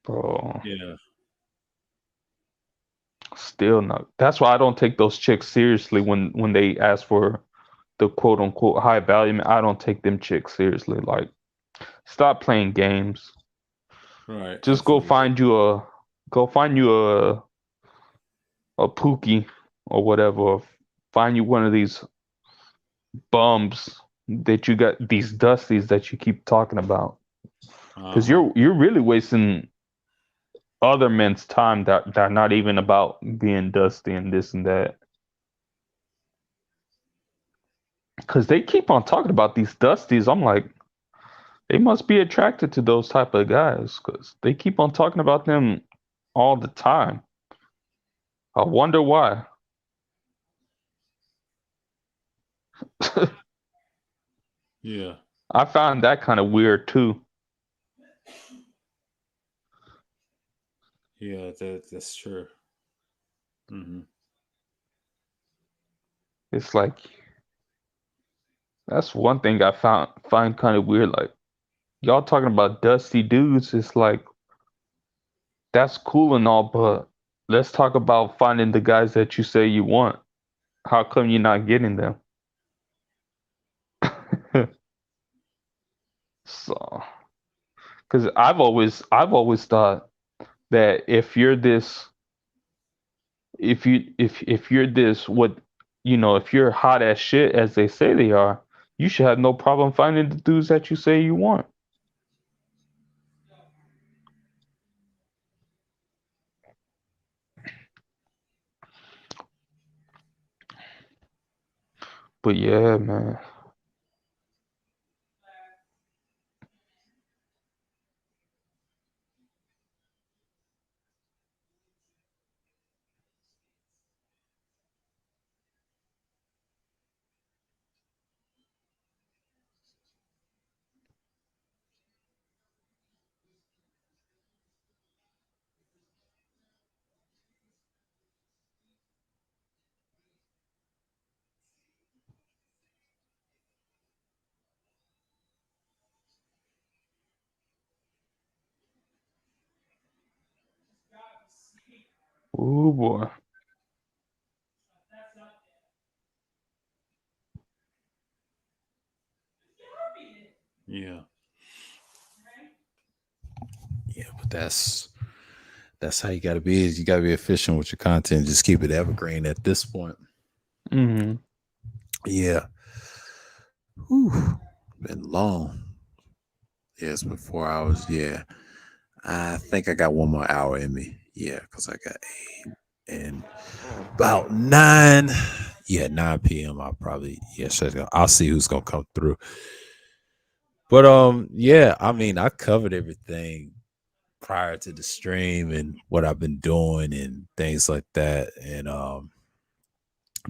bro. Yeah. Still not. That's why I don't take those chicks seriously when they ask for the quote unquote high value. I don't take them chicks seriously. Like, stop playing games. Right. Just go find you a Pookie or whatever. Or find you one of these bums that you got, these dusties that you keep talking about. Because you're really wasting other men's time that are not even about being dusty and this and that. Because they keep on talking about these dusties. I'm like, they must be attracted to those type of guys because they keep on talking about them all the time. I wonder why. Yeah. I found that kind of weird too. Yeah, that's true. Mm-hmm. It's like that's one thing I find kind of weird. Like y'all talking about dusty dudes. It's like that's cool and all, but let's talk about finding the guys that you say you want. How come you're not getting them? So, because I've always thought that if you're this what if you're hot as shit as they say they are, you should have no problem finding the dudes that you say you want. But yeah, man. Oh boy. Yeah. Yeah, but that's how you gotta be. Is you gotta be efficient with your content. Just keep it evergreen at this point. Mm-hmm. Yeah. Whew. Been long. Yeah, it's been 4 hours. Yeah. I think I got 1 more hour in me. Yeah, because I got 8 and about 9. Yeah, 9 p.m. I'll see who's gonna come through. But yeah, I mean, I covered everything prior to the stream and what I've been doing and things like that. And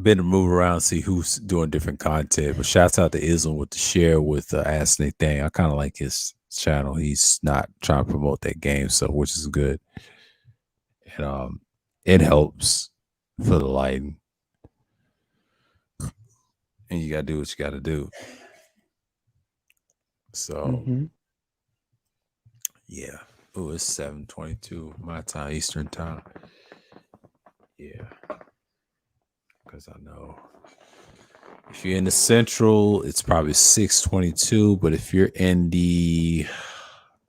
been to move around, see who's doing different content. But shouts out to Islam with the share with Ask Nathan. I kind of like his channel. He's not trying to promote that game, so which is good. And it helps for the lighting. And you gotta do what you gotta do. So yeah. Oh, it's 7:22 my time, Eastern time. Yeah. as I know. If you're in the central, it's probably 6:22. But if you're in the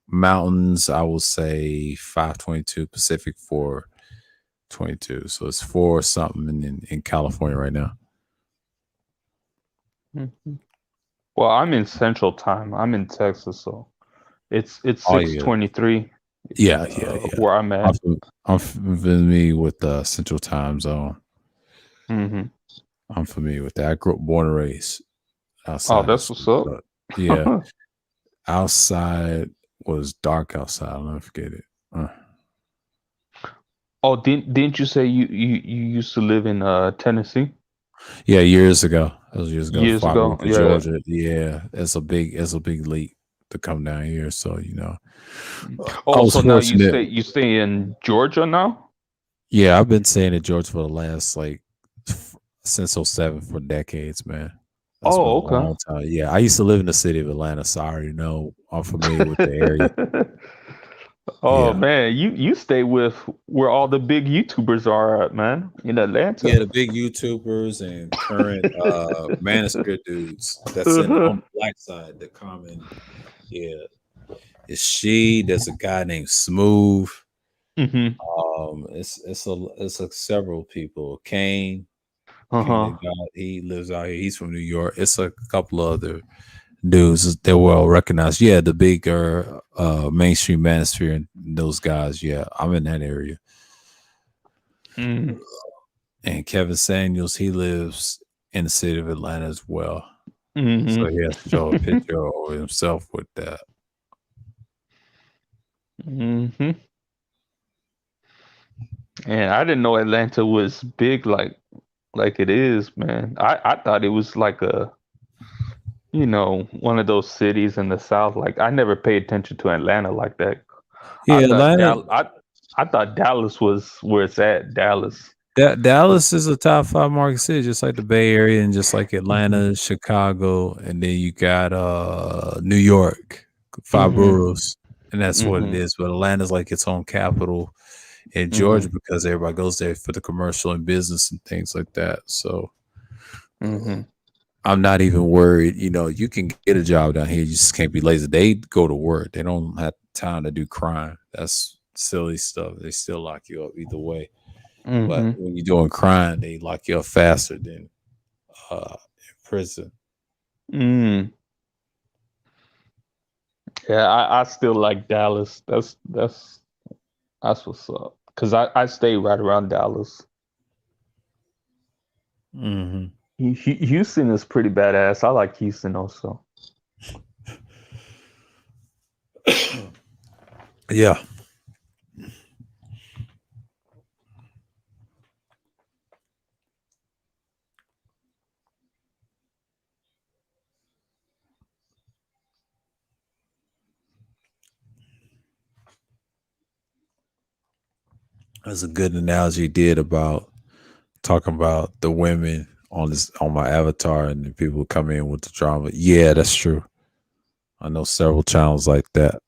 mountains, I will say 5:22 Pacific, 4:22. So it's 4 something in California right now. Mhm. Well, I'm in Central Time. I'm in Texas, so it's Oh yeah, 6:23 yeah. where I'm at. I'm familiar with the Central Time Zone. Hmm. I'm familiar with that. I grew up, born and raised Oh, outside. that's what's up. Yeah, outside was dark outside. I'll never forget it. Oh, didn't you say you used to live in Tennessee Yeah, years ago. That was years ago years before I ago? moved to Yeah. Georgia. Yeah, it's a big leap to come down here. So I Oh, was so now fortunate. you stay in Georgia now? Yeah, I've been staying in Georgia for the last since '07 for decades, man. That's been Oh, a okay. long time. Yeah, I used to live in the city of Atlanta, so I already know. I'm familiar with the area. Oh Yeah. man, you stay with where all the big YouTubers are at, man, in Yeah, Atlanta. the big YouTubers and current manosphere dudes that's Uh-huh. on the black side, the common. Yeah. It's she. There's a guy named Smooth. Hmm. It's several people. Kane, Uh-huh. God, he lives out here. He's from New York. It's a couple of other dudes. They're well recognized. Yeah, the bigger mainstream manosphere and those guys. Yeah, I'm in that area. Mm-hmm. And Kevin Samuels, he lives in the city of Atlanta as well. So he has to show a picture of himself with that. Hmm. And I didn't know Atlanta was big like it is, man. I thought it was like one of those cities in the South. Like I never paid attention to Atlanta like that. I Yeah, thought Atlanta. I thought Dallas was where it's at. Dallas. Dallas is a top 5 market city, just like the Bay Area and just like Hmm. Atlanta, Chicago, and then you got New York, 5 Hmm. boroughs, and that's what it Hmm. is. But Atlanta's like its own capital in Hmm. Georgia because everybody goes there for the commercial and business and things like that. So Hmm. I'm not even worried. You can get a job down here. You just can't be lazy. They go to work. They don't have time to do crime. That's silly stuff. They still lock you up either way. But Hmm. when you're doing crime, they lock you up faster than in prison. Mm. Yeah, I still like Dallas. That's what's up. Cause I stay right around Dallas. Hmm. Houston is pretty badass. I like Houston also. Yeah. That's a good analogy you did about talking about the women on my avatar and the people come in with the drama. Yeah, that's true. I know several channels like that.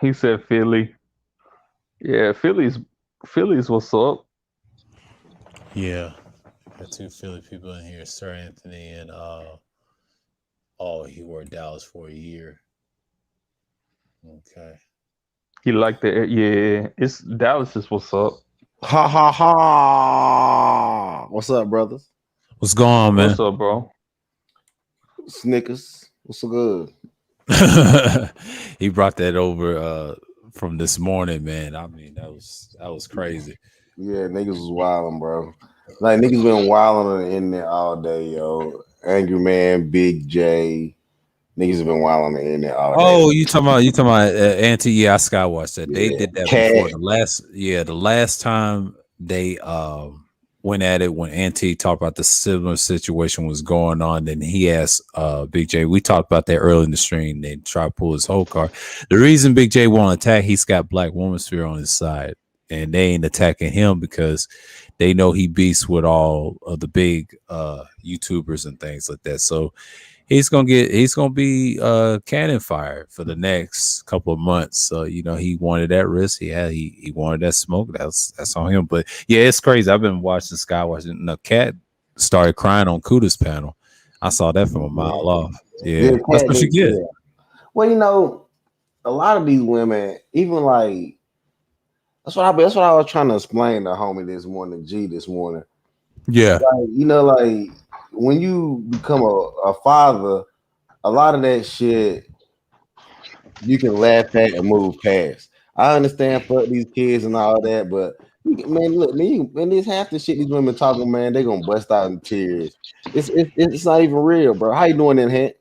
He said Philly. Yeah, Philly's what's up. Yeah. Got 2 Philly people in here, Sir Anthony and he wore Dallas for a year. Okay. He liked it. Yeah, it's Dallas is what's up. Ha ha ha! What's up, brothers? What's going on, man? What's up, bro? Snickers. What's so good? He brought that over from this morning, man. I mean, that was crazy. Yeah, niggas was wilding, bro. Like niggas been wilding in there all day, yo. Angry Man, Big J. Niggas have been wilding in there all day. Oh, you talking about Auntie? Yeah, I skywatched that. They did that before the last time they went at it when Auntie talked about the similar situation was going on. Then he asked Big J. We talked about that early in the stream. They tried to pull his whole card. The reason Big J won't attack, he's got Black Womansphere on his side, and they ain't attacking him because they know he beats with all of the big YouTubers and things like that. So he's gonna be cannon fire for the next couple of months. So he wanted that risk. He wanted that smoke. That's on him. But yeah, it's crazy. I've been watching Skywatch. The cat started crying on Kuda's panel. I saw that from a mile off. Yeah, that's what she get. Well, a lot of these women, even like that's what I was trying to explain to homie this morning, G this morning. Yeah, like when you become a father, a lot of that shit you can laugh at and move past. I understand fuck these kids and all that, but man, look, man, this half the shit these women talking, man, they gonna bust out in tears. It's not even real, bro. How you doing, Enhance?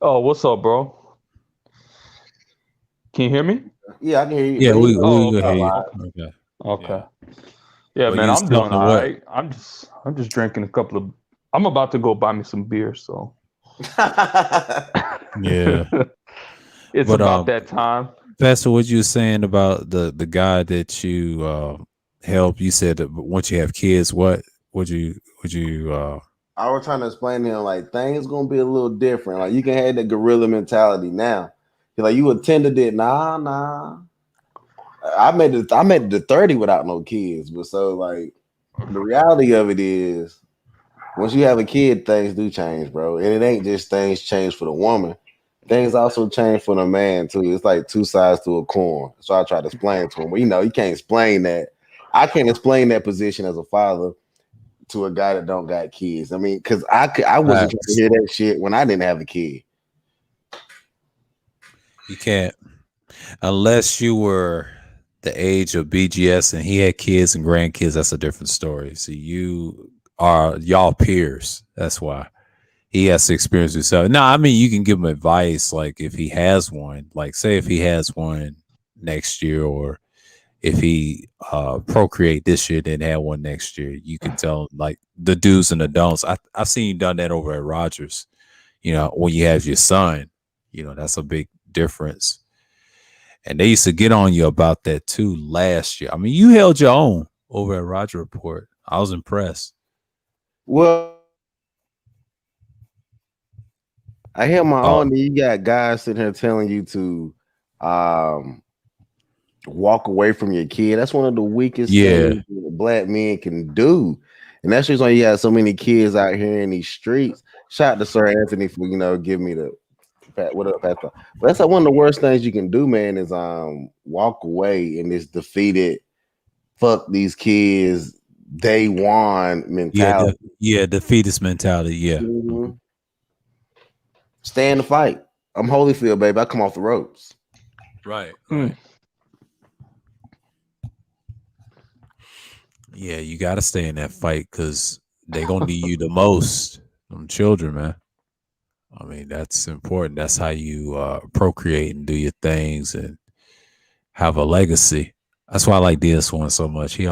Oh, what's up, bro? Can you hear me? Yeah, I can hear you. Yeah, we okay. hear you. Okay. Yeah, Well, man, I'm doing all what? right. I'm just drinking a couple of. I'm about to go buy me some beer, so Yeah, it's about that time. Pastor, what you were saying about the guy that you help? You said that once you have kids, what would you? I was trying to explain to him like things gonna be a little different. Like you can have the gorilla mentality now. Like you attended it, nah. I made it to 30 without no kids, but so like the reality of it is once you have a kid, things do change, bro. And it ain't just things change for the woman. Things also change for the man too. It's like 2 sides to a coin. So I try to explain to him. But you can't explain that. I can't explain that position as a father to a guy that don't got kids. I mean, because I wasn't trying to hear that shit when I didn't have a kid. You can't unless you were the age of BGS and he had kids and grandkids. That's a different story. So y'all peers. That's why he has to experience himself. No, I mean you can give him advice, like if he has one. Like say if he has one next year, or if he procreate this year, then have one next year. You can tell like the do's and the don'ts. I've seen you done that over at Rogers. When you have your son, that's a big difference. And they used to get on you about that too last year. I mean, you held your own over at Roger Report. I was impressed. Well, I hear my own. You got guys sitting here telling you to walk away from your kid. That's one of the weakest things that black men can do. And that's just why you have so many kids out here in these streets. Shout out to Sir Anthony for giving me the what up, Pastor. But that's like one of the worst things you can do, man, is walk away in this defeated, fuck these kids, day one mentality. Defeatist mentality. Yeah. Mm-hmm. Stay in the fight. I'm Holyfield, baby. I come off the ropes. Right. Yeah, you got to stay in that fight because they're going to need you the most. Them children, man. I mean, that's important. That's how you procreate and do your things and have a legacy. That's why I like DS1 so much. He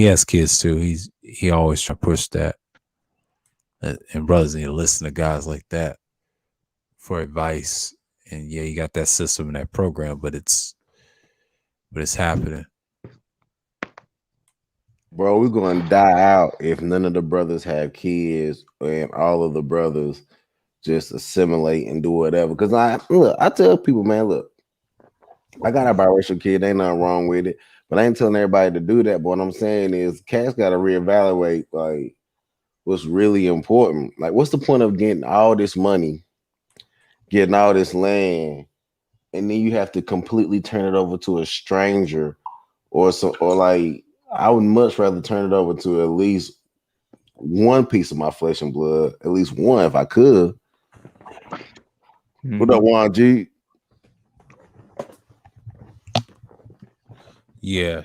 has kids too. He always try to push that. And brothers need to listen to guys like that for advice. And yeah, you got that system and that program, but it's happening. Bro, we're going to die out if none of the brothers have kids and all of the brothers just assimilate and do whatever. Because I tell people, man, look, I got a biracial kid. Ain't nothing wrong with it. But I ain't telling everybody to do that. But what I'm saying is, cats got to reevaluate like what's really important. Like, what's the point of getting all this money, getting all this land, and then you have to completely turn it over to a stranger, or like I would much rather turn it over to at least one piece of my flesh and blood, at least one if I could. What up, Juan G? Yeah.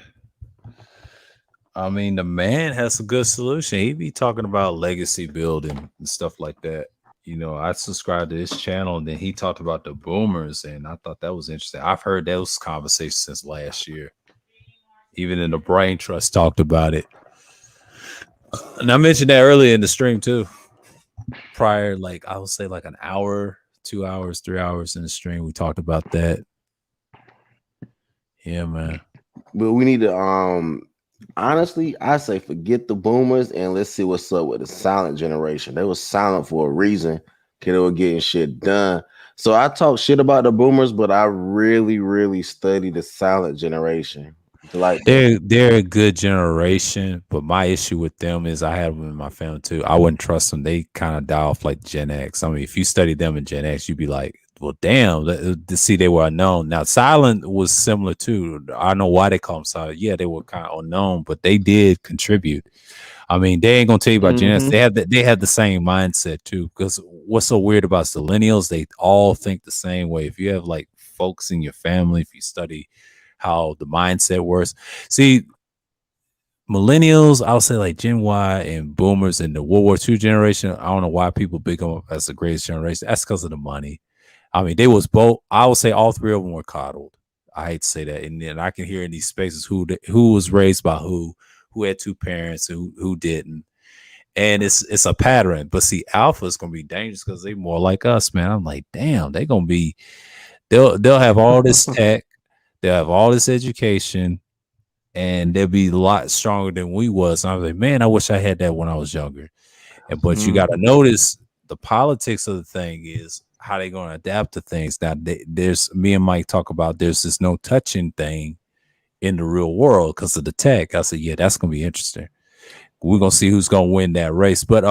I mean, the man has a good solution. He be talking about legacy building and stuff like that. You know, I subscribed to his channel, and then he talked about the boomers, and I thought that was interesting. I've heard those conversations since last year. Even in the Brain Trust talked about it. And I mentioned that earlier in the stream too. Prior, like I would say like an hour, 2 hours, 3 hours in the stream, we talked about that. Yeah, man. But we need to honestly, I say forget the boomers and let's see what's up with the silent generation. They was silent for a reason because they were getting shit done. So I talk shit about the boomers, but I really, really study the silent generation. Like they're a good generation, but my issue with them is I had them in my family too. I wouldn't trust them. They kind of die off like Gen X. I mean, if you study them in Gen X, you'd be like, well, damn, to see they were unknown. Now, silent was similar too. I know why they call them silent. Yeah, they were kind of unknown, but they did contribute. I mean, they ain't gonna tell you about Gen X. They had the same mindset too. Because what's so weird about millennials, they all think the same way. If you have like folks in your family, if you study how the mindset works. See, millennials, I'll say like Gen Y and boomers and the World War II generation, I don't know why people big them up as the greatest generation. That's because of the money. I mean, they was both, I would say all three of them were coddled. I hate to say that. And then I can hear in these spaces who was raised by who had two parents, who didn't. And it's a pattern. But see, Alpha is gonna be dangerous because they more like us, man. I'm like, damn, they're gonna be, they'll have all this tech. They'll have all this education, and they'll be a lot stronger than we was. And I was like, man, I wish I had that when I was younger. But you got to notice the politics of the thing is how they're going to adapt to things. Now, there's me and Mike talk about there's this no touching thing in the real world because of the tech. I said, yeah, that's going to be interesting. We're going to see who's going to win that race. But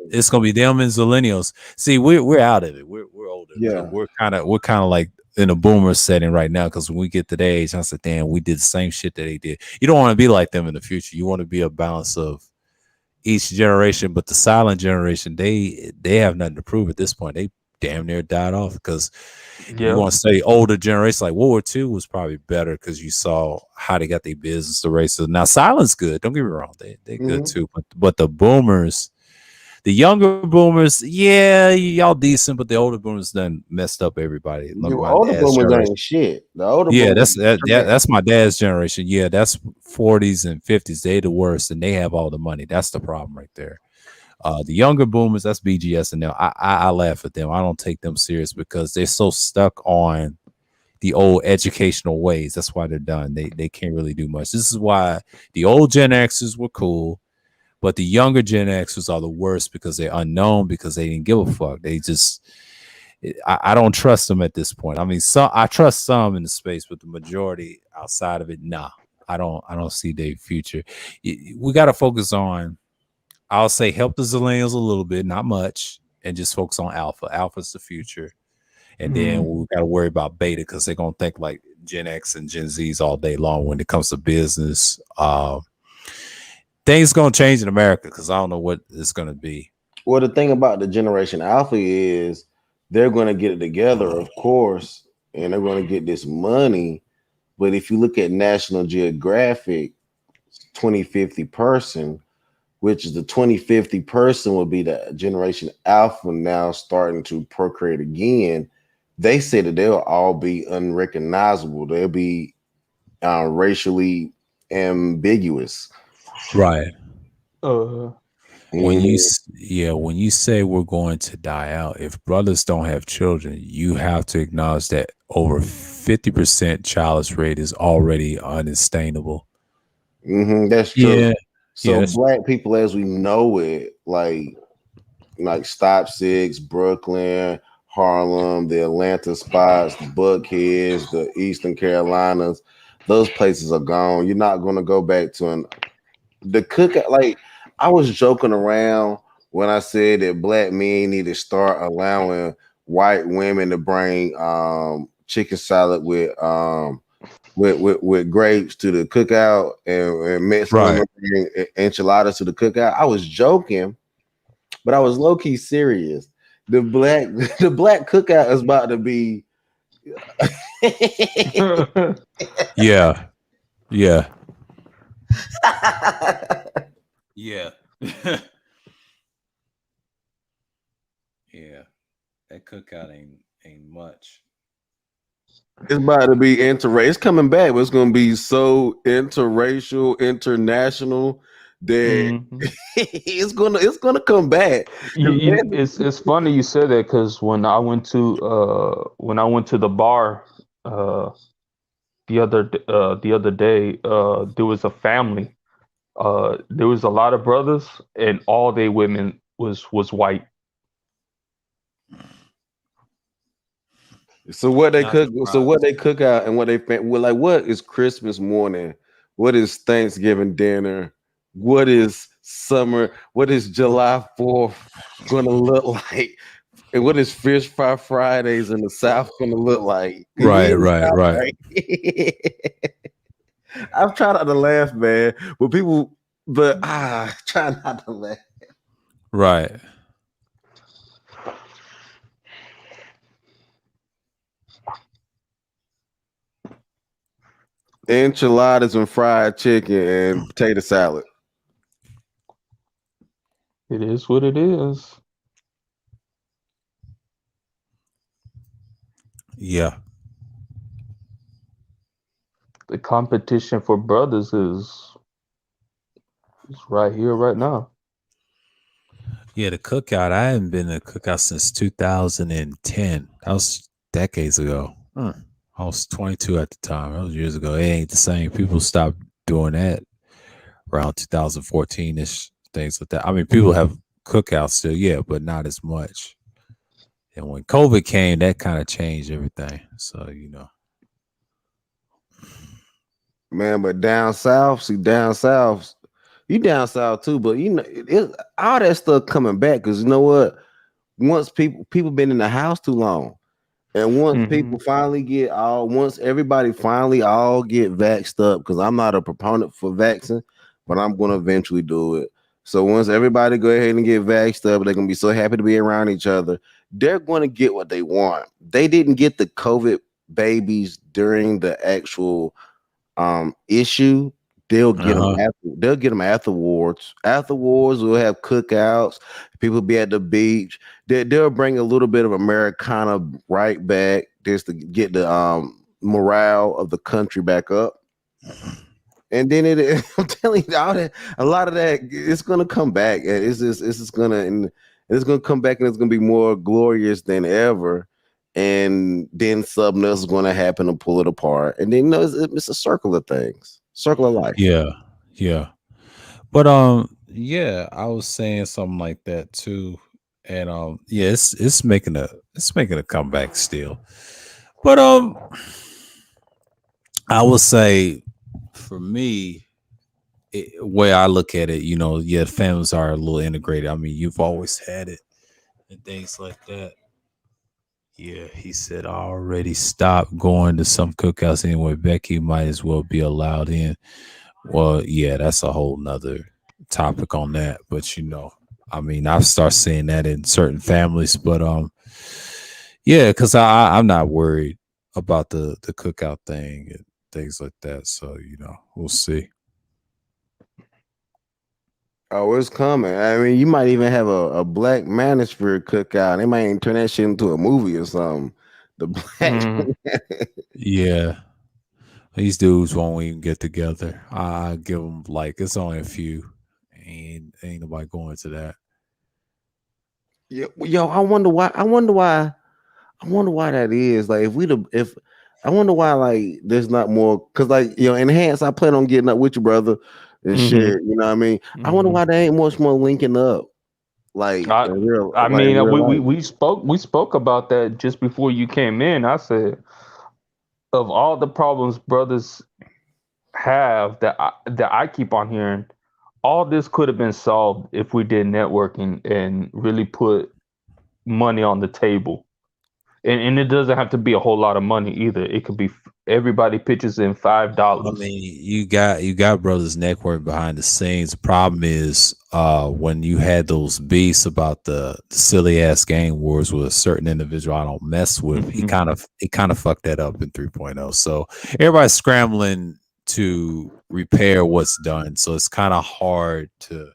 it's going to be them and Zillennials. See, we're out of it. We're older. Yeah. We're kind of like in a boomer setting right now, because when we get to the age, I said, damn, we did the same shit that they did. You don't want to be like them in the future. You want to be a balance of each generation, but the silent generation, they have nothing to prove at this point. They damn near died off because you want to say older generations, like World War II was probably better because you saw how they got their business, the races. Now, silent's good. Don't get me wrong. They're good too. But the boomers, the younger boomers, yeah, y'all decent, but the older boomers done messed up everybody. The older boomers ain't shit. The older boomers, that's my dad's generation. Yeah, that's 40s and 50s. They the worst, and they have all the money. That's the problem right there. The younger boomers, that's BGS and them. I laugh at them. I don't take them serious because they're so stuck on the old educational ways. That's why they're done. They can't really do much. This is why the old Gen Xers were cool. But the younger Gen Xers are the worst because they're unknown, because they didn't give a fuck. They just, I don't trust them at this point. I mean, I trust some in the space, but the majority outside of it, nah. I don't see their future. We got to focus on, I'll say, help the Zillennials a little bit, not much, and just focus on Alpha. Alpha's the future. And then we got to worry about Beta because they're going to think like Gen X and Gen Zs all day long when it comes to business. Things gonna change in America because I don't know what it's gonna be. Well, the thing about the Generation Alpha is they're gonna get it together, of course, and they're gonna get this money. But if you look at National Geographic 2050 person, which is the 2050 person will be the Generation Alpha now starting to procreate again, they say that they'll all be unrecognizable. They'll be racially ambiguous. Right. When you say we're going to die out, if brothers don't have children, you have to acknowledge that over 50% childless rate is already unsustainable. That's true. Yeah. So black people as we know it, like Stop Six, Brooklyn, Harlem, the Atlanta spots, the Buckheads, the Eastern Carolinas. Those places are gone. You're not going to go back to the cookout. Like, I was joking around when I said that black men need to start allowing white women to bring chicken salad with grapes to the cookout and Mexican women bring enchiladas to the cookout. I was joking, but I was low key serious. The black cookout is about to be. Yeah. Yeah. Yeah. Yeah. That cookout ain't much. It's about to be interracial. It's coming back, but it's going to be so interracial, international that it's gonna come back. It's funny you said that because when I went to the bar the other day, there was a family. There was a lot of brothers, and all they women was white. So what they cook? So what they cook out and what they like? What is Christmas morning? What is Thanksgiving dinner? What is summer? What is July 4th going to look like? And what is Fish Fry Fridays in the South going to look like? Right. I'm trying not to laugh, man, but try not to laugh. Right. Enchiladas and fried chicken and potato salad. It is what it is. Yeah. The competition for brothers is right here, right now. Yeah, the cookout. I haven't been to a cookout since 2010. That was decades ago. I was 22 at the time. That was years ago. It ain't the same. People stopped doing that around 2014-ish, things like that. I mean, people have cookouts still, yeah, but not as much. And when COVID came, that kind of changed everything. So, Man, but down south, you down south too, but all that stuff coming back because you know what? Once people been in the house too long. And once once everybody finally all get vaxxed up, because I'm not a proponent for vaccine, but I'm going to eventually do it. So once everybody go ahead and get vaxxed up, they're going to be so happy to be around each other. They're going to get what they want. They didn't get the COVID babies during the actual issue. They'll get them they'll get them afterwards. Afterwards, we'll have cookouts. People be at the beach. They'll bring a little bit of Americana right back just to get the morale of the country back up. And then I'm telling you, a lot of that it's gonna come back. It's gonna come back, and it's gonna be more glorious than ever. And then something else is gonna happen to pull it apart. And then it's a circle of things. Circle of life. Yeah. But yeah, I was saying something like that too. And yeah, it's making a comeback still. But I will say for me, where I look at it, families are a little integrated. I mean, you've always had it and things like that. Yeah, he said I already stopped going to some cookouts anyway. Becky might as well be allowed in. Well, yeah, that's a whole nother topic on that. But I mean, I've started seeing that in certain families. But yeah, because I'm not worried about the cookout thing and things like that. So we'll see. Oh, it's coming. I mean, you might even have a Black Manosphere cookout. They might even turn that shit into a movie or something. The Black. Yeah. These dudes won't even get together. I give them it's only a few. Ain't nobody going to that. Yo, I wonder why that is. Like, if I wonder why there's not more, because Enhance, I plan on getting up with you, brother. And shit, you know what I mean? I wonder why there ain't much more linking up. Like we spoke about that just before you came in. I said, of all the problems brothers have that I keep on hearing, all this could have been solved if we did networking and really put money on the table. And it doesn't have to be a whole lot of money either. It could be everybody pitches in $5. I mean, you got brothers network behind the scenes. The problem is when you had those beasts about the silly ass game wars with a certain individual I don't mess with, he kind of fucked that up in 3.0. So everybody's scrambling to repair what's done. So it's kind of hard to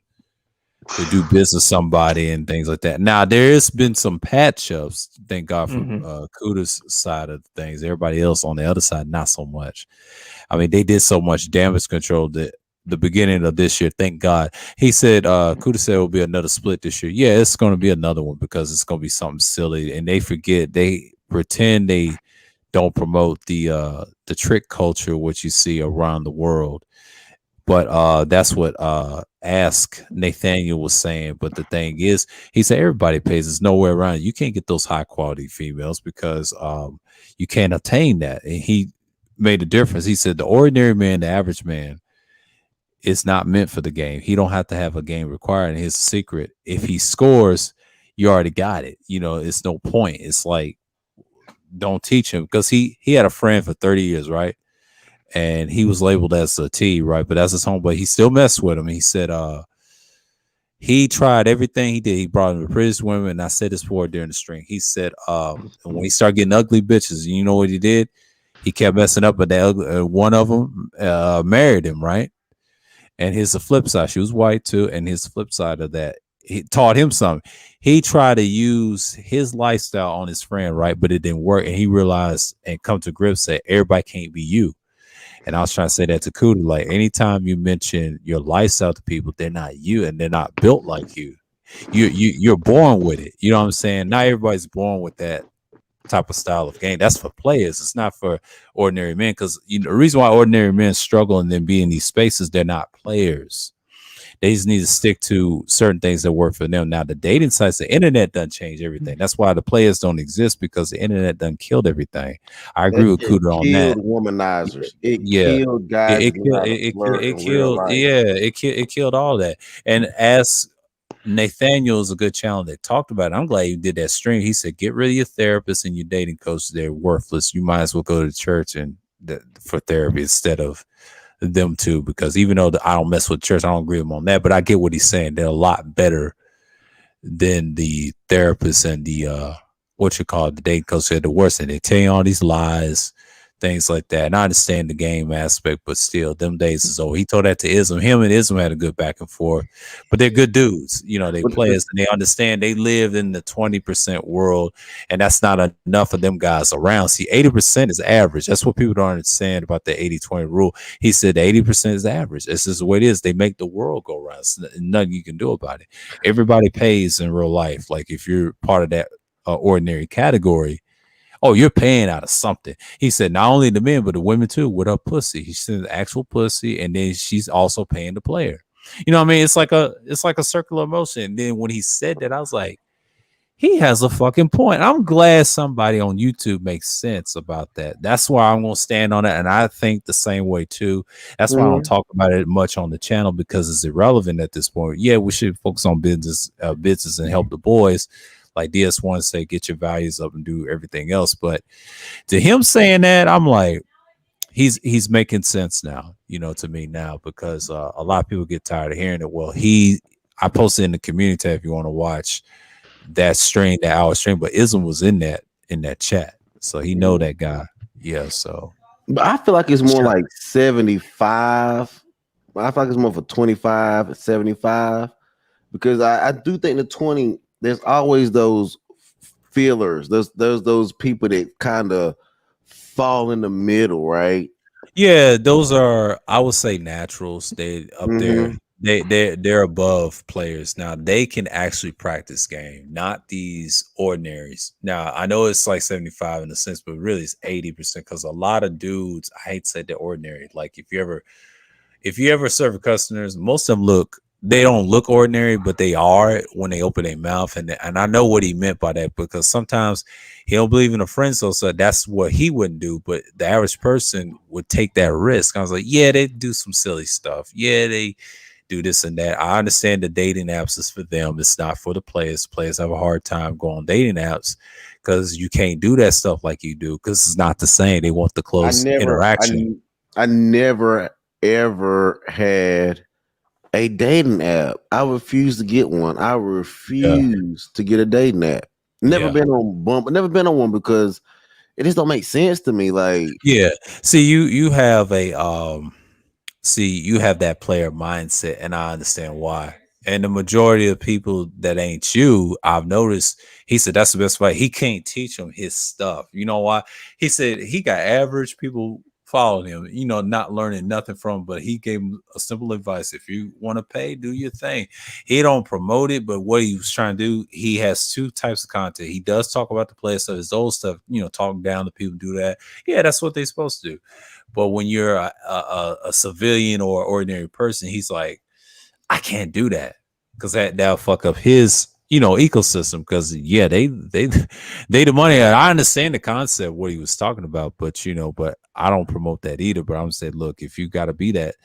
do business with somebody and things like that. Now there has been some patch ups, thank God, from Kuda's side of things. Everybody else on the other side, not so much. I mean, they did so much damage control that the beginning of this year, thank God. He said Kuda said it will be another split this year. Yeah, it's going to be another one because it's going to be something silly, and they pretend they don't promote the trick culture which you see around the world. But that's what Ask Nathaniel was saying. But the thing is, he said everybody pays. There's nowhere around it. You can't get those high quality females because you can't attain that. And he made a difference. He said the ordinary man, the average man, is not meant for the game. He don't have to have a game required. And his secret, if he scores, you already got it. You know, it's no point. It's like, don't teach him, because he had a friend for 30 years, right? And he was labeled as a T, right? But as his homeboy, he still messed with him. He said he tried everything he did. He brought him to prettiest women. And I said this before during the stream. He said when he started getting ugly bitches, you know what he did? He kept messing up, but one of them married him, right? And here's the flip side. She was white too. And here's the flip side of that. He taught him something. He tried to use his lifestyle on his friend, right? But it didn't work. And he realized and come to grips that everybody can't be you. And I was trying to say that to Kuda, like anytime you mention your lifestyle to people, they're not you and they're not built like you. You're born with it. You know what I'm saying? Not everybody's born with that type of style of game. That's for players. It's not for ordinary men, because the reason why ordinary men struggle and then be in these spaces, they're not players. They just need to stick to certain things that work for them. Now, the dating sites, the internet done change everything. That's why the players don't exist, because the internet done killed everything. I agree with Kuda on that. Womanizers. It killed guys. It killed all that. And as Nathaniel is a good channel that talked about it. I'm glad you did that stream. He said, get rid of your therapist and your dating coach. They're worthless. You might as well go to church and for therapy instead of them too, because even though I don't mess with church, I don't agree with him on that, but I get what he's saying. They're a lot better than the therapist and the the dating coach said. The worst thing, they tell you all these lies, things like that. And I understand the game aspect, but still, them days is over. He told that to Ism. Him and Ism had a good back and forth, but they're good dudes. You know, they players and they understand they live in the 20% world, and that's not enough of them guys around. See, 80% is average. That's what people don't understand about the 80-20 rule. He said 80% is average. This is the way it is. They make the world go round. There's nothing you can do about it. Everybody pays in real life. Like if you're part of that ordinary category, oh, you're paying out of something. He said not only the men, but the women too, with her pussy. He said the actual pussy, and then she's also paying the player. You know what I mean? It's like a circular motion. And then when he said that, I was like, he has a fucking point. I'm glad somebody on YouTube makes sense about that. That's why I'm gonna stand on it. And I think the same way too. That's why I don't talk about it much on the channel, because it's irrelevant at this point. Yeah, we should focus on business and help the boys. Like DS1 say, get your values up and do everything else. But to him saying that, I'm like, he's making sense now, you know, to me now, because a lot of people get tired of hearing it. Well, I posted in the community tab if you want to watch that stream, that hour stream, but Ism was in that chat, so he know that guy. Yeah, so. But I feel like it's more like 75. I feel like it's more for 25, 75, because I do think the 20. There's always those feelers. There's those people that kind of fall in the middle, right? Yeah, those are, I would say, naturals. They up there. They're above players. Now they can actually practice game, not these ordinaries. Now I know it's like 75 in a sense, but really it's 80%, because a lot of dudes, I hate to say they're ordinary. Like if you ever serve customers, most of them look they don't look ordinary, but they are when they open their mouth. And I know what he meant by that, because sometimes he don't believe in a friend zone, so that's what he wouldn't do. But the average person would take that risk. I was like, yeah, they do some silly stuff. Yeah, they do this and that. I understand the dating apps is for them. It's not for the players. Players have a hard time going on dating apps because you can't do that stuff like you do, because it's not the same. They want the close interaction. I never ever had a dating app. I refuse to get one. I refuse to get a dating app. Never been on Bumble. Never been on one because it just don't make sense to me. Like, see, you have a you have that player mindset, and I understand why. And the majority of people that ain't you, I've noticed, he said that's the best way. He can't teach them his stuff. You know why? He said he got average people following him, not learning nothing from him, but he gave him a simple advice. If you want to pay, do your thing. He don't promote it, but what he was trying to do, he has two types of content. He does talk about the player stuff, his old stuff, talking down to people, do that. Yeah, that's what they're supposed to do. But when you're a civilian or ordinary person, he's like, I can't do that, because that'll fuck up his ecosystem. Because they the money. I understand the concept, what he was talking about, but but I don't promote that either. But I'm saying, look, if you got to be that,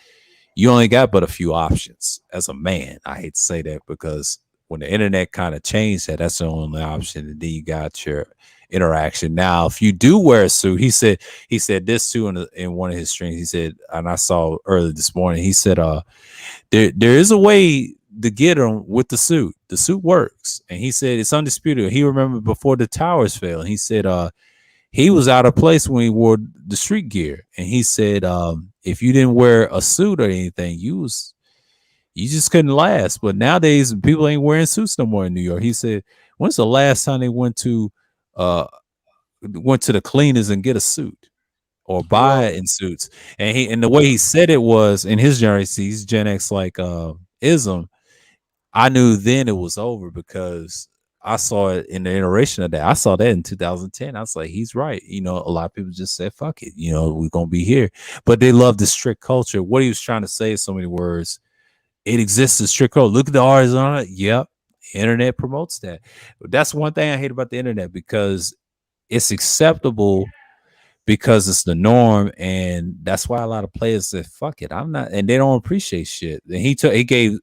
you only got but a few options as a man. I hate to say that, because when the internet kind of changed that's the only option. And then you got your interaction. Now, if you do wear a suit, he said this too in one of his streams. He said, and I saw early this morning, he said, there is a way to get him with the suit. The suit works. And he said it's undisputed. He remembered before the towers fell. And he said he was out of place when he wore the street gear. And he said if you didn't wear a suit or anything, you just couldn't last. But nowadays people ain't wearing suits no more in New York. He said, when's the last time they went to the cleaners and get a suit or buy it in suits? And the way he said it was, in his generation, he's Gen X like ism. I knew then it was over, because I saw it in the iteration of that. I saw that in 2010. I was like, he's right. A lot of people just said, fuck it. We're going to be here. But they love the strict culture. What he was trying to say in so many words, it exists in strict culture. Look at the artists on it. Yep. Internet promotes that. That's one thing I hate about the internet, because it's acceptable, because it's the norm, and that's why a lot of players say fuck it, I'm not, and they don't appreciate shit. And he gave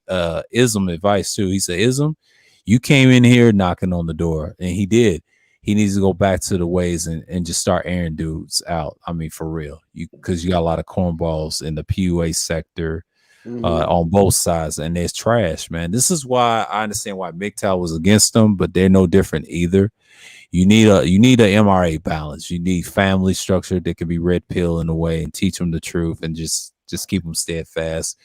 Ism advice too. He said, Ism, you came in here knocking on the door, and he did. He needs to go back to the ways and just start airing dudes out. I mean, for real, because you got a lot of cornballs in the PUA sector. On both sides, and there's trash, man. This is why I understand why MGTOW was against them, but they're no different either. You need a MRA balance. You need family structure that can be red pill in a way and teach them the truth, and just keep them steadfast.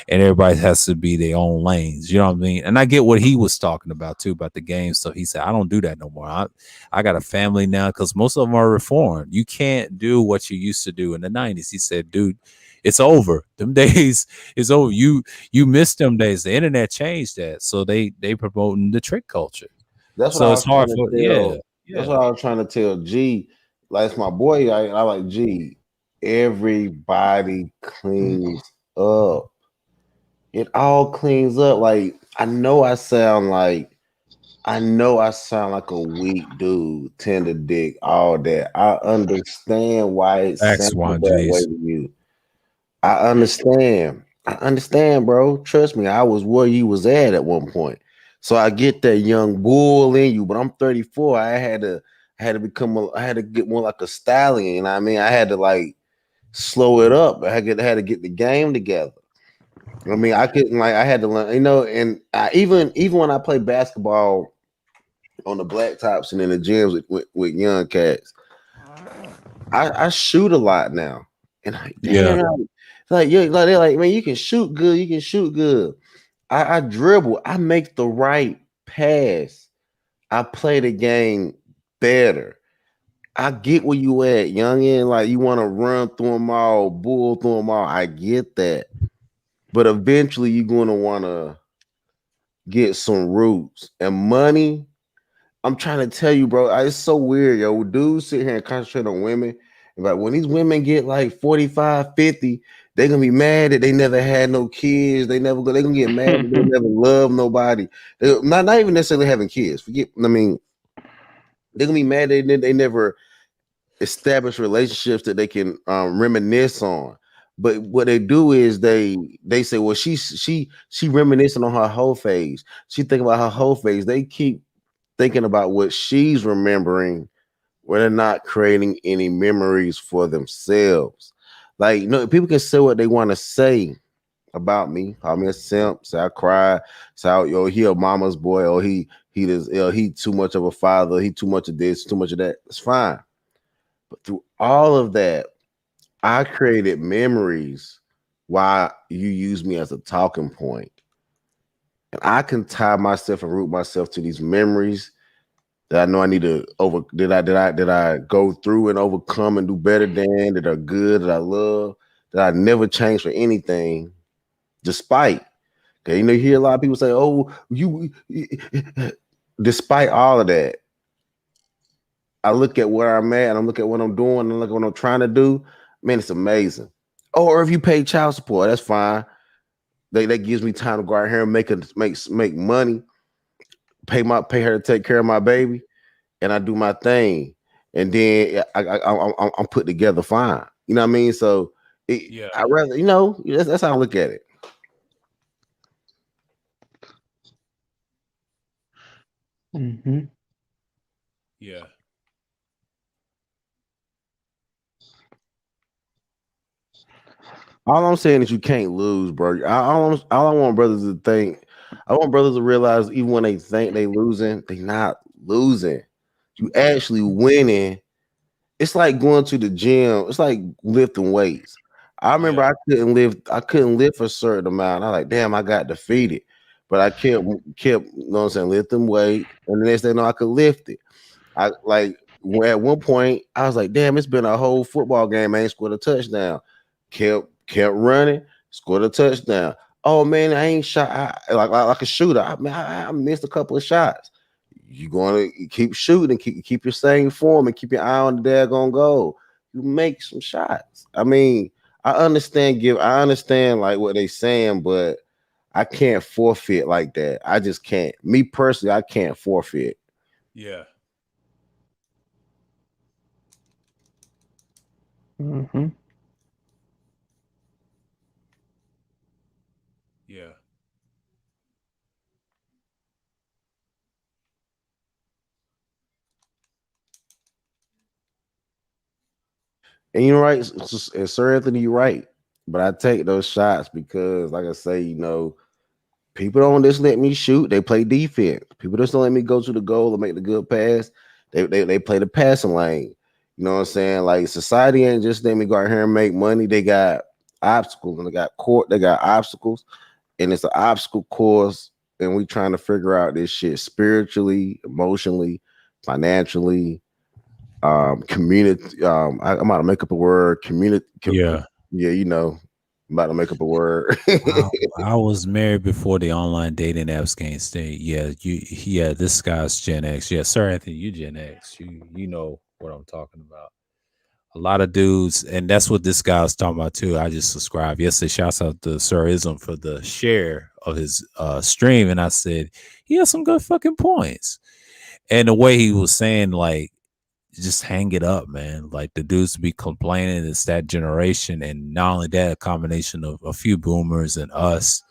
And everybody has to be their own lanes. You know what I mean? And I get what he was talking about too, about the game stuff. He said, I don't do that no more. I got a family now, because most of them are reformed. You can't do what you used to do in the 90s. He said, dude, it's over. Them days is over. You missed them days. The internet changed that. So they promoting the trick culture. That's what it's hard for. That's what I was trying to tell G. Like, it's my boy. I like G. Everybody cleans up. It all cleans up. Like, I know I sound like a weak dude, tender dick, all that. I understand why it sounds that way to you. I understand, bro. Trust me, I was where you was at one point. So I get that young bull in you, but I'm 34. I had to get more like a stallion. You know what I mean? I had to like slow it up. I had to get the game together. I mean, I couldn't, like, I had to learn, and I, even when I play basketball on the blacktops and in the gyms with young cats, I shoot a lot now. And they're like, man, you can shoot good. I dribble. I make the right pass. I play the game better. I get where you at, youngin. Like, you want to run through them all, bull through them all. I get that. But eventually you're going to want to get some roots and money. I'm trying to tell you, bro. It's so weird, yo. Dudes sit here and concentrate on women, But when these women get like 45, 50, they're gonna be mad that they never had no kids. They're gonna get mad that they never loved nobody. They're not even necessarily having kids. They're gonna be mad that they never established relationships that they can reminisce on. But what they do is they say, well, she reminiscing on her whole phase. She thinking about her whole phase. They keep thinking about what she's remembering, where they're not creating any memories for themselves. Like, people can say what they want to say about me. Call me a simp, say I cry, say, yo, he a mama's boy, or he too much of a father, he too much of this, too much of that. It's fine. But through all of that, I created memories while you use me as a talking point. And I can tie myself and root myself to these memories that I know I need to did I go through and overcome and do better than, that are good, that I love, that I never change for anything, despite. Okay, you hear a lot of people say, oh, despite all of that, I look at where I'm at and I look at what I'm doing and I look at what I'm trying to do. Man, it's amazing. Oh, or if you pay child support, that's fine. That gives me time to go out here and make money, pay her to take care of my baby, and I do my thing, and then I'm put together fine. You know what I mean? So I rather, that's how I look at it. Mm-hmm. Yeah. All I'm saying is you can't lose, bro. All I want brothers to think, I want brothers to realize even when they think they losing, they not losing. You actually winning. It's like going to the gym. It's like lifting weights. I remember I couldn't lift a certain amount. I was like, damn, I got defeated. But I kept, you know what I'm saying, lifting weight. And the next thing I know, I could lift it. At one point, I was like, damn, it's been a whole football game. I ain't scored a touchdown. Kept running, scored a touchdown. Oh man, I ain't shot like a shooter. I missed a couple of shots. You're gonna keep shooting, keep your same form, and keep your eye on the daggone goal. You make some shots. I mean, I understand like what they saying, but I can't forfeit like that. I just can't. Me personally, I can't forfeit. Yeah. Mm-hmm. Yeah. And you're right, Sir Anthony, you're right. But I take those shots because, like I say, people don't just let me shoot. They play defense. People just don't let me go to the goal and make the good pass. They play the passing lane. You know what I'm saying? Like, society ain't just let me go out here and make money. They got obstacles and they got obstacles, and it's an obstacle course. And we trying to figure out this shit spiritually, emotionally, financially, community. I'm about to make up a word. Community. Yeah. Yeah, I'm about to make up a word. I was married before the online dating apps came state. Yeah, this guy's Gen X. Yeah, Sir Anthony, you Gen X. You know what I'm talking about. A lot of dudes, and that's what this guy was talking about too. I just subscribed yesterday. Shouts out to Sir Ism for the share of his stream, and I said he has some good fucking points. And the way he was saying, like, just hang it up, man. Like, the dudes be complaining, it's that generation, and not only that, a combination of a few boomers and us.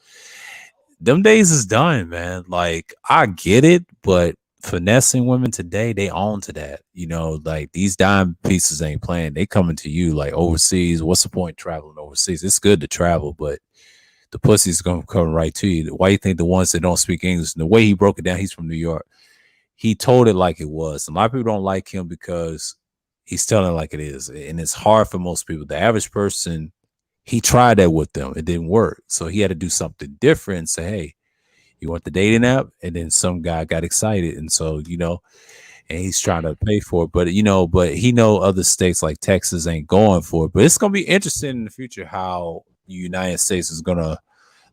Them days is done, man. Like, I get it, but finessing women today, they own to that. Like, these dime pieces ain't playing. They coming to you like overseas. What's the point traveling overseas? It's good to travel, but the pussy's gonna come right to you. Why you think the ones that don't speak English? And the way he broke it down, he's from New York. He told it like it was. A lot of people don't like him because he's telling it like it is. And it's hard for most people. The average person, he tried that with them. It didn't work. So he had to do something different and say, hey, you want the dating app? And then some guy got excited. And so, and he's trying to pay for it. But, but he know other states like Texas ain't going for it. But it's going to be interesting in the future how the United States is going to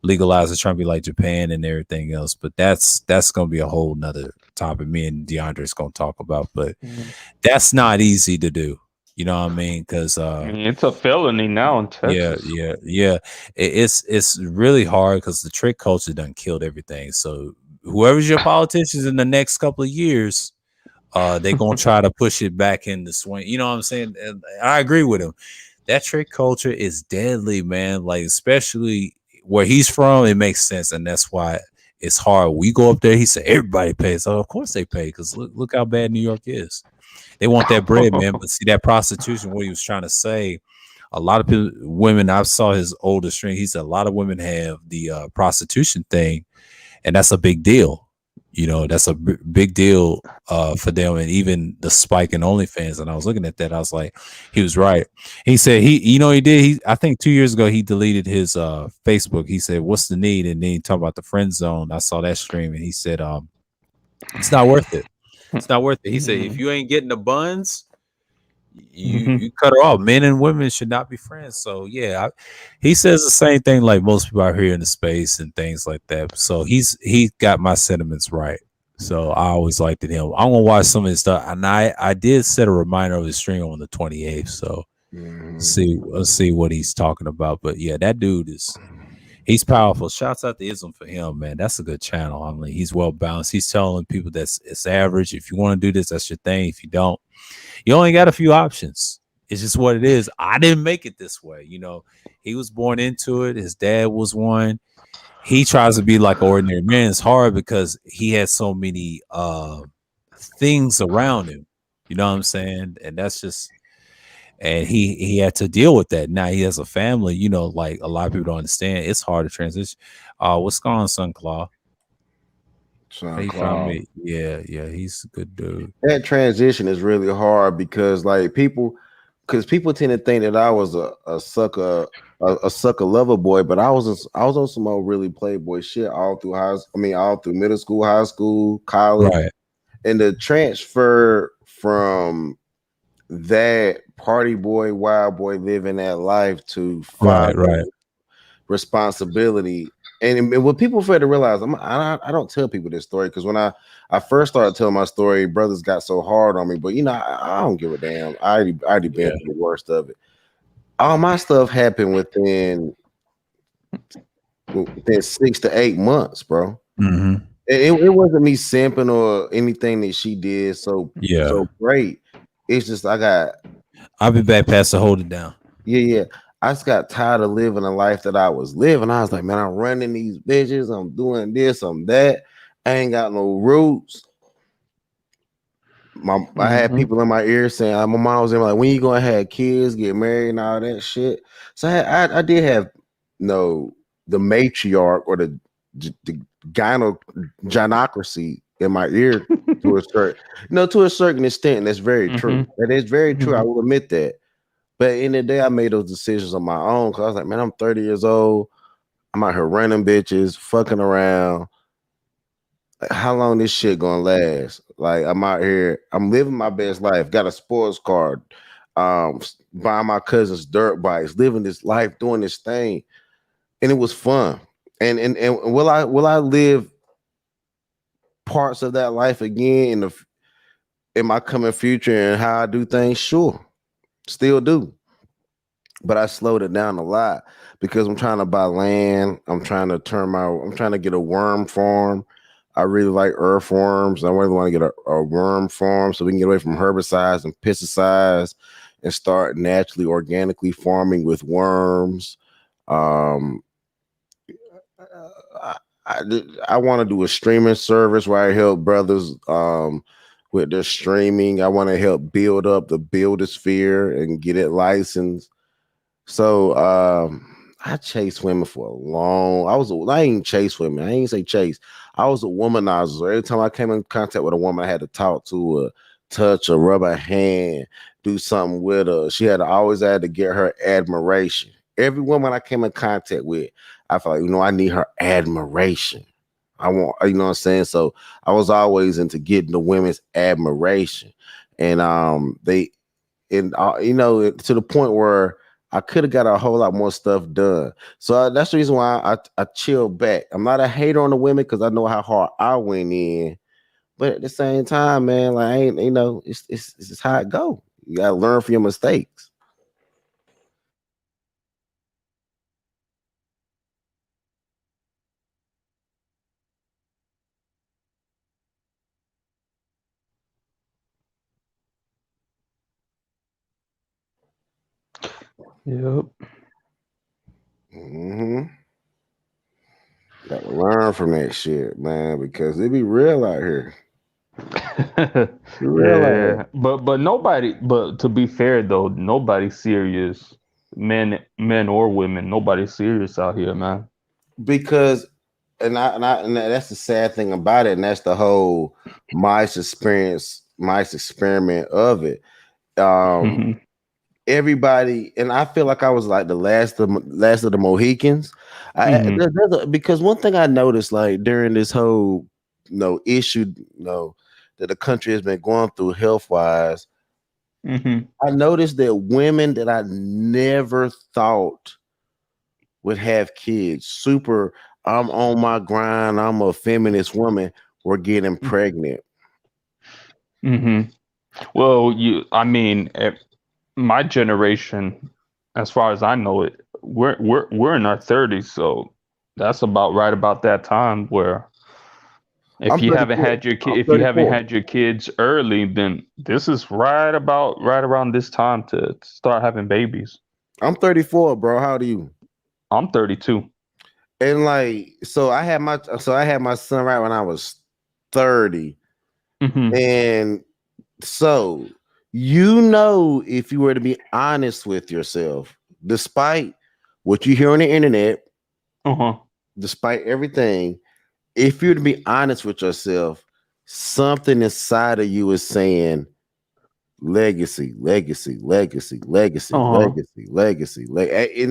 legalize it, trying to be like Japan and everything else. But that's going to be a whole nother topic me and DeAndre is going to talk about. But that's not easy to do. You know what I mean? Because I mean, it's a felony now in Texas. yeah. It's really hard because the trick culture done killed everything. So whoever's your politicians in the next couple of years, they gonna try to push it back in the swing. You know what I'm saying? And I agree with him. That trick culture is deadly, man. Like, especially where he's from, it makes sense, and that's why it's hard. We go up there, he said everybody pays. So of course they pay, because look how bad New York is. They want that bread, man. But see, that prostitution, what he was trying to say, a lot of people, women, I saw his older string. He said a lot of women have the prostitution thing, and that's a big deal. You know, that's a big deal for them, and even the spike in OnlyFans. And I was looking at that, I was like, he was right. He said he did. I think 2 years ago he deleted his Facebook. He said, "What's the need?" And then he talked about the friend zone. I saw that stream, and he said, "It's not worth it. It's not worth it." He said, "If you ain't getting the buns, you cut her off. Men and women should not be friends." So yeah, he says the same thing like most people out here in the space and things like that. So he got my sentiments right. So I always liked him. I'm gonna watch some of his stuff, and I did set a reminder of his stream on the 28th. So let's see what he's talking about. But yeah, that dude he's powerful. Shouts out to Ism for him, man. That's a good channel. I mean, he's well balanced. He's telling people that it's average. If you want to do this, that's your thing. If you don't, you only got a few options. It's just what it is. I didn't make it this way. You know, he was born into it. His dad was one. He tries to be like an ordinary man. It's hard because he has so many things around him. You know what I'm saying? And that's just, and he had to deal with that. Now he has a family. You know, like a lot of people don't understand. It's hard to transition. What's going on, Son Claw? Yeah, he's a good dude. That transition is really hard because people tend to think that I was a sucker lover boy, but I was on some old really playboy shit all through all through middle school, high school, college, right. And the transfer from that party boy, wild boy, living that life to right responsibility. And what people fail to realize, I don't tell people this story because when I first started telling my story, brothers got so hard on me. But I don't give a damn. I already been through the worst of it. All my stuff happened within 6 to 8 months, bro. Mm-hmm. It wasn't me simping or anything that she did so great. It's just I'll be back past to hold it down. Yeah. I just got tired of living a life that I was living. I was like, man, I'm running these bitches. I'm doing this, I'm that. I ain't got no roots. I had people in my ear saying, my mom was in like, when you gonna have kids, get married, and all that shit. So I did have the matriarch or the gynocracy in my ear to a certain extent. And that's very true. That is very true. I will admit that. But in the day, I made those decisions on my own because I was like, man, I'm 30 years old. I'm out here running bitches, fucking around. Like, how long this shit gonna last? Like, I'm out here, I'm living my best life, got a sports car, buying my cousins dirt bikes, living this life, doing this thing. And it was fun. And will I live parts of that life again in my coming future and how I do things? Sure. Still do. But I slowed it down a lot because I'm trying to buy land. I'm trying to get a worm farm. I really like earthworms. I really want to get a worm farm so we can get away from herbicides and pesticides and start naturally, organically farming with worms. I want to do a streaming service where I help brothers with their streaming. I want to help build up the buildosphere and get it licensed. So I chased women for I ain't chase women. I ain't say chase. I was a womanizer. Every time I came in contact with a woman, I had to talk to her, touch her, rub her hand, do something with her. I always had to get her admiration. Every woman I came in contact with, I felt like, I need her admiration. I want, you know what I'm saying? So I was always into getting the women's admiration. And to the point where I could have got a whole lot more stuff done. So that's the reason why I chilled back. I'm not a hater on the women because I know how hard I went in. But at the same time, man, like it's just how it go. You gotta learn from your mistakes. Yep. Gotta learn from that shit, man, because it be real out here. Yeah, but nobody. But to be fair though, nobody's serious. Men or women, nobody's serious out here, man. Because and that's the sad thing about it, and that's the whole Mice experiment of it. Everybody, and I feel like I was like the last of the Mohicans. Because one thing I noticed, like during this whole issue, that the country has been going through health wise, I noticed that women that I never thought would have kids, I'm on my grind, I'm a feminist woman, were getting pregnant. Well, I mean, my generation, as far as I know it, we're in our 30s, so that's about that time where if you haven't had your kids early, then this is right around this time to start having babies. I'm 34, bro. How old are you? I'm 32. And so I had my son right when I was 30. And so if you were to be honest with yourself, despite what you hear on the internet, despite everything, if you're to be honest with yourself, something inside of you is saying legacy. And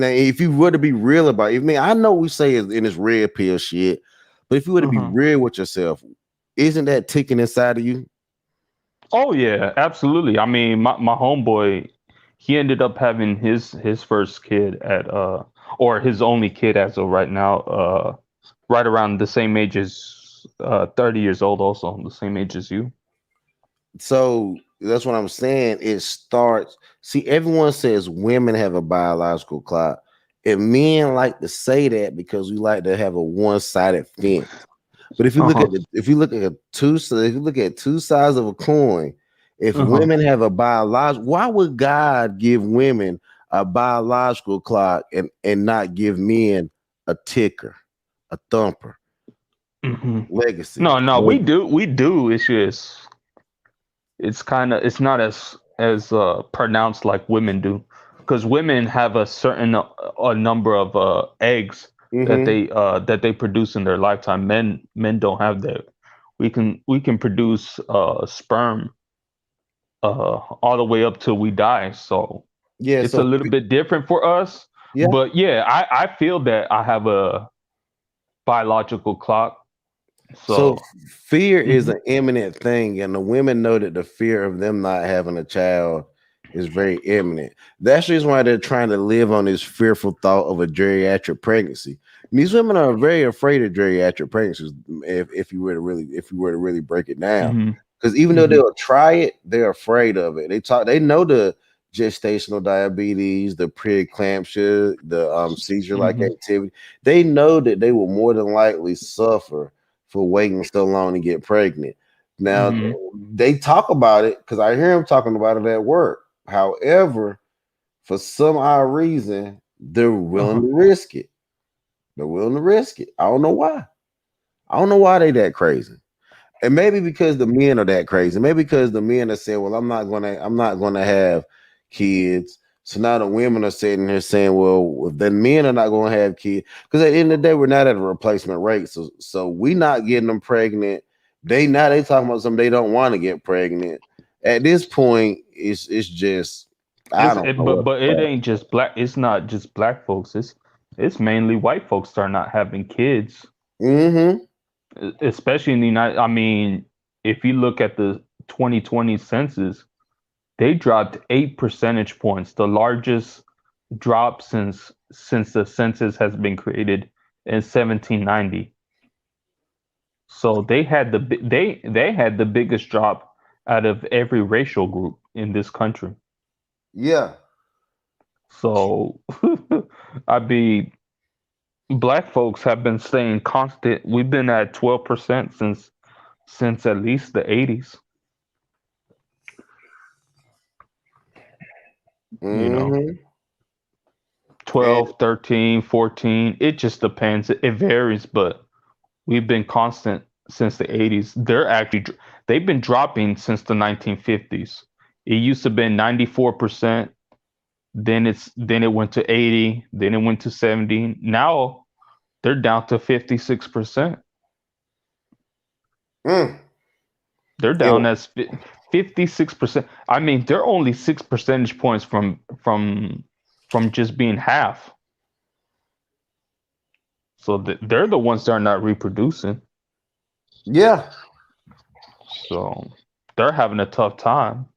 if you were to be real about it, I know we say it in this red pill shit, but if you were to be real with yourself, isn't that ticking inside of you? Oh yeah, absolutely. I mean, my homeboy, he ended up having his first kid or his only kid as of right now, right around the same age as 30 years old, also the same age as you. So that's what I'm saying. It starts. See, everyone says women have a biological clock, and men like to say that because we like to have a one-sided fence. But if you look at two sides of a coin, if women have a biological, why would God give women a biological clock and not give men a ticker, a thumper, legacy? No, we do. It's just it's not as pronounced like women do, because women have a certain number of eggs that they produce in their lifetime. Men don't have that. We can produce sperm all the way up till we die. So it's a little bit different for us. Yeah. But yeah, I feel that I have a biological clock. So fear is an imminent thing, and the women know that the fear of them not having a child is very imminent. That's the reason why they're trying to live on this fearful thought of a geriatric pregnancy. And these women are very afraid of geriatric pregnancies. If you were to really break it down, because even though they'll try it, they're afraid of it. They know the gestational diabetes, the preeclampsia, the seizure-like activity. They know that they will more than likely suffer for waiting so long to get pregnant. Now they talk about it because I hear them talking about it at work. However, for some odd reason, they're willing to risk it. They're willing to risk it. I don't know why. I don't know why they that crazy. And maybe because the men are that crazy. Maybe because the men are saying, "Well, I'm not gonna have kids." So now the women are sitting here saying, "Well, the men are not going to have kids," because at the end of the day, we're not at a replacement rate. So we not getting them pregnant. They talking about something they don't want to get pregnant. At this point, it's just don't know. But it ain't just black. It's not just black folks. It's mainly white folks that are not having kids. Especially in the United. I mean, if you look at the 2020 census, they dropped 8 percentage points, the largest drop since the census has been created in 1790. So they had the biggest drop out of every racial group in this country. Yeah. So, I mean, black folks have been staying constant. We've been at 12% since at least the 80s. You know, Mm-hmm. 12, 13, 14. It just depends. It varies, but we've been constant since the 80s. They've been dropping since the 1950s. It used to be 94%. Then it went to 80. Then it went to 70. Now they're down to 56%. Mm. They're down as 56%. I mean, they're only 6 percentage points from just being half. So they're the ones that are not reproducing. Yeah. So they're having a tough time.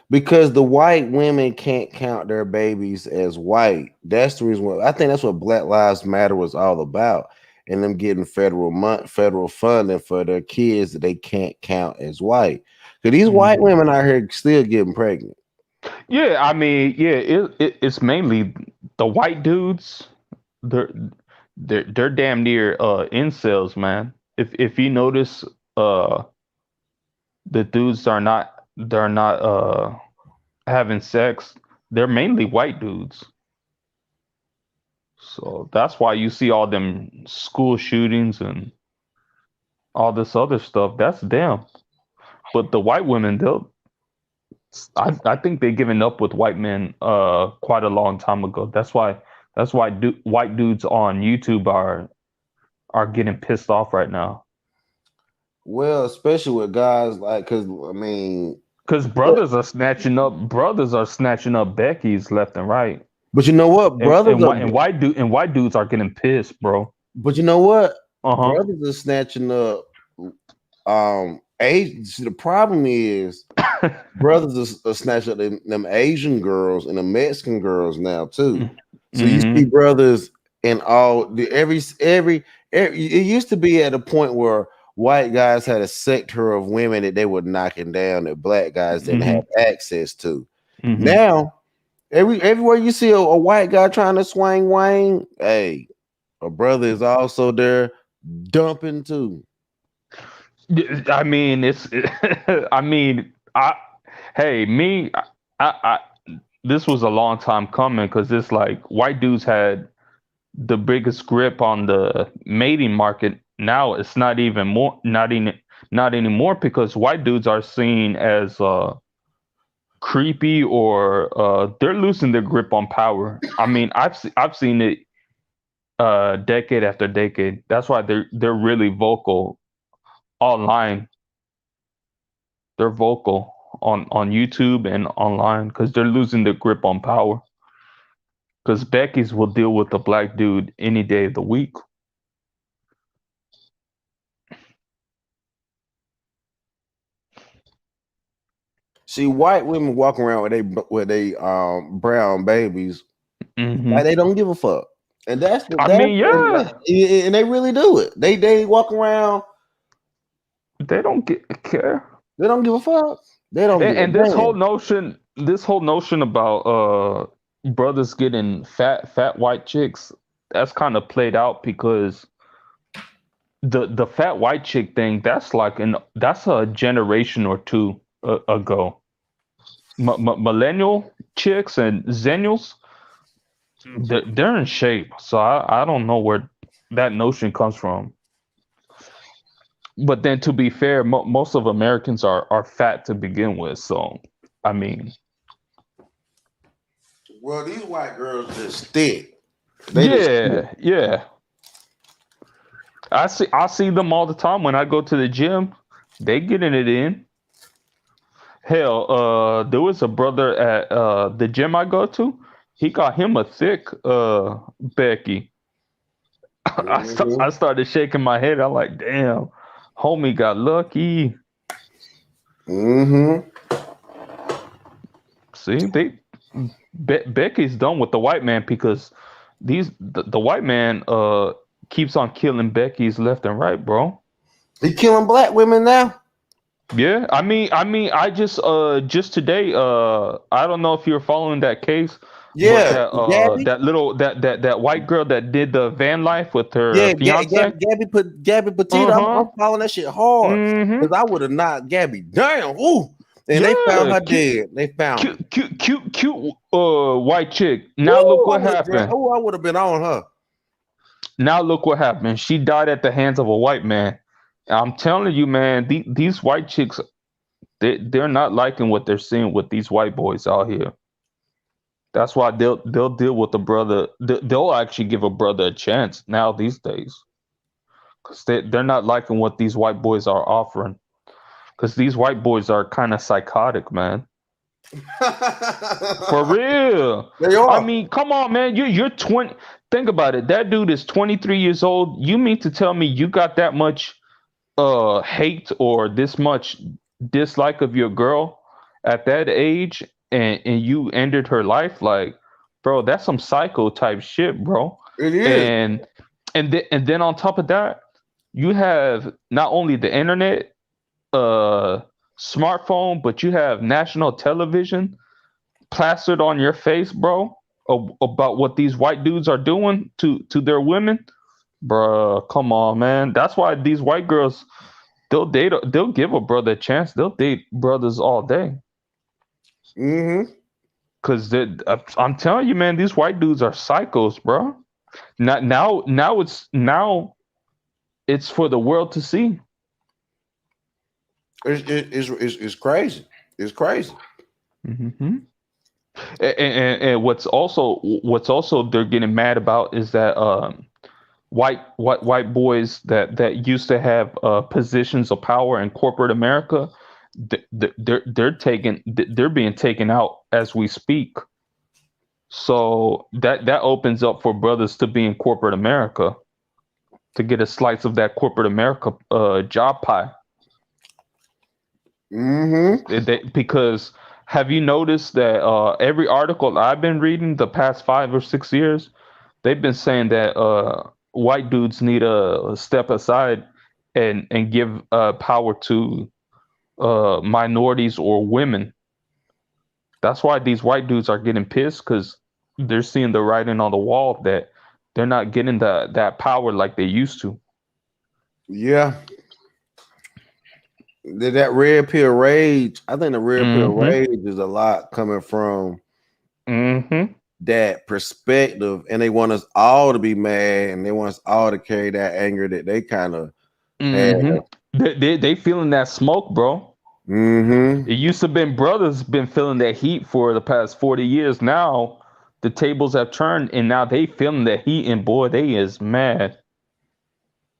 Because the white women can't count their babies as white. That's the reason why I think that's what Black Lives Matter was all about. And them getting federal funding for their kids that they can't count as white. Because these white women out here still getting pregnant. Yeah, I mean, yeah, it's mainly the white dudes. They're damn near incels, man. If you notice, the dudes they're not having sex. They're mainly white dudes. So that's why you see all them school shootings and all this other stuff. That's them. But the white women, I think they've given up with white men quite a long time ago. That's why white dudes on YouTube are getting pissed off right now. Well, especially with guys like, because brothers are snatching up Becky's left and right. But you know what, brothers and white dudes are getting pissed, bro. But you know what, uh-huh. Brothers are snatching up. The problem is, brothers are snatching up them Asian girls and the Mexican girls now too. So you see brothers in it used to be at a point where white guys had a sector of women that they were knocking down that black guys didn't have access to. Now, everywhere you see a white guy trying to swing Wayne, hey, a brother is also there dumping too. I mean, this was a long time coming because it's like white dudes had the biggest grip on the mating market. Now it's not anymore because white dudes are seen as creepy or they're losing their grip on power. I mean, I've seen it decade after decade. That's why they're really vocal online. They're vocal on YouTube and online because they're losing their grip on power. Because Becky's will deal with a black dude any day of the week. See, white women walk around with they brown babies, like they don't give a fuck, and and they really do it. They walk around. They don't care. They don't give a fuck. They don't. And this whole notion about brothers getting fat white chicks, that's kind of played out because the fat white chick thing, that's a generation or two ago. Millennial chicks and zennials, they're in shape. So I don't know where that notion comes from. But then, to be fair, most of Americans are fat to begin with. So, I mean, well, these white girls just thick. Yeah. I see them all the time when I go to the gym. They getting it in. Hell, there was a brother at the gym I go to. He got him a thick Becky. I started shaking my head. I'm like, damn. Homie got lucky. See, Becky's done with the white man because the white man keeps on killing Becky's left and right, bro. He killing black women now. Yeah, I just today, I don't know if you're following that case, but Yeah, Gabby. that white girl that did the van life with her Yeah, fiance. Gabby Petito. Uh-huh. I'm following that shit hard Mm-hmm. because I would have knocked Gabby. Damn. Ooh. And they found Yeah, her dead. They found her. cute white chick. Now look Ooh, what happened. I would have been on her. Now look what happened. She died at the hands of a white man. I'm telling you, man, these white chicks, they're not liking what they're seeing with these white boys out here. That's why they'll deal with the brother. They'll actually give a brother a chance now these days, because they're not liking what these white boys are offering. Because these white boys are kind of psychotic, man. For real. They are. I mean, come on, man. You're 20. Think about it. That dude is 23 years old. You mean to tell me you got that much hate or this much dislike of your girl at that age, and you ended her life? Like, bro, that's some psycho type shit, bro. It is. And then on top of that, you have not only the internet, smartphone, but you have national television plastered on your face, bro, about what these white dudes are doing to their women. Bruh, come on, man. That's why these white girls, they'll give a brother a chance. They'll date brothers all day. Mm-hmm. Cause I'm telling you, man, these white dudes are psychos, bro. Now it's for the world to see. It's crazy. It's crazy. Mm-hmm. And what's also they're getting mad about is that white boys that used to have positions of power in corporate America, they're being taken out as we speak. So that opens up for brothers to be in corporate America, to get a slice of that corporate America job pie. Mm-hmm. Because have you noticed that every article I've been reading the past 5 or 6 years, they've been saying that white dudes need to step aside and give power to minorities or women. That's why these white dudes are getting pissed, because they're seeing the writing on the wall that they're not getting that power like they used to. Yeah. That red pill rage, I think the red pill rage is a lot coming from that perspective, and they want us all to be mad, and they want us all to carry that anger that they kind of have. They feeling that smoke, bro. It used to been brothers been feeling that heat for the past 40 years. Now the tables have turned, and now they feeling that heat, and boy, they is mad.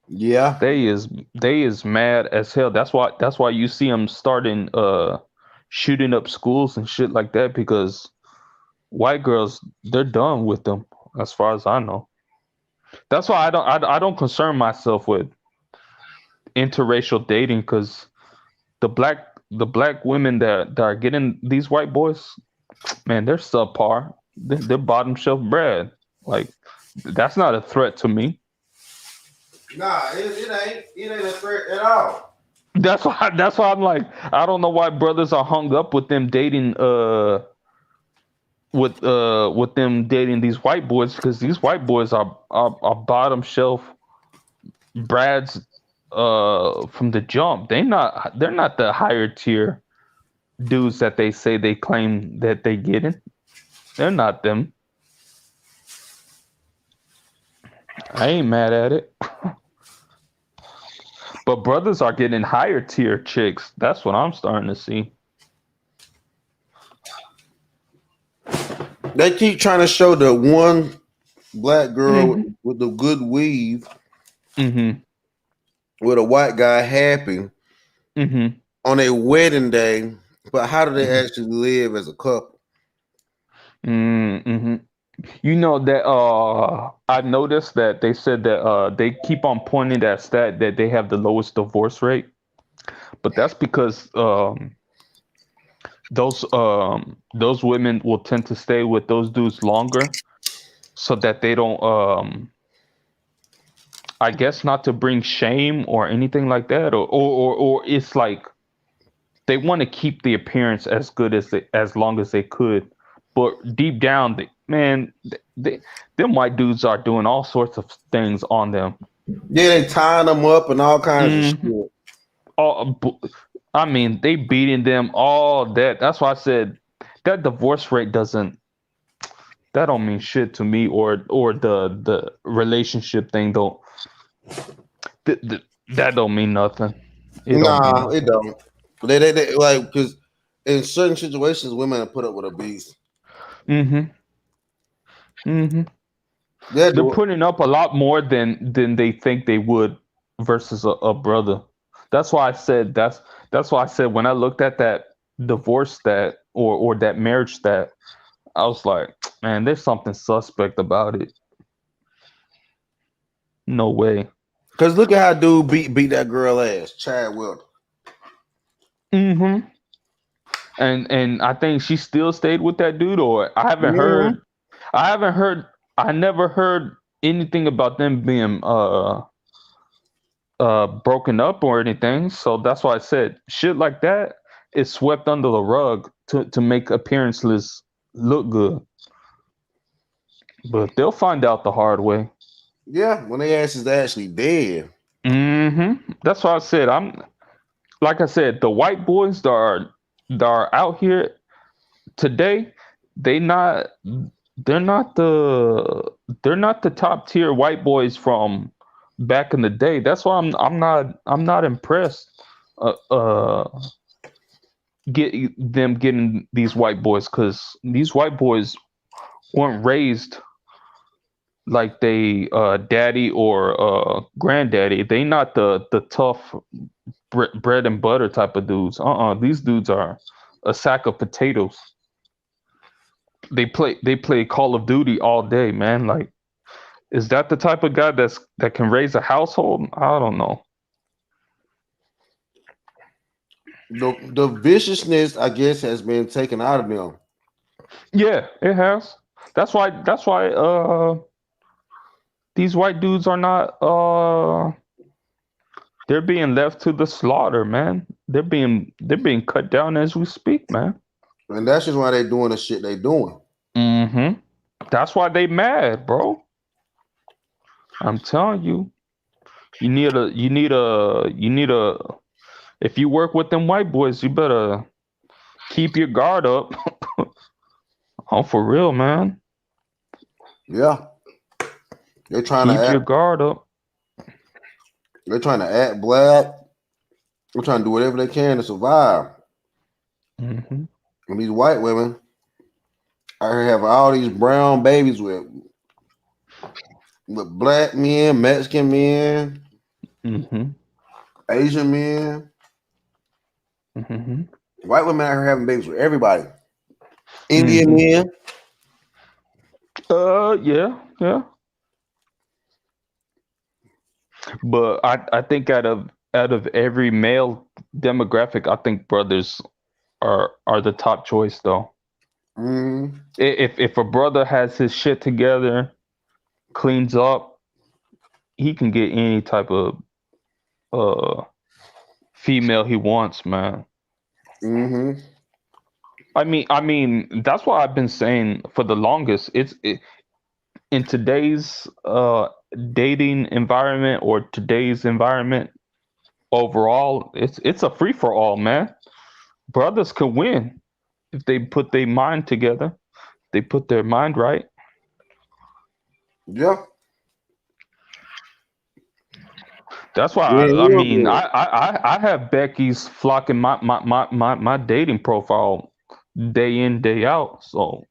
Yeah, they is mad as hell. That's why you see them starting shooting up schools and shit like that, because white girls, they're done with them, as far as I know. That's why I don't concern myself with interracial dating, because the black women that are getting these white boys, man, they're subpar. They're bottom shelf bread. Like, that's not a threat to me. Nah, it ain't a threat at all. That's why I'm like, I don't know why brothers are hung up with them dating with them dating these white boys, because these white boys are bottom shelf brads from the jump. They're not the higher tier dudes that they say they claim that they get in. They're not them. I ain't mad at it. But brothers are getting higher tier chicks. That's what I'm starting to see. They keep trying to show the one black girl with the good weave with a white guy happy on a wedding day, but how do they actually live as a couple? You know that I noticed that they said that they keep on pointing that stat that they have the lowest divorce rate, but that's because those women will tend to stay with those dudes longer, so that they don't I guess not to bring shame or anything like that, or it's like they want to keep the appearance as good as long as they could, but deep down, them white dudes are doing all sorts of things on them. Yeah, they tying them up and all kinds of shit. I mean, they beating them all that. That's why I said that divorce rate don't mean shit to me, or the relationship thing don't. That don't mean nothing. It don't. They like, because in certain situations, women have put up with abuse. They're putting up a lot more than they think they would versus a brother. That's why I said when I looked at that divorce stat or that marriage stat, I was like, man, there's something suspect about it. No way. Because look at how dude beat that girl ass, Chad Wilder. And I think she still stayed with that dude, or I never heard anything about them being broken up or anything. So that's why I said shit like that is swept under the rug to make appearances look good. But they'll find out the hard way. Yeah, when they ass is actually dead. That's why I said like I said, the white boys that are out here today, they're not the top tier white boys from back in the day. That's why I'm not impressed getting these white boys, because these white boys weren't raised like they daddy or granddaddy. They not the tough bread and butter type of dudes. These dudes are a sack of potatoes. They play Call of Duty all day, man. Like, is that the type of guy that can raise a household? I don't know. The viciousness, I guess, has been taken out of them. Yeah, it has. That's why these white dudes are not they're being left to the slaughter, man. They're being cut down as we speak, man. And that's just why they're doing the shit they doing. That's why they mad, bro. I'm telling you. You need a if you work with them white boys, you better keep your guard up. Oh, for real, man. Yeah. They're trying to keep your guard up. They're trying to act black. They're trying to do whatever they can to survive. And these white women are having all these brown babies with black men, Mexican men, Asian men. White women are having babies with everybody. Indian men. Yeah. But I think out of every male demographic, I think brothers are the top choice, though. If a brother has his shit together, cleans up, he can get any type of female he wants, man. I mean, that's why I've been saying for the longest. In today's dating environment, or today's environment overall, it's a free for all, man. Brothers can win if they put their mind together. They put their mind right. Yeah. That's why I have Becky's flocking my dating profile day in, day out. So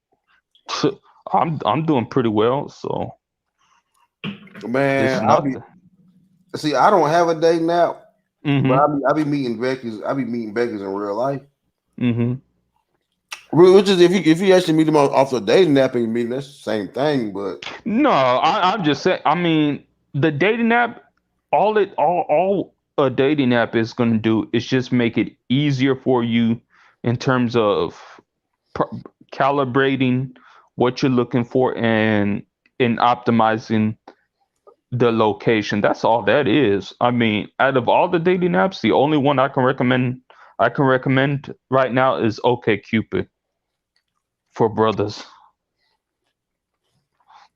I'm doing pretty well. So man, I don't have a dating app, but I be meeting Becky's. I be meeting Becky's in real life. Which is if you actually meet them off the dating app and you meet them, that's the same thing. But no, I'm just saying. I mean, the dating app, all a dating app is going to do is just make it easier for you in terms of calibrating what you're looking for and in optimizing the location. That's all that is. I mean, out of all the dating apps, the only one I can recommend I can recommend right now is OkCupid for brothers.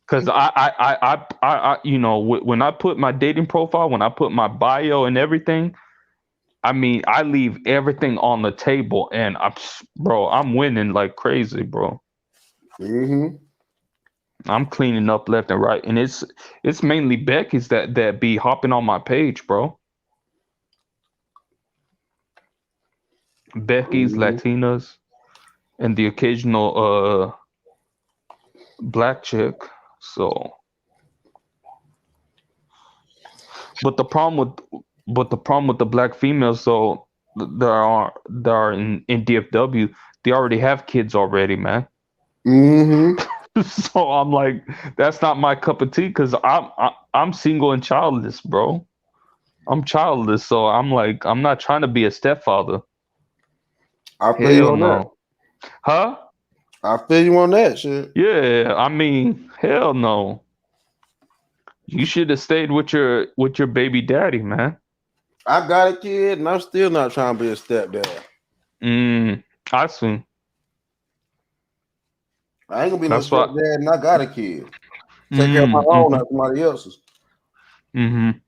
Because I, you know, when I put my dating profile, when I put my bio and everything, I mean, I leave everything on the table, and I'm winning like crazy, bro. Mm-hmm. I'm cleaning up left and right, and it's mainly Becky's that be hopping on my page, bro. Becky's, Latinas, and the occasional black chick. So, but the problem with the black females, though, there are in DFW, they already have kids already, man. Mm-hmm. So I'm like, that's not my cup of tea because I'm single and childless, bro. I'm childless, so I'm like, I'm not trying to be a stepfather. I feel you on that. Huh? I feel you on that shit. Yeah, I mean, hell no. You should have stayed with your baby daddy, man. I got a kid, and I'm still not trying to be a stepdad. I see. I ain't gonna be no stepdad, and I got a kid. Take care of my own, not somebody else's. Mm-hmm.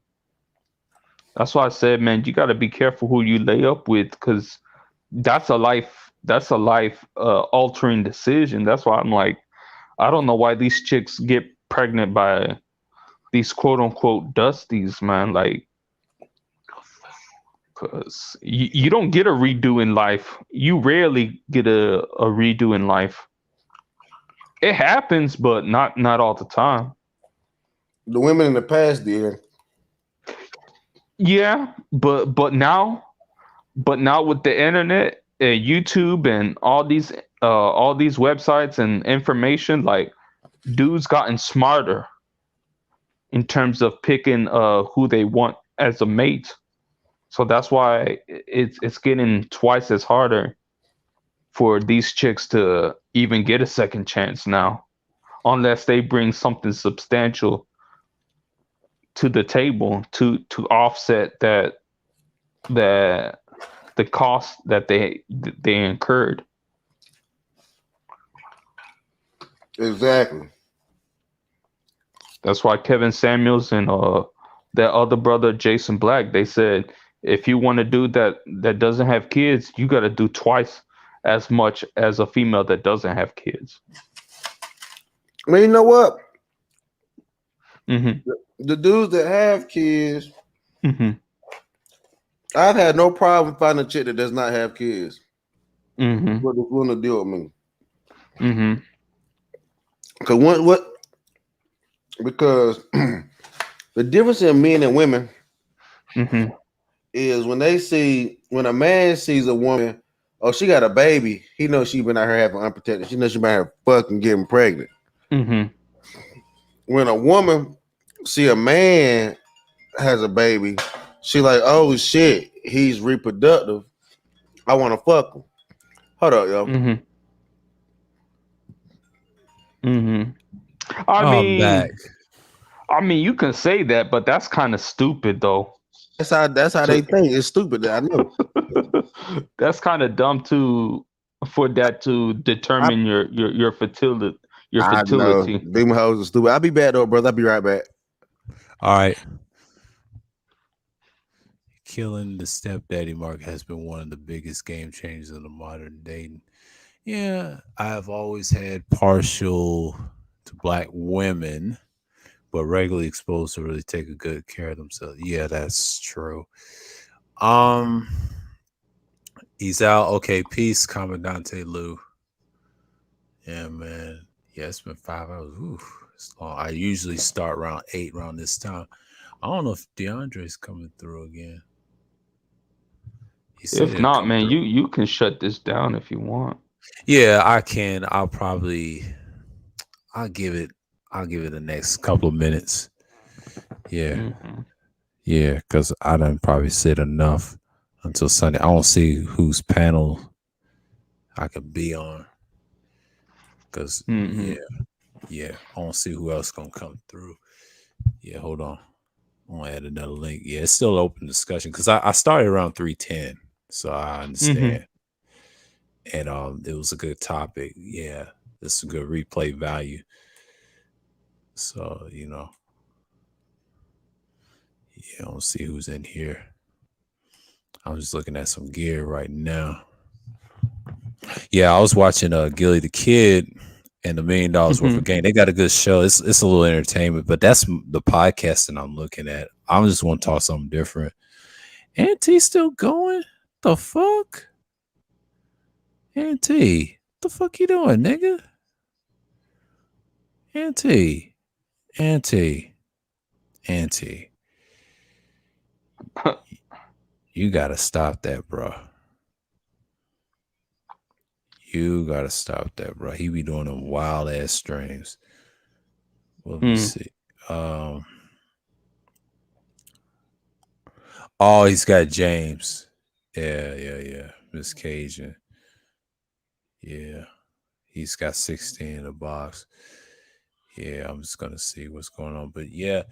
That's why I said, man, you got to be careful who you lay up with, because that's a life altering decision. That's why I'm like, I don't know why these chicks get pregnant by these quote unquote dusties, man. Like, because you don't get a redo in life. You rarely get a redo in life. It happens, but not all the time. The women in the past did. Yeah, but now with the internet and YouTube and all these websites and information, like, dudes gotten smarter in terms of picking who they want as a mate. So that's why it's getting twice as harder for these chicks to even get a second chance now, unless they bring something substantial to the table to offset the cost that they incurred. Exactly. That's why Kevin Samuels and that other brother Jason Black, they said, if you want to do that doesn't have kids, you got to do twice as much as a female that doesn't have kids. Well, you know what? Mm-hmm. The dudes that have kids, mm-hmm. I've had no problem finding a chick that does not have kids. Mm-hmm. What is willing to deal with me? Mm-hmm. Because the difference in men and women mm-hmm. is when a man sees a woman, oh, she got a baby, he knows she been out here having unprotected. She knows she been out here fucking getting pregnant. Mm-hmm. When a woman see a man has a baby, she like, oh shit, he's reproductive. I want to fuck him. Hold up, yo. Mm-hmm. Mm-hmm. I mean, you can say that, but that's kind of stupid, though. That's how they think. It's stupid. I know. That's kind of dumb for that to determine your fertility. Your fertility. Them hoes are stupid. I'll be back though, brother. I'll be right back. All right. Killing the stepdaddy mark has been one of the biggest game changers in the modern dating. Yeah, I've always had partial to black women, but regularly exposed to really take a good care of themselves. Yeah, that's true. He's out. Okay, peace, Commandante Lou. Yeah, man. Yeah, it's been 5 hours. Oof, it's long. I usually start around 8 around this time. I don't know if DeAndre's coming through again. If not, man, you can shut this down if you want. Yeah, I can. I'll give it the next couple of minutes. Yeah. Mm-hmm. Yeah, because I done probably said enough until Sunday. I don't see whose panel I could be on. Because yeah, I don't see who else gonna come through. Yeah, hold on. I'm gonna add another link. Yeah, it's still open discussion because I started around 3:10. So I understand. And it was a good topic. Yeah, it's a good replay value. So, yeah, I don't see who's in here. I'm just looking at some gear right now. Yeah, I was watching Gilly the Kid and $1 Million Worth of Game. They got a good show. It's a little entertainment, but that's the podcasting I'm looking at. I just want to talk something different. Auntie still going? The fuck? Auntie, the fuck you doing, nigga? Auntie. You gotta stop that, bro. You gotta stop that, bro. He be doing them wild ass streams. Let me see. Oh, he's got James. Yeah. Miss Cajun. Yeah. He's got 16 in the box. Yeah, I'm just gonna see what's going on. But yeah.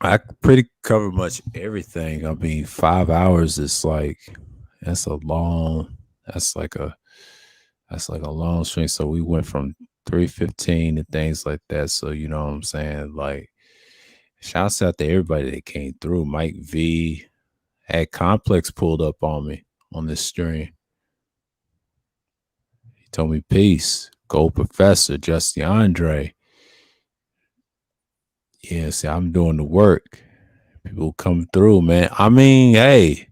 I pretty cover much everything. I mean, 5 hours is like that's like a long stream. So we went from 3:15 and things like that. So you know what I'm saying? Like, shouts out to everybody that came through. Mike V had Complex pulled up on me on this stream. He told me peace. Gold Professor, Justin Andre. Yeah, see, I'm doing the work. People come through, man. I mean, hey,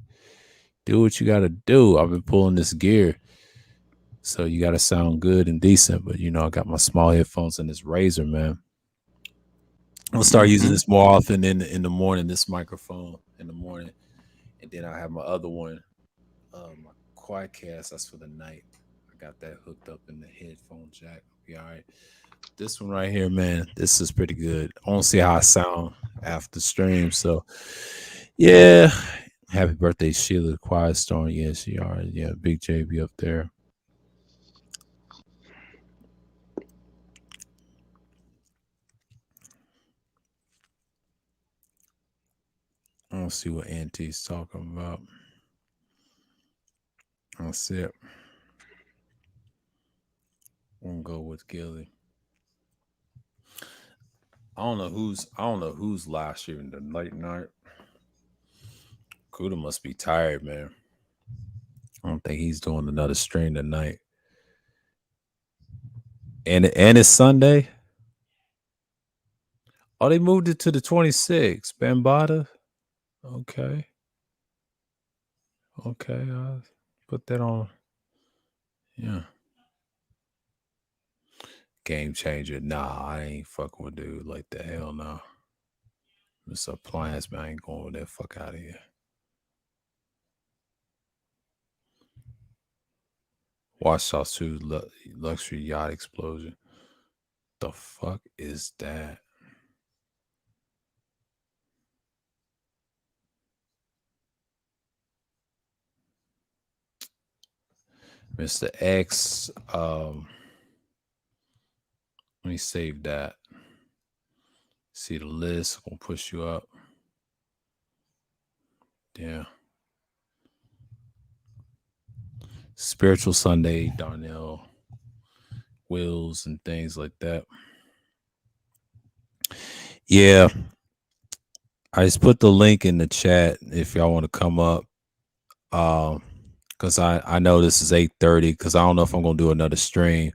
do what you gotta do. I've been pulling this gear. So you gotta sound good and decent. But I got my small headphones and this Razer, man. I'll start using this more often in the morning, this microphone in the morning. And then I have my other one, my Quadcast, that's for the night. I got that hooked up in the headphone jack. Be all right. This one right here, man, this is pretty good. I want to see how I sound after stream. So, yeah. Happy birthday, Sheila, Quiet Storm. Yes, you are. Yeah, Big JB up there. I don't see what Auntie's talking about. That's it. I'm gonna go with Gilly. I don't know who's live streaming the late night. Kuda must be tired, man. I don't think he's doing another stream tonight. And it's Sunday. Oh, they moved it to the 26th. Bambata. Okay. I'll put that on. Yeah. Game changer. Nah, I ain't fucking with dude like the hell no. This appliance, man. I ain't going with that fuck out of here. Watch Sauce 2 luxury yacht explosion. The fuck is that? Mr. X. Let me save that. See the list. I'm gonna push you up. Yeah. Spiritual Sunday, Darnell, Wills, and things like that. Yeah. I just put the link in the chat if y'all want to come up. Because I know this is 8:30, because I don't know if I'm gonna do another stream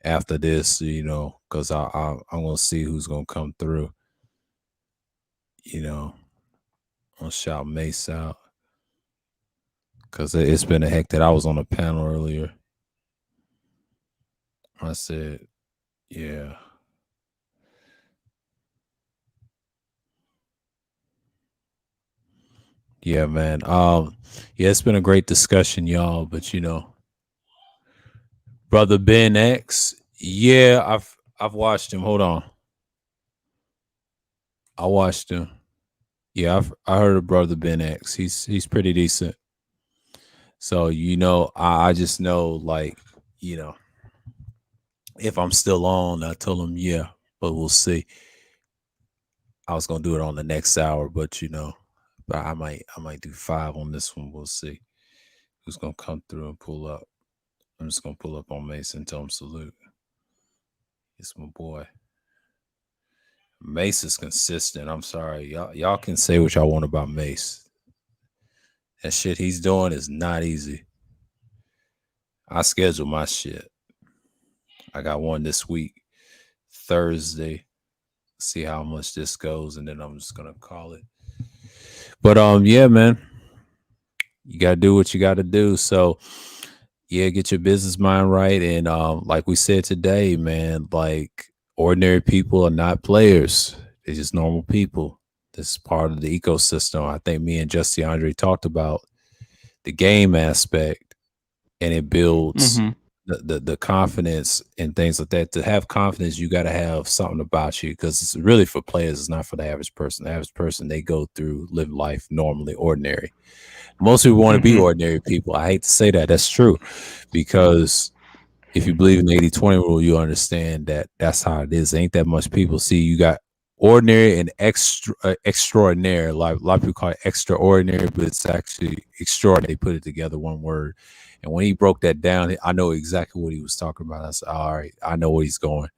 after this, because I'm gonna see who's gonna come through. I'll shout Mace out. Because it's been a heck that I was on a panel earlier. I said, yeah. Yeah, man. Yeah, it's been a great discussion, y'all. But Brother Ben X. Yeah, I've watched him. Hold on. I watched him. Yeah, I heard of Brother Ben X. He's pretty decent. So I just know, like, if I'm still on, I told him yeah, but we'll see. I was gonna do it on the next hour, but but I might do 5 on this one. We'll see who's gonna come through and pull up. I'm just gonna pull up on Mason, tell him salute. It's my boy. Mace is consistent. I'm sorry. Y'all can say what y'all want about Mace. That shit he's doing is not easy. I schedule my shit. I got one this week, Thursday. See how much this goes, and then I'm just gonna call it. But yeah, man. You gotta do what you gotta do. So yeah, get your business mind right. And like we said today, man, like ordinary people are not players. They're just normal people. This is part of the ecosystem. I think me and Justin Andre talked about the game aspect, and it builds the confidence and things like that. To have confidence, you got to have something about you, because it's really for players. It's not for the average person. The average person, they go through, live life normally, ordinary. Most people want to be ordinary people. I hate to say that. That's true, because if you believe in the 80-20 rule, you understand that that's how it is. Ain't that much people. See, you got ordinary and extraordinary. Like a lot of people call it extraordinary, but it's actually extraordinary. They put it together, one word. And when he broke that down, I know exactly what he was talking about. I said, all right, I know where he's going.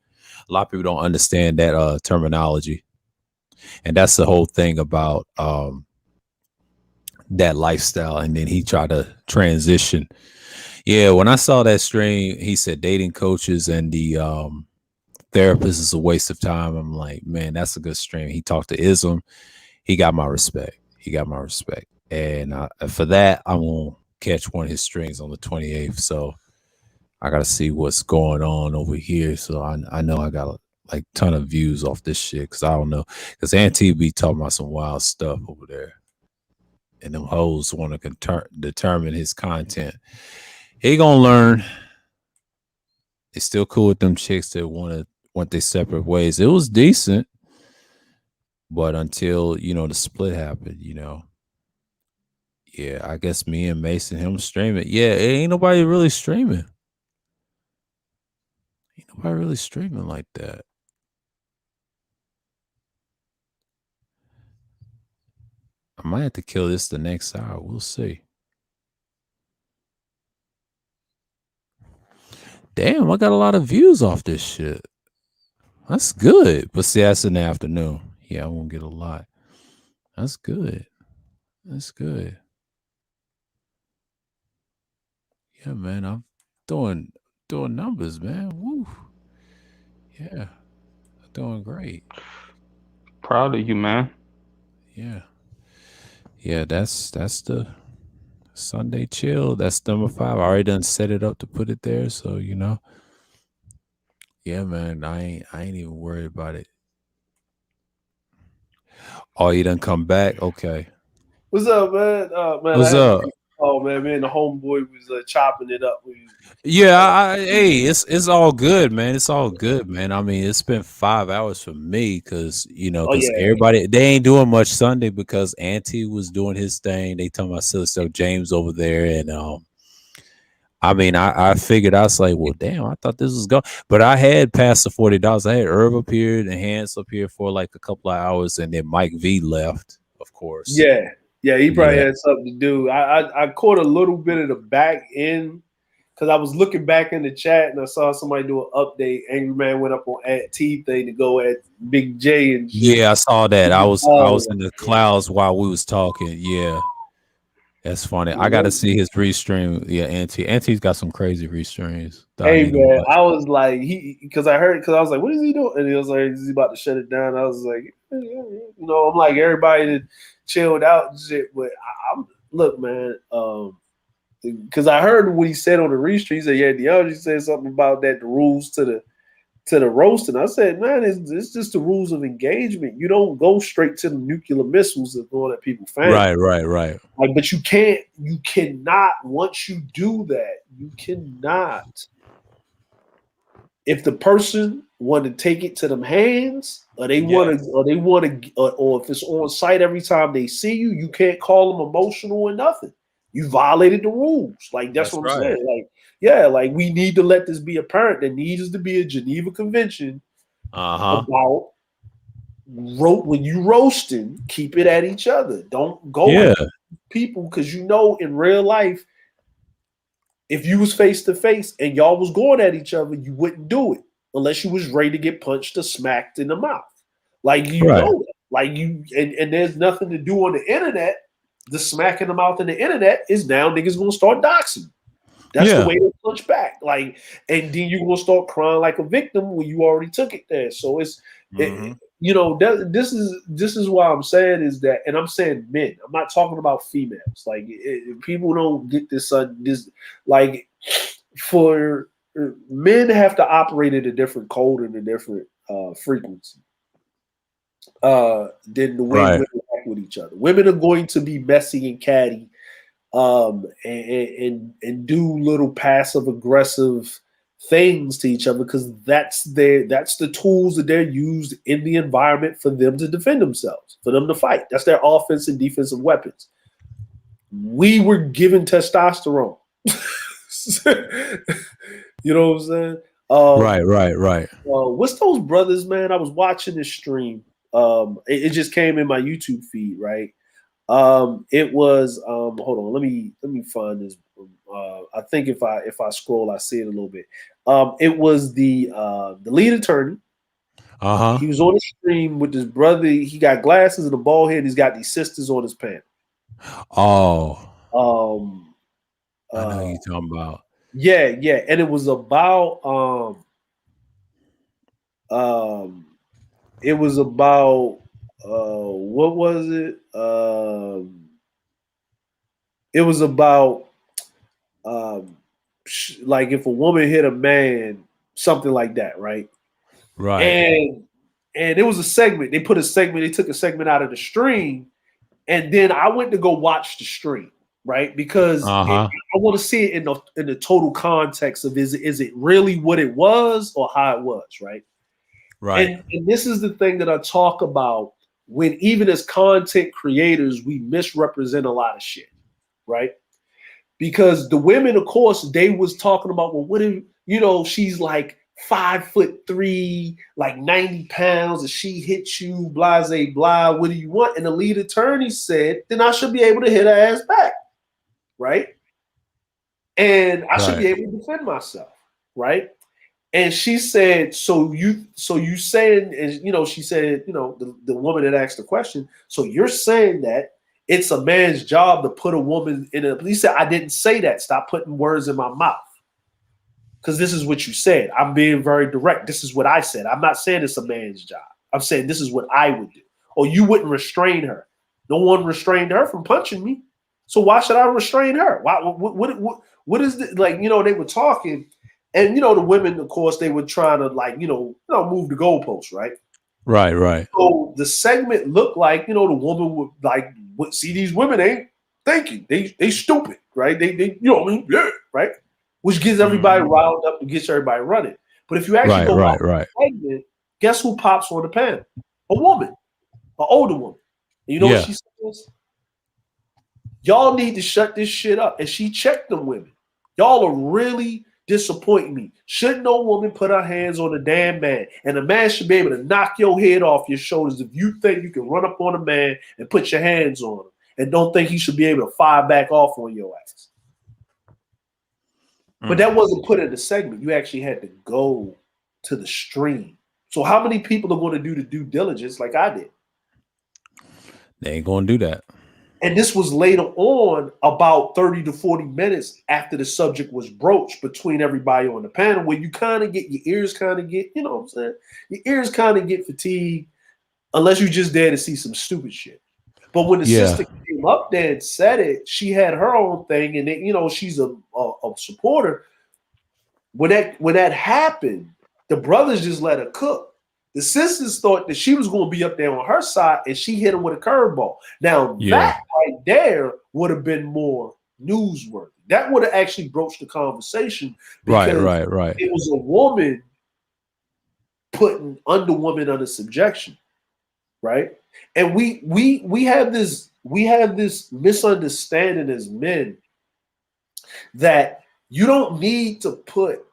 A lot of people don't understand that terminology. And that's the whole thing about that lifestyle. And then he tried to transition. Yeah, when I saw that stream, he said dating coaches and the therapist is a waste of time. I'm like, man, that's a good stream. He talked to Ism. He got my respect. And for that, I'm going to catch one of his streams on the 28th. So I got to see what's going on over here. So I know I got a ton of views off this shit, because I don't know. Because Auntie be talking about some wild stuff over there. And them hoes want to determine his content. He gonna learn. It's still cool with them chicks that went their separate ways. It was decent, but until the split happened, yeah, I guess me and Mason, him streaming. Yeah, ain't nobody really streaming. Ain't nobody really streaming like that. I might have to kill this the next hour. We'll see. Damn, I got a lot of views off this shit. That's good. But see, that's in the afternoon. Yeah, I won't get a lot. That's good. That's good. Yeah, man, I'm doing numbers, man. Woo. Yeah. I'm doing great. Proud of you, man. Yeah. Yeah, that's the Sunday chill. That's number 5. I already done set it up to put it there. So, yeah, man, I ain't even worried about it. Oh, you done come back? Okay. What's up, man? What's up? Oh man, me and the homeboy was chopping it up. Yeah, hey, it's all good, man. It's all good, man. I mean, it's been 5 hours for me, because everybody, they ain't doing much Sunday, because Auntie was doing his thing. They talking about Silly Stuff James over there, and I mean, I figured, I was like, well, damn, I thought this was going, but I had passed the $40. I had Irv up here and Hans up here for like a couple of hours, and then Mike V left, of course. Yeah, he probably had something to do. I caught a little bit of the back end, because I was looking back in the chat and I saw somebody do an update. Angry Man went up on @T thing to go at Big J and shit. Yeah, I saw that. I was in the clouds while we was talking. Yeah, that's funny. I got to see his restream. Yeah, Auntie's got some crazy restreams. Hey man, I was like, because I was like, what is he doing? And he was like, is he about to shut it down? I was like, I'm like, everybody that chilled out and shit. But look, man, because I heard what he said on the restream. He said, yeah, DeAndre said something about that, the rules to the roasting. I said, man, it's just the rules of engagement. You don't go straight to the nuclear missiles that going at people's families. Right. Like, but you cannot, once you do that, you cannot. If the person want to take it to them hands, or they want to, or if it's on site every time they see you, you can't call them emotional or nothing. You violated the rules. Like that's what I'm saying. Like, yeah, like we need to let this be apparent. There needs to be a Geneva Convention about when you roasting, keep it at each other. Don't go at people, because you know in real life, if you was face to face and y'all was going at each other, you wouldn't do it unless you was ready to get punched or smacked in the mouth. Like you know that. Like you and there's nothing to do on the internet. The smack in the mouth in the internet is now niggas gonna start doxing. That's the way to punch back. Like, and then you're gonna start crying like a victim when you already took it there. So it's you know, this is why I'm saying is that, and I'm saying men. I'm not talking about females. Like people don't get this. This like for men have to operate at a different code and a different frequency than the way women act with each other. Women are going to be messy and catty, and do little passive aggressive things to each other because that's the tools that they're used in the environment for them to defend themselves, for them to fight. That's their offense and defensive weapons. We were given testosterone. You know what I'm saying? Right. What's those brothers, man? I was watching this stream. It just came in my YouTube feed, right? It was hold on, let me find this. I think if I scroll, I see it a little bit. It was the lead attorney. He was on the stream with his brother. He got glasses and a bald head. He's got these sisters on his panel. I know who you're talking about. Yeah, and it was about what was it? It was about like if a woman hit a man, something like that, right? Right. And it was a segment. They took a segment out of the stream, and then I went to go watch the stream, right? Because I want to see it in the total context of is it really what it was or how it was, right? Right. And this is the thing that I talk about when even as content creators, we misrepresent a lot of shit, right? Because the women, of course, they was talking about, well, what if, she's like 5'3", like 90 pounds, and she hit you, blase blah, what do you want? And the lead attorney said, then I should be able to hit her ass back, right? And I should be able to defend myself, right? And she said, so you saying, and she said, the woman that asked the question, so you're saying that it's a man's job to put a woman in a, he said, I didn't say that. Stop putting words in my mouth. Because this is what you said. I'm being very direct. This is what I said. I'm not saying it's a man's job. I'm saying this is what I would do. Or you wouldn't restrain her. No one restrained her from punching me. So why should I restrain her? Why? What is the, like, they were talking, and the women, of course, they were trying to move the goalposts, right? Right. So the segment looked like, the woman would see these women ain't thinking. They stupid, right? They yeah, right? Which gets everybody riled up and gets everybody running. But if you actually go out the segment, guess who pops on the panel? A woman, an older woman. And you know what she says? Y'all need to shut this shit up. And she checked them women. Y'all are really disappointing me. Should no woman put her hands on a damn man? And a man should be able to knock your head off your shoulders if you think you can run up on a man and put your hands on him and don't think he should be able to fire back off on your ass. But that wasn't put in the segment. You actually had to go to the stream. So how many people are going to do the due diligence like I did? They ain't going to do that. And this was later on, about 30 to 40 minutes after the subject was broached between everybody on the panel, where you kind of get, your ears kind of get, what I'm saying? Your ears kind of get fatigued unless you just there to see some stupid shit. But when the sister came up there and said it, she had her own thing, and then, she's a supporter. When that happened, the brothers just let her cook. The sisters thought that she was going to be up there on her side, and she hit him with a curveball. Now, that right there would have been more newsworthy. That would have actually broached the conversation. Right. It was a woman putting woman under subjection, right? And we have this misunderstanding as men that you don't need to put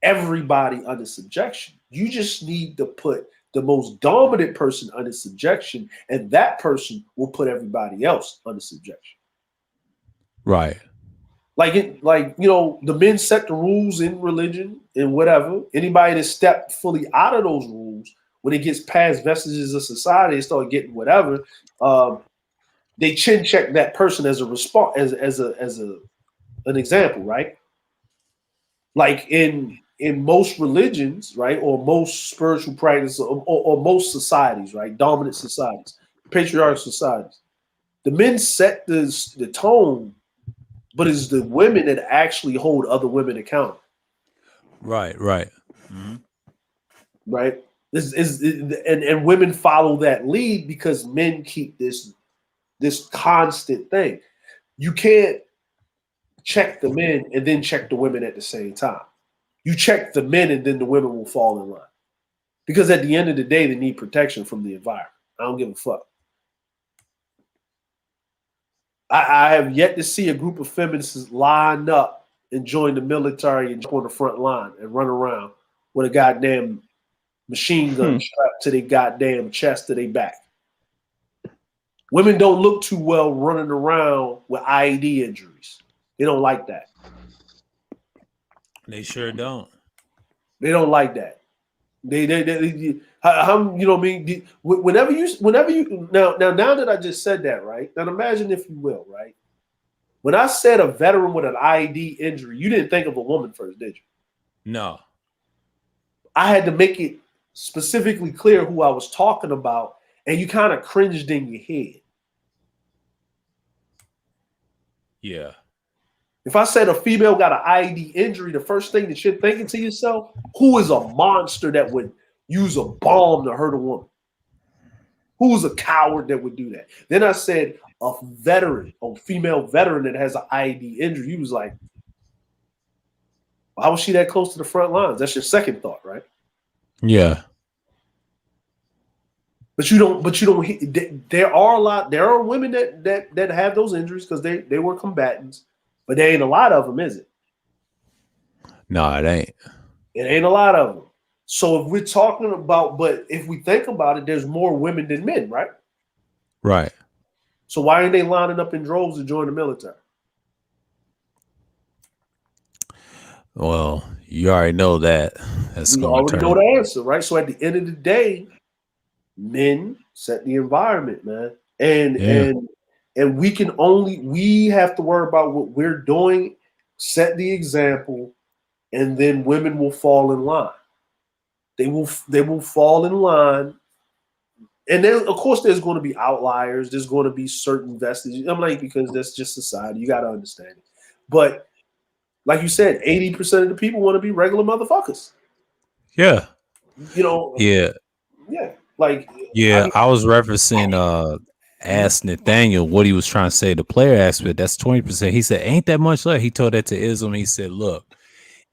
everybody under subjection. You just need to put the most dominant person under subjection, and that person will put everybody else under subjection. Right. Like the men set the rules in religion and whatever. Anybody that stepped fully out of those rules, when it gets past vestiges of society and start getting whatever, they chin check that person as a response, as an example, right? Like in most religions, right, or most spiritual practices, or most societies, right, dominant societies, patriarchal societies, the men set the tone, but it's the women that actually hold other women accountable. Right. Mm-hmm. Right. And women follow that lead because men keep this constant thing. You can't check the men and then check the women at the same time. You check the men and then the women will fall in line. Because at the end of the day, they need protection from the environment. I don't give a fuck. I have yet to see a group of feminists line up and join the military and jump on the front line and run around with a goddamn machine gun strapped to their goddamn chest to their back. Women don't look too well running around with IED injuries. They don't like that. They sure don't. They don't like that. How you know what I mean? Whenever you now that I just said that, right? Now imagine, if you will, right? When I said a veteran with an IED injury, you didn't think of a woman first, did you? No. I had to make it specifically clear who I was talking about, and you kind of cringed in your head. Yeah. If I said a female got an IED injury, the first thing that you're thinking to yourself, who is a monster that would use a bomb to hurt a woman? Who's a coward that would do that? Then I said a veteran, a female veteran that has an IED injury. He was like, why was she that close to the front lines? That's your second thought, right? Yeah. But you don't. There are women that have those injuries because they were combatants, but there ain't a lot of them, is it? No, it ain't. It ain't a lot of them. So if we're talking about, but if we think about it, there's more women than men, right? Right. So why ain't they lining up in droves to join the military? Well, you already know that. You already know the answer, right? So at the end of the day, men set the environment, man. And we have to worry about what we're doing, set the example, and then women will fall in line. They will fall in line. And then, of course, there's going to be outliers. There's going to be certain vestiges. I'm like, because that's just society. You got to understand it. But like you said, 80% of the people want to be regular motherfuckers. Yeah. You know. Yeah. Yeah. Like. Yeah, I was referencing Ask Nathaniel what he was trying to say. The player aspect, that's 20%. He said, ain't that much left? He told that to Islam. He said, look,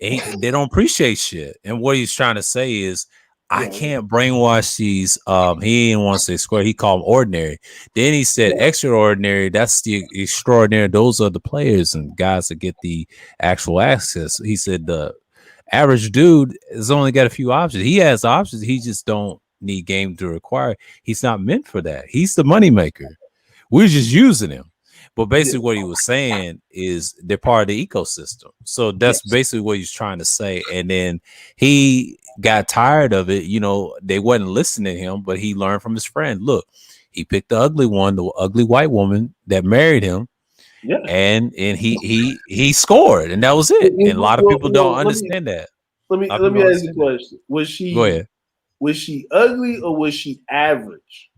they don't appreciate shit. And what he's trying to say is, I can't brainwash these. He didn't want to say square. He called them ordinary. Then he said extraordinary. That's the extraordinary. Those are the players and guys that get the actual access. He said the average dude has only got a few options. He has options. He just don't need game to require. He's not meant for that. He's the money maker. We're just using him. But basically what he was saying is they're part of the ecosystem. So that's basically what he's trying to say. And then he got tired of it. You know, they wasn't listening to him, but he learned from his friend. Look, he picked the ugly one, the ugly white woman that married him. Yeah. And he scored, and that was it. And a lot of people don't understand that. Let me ask you a question. Go ahead. Was she ugly or was she average?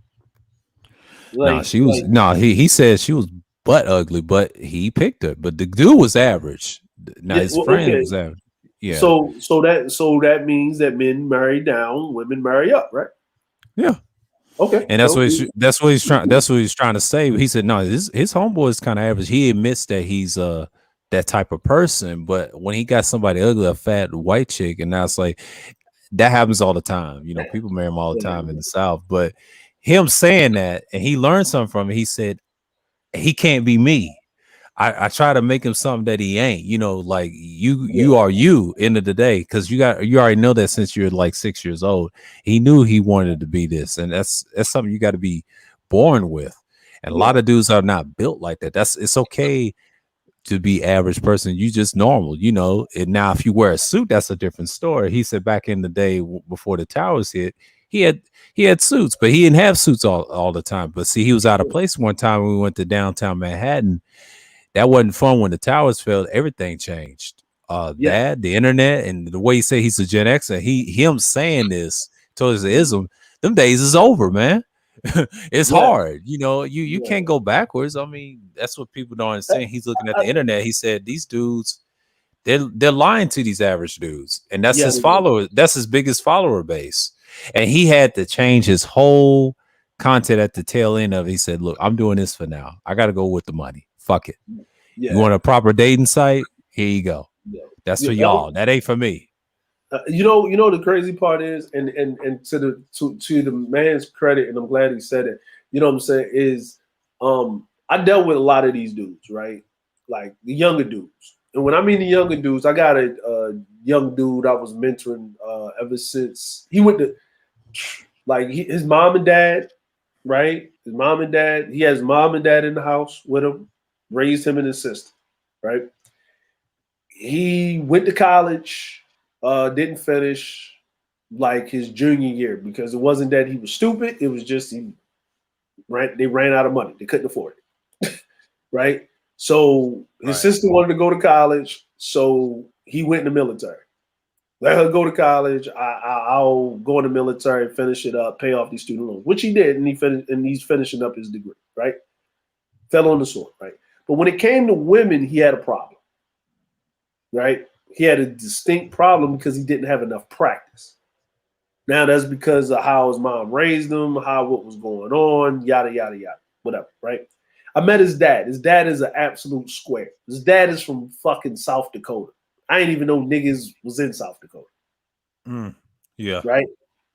Like, no, she was he said she was butt ugly, but he picked her. But the dude was average. Now his friend was average. Yeah. So that means that men marry down, women marry up, right? Yeah. Okay. And that's what he's trying to say. He said, no, his homeboy is kind of average. He admits that he's that type of person, but when he got somebody ugly, a fat white chick, and now it's like that happens all the time. You know, people marry him all the time in the South. But him saying that, and he learned something from it, he said, he can't be me. I try to make him something that he ain't, you know, like you are you end of the day, because you already know that since you're like 6 years old. He knew he wanted to be this, and that's something you got to be born with. And a lot of dudes are not built like that. It's okay to be average person. You just normal, you know. And now if you wear a suit, that's a different story. He said back in the day before the towers hit, he had suits, but he didn't have suits all the time. But see, he was out of place one time when we went to downtown Manhattan. That wasn't fun. When the towers fell, everything changed. That, the internet, and the way he said he's a Gen Xer, him saying this towards the ism, them days is over, man. It's hard, you know. You can't go backwards. I mean, that's what people don't understand. He's looking at the internet. He said these dudes, they're lying to these average dudes, and that's his follower. That's his biggest follower base, and he had to change his whole content at the tail end of it. He said, "Look, I'm doing this for now. I got to go with the money. Fuck it. You want a proper dating site? Here you go. That's for y'all. That ain't for me." You know the crazy part is, and to the man's credit, and I'm glad he said it. You know what I'm saying is, I dealt with a lot of these dudes, right? Like the younger dudes, and when I mean the younger dudes, I got a young dude I was mentoring ever since he went to, like, his mom and dad, right? His mom and dad. He has mom and dad in the house with him, raised him and his sister, right? He went to college. Didn't finish like his junior year because it wasn't that he was stupid. It was just they ran out of money. They couldn't afford it. Right? So his sister wanted to go to college. So he went in the military. Let her go to college. I'll go in the military, finish it up, pay off these student loans, which he did. And he's finishing up his degree, right? Fell on the sword, right? But when it came to women, he had a problem, right? He had a distinct problem because he didn't have enough practice. Now that's because of how his mom raised him, what was going on, yada, yada, yada, whatever, right? I met his dad. His dad is an absolute square. His dad is from fucking South Dakota. I didn't even know niggas was in South Dakota. Yeah.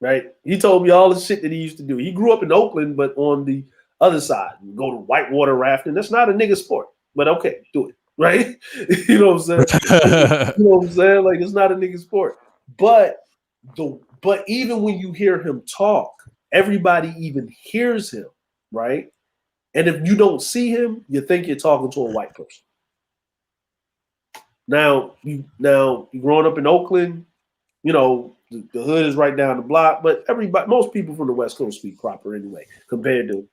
Right. He told me all the shit that he used to do. He grew up in Oakland, but on the other side, you go to whitewater rafting. That's not a nigga sport, but okay, do it. Right? You know what I'm saying? You know what I'm saying? Like, it's not a nigga sport. But even when you hear him talk, everybody even hears him, right? And if you don't see him, you think you're talking to a white person. Now you growing up in Oakland, you know, the hood is right down the block, but most people from the West Coast speak proper anyway, compared to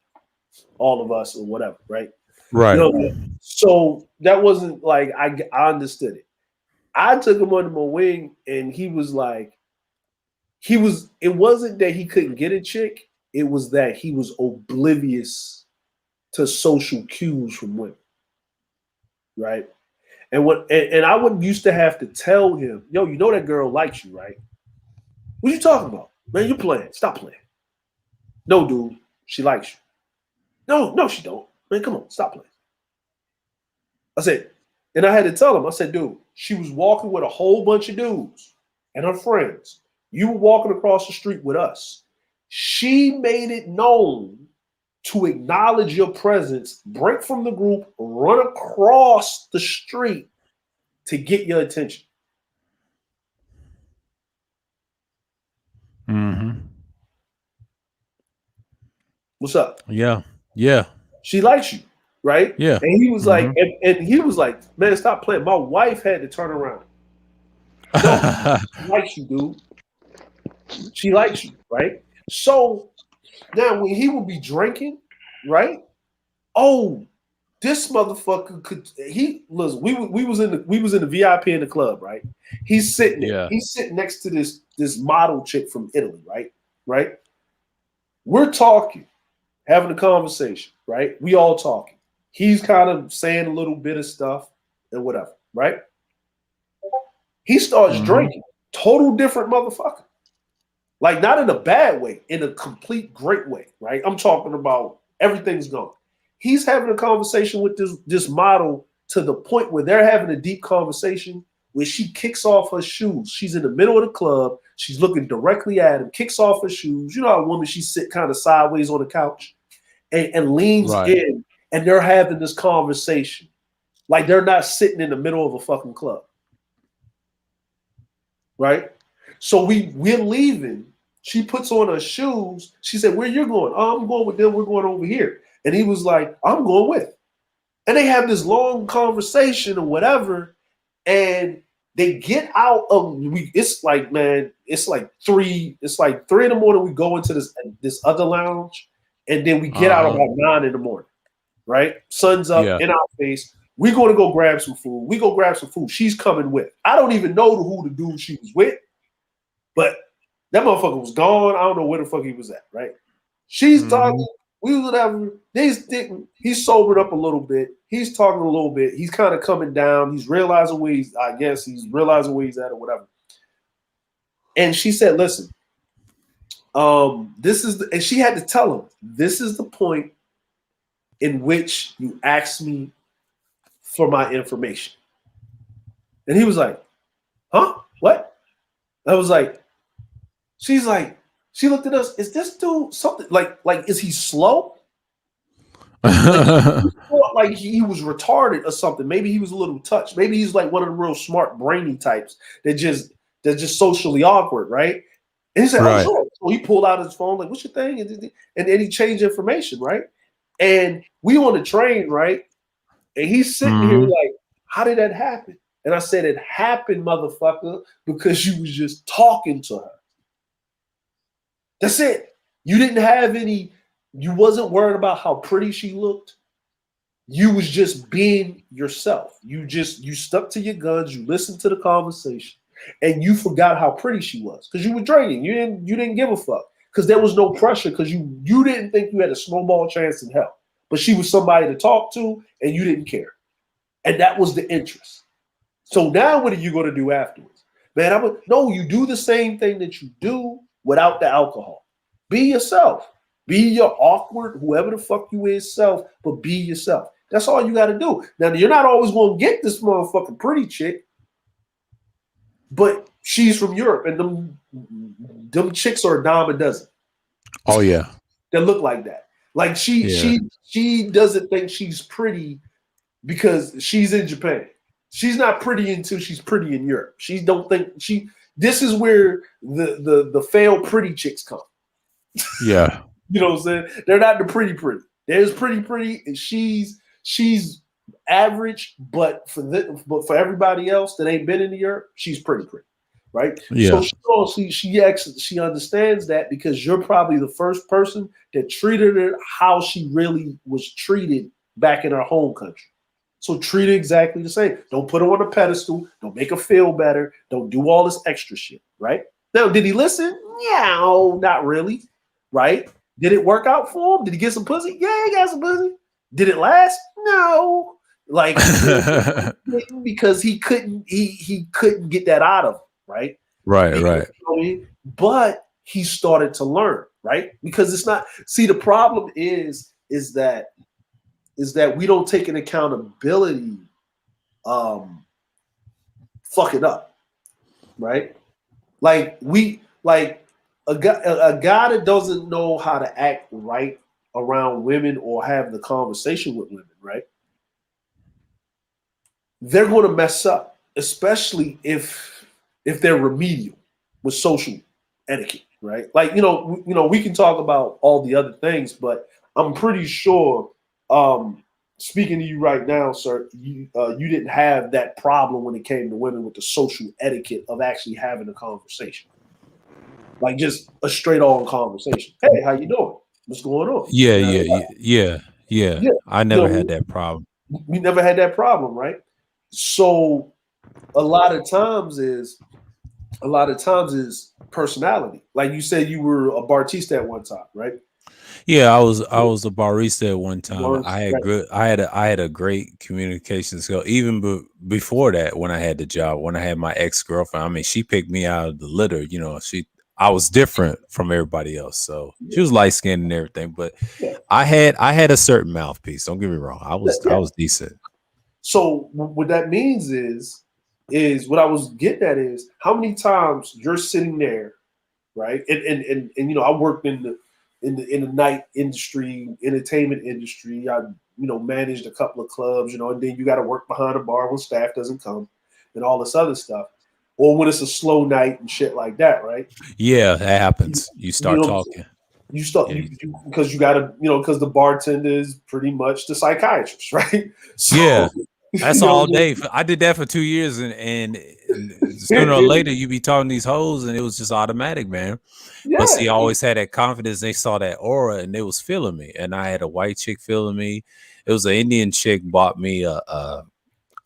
all of us or whatever, right? Right. You know, so that wasn't like I understood it. I took him under my wing, and he was like, it wasn't that he couldn't get a chick, it was that he was oblivious to social cues from women. Right. And I would used to have to tell him, yo, you know that girl likes you, right? What you talking about? Man, you playing. Stop playing. No, dude, she likes you. No, she don't. Man, come on, stop playing. I said, and I had to tell him, I said, dude, she was walking with a whole bunch of dudes and her friends. You were walking across the street with us. She made it known to acknowledge your presence, break from the group, run across the street to get your attention. Mm-hmm. What's up? Yeah. She likes you, right? Yeah. And he was like, and he was like, man, stop playing. My wife had to turn around. No, she likes you, dude. She likes you, right? So now when he would be drinking, right? Oh, this motherfucker listen, we was in the VIP in the club, right? He's sitting there. He's sitting next to this model chick from Italy, right? We're talking, having a conversation, right? We all talking. He's kind of saying a little bit of stuff and whatever, right? He starts drinking. Total different motherfucker. Like, not in a bad way, in a complete great way, right? I'm talking about everything's gone. He's having a conversation with this model to the point where they're having a deep conversation where she kicks off her shoes. She's in the middle of the club. She's looking directly at him, kicks off her shoes. You know how a woman, she sit kind of sideways on the couch and leans in, and they're having this conversation, Like they're not sitting in the middle of a fucking club. Right? So we're leaving. She puts on her shoes. She said, "Where you going?" "Oh, I'm going with them. We're going over here." And he was like, "I'm going with." And they have this long conversation or whatever. And they get out of it's like, man, it's like 3 in the morning. We go into this other lounge, and then we get out about 9 in the morning. Right? Sun's up in our face. We're going to go grab some food. We go grab some food. She's coming with. I don't even know who the dude she was with, but that motherfucker was gone. I don't know where the fuck he was at, right? She's talking. We was whatever. He's sobered up a little bit. He's talking a little bit. He's kind of coming down. He's realizing where he's realizing where he's at or whatever. And she said, "Listen, and she had to tell him, this is the point in which you asked me for my information." And he was like, "Huh? What?" I was like, she looked at us. Is this dude something like is he slow? Like he was retarded or something. Maybe he was a little touched. Maybe he's like one of the real smart, brainy types that just socially awkward, right? And he said, "Oh, sure." So he pulled out his phone, like, "What's your thing?" And then he changed information, right? And we on the train, right? And he's sitting here like, "How did that happen?" And I said, "It happened, motherfucker, because you was just talking to her. That's it. You didn't have any, you wasn't worried about how pretty she looked. You was just being yourself. You stuck to your guns, you listened to the conversation, and you forgot how pretty she was because you were drinking. You didn't give a fuck because there was no pressure because you didn't think you had a snowball chance in hell. But she was somebody to talk to, and you didn't care. And that was the interest. So now what are you going to do afterwards? Man, no, you do the same thing that you do without the alcohol. Be yourself. Be your awkward, whoever the fuck you is self, but be yourself. That's all you got to do. Now, you're not always going to get this motherfucking pretty chick, but she's from Europe, and them chicks are a dime a dozen. Oh, yeah. That look like that. Like she doesn't think she's pretty because she's in Japan. She's not pretty until she's pretty in Europe. She don't think this is where the failed pretty chicks come. Yeah. You know what I'm saying? They're not the pretty. There's pretty, and she's average, but for everybody else that ain't been in Europe, she's pretty, right? Yeah. So she understands that because you're probably the first person that treated her how she really was treated back in her home country. So treat her exactly the same. Don't put her on a pedestal. Don't make her feel better. Don't do all this extra shit, right? Now, did he listen? No, not really, right? Did it work out for him? Did he get some pussy? Yeah, he got some pussy. Did it last? No. Like because he couldn't get that out of him, right? Right. You know what I mean? But he started to learn, right? Because it's not. See, the problem is that we don't take an accountability, fuck it up, right? Like a guy that doesn't know how to act right around women or have the conversation with women, right? They're going to mess up, especially if they're remedial with social etiquette, right? Like we can talk about all the other things, but I'm pretty sure. Speaking to you right now, sir, you didn't have that problem when it came to women with the social etiquette of actually having a conversation, like just a straight on conversation. Hey, how you doing? What's going on? Yeah. I never had that problem. We never had that problem, right? So a lot of times is personality. Like you said, you were a bartista at one time, right? Yeah, I was a barista at one time. I had a great communication skill. Even before that, when I had the job, when I had my ex-girlfriend, I mean, she picked me out of the litter. I was different from everybody else. So she was light skinned and everything, but I had a certain mouthpiece. Don't get me wrong. I was decent. So what that means is what I was getting at is how many times you're sitting there, right? And I worked in the night industry, entertainment industry. I managed a couple of clubs, and then you got to work behind the bar when staff doesn't come and all this other stuff. Or when it's a slow night and shit like that, right? Yeah, that happens. You start talking. You start because you got to, because the bartender is pretty much the psychiatrist, right? So, yeah, that's all day. I did that for 2 years, and sooner or later you be talking to these hoes, and it was just automatic, man. Yeah. But see, I always had that confidence. They saw that aura, and they was feeling me. And I had a white chick feeling me. It was an Indian chick bought me a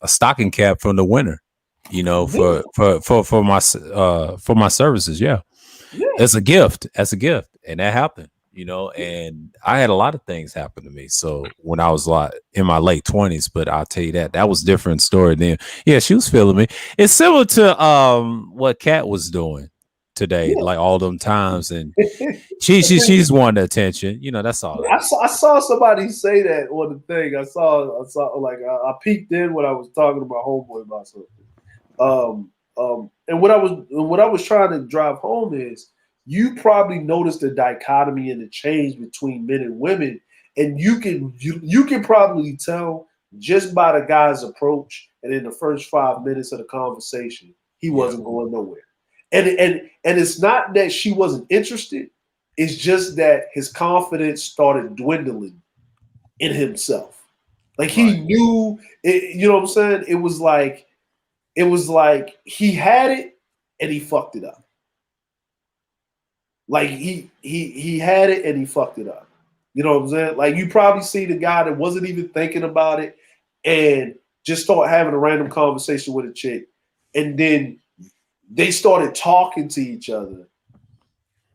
stocking cap from the winter. For my services, yeah. As a gift, and that happened, and I had a lot of things happen to me. So when I was in my late 20s, but I'll tell you that was a different story then. Yeah, she was feeling me. It's similar to what Kat was doing today, like all them times, and she's wanting attention. That's all. I saw somebody say that on the thing. I saw like I peeked in when I was talking to my homeboy about something. And what I was trying to drive home is you probably noticed the dichotomy and the change between men and women, and you can probably tell just by the guy's approach and in the first 5 minutes of the conversation, he wasn't going nowhere. And it's not that she wasn't interested, it's just that his confidence started dwindling in himself. Like he knew it, you know what I'm saying? It was like he had it and he fucked it up. Like he had it and he fucked it up. You know what I'm saying? Like you probably see the guy that wasn't even thinking about it and just start having a random conversation with a chick. And then they started talking to each other.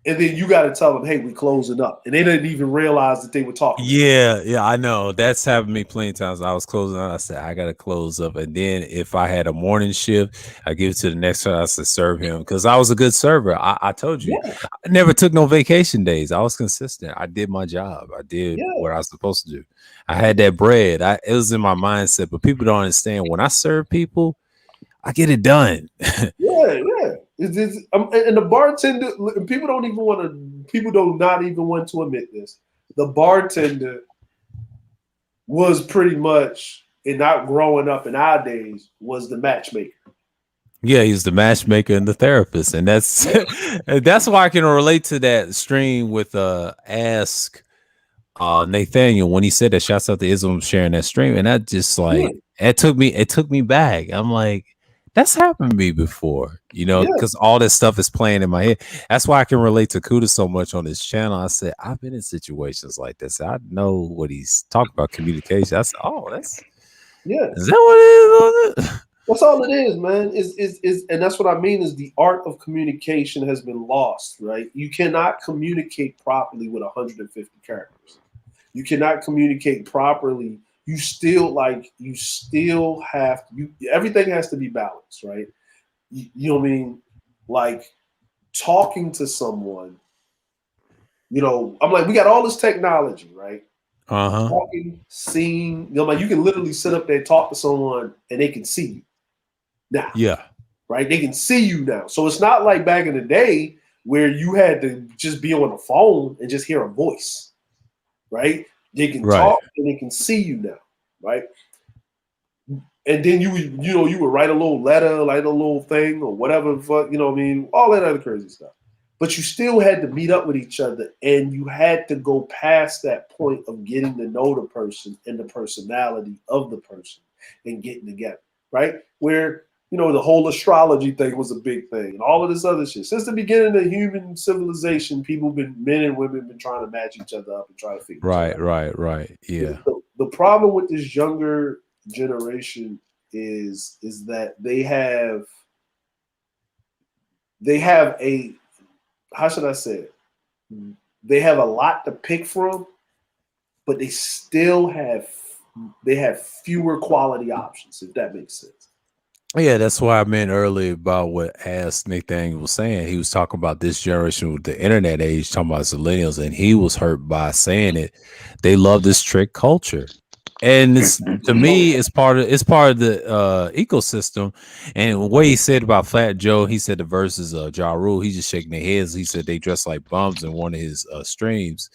And then you got to tell them, hey, we closing up. And they didn't even realize that they were talking. Yeah, I know. That's happened to me plenty of times. I was closing up. I said, I got to close up. And then if I had a morning shift, I give it to the next one. I said, serve him. Because I was a good server. I told you. Yeah. I never took no vacation days. I was consistent. I did my job. I did what I was supposed to do. I had that bread. It was in my mindset. But people don't understand. When I serve people, I get it done. Yeah. And the bartender, people don't not even want to admit this. The bartender was pretty much, and not growing up in our days, was the matchmaker. Yeah, he's the matchmaker and the therapist. And that's why I can relate to that stream with Ask Nathaniel when he said that. Shouts out to Islam sharing that stream. And that just it took me back. I'm like, that's happened to me before, because all this stuff is playing in my head. That's why I can relate to Kuda so much on this channel. I said, I've been in situations like this. I know what he's talking about, communication. I said, is that what it is? That's all it is, man. And that's what I mean is the art of communication has been lost, right? You cannot communicate properly with 150 characters. You cannot communicate properly. You still have everything has to be balanced, right? You know what I mean? Like talking to someone, I'm like, we got all this technology, right? Talking, seeing, like you can literally sit up there and talk to someone and they can see you now. Yeah. Right? They can see you now. So it's not like back in the day where you had to just be on the phone and just hear a voice, right? They can talk and they can see you now, right? And then you would write a little letter, like a little thing or whatever, all that other crazy stuff. But you still had to meet up with each other, and you had to go past that point of getting to know the person and the personality of the person and getting together, right? Where the whole astrology thing was a big thing, and all of this other shit. Since the beginning of human civilization, men and women, been trying to match each other up and try to figure. Right. Yeah. The problem with this younger generation is that they have a, how should I say it? They have a lot to pick from, but they still have fewer quality options, if that makes sense. Yeah, that's why I meant earlier about what Ask Nathaniel was saying. He was talking about this generation with the internet age, talking about millennials, and he was hurt by saying it. They love this trick culture. And it's, to me, it's part of the ecosystem. And what he said about Fat Joe, he said the verses of Ja Rule, he's just shaking their heads. He said they dress like bums in one of his streams.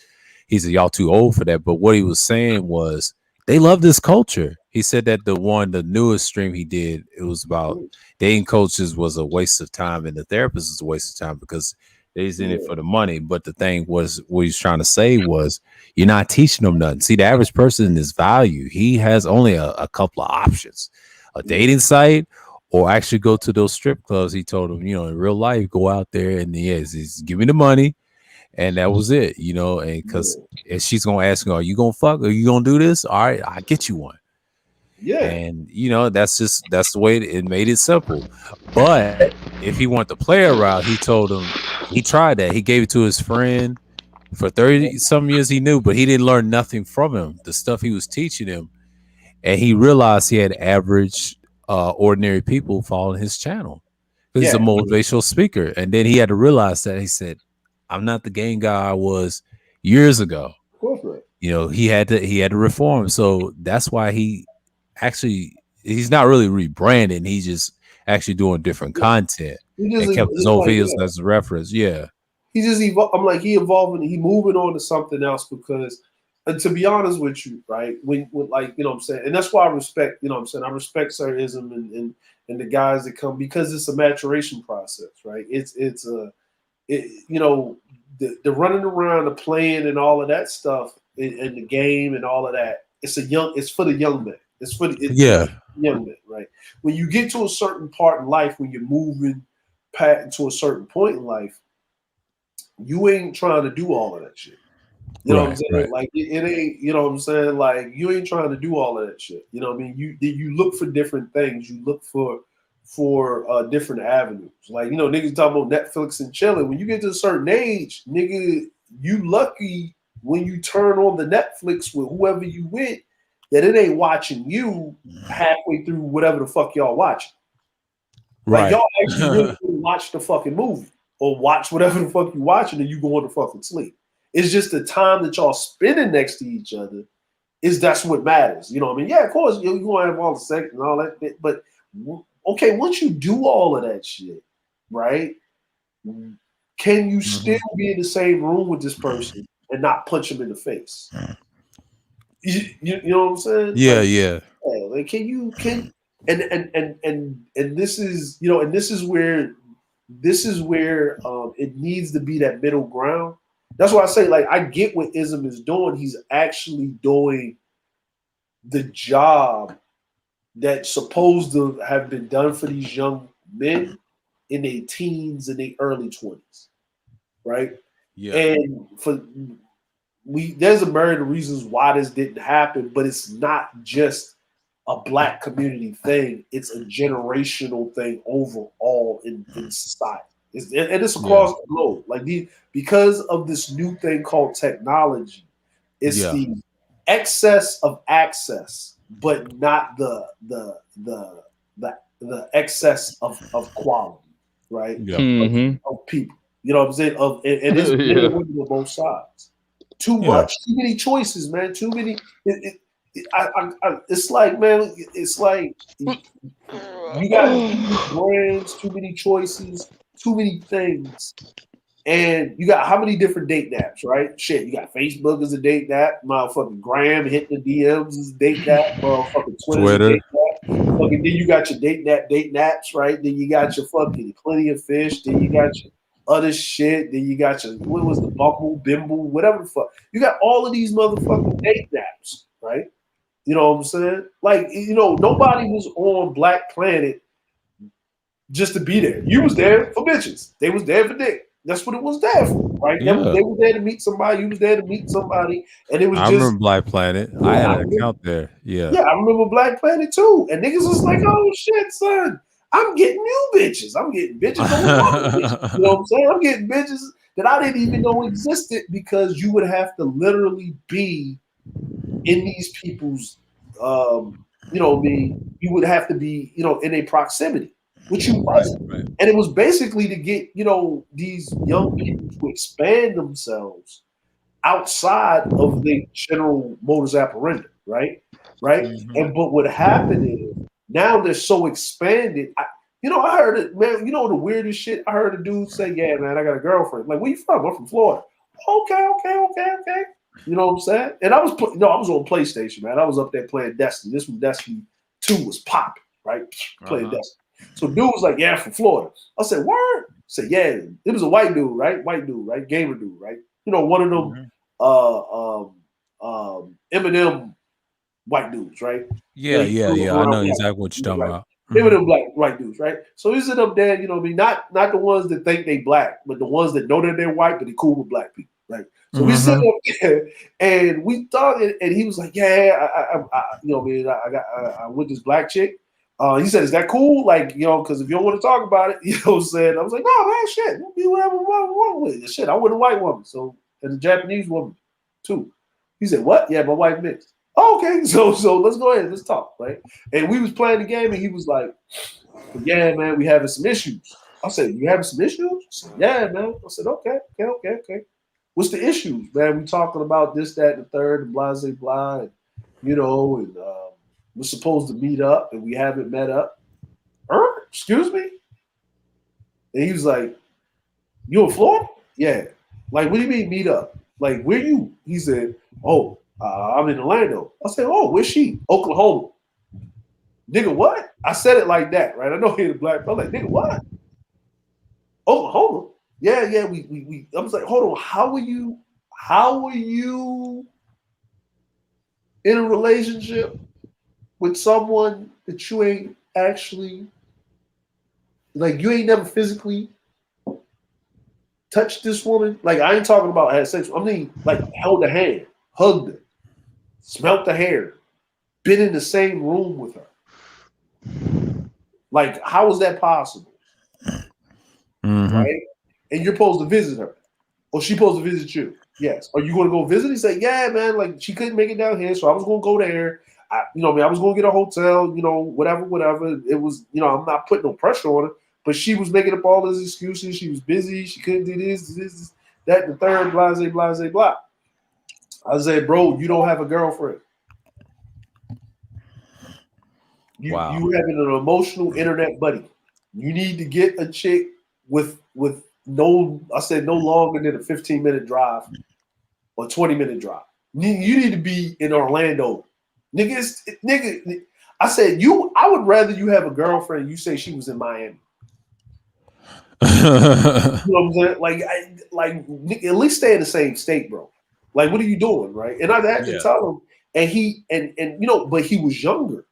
He said, y'all too old for that. But what he was saying was they love this culture. He said that the newest stream he did, it was about dating coaches was a waste of time, and the therapist is a waste of time because they's in it for the money. But the thing was, what he's trying to say was, you're not teaching them nothing. See, the average person is value. He has only a couple of options: a dating site, or actually go to those strip clubs. He told him, in real life, go out there and he's give me the money. And that was it, and because she's gonna ask him, are you gonna fuck? Are you gonna do this? All right, I'll get you one. Yeah. And that's the way it made it simple. But if he wanted to play a route, he told him he tried that. He gave it to his friend for 30 some years he knew, but he didn't learn nothing from him. The stuff he was teaching him, and he realized he had average, ordinary people following his channel. He's a motivational speaker, and then he had to realize that. He said, I'm not the game guy I was years ago. Of course not. He had to reform. So that's why he's not really rebranding. He's just actually doing different content and kept his old videos as a reference. Yeah. He just evolved. I'm like, he evolving, he moving on to something else because, and to be honest with you, right? When like, what I'm saying, and that's why I respect, what I'm saying, I respect Sir Ism and the guys that come, because it's a maturation process, right? The running around, the playing, and all of that stuff, and the game and all of that. It's for the young man. It's for the young man, right? When you get to a certain part in life, when you're moving to a certain point in life, you ain't trying to do all of that shit. You know what I'm saying? Right. Like it ain't. You know what I'm saying? Like you ain't trying to do all of that shit. You know what I mean? You look for different things. You look for different avenues. Like, niggas talking about Netflix and chilling. When you get to a certain age, nigga, you lucky when you turn on the Netflix with whoever you with, that it ain't watching you halfway through whatever the fuck y'all watching. Right. Like, y'all actually really watch the fucking movie or watch whatever the fuck you watching, and you go to fucking sleep. It's just the time that y'all spending next to each other that's what matters. You know what I mean? Yeah, of course, you're going to have all the sex and all that, but okay, once you do all of that shit, right? Can you still be in the same room with this person and not punch him in the face? You know what I'm saying? Yeah. Like, and this is, and this is where it needs to be that middle ground. That's why I say, like, I get what Ism is doing. He's actually doing the job that's supposed to have been done for these young men in their teens and their early 20s, right? Yeah. And there's a myriad of reasons why this didn't happen, but it's not just a Black community thing. It's a generational thing overall in society. It's across the globe. Like, because of this new thing called technology, it's the excess of access, but not the excess of quality, right? Of people. You know what I'm saying? And it's men and women on both sides. Too much, too many choices, man. Too many. It's like, man, it's like you got brands, too many choices, too many things. And you got how many different date apps, right? Shit, you got Facebook as a date app, motherfucking Graham hitting the DMs as a date app, motherfucking Twitter. Date app. Fucking, then you got your date apps, right? Then you got your fucking Plenty of Fish. Then you got your other shit. Then you got your, what was the Bumble, Bimble, whatever the fuck. You got all of these motherfucking date apps, right? You know what I'm saying? Like, nobody was on Black Planet just to be there. You was there for bitches. They was there for dick. That's what it was there for, right? Yeah. They were there to meet somebody. You was there to meet somebody, and it was I remember Black Planet. I had an account there. Yeah, I remember Black Planet too. And niggas was like, "Oh shit, son, I'm getting new bitches. I'm getting bitches. Bitches. You know what I'm saying? I'm getting bitches that I didn't even know existed, because you would have to literally be in these people's, you would have to be, in a proximity, which you wasn't. Right. And it was basically to get, these young people to expand themselves outside of the general modus operandi, right? And but what happened is, now they're so expanded. I heard it, man. The weirdest shit. I heard a dude say, "Yeah, man, I got a girlfriend." Like, where you from? I'm from Florida. Okay. You know what I'm saying? And I was I was on PlayStation, man. I was up there playing Destiny. This was Destiny 2 was popping, right? Playing Destiny. So dude was like, yeah, from Florida. I said, word? I said, yeah. It was a white dude, right? White dude, right? Gamer dude, right? You know, one of them Eminem white dudes, right? Yeah. I know exactly what you're talking about. Them black white dudes, right? So he's up there, you know what I mean? Not the ones that think they black, but the ones that know that they're white, but they cool with black people, right? So we sit up there and we thought, and he was like, yeah, I you know what I mean? I with this black chick. He said, is that cool? Like, you know, because if you don't want to talk about it, you know what I'm saying? I was like, no, man, shit, we'll be whatever we want with it. Shit, I'm with a white woman, so, and a Japanese woman, too. He said, what? Yeah, my wife mixed. Oh, okay, so let's go ahead, let's talk, right? And we was playing the game, and he was like, yeah, man, we having some issues. I said, you having some issues? He said, yeah, man. I said, okay. What's the issues, man? We talking about this, that, and the third, and blah, blah, blah, and, you know, and we're supposed to meet up, and we haven't met up. Excuse me? And he was like, you in Florida? Yeah. Like, what do you mean meet up? Like, where you? He said, oh, I'm in Orlando. I said, oh, where's she? Oklahoma. Nigga, what? I said it like that, right? I know he the black. I'm like, nigga, what? Oklahoma? Yeah. We. I was like, hold on. How are you in a relationship with someone that you ain't actually, like, you ain't never physically touched this woman? Like, I ain't talking about had sex. I mean, like, held her hand, hugged her, smelt the hair, been in the same room with her. Like, how is that possible? Right? And you're supposed to visit her. Or she's supposed to visit you. Yes. Are you going to go visit? He said, yeah, man. Like, she couldn't make it down here, so I was going to go there. I was going to get a hotel, you know, whatever. It was, you know, I'm not putting no pressure on her, but she was making up all these excuses. She was busy. She couldn't do this, that, the third, blah, blah, blah, blah. I said, bro, you don't have a girlfriend. You having an emotional internet buddy. You need to get a chick with no longer than a 15-minute drive or 20-minute drive. You need to be in Orlando. Nigga, I said, I would rather you have a girlfriend, you say she was in Miami. You know what I'm saying? Like, at least stay in the same state, bro. Like, what are you doing, right? And I had to tell him, and he but he was younger.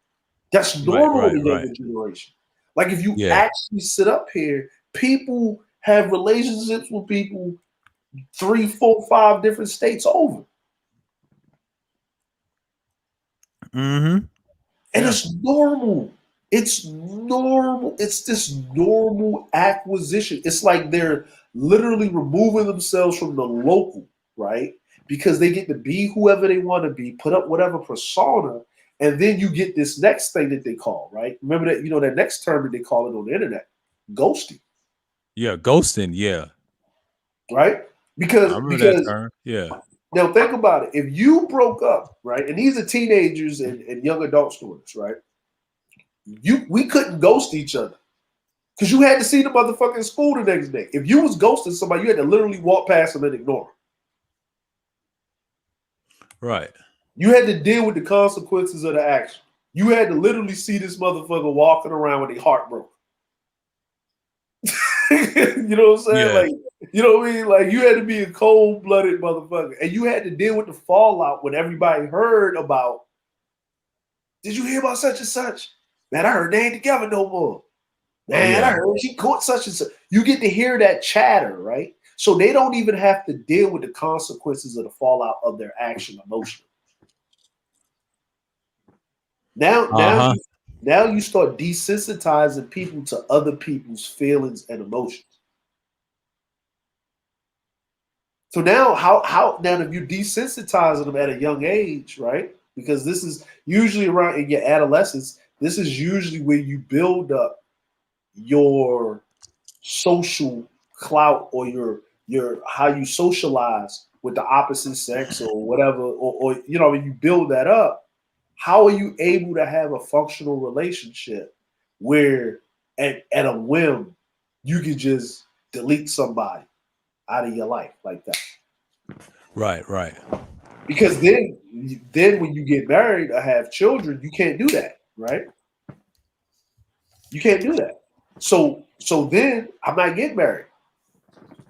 That's normal in the younger generation. Like, if you actually sit up here, people have relationships with people 3, 4, 5 different states over. And it's normal. It's normal. It's this normal acquisition. It's like they're literally removing themselves from the local, right? Because they get to be whoever they want to be, put up whatever persona, and then you get this next thing that they call, right? Remember that, that next term that they call it on the internet, ghosting. Yeah, ghosting, yeah. Right? Because that term. Yeah. Now think about it. If you broke up, right, and these are teenagers and young adult students, right? We couldn't ghost each other because you had to see the motherfucker in school the next day. If you was ghosting somebody, you had to literally walk past them and ignore them. Right. You had to deal with the consequences of the action. You had to literally see this motherfucker walking around with a heart broke. You know what I'm saying? Yeah. Like, you know what I mean? Like, you had to be a cold-blooded motherfucker. And you had to deal with the fallout when everybody heard about, did you hear about such and such? Man, I heard they ain't together no more. Man, I heard she caught such and such. You get to hear that chatter, right? So they don't even have to deal with the consequences of the fallout of their action emotionally. Now you start desensitizing people to other people's feelings and emotions. So now now if you're desensitizing them at a young age, right? Because this is usually around in your adolescence, this is usually where you build up your social clout or your how you socialize with the opposite sex or whatever, or when you build that up. How are you able to have a functional relationship where at a whim you can just delete somebody out of your life like that? Right. Because then when you get married or have children, you can't do that, right? You can't do that. So then I'm not getting married.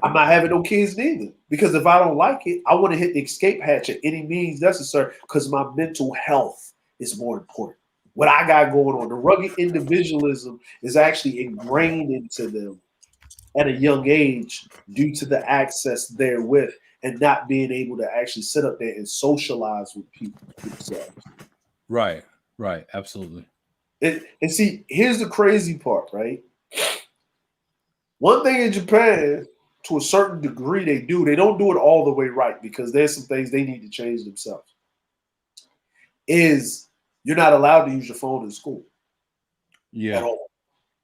I'm not having no kids neither. Because if I don't like it, I want to hit the escape hatch at any means necessary because my mental health is more important. What I got going on, the rugged individualism is actually ingrained into them at a young age due to the access therewith and not being able to actually sit up there and socialize with people themselves. Right, absolutely. And see, here's the crazy part, right? One thing in Japan, to a certain degree, they don't do it all the way right because there's some things they need to change themselves. Is you're not allowed to use your phone in school. Yeah. At all.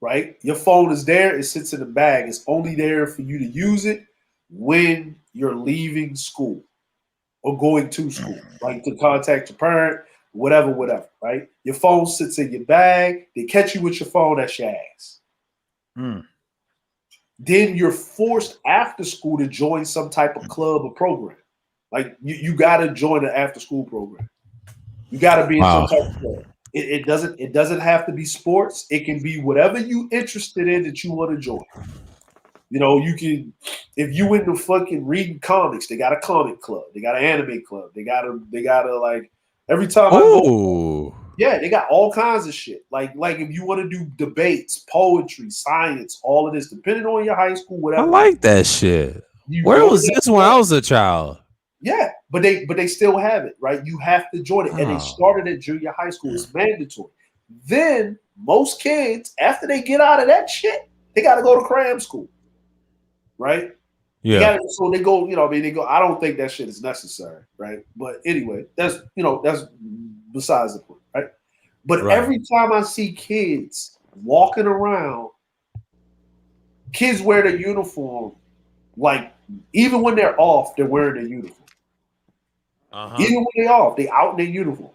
Right? Your phone is there, it sits in the bag. It's only there for you to use it when you're leaving school or going to school, like to contact your parent, whatever, right? Your phone sits in your bag. They catch you with your phone, that's your ass. Then you're forced after school to join some type of club or program. Like you got to join an after school program. You got to be in some type of club. It doesn't have to be sports. It can be whatever you interested in that you want to join. You know, you can, if you into fucking reading comics, they got a comic club. They got an anime club. They got a like every time I go, yeah, they got all kinds of shit. Like if you want to do debates, poetry, science, all of this, depending on your high school, whatever. I like that shit. Where was this when I was a child? Yeah, but they still have it, right? You have to join it. And they started at junior high school. It's mandatory. Then most kids, after they get out of that shit, they got to go to cram school, right? Yeah. So they go, they go, I don't think that shit is necessary, right? But anyway, that's besides the point, right? But every time I see kids walking around, kids wear their uniform, like even when they're off, they're wearing their uniform. Even when they're off, they out in their uniform.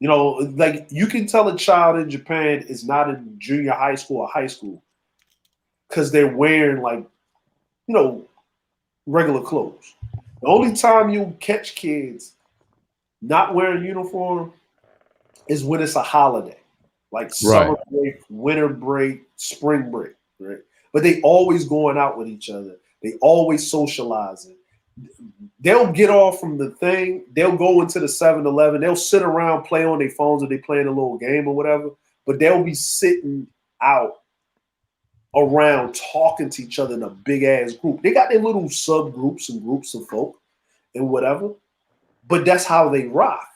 You know, like you can tell a child in Japan is not in junior high school or high school because they're wearing like, regular clothes. The only time you catch kids not wearing uniform is when it's a holiday, like summer break, winter break, spring break, right? But they always going out with each other. They always socializing. They'll get off from the thing. They'll go into the 7-Eleven. They'll sit around, play on their phones, or they playing a little game or whatever. But they'll be sitting out around talking to each other in a big ass group. They got their little subgroups and groups of folk and whatever. But that's how they rock.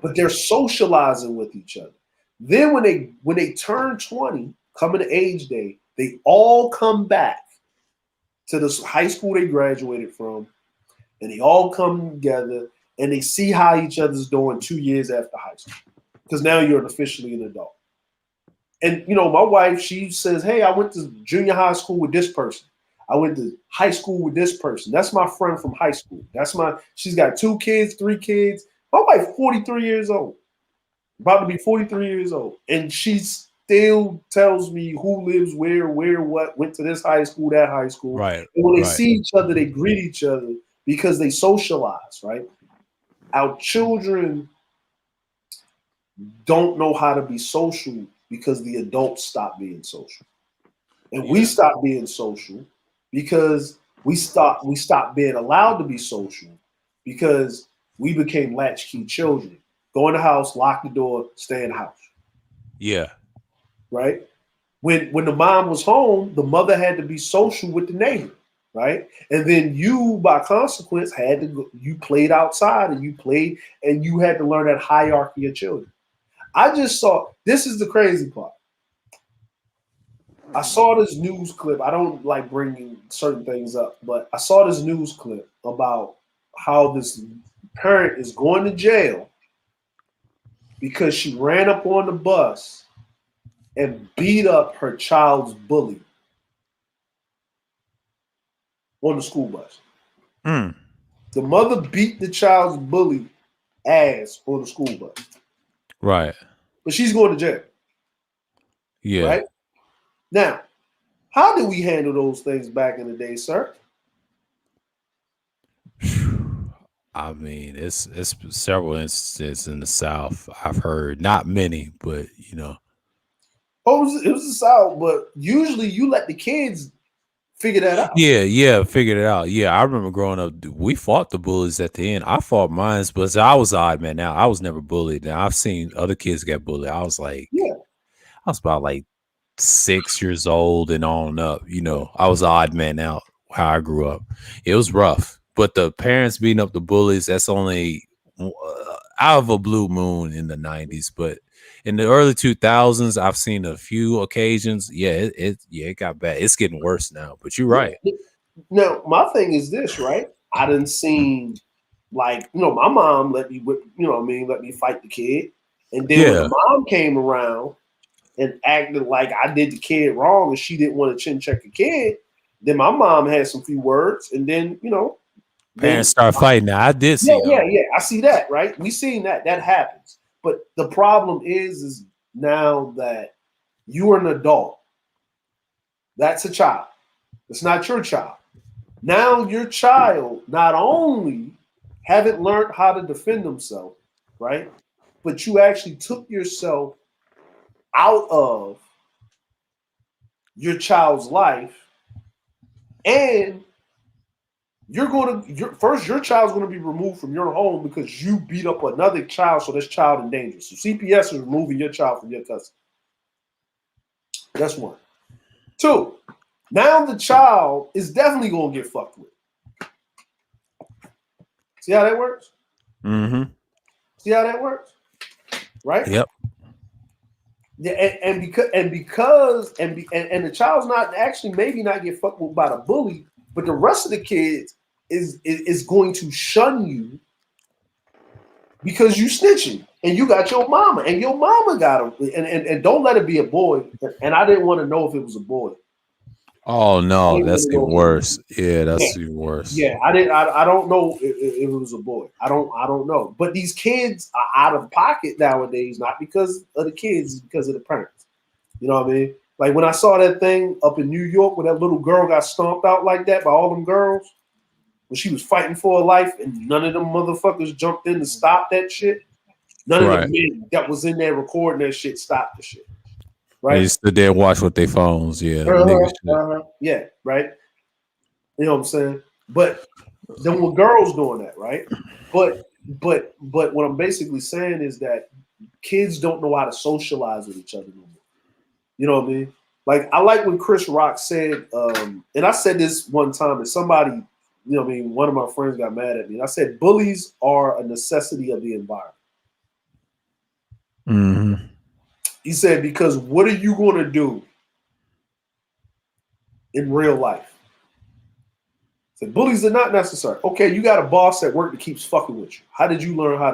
But they're socializing with each other. Then when they turn 20, coming to age day, they all come back to this high school they graduated from, and they all come together and they see how each other's doing 2 years after high school. Because now you're officially an adult. And, my wife, she says, hey, I went to junior high school with this person. I went to high school with this person. That's my friend from high school. She's got 2 kids, 3 kids. My wife, 43 years old, about to be 43 years old. And she still tells me who lives where, what, went to this high school, that high school. Right. And when they see each other, they greet each other because they socialize, right? Our children don't know how to be social because the adults stop being social. And we stop being social because we stop being allowed to be social because we became latchkey children. Go in the house, lock the door, stay in the house. Yeah. Right? When the mom was home, the mother had to be social with the neighbor, right? And then you, by consequence, had to go, you played outside and you had to learn that hierarchy of children. I just saw, this is the crazy part. I saw this news clip. I don't like bringing certain things up, but I saw this news clip about how this parent is going to jail because she ran up on the bus and beat up her child's bully on the school bus. The mother beat the child's bully ass on the school bus. Right. But she's going to jail. Yeah. Right? Now, how did we handle those things back in the day, sir? I mean, it's several instances in the South. I've heard, not many, but you know. Oh, it was the South, but usually you let the kids figure that out. Yeah, figured it out. Yeah, I remember growing up, we fought the bullies at the end. I fought mine, but I was odd man. Now I was never bullied. Now I've seen other kids get bullied. I was about like 6 years old and on up. You know, I was odd man out how I grew up. It was rough, but the parents beating up the bullies, that's only out of a blue moon in the 90s. But in the early 2000s, I've seen a few occasions. Yeah, it got bad. It's getting worse now, but you're right. Now, my thing is this, right? I didn't see, like, my mom let me whip, let me fight the kid. And then when the mom came around and acted like I did the kid wrong and she didn't want to chin check the kid, then my mom had some few words, and then, parents start fighting. Now I did see yeah. I see that, right? We seen that happens. But the problem is now that you are an adult, that's a child. It's not your child. Now your child not only haven't learned how to defend themselves, right? But you actually took yourself out of your child's life, and your child's going to be removed from your home because you beat up another child, so this child in danger. So CPS is removing your child from your custody. That's one. Two, now the child is definitely going to get fucked with. See how that works? Mm-hmm. See how that works? Right? Yep. Yeah, and because the child's not actually maybe not get fucked with by the bully, but the rest of the kids is going to shun you because you snitching and you got your mama and your mama got him, and don't let it be a boy. And I didn't want to know if it was a boy. Oh no, that's even worse. Yeah, that's even worse. Yeah, I don't know if it was a boy. I don't know. But these kids are out of pocket nowadays, not because of the kids, it's because of the parents. You know what I mean? Like when I saw that thing up in New York where that little girl got stomped out like that by all them girls, when she was fighting for her life and none of them motherfuckers jumped in to stop that shit. None of the men that was in there recording that shit stopped the shit. Right? They stood there and watch with their phones. Yeah. Yeah, right. You know what I'm saying? But then with girls doing that, right? But what I'm basically saying is that kids don't know how to socialize with each other no more. You know what I mean? Like I like when Chris Rock said, and I said this one time, and somebody, one of my friends got mad at me. And I said, bullies are a necessity of the environment. Mm-hmm. He said, because what are you going to do in real life? He said, bullies are not necessary. Okay, you got a boss at work that keeps fucking with you. How did you learn how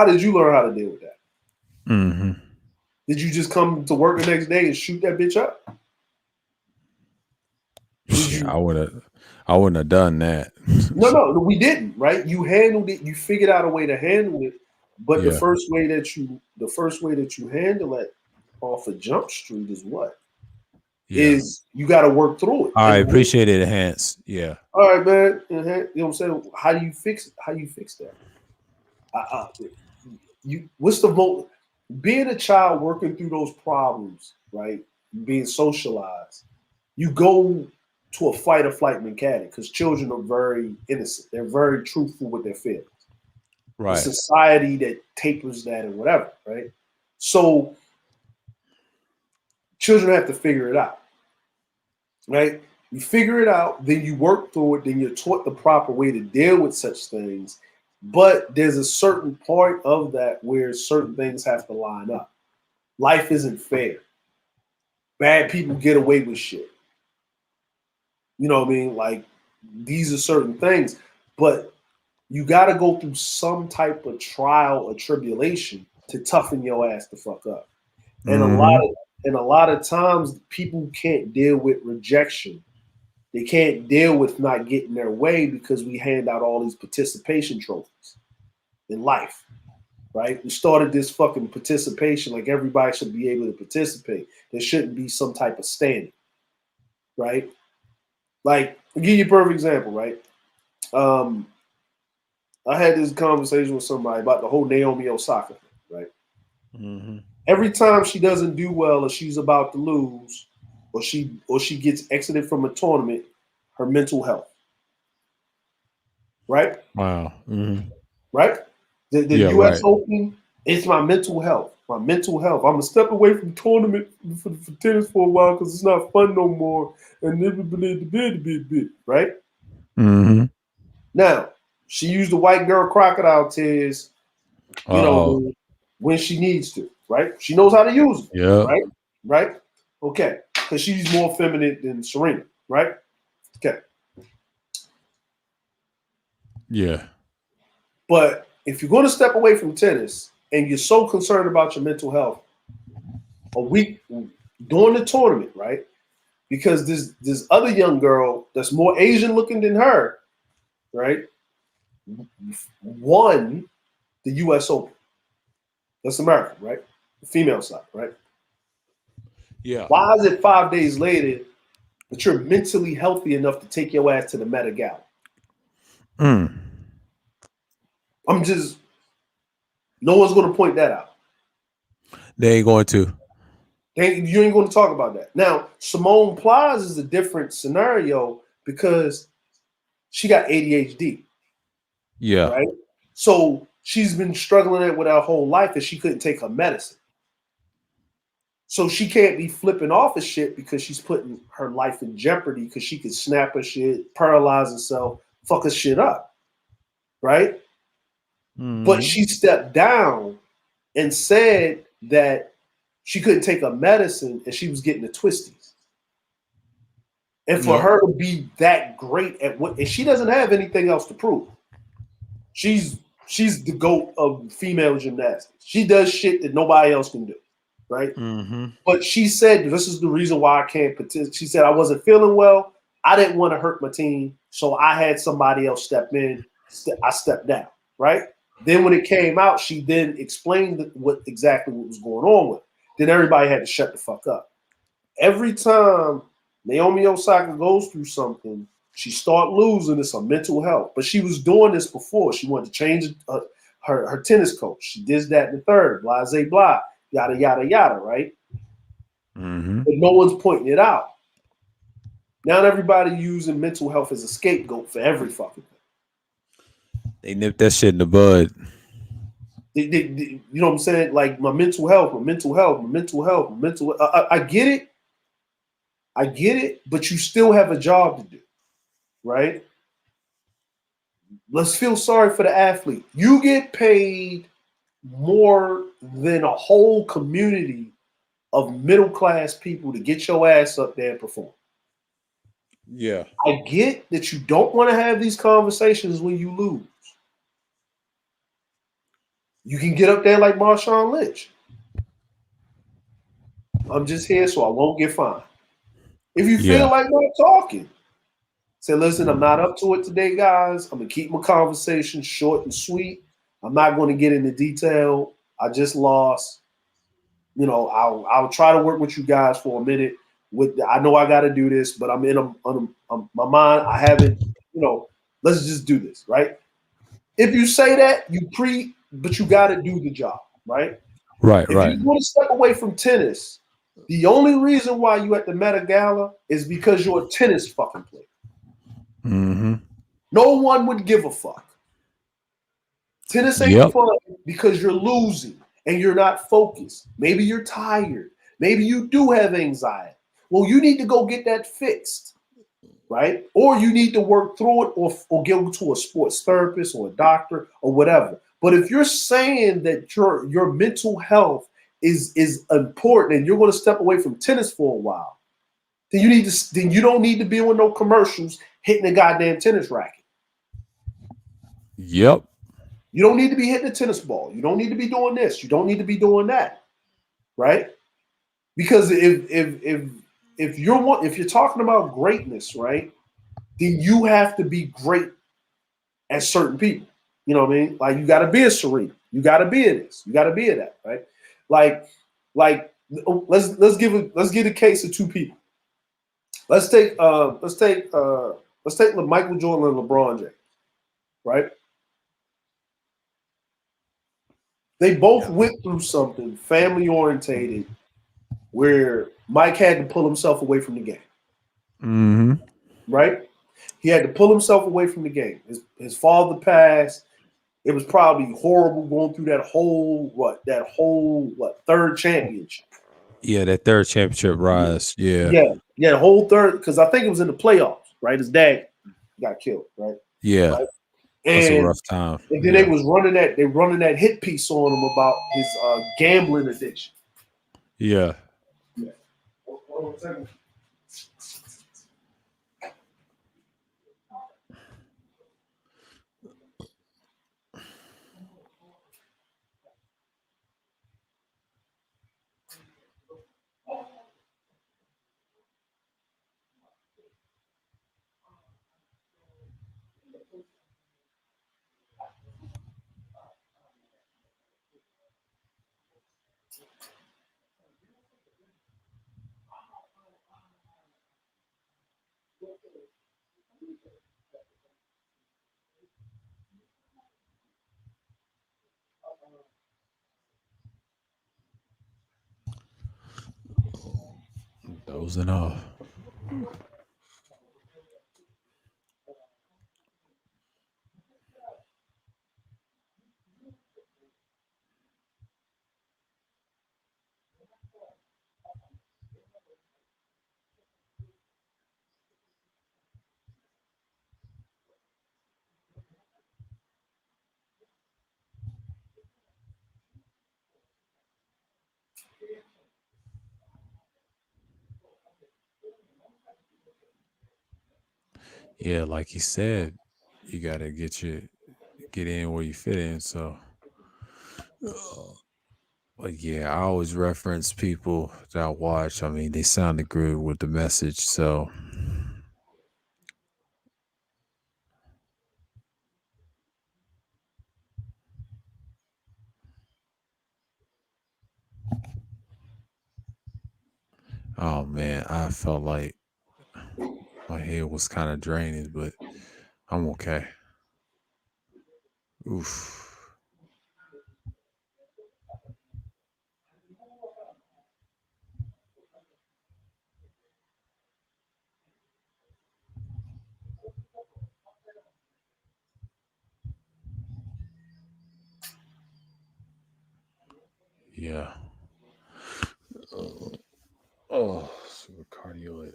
did you learn how to deal with that? Mm-hmm. Did you just come to work the next day and shoot that bitch up? I wouldn't have done that. No, we didn't, right? You handled it, you figured out a way to handle it. But the first way that you handle it off of Jump Street is what? Is you got to work through it. All right, appreciate it, Enhance. Yeah. All right, man. You know what I'm saying? How do you fix it? How do you fix that? What's the vote? Being a child working through those problems, right? Being socialized, you go to a fight or flight mentality because children are very innocent. They're very truthful with their feelings. Right. A society that tapers that and whatever, right? So children have to figure it out, right? You figure it out, then you work through it, then you're taught the proper way to deal with such things. But there's a certain part of that where certain things have to line up. Life isn't fair. Bad people get away with shit. You know what I mean? Like these are certain things, but you got to go through some type of trial or tribulation to toughen your ass the fuck up. And a lot of times people can't deal with rejection. They can't deal with not getting their way because we hand out all these participation trophies in life, right? We started this fucking participation like everybody should be able to participate. There shouldn't be some type of standing, right? Like, I'll give you a perfect example, right? I had this conversation with somebody about the whole Naomi Osaka thing, right? Mm-hmm. Every time she doesn't do well or she's about to lose or she gets exited from a tournament, her mental health. Right? Wow. Mm-hmm. Right? The US Open, it's my mental health. My mental health. I'm gonna step away from tournament for tennis for a while because it's not fun no more. And right? Mm-hmm. Now, she used the white girl crocodile tears, when she needs to, right? She knows how to use them. Yeah. Right? Right? Okay. Because she's more feminine than Serena, right? Okay. Yeah. But if you're going to step away from tennis and you're so concerned about your mental health, a week during the tournament, right? Because this other young girl that's more Asian looking than her, right, won the US Open. That's America, right? The female side, right? Yeah. Why is it 5 days later that you're mentally healthy enough to take your ass to the Met Gala? No one's going to point that out. They ain't going to. You ain't going to talk about that. Now, Simone Plies is a different scenario because she got ADHD. Yeah. Right? So she's been struggling with her whole life and she couldn't take her medicine. So she can't be flipping off of shit because she's putting her life in jeopardy because she could snap her shit, paralyze herself, fuck her shit up. Right? Mm-hmm. But she stepped down and said that she couldn't take her medicine and she was getting the twisties. And for her to be that great at what, and she doesn't have anything else to prove. She's the GOAT of female gymnastics. She does shit that nobody else can do, right? Mm-hmm. But she said, this is the reason why I can't participate. She said, I wasn't feeling well. I didn't want to hurt my team, so I had somebody else step in. I stepped down, right? Then when it came out, she then explained what was going on with it. Then everybody had to shut the fuck up. Every time Naomi Osaka goes through something, she start losing. It's her mental health. But she was doing this before. She wanted to change her tennis coach. She did that in the third. Blase blah. Yada, yada, yada, right? Mm-hmm. But no one's pointing it out. Now everybody using mental health as a scapegoat for every fucking thing. They nipped that shit in the bud. You know what I'm saying? Like my mental health. I get it, but you still have a job to do, right? Let's feel sorry for the athlete. You get paid more than a whole community of middle-class people to get your ass up there and perform. Yeah. I get that you don't want to have these conversations when you lose. You can get up there like Marshawn Lynch. I'm just here so I won't get fined. If you feel like not talking, say, listen, I'm not up to it today, guys. I'm going to keep my conversation short and sweet. I'm not going to get into detail. I just lost. You know, I'll try to work with you guys for a minute. I know I got to do this, but I'm in my mind. I haven't, let's just do this, right? If you say that, but you got to do the job, right? Right, if you want to step away from tennis, the only reason why you at the Met Gala is because you're a tennis fucking player. Mm-hmm. No one would give a fuck. Tennis ain't fun because you're losing and you're not focused. Maybe you're tired. Maybe you do have anxiety. Well, you need to go get that fixed, right? Or you need to work through it or go to a sports therapist or a doctor or whatever. But if you're saying that your mental health is important and you're going to step away from tennis for a while, then you don't need to be on no commercials hitting a goddamn tennis racket. Yep. You don't need to be hitting a tennis ball. You don't need to be doing this. You don't need to be doing that, right? Because if you're talking about greatness, right, then you have to be great at certain people. You know what I mean? Like you got to be a Serena. You got to be a this. You got to be a that, right? Like let's get a case of two people. Let's take Michael Jordan and LeBron James, right? They both went through something family orientated where Mike had to pull himself away from the game. Mm-hmm. Right? He had to pull himself away from the game. His father passed. It was probably horrible going through that whole third championship. Yeah, that third championship rise. Yeah, the whole third, because I think it was in the playoffs, right? His dad got killed, right? Yeah, right? That's a rough time. And then they running that hit piece on him about his gambling addiction. Yeah. Hold on a second. Dozing off. Yeah, like he said, you gotta get in where you fit in. So, but yeah, I always reference people that I watch. I mean, they sounded good with the message. So, oh man, I felt like my head was kind of draining, but I'm okay. Oof. Yeah. Oh, super cardioid.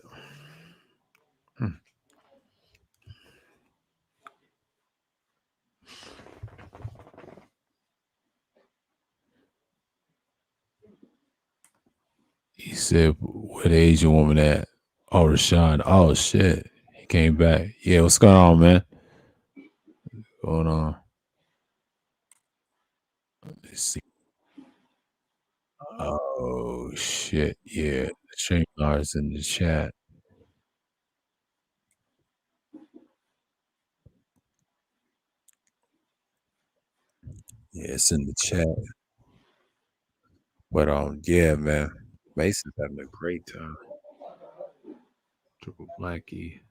He said, "Where the Asian woman at?" Oh, Rashawn. Oh shit, he came back. Yeah, what's going on, man? What's going on? Let's see. Oh shit, yeah. The Streamlabs in the chat. Yeah, it's in the chat. But yeah, man. Mason's having a great time. Triple Blackie.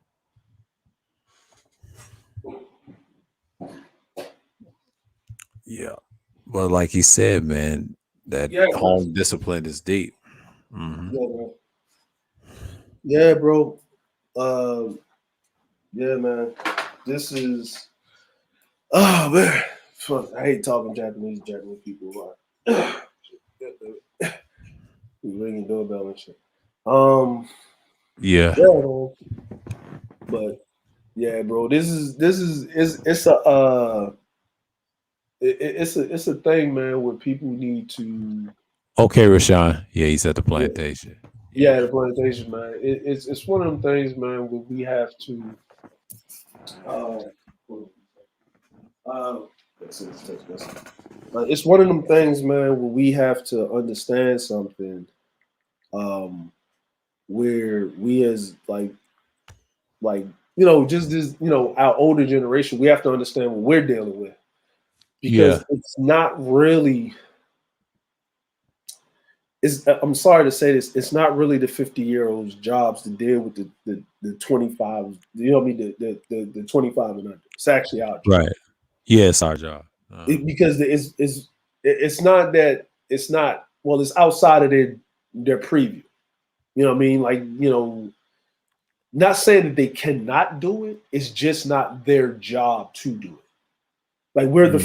Yeah. But like he said, man, that home discipline is deep. Mm-hmm. Yeah, man. Yeah, bro. Yeah, man. This is man. Fuck, I hate talking Japanese people. Ringing doorbell and shit. Yeah. Man. But yeah, bro, it's a thing, man, where people need to. Okay, Rashawn. Yeah, he's at the plantation. Yeah, the plantation, man. It's one of them things, man, where we have to. It's one of them things, man, where we have to understand something. Where we as like just this, our older generation, we have to understand what we're dealing with, because it's not really. I'm sorry to say this. It's not really the 50-year-olds' jobs to deal with the 25. You know what I mean? The 25 and under. It's actually our job. Right. Yeah, it's our job. Because it's it's not that it's not. Well, it's outside of their preview. You know what I mean? Like, you know, not saying that they cannot do it. It's just not their job to do it. Like we're the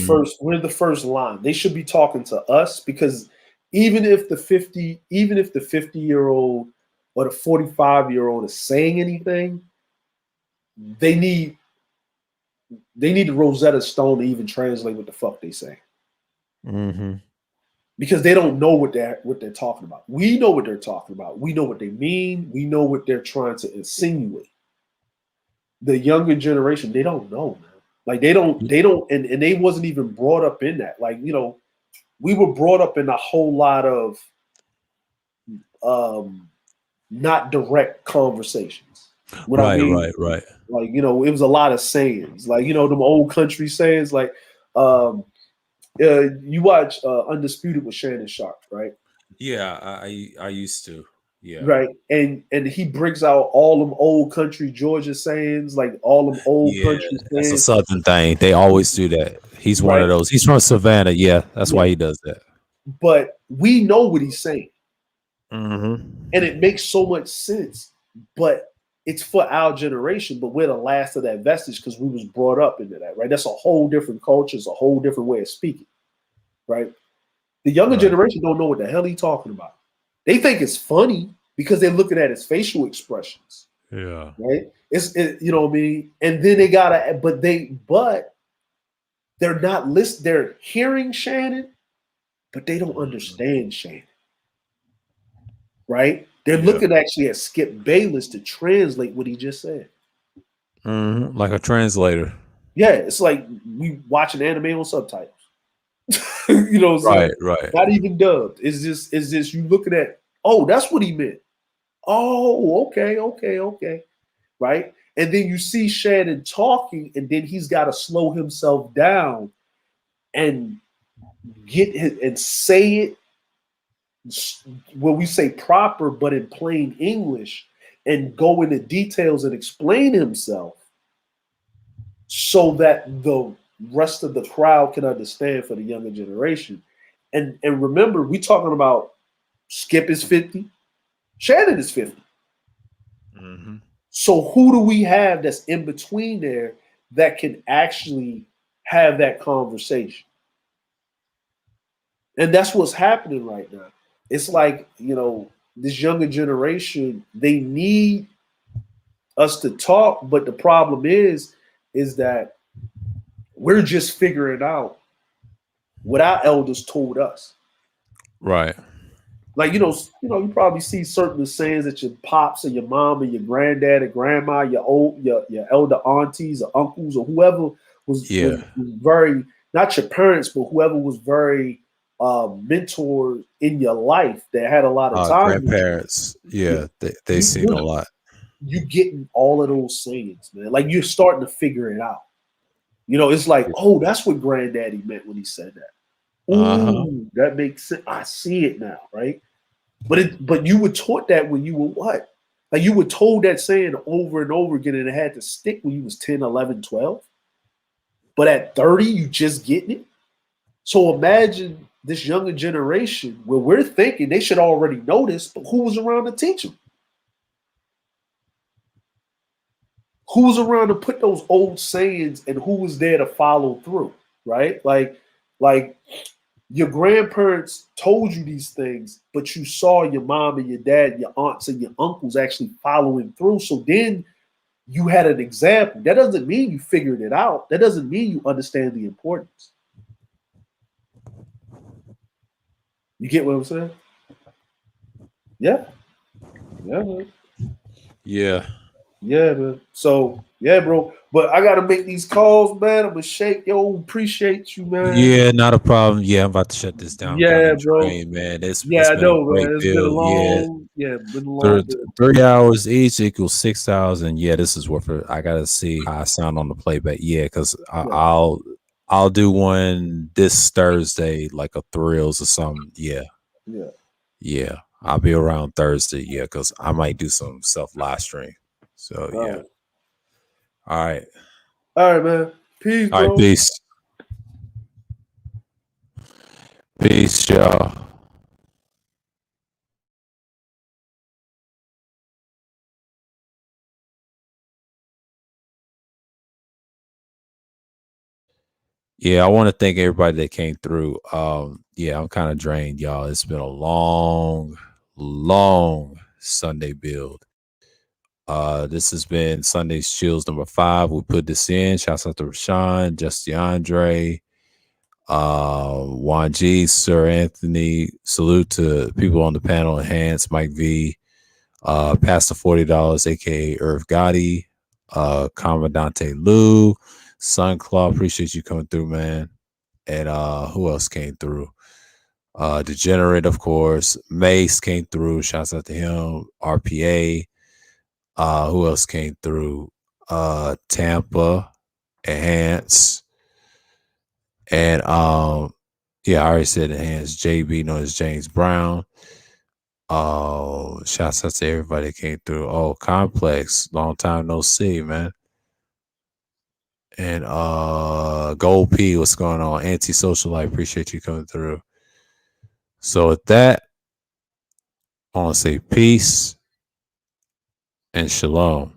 first line. They should be talking to us because even if the 50-year-old or the 45-year-old is saying anything, they need the Rosetta Stone to even translate what the fuck they say. Mm-hmm. Because they don't know what they're talking about. We know what they're talking about. We know what they mean. We know what they're trying to insinuate. The younger generation, they don't know, man. Like they don't, and they wasn't even brought up in that. Like, you know, we were brought up in a whole lot of not direct conversations. Right. Like, you know, it was a lot of sayings. Like, you know, them old country sayings, like you watch Undisputed with Shannon Sharp, right? Yeah, I used to. Yeah. Right. And he brings out all them old country Georgia sayings, like all them old country sayings. That's a Southern thing. They always do that. He's one of those. He's from Savannah. Yeah, that's why he does that. But we know what he's saying. Mm-hmm. And it makes so much sense. But it's for our generation, but we're the last of that vestige because we was brought up into that, right? That's a whole different culture. It's a whole different way of speaking, right? The younger generation don't know what the hell he's talking about. They think it's funny because they're looking at his facial expressions. Yeah. Right? You know what I mean? And then they gotta, but they're not listening. They're hearing Shannon, but they don't understand Shannon. Right? They're looking actually at Skip Bayless to translate what he just said. Mm-hmm. Like a translator. Yeah, it's like we watching anime on subtitles. You know, right. Not even dubbed. It's just you looking at, oh, that's what he meant. Oh, okay. Right? And then you see Shannon talking, and then he's got to slow himself down and and say it when we say proper, but in plain English, and go into details and explain himself so that the rest of the crowd can understand for the younger generation. And remember, we talking about Skip is 50, Shannon is 50. Mm-hmm. So who do we have that's in between there that can actually have that conversation? And that's what's happening right now. It's like, you know, this younger generation, they need us to talk, but the problem is that we're just figuring out what our elders told us. Right. Like, you probably see certain sayings that your pops and your mom and your granddad and grandma, your elder aunties or uncles or whoever was very, not your parents, but whoever was very mentor in your life that had a lot of time. Grandparents. Yeah, they seen a lot. You getting all of those sayings, man. Like you're starting to figure it out. You know, it's like, oh, that's what granddaddy meant when he said that. Ooh, that makes sense. I see it now, right? But you were taught that when you were what? Like you were told that saying over and over again, and it had to stick when you was 10, 11, 12. But at 30, you just getting it. So imagine this younger generation where we're thinking they should already know this, but who was around to teach them? Who was around to put those old sayings and who was there to follow through, right? Like your grandparents told you these things, but you saw your mom and your dad, your aunts and your uncles actually following through. So then you had an example. That doesn't mean you figured it out. That doesn't mean you understand the importance. You get what I'm saying? Yeah. Yeah, man. Yeah. Yeah, man. So, yeah, bro. But I got to make these calls, man. I'm going to shake. Yo, appreciate you, man. Yeah, not a problem. Yeah, I'm about to shut this down. Yeah, bro. Man. It's I know, man. It's been a long, been a long 3 hours each equals 6,000. Yeah, this is worth it. I got to see how I sound on the playback. Yeah, because I'll do one this Thursday, like a Thrills or something. Yeah. I'll be around Thursday. Yeah, because I might do some self live stream. So yeah. All right. All right, man. Peace. All right, peace. Peace, y'all. Yeah, I want to thank everybody that came through. Yeah, I'm kind of drained, y'all. It's been a long Sunday build. This has been Sunday's Chills number 5. We put this in. Shouts out to Rashawn, Justin Andre, Juan G, Sir Anthony. Salute to people on the panel, Enhance, Mike V, Pastor $40, aka Irv Gotti, Commandante Lou, Sunclaw. Appreciate you coming through, man. And who else came through? Degenerate, of course. Mace came through. Shouts out to him. RPA. Who else came through? Tampa, Enhance, and yeah, I already said Enhance. JB known as James Brown. Shouts out to everybody that came through. Oh, Complex, long time no see, man. And Gold P, what's going on? Antisocial Life, appreciate you coming through. So with that, I want to say peace and shalom.